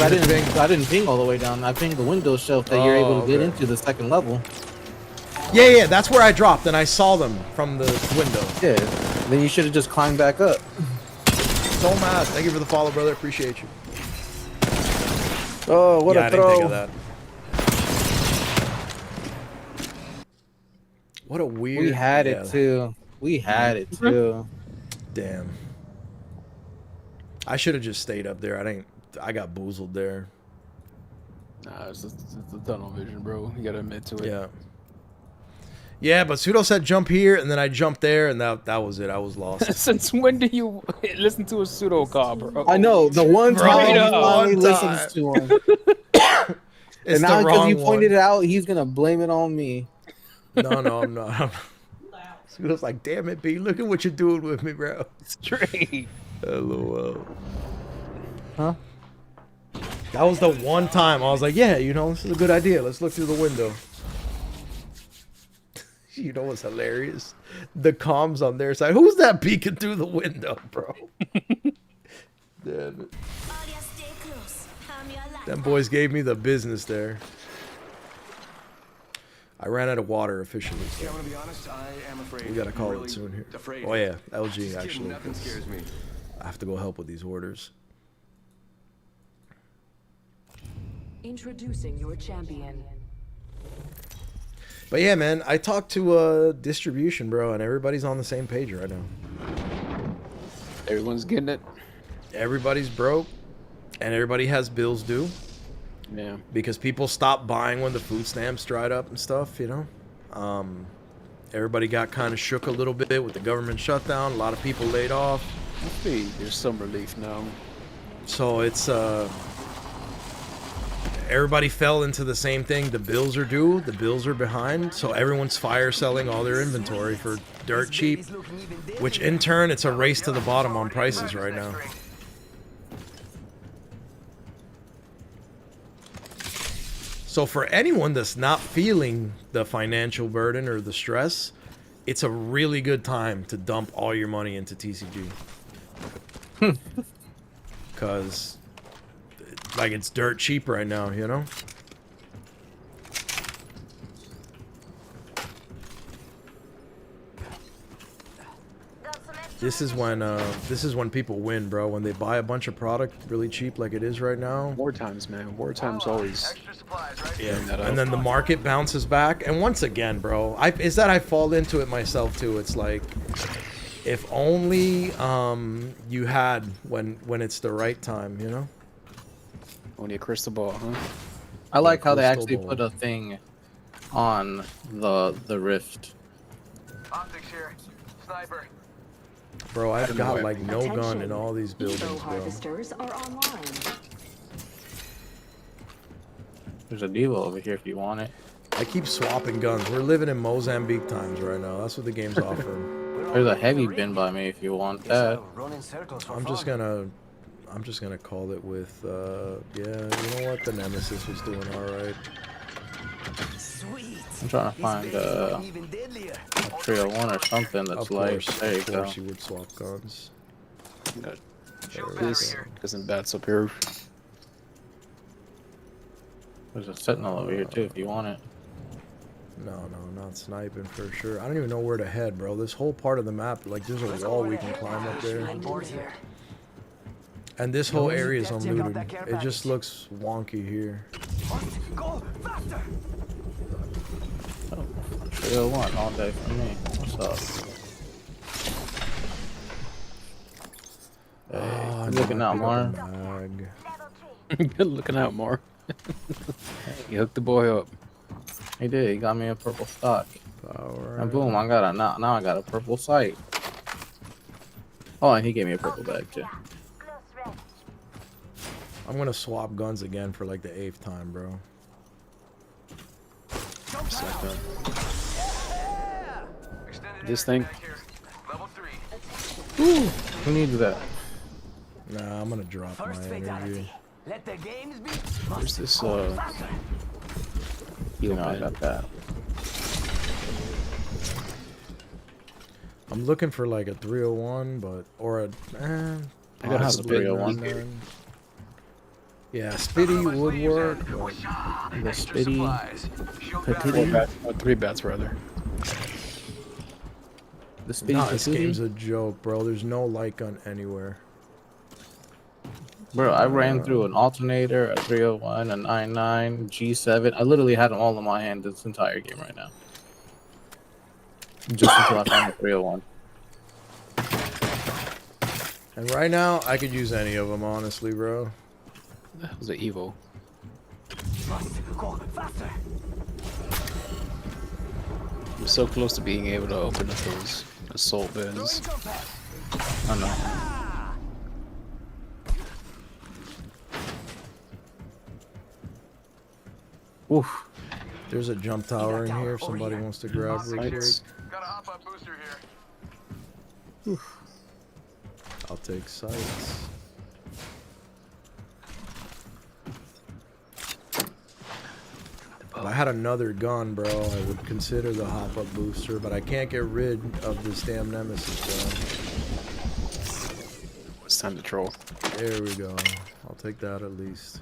you I didn't ping all the way down. I pinged the window shelf that you're able to get into the second level. Yeah, that's where I dropped, and I saw them from the window. Yeah. Then you should have just climbed back up. So mad. Thank you for the follow, brother. Appreciate you. Oh, what yeah, a I didn't think throw! of that. What a weird. We had yeah. it too. We had it too. Damn. I should have just stayed up there. I got boozled there. Nah, it's the tunnel vision, bro. You gotta admit to it. Yeah. Yeah, but Pseudo said jump here, and then I jumped there, and that was it. I was lost. Since when do you listen to a pseudo call, bro? I know the one Bro, time he the finally one listens to him, It's and now the because wrong you pointed one. it out, he's gonna blame it on me. No, I'm not. Pseudo's like, damn it, B. Look at what you're doing with me, bro. Straight. LOL. Huh? That was the one time I was like, yeah, you know, this is a good idea. Let's look through the window. You know what's hilarious? The comms on their side. Who's that peeking through the window, bro? Damn it. Them boys gave me the business there. I ran out of water officially. So Yeah, I'm gonna be honest, I am afraid. we gotta call really it soon here. Afraid. Oh yeah, LG actually. Nothing 'cause scares me. I have to go help with these orders. Introducing your champion. But yeah, man, I talked to distribution, bro, and everybody's on the same page right now. Everyone's getting it. Everybody's broke, and everybody has bills due. Yeah. Because people stopped buying when the food stamps dried up and stuff, you know. Everybody got kind of shook a little bit with the government shutdown. A lot of people laid off. Hopefully there's some relief now. So it's everybody fell into the same thing. The bills are due, the bills are behind, so everyone's fire selling all their inventory for dirt cheap, which in turn it's a race to the bottom on prices right now. So for anyone that's not feeling the financial burden or the stress, it's a really good time to dump all your money into TCG. Because like it's dirt cheap right now, you know? This is when people win, bro. When they buy a bunch of product really cheap like it is right now. War times, man. War times always. Yeah, and then the market bounces back. And once again, bro, I fall into it myself too. It's like, if only you had when it's the right time, you know? Only a crystal ball, huh? I like how they crystal actually ball. put a thing on the rift. Optics here. Sniper. Bro, I've got like no gun Attention. in all these buildings, Evo bro. harvesters are online. There's a Devo over here if you want it. I keep swapping guns. We're living in Mozambique times right now. That's what the game's offering. There's a heavy bin by me if you want that. Run in circles for I'm just fun. gonna I'm just gonna call it with, yeah, you know what? The Nemesis was doing alright. I'm trying to find a 301 or something that's light. There you Of go. course you would swap guns. Got Shield this. battery here. Got some bats up here. There's a sentinel over here too if you want it. No, not sniping for sure. I don't even know where to head, bro. This whole part of the map, like, there's a wall we can climb up there. And this whole area is unlooted. It just looks wonky here. Go faster! 301 all day for me. What's up? Hey, Oh, looking out, Mar. Good looking out, more. You hooked the boy up. He did. He got me a purple stock. Power. And boom, I got a now I got a purple sight. Oh, and he gave me a purple bag too. I'm gonna swap guns again for like the 8th time, bro. This thing. Level 3. Who needs that? Nah, I'm gonna drop my energy. Let the games be. Where's this, You know, I got that. I'm looking for like a 301, but or a. I got a possibly 301. 99. Yeah, Spitty would work. But The Spitty. three bats rather. The Spitty. nah, this Patootie? game's a joke, bro. There's no light gun anywhere. Bro, I ran through an alternator, a 301, a 99, G7. I literally had them all in my hand this entire game right now. Just until I found the 301. And right now, I could use any of them, honestly, bro. That was an Evo. Go faster! I'm so close to being able to open up those assault bins. I know. Oof. There's a jump tower in here if somebody wants to grab real quick. Sights. Got a hop-up booster here. I'll take sights. If I had another gun, bro, I would consider the hop-up booster, but I can't get rid of this damn Nemesis, It's time to troll. bro. There we go. I'll take that at least.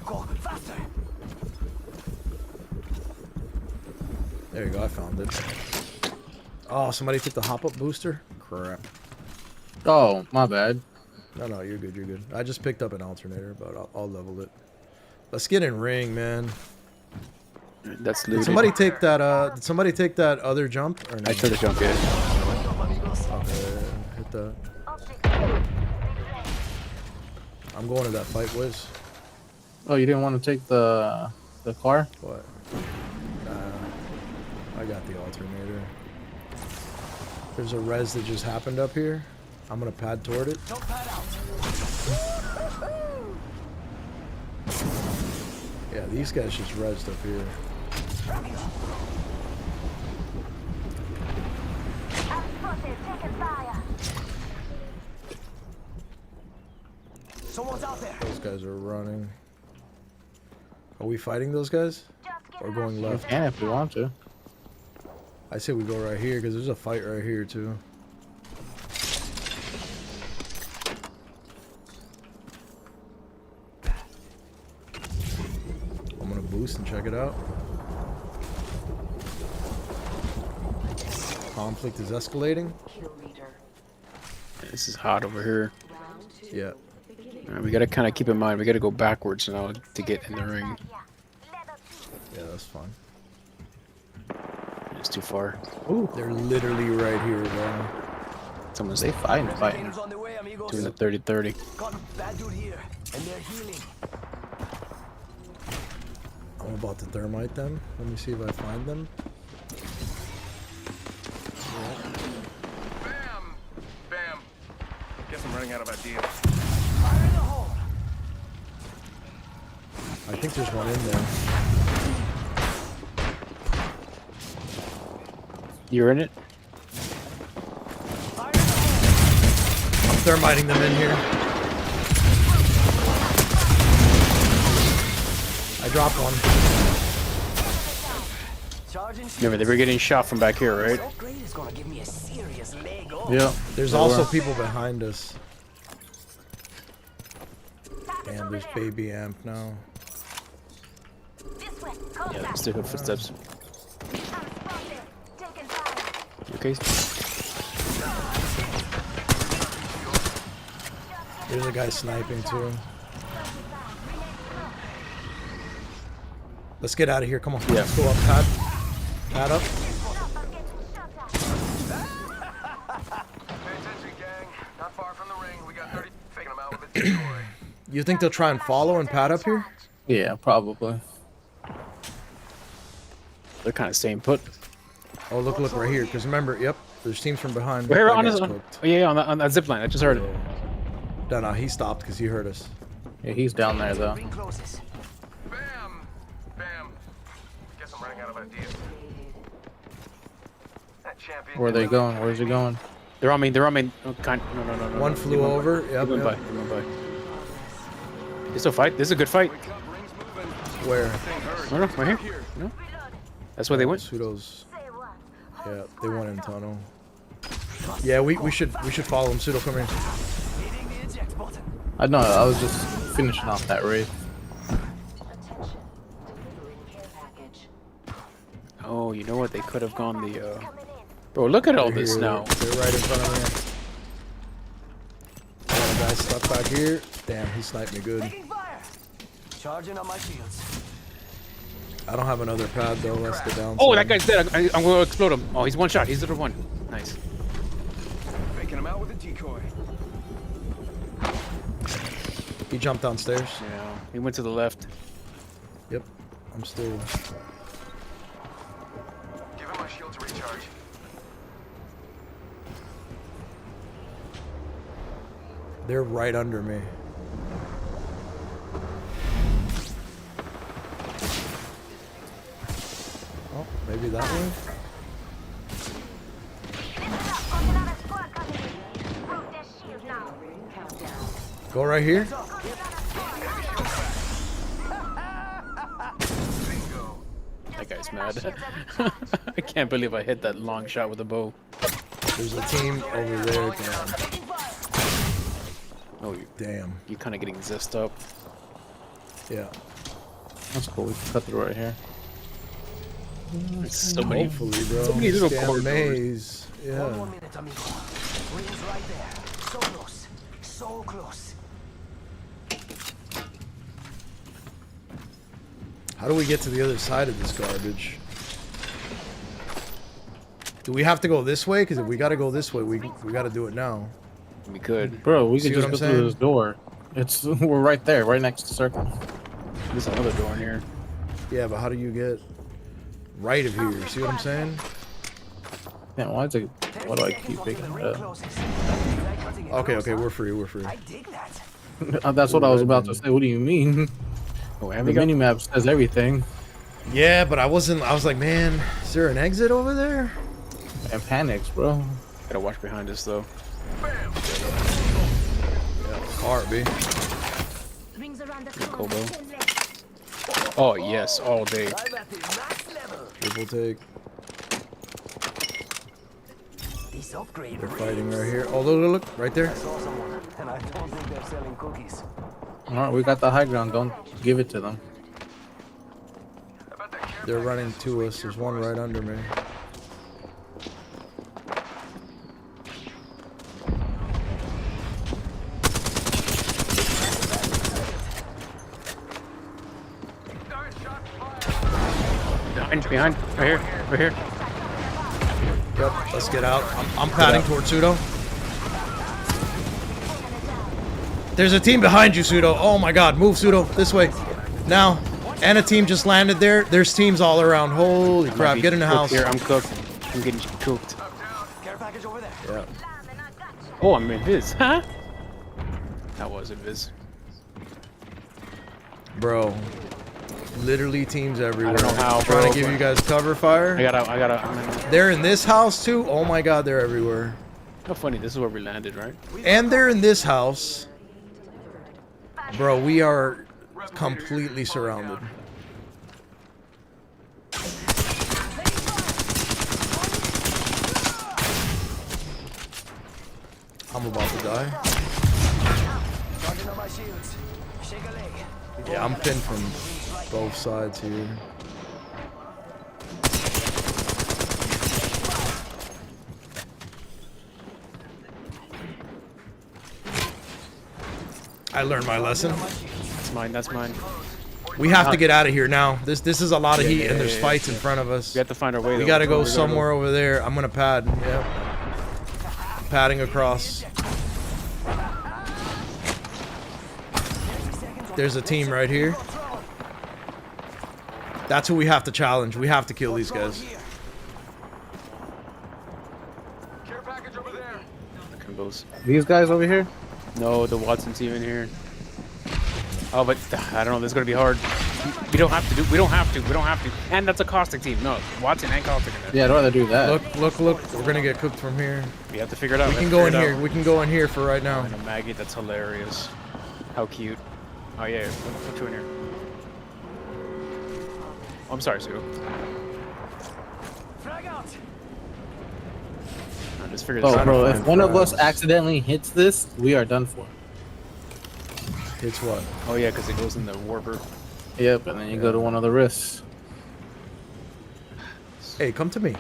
Go faster! There you go, I found it. Oh, somebody took the hop-up booster? Crap. Oh, my bad. No, you're good, you're good. I just picked up an alternator, but I'll level it. Let's get in ring, man. That's Did looted. somebody take that other jump? Or no? I took the jump in. Okay, hit that. I'm going to that fight, Wiz. Oh, you didn't want to take the car? What? I got the alternator. There's a res that just happened up here. I'm gonna pad toward it. Don't pad out! Yeah, these guys just rezzed up here. Someone's out there! Those guys are running. Are we fighting those guys? Or going You left? can if you want to. I say we go right here because there's a fight right here too. I'm gonna boost and check it out. Conflict is escalating. This is hot over here. Yeah. Alright, we gotta kind of keep in mind, we gotta go backwards now to get in the ring. Yeah, that's fine. It's too far. Ooh, They're literally right here, bro. Someone's they fighting. Gators on the way, amigos. doing the 30-30. Got a bad dude here, and they're healing. I'm about to thermite them. Let me see if I find them. Bam! Bam! Guess I'm running out of ideas. Fire in the hole! I think there's one in there. You're in it? thermiting them in here. I dropped one. Remember, they were getting shot from back here, right? Upgrade is gonna give me a serious leg up. Yeah. There's also people behind us. Damn, there's baby amp now. This way. Yeah, let's take up footsteps. You okay? There's a guy sniping too. Let's get out of here. Come on. Yeah. Let's go up, Pat. Pat up. Pay attention, gang. Not far from the ring. We got 30 faking them out with a decoy. You think they'll try and follow and Pat up here? Yeah, probably. They're kind of staying put. Oh, look right here. Because remember, yep, there's teams from behind. We're here That on guy's his. cooked. Oh yeah, on that zip line. I just heard it. No, he stopped because he heard us. Yeah, he's down there though. Ring closes. Bam! Bam. Guess I'm running out of ideas. That champion. Where are they going? Where's he going? They're on me. They're on me. Oh, no. One flew over. Yep. They went by. They went by. This a fight. This is a good fight. Where? No, right here. No. That's where they went. Pseudo's. Yeah, they went in tunnel. Yeah, we should follow him. Pseudo, come here. Hitting the eject button. I know. I was just finishing off that raid. Oh, you know what? They could have gone the. Bro, look at all They're this here. now. They're right in front of me. Got a guy stuck back here. Damn, he sniped me good. Taking fire. Charging on my shields. I don't have another pad though. That's the downside. Oh, that guy's dead. I'm gonna explode him. Oh, he's one shot. He's the one. Nice. Faking them out with a decoy. He jumped downstairs. Yeah, he went to the left. Yep, I'm still. Give him my shield to recharge. They're right under me. Oh, maybe that way. Go right here. That guy's mad. I can't believe I hit that long shot with a bow. There's a team over there. Damn. Oh, Damn. you're kind of getting zipped up. Yeah. That's cool. We can cut through right here. There's so many. Hopefully, bro. So many little Damn corridors. maze. One Yeah. more minute, amigo. Ring's right there. So close. So close. How do we get to the other side of this garbage? Do we have to go this way? Because if we got to go this way, we got to do it now. We could. Bro, we See could what just I'm go through saying? this door. It's we're right there, right next to circle. There's another door in here. Yeah, but how do you get right of here? See what I'm saying? Yeah, why is it? Why do I keep picking The it ring up? closes. Okay, we're free. We're free. I dig that. That's what I was about to say. What do you mean? Oh, The have we got? minimap says everything. Yeah, but I wasn't. I was like, man, is there an exit over there? And panics, bro. Gotta watch behind us though. Car, B. Good Kobo. Oh yes, all day. I'm at the max level. Triple take. This upgrade They're rips. fighting right here. Oh, look, right there. I saw someone, and I don't think they're selling cookies. All right, we got the high ground. Don't give it to them. They're running to us. There's one right under me. Behind, right here, right here. Yep, let's get out. I'm padding towards Pseudo. There's a team behind you, Pseudo. Oh my god, move, Pseudo. This way. Now. And a team just landed there. There's teams all around. Holy crap, get in the house. Here, I'm cooked. I'm getting cooked. Care package over there. Yeah. Oh, I'm invis. Huh? That was invis. Bro. Literally teams everywhere. I don't know how, Trying bro. to give you guys cover fire. I gotta. They're in this house too. Oh my god, they're everywhere. How funny. This is where we landed, right? And they're in this house. Bro, we are completely surrounded. I'm about to die. Charging on my shields. Shake a leg. Yeah, I'm pinned from both sides here. I learned my lesson. That's mine. That's mine. We have to get out of here now. This is a lot of heat, and there's fights in front of us. We have to find our way. We though. gotta go Where we somewhere over there. I'm gonna pad. Yep. Padding across. There's a team right here. That's who we have to challenge. We have to kill these guys. Care package over there. Combos. These guys over here? No, the Watson team in here. Oh, but I don't know. This is gonna be hard. We don't have to do. We don't have to. We don't have to. And that's a caustic team. No, Watson and caustic in there. Yeah, I'd rather do that. Look. We're gonna get cooked from here. We have to figure it out. We can go in here. We can go in here for right now. And a Maggie, that's hilarious. How cute. Oh yeah, put you in here. Oh, I'm sorry, Sue. Frag out. Just figure this Oh, out. bro, if one of us accidentally hits this, we are done for. Hits what? Oh yeah, because it goes in the warper. Yep, and then you go to one of the wrists. Hey, come to me.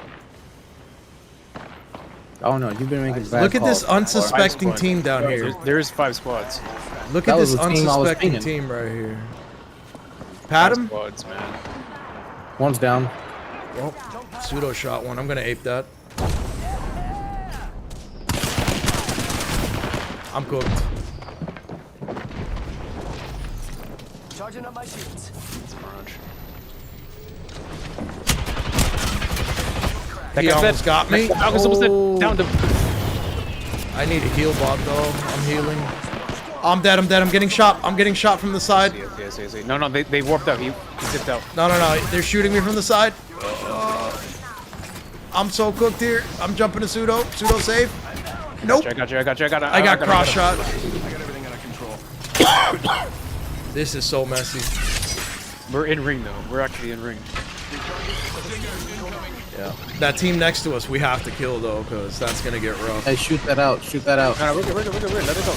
Oh no, you've been making bad Look at this calls. unsuspecting team down here. There's 5 squads. Look That at was this the team I was unsuspecting pinging. team right here. Pat 5 him. squads, man. One's down. Well, pseudo shot one. I'm gonna ape that. I'm cooked. Charging up my shields. He almost got me. I was supposed to Oh. down to. I need a heal bot though. I'm healing. I'm dead. I'm getting shot. I'm getting shot from the side. See. No, they warped out. He zipped out. No. They're shooting me from the side. I'm so cooked here. I'm jumping to pseudo. Pseudo save. Nope. I got you. I got cross shot. I got everything under control. This is so messy. We're in ring though. We're actually in ring. Yeah. That team next to us, we have to kill though, because that's gonna get rough. Hey, shoot that out. Shoot that out. No, we're good. Let it go.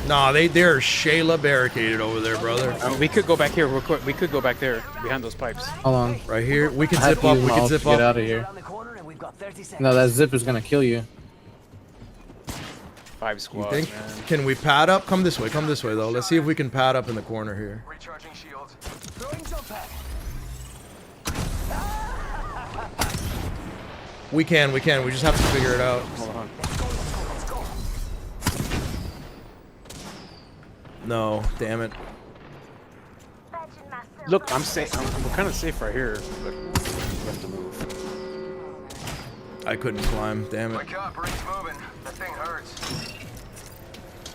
Nah, they're Shayla barricaded over there, brother. We could go back here real quick. We could go back there behind those pipes. Hold on. Right here. We can I have zip to up. use We my can ult zip to get up. out of here. Around the corner and we've got 30 seconds. No, that zip is gonna kill you. 5 You squads, think? man. Can we pad up? Come this way though. Let's see if we can pad up in the corner here. Recharging shields. Throwing jump pad. We can. We just have to figure it out. Hold on. No, damn it. Fetching myself Look, up. I'm safe. We're kind of safe right here, but we have to move. I couldn't climb. Damn it. Wake up, ring's moving. That thing hurts.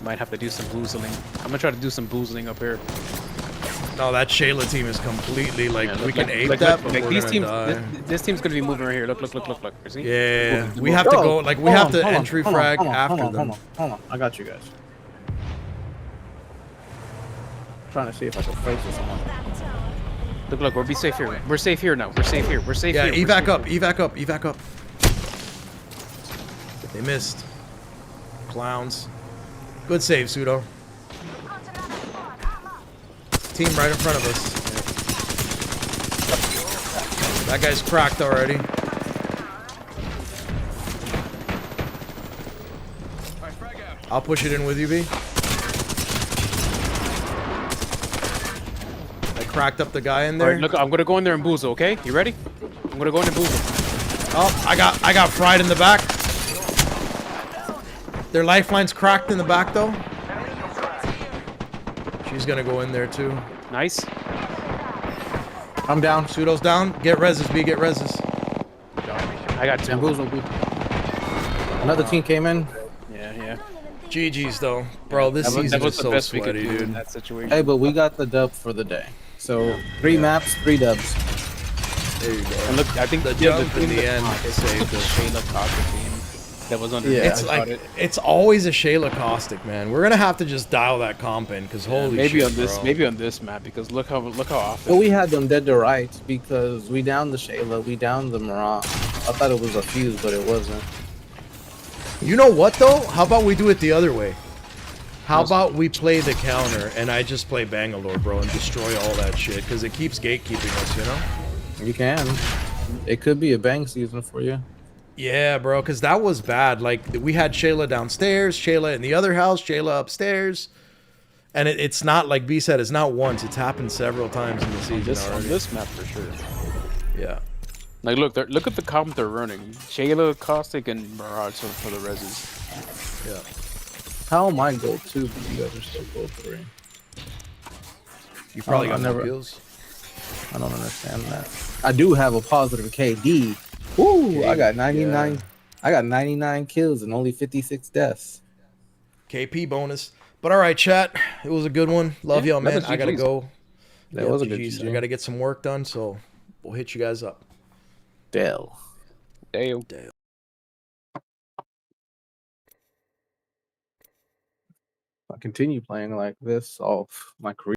Might have to do some boozling. I'm gonna try to do some boozling up here. No, that Shayla team is completely like Yeah, we can ape like, that, but we're these gonna teams. die. This team's gonna be moving right here. Look. See? Yeah, we have to go. Like we have to entry frag after them. Hold on. I got you guys. Trying to see if I can face this one. Look. We'll be safe here. We're safe here now. We're safe here. Yeah, here. evac up. They missed. Clowns. Good save, pseudo. Team right in front of us. That guy's cracked already. I'll push it in with you, B. I cracked up the guy in there. Alright, look, I'm gonna go in there and boozle, okay? You ready? I'm gonna go in and boozle. Oh, I got fried in the back. Their lifeline's cracked in the back though. She's gonna go in there too. Nice. I'm down. Pseudo's down. Get reses, B. Get reses. I got 2. Bamboozle, dude. Another team came in. Yeah. GG's though, bro. This That season was is the so best we could sweaty, do in dude. that situation. Hey, but we got the dub for the day. So 3 maps, 3 dubs. There you go. And look, I think The yeah, jump in the end saved the us. Shayla Costa team that was under. Yeah. It's like it's always a Shayla Caustic, man. We're gonna have to just dial that comp in because holy maybe shit, on this, bro. maybe on this map because look how often. Well, we had them dead to rights because we downed the Shayla, we downed the Mirage. I thought it was a fuse, but it wasn't. You know what though? How about we do it the other way? How about we play the counter and I just play Bangalore, bro, and destroy all that shit because it keeps gatekeeping us, you know? You can. It could be a bang season for you. Yeah, bro, because that was bad. Like, we had Shayla downstairs, Shayla in the other house, Shayla upstairs. And it's not, like B said, it's not once. It's happened several times in the season On already. this map for sure. Yeah. Like, look at the comp they're running. Shayla, Caustic, and Mirage for the reses. Yeah. How am I gold 2, but you guys are still gold 3? You probably got never. more kills. I don't understand that. I do have a positive KD. Woo! I got 99. Yeah. I got 99 kills and only 56 deaths. KP bonus. But all right, chat. It was a good one. Love y'all, man. I gotta go. That was a good GGs. GG. I gotta get some work done, so we'll hit you guys up. Dale. Dale. Dale. If I continue playing like this, my career.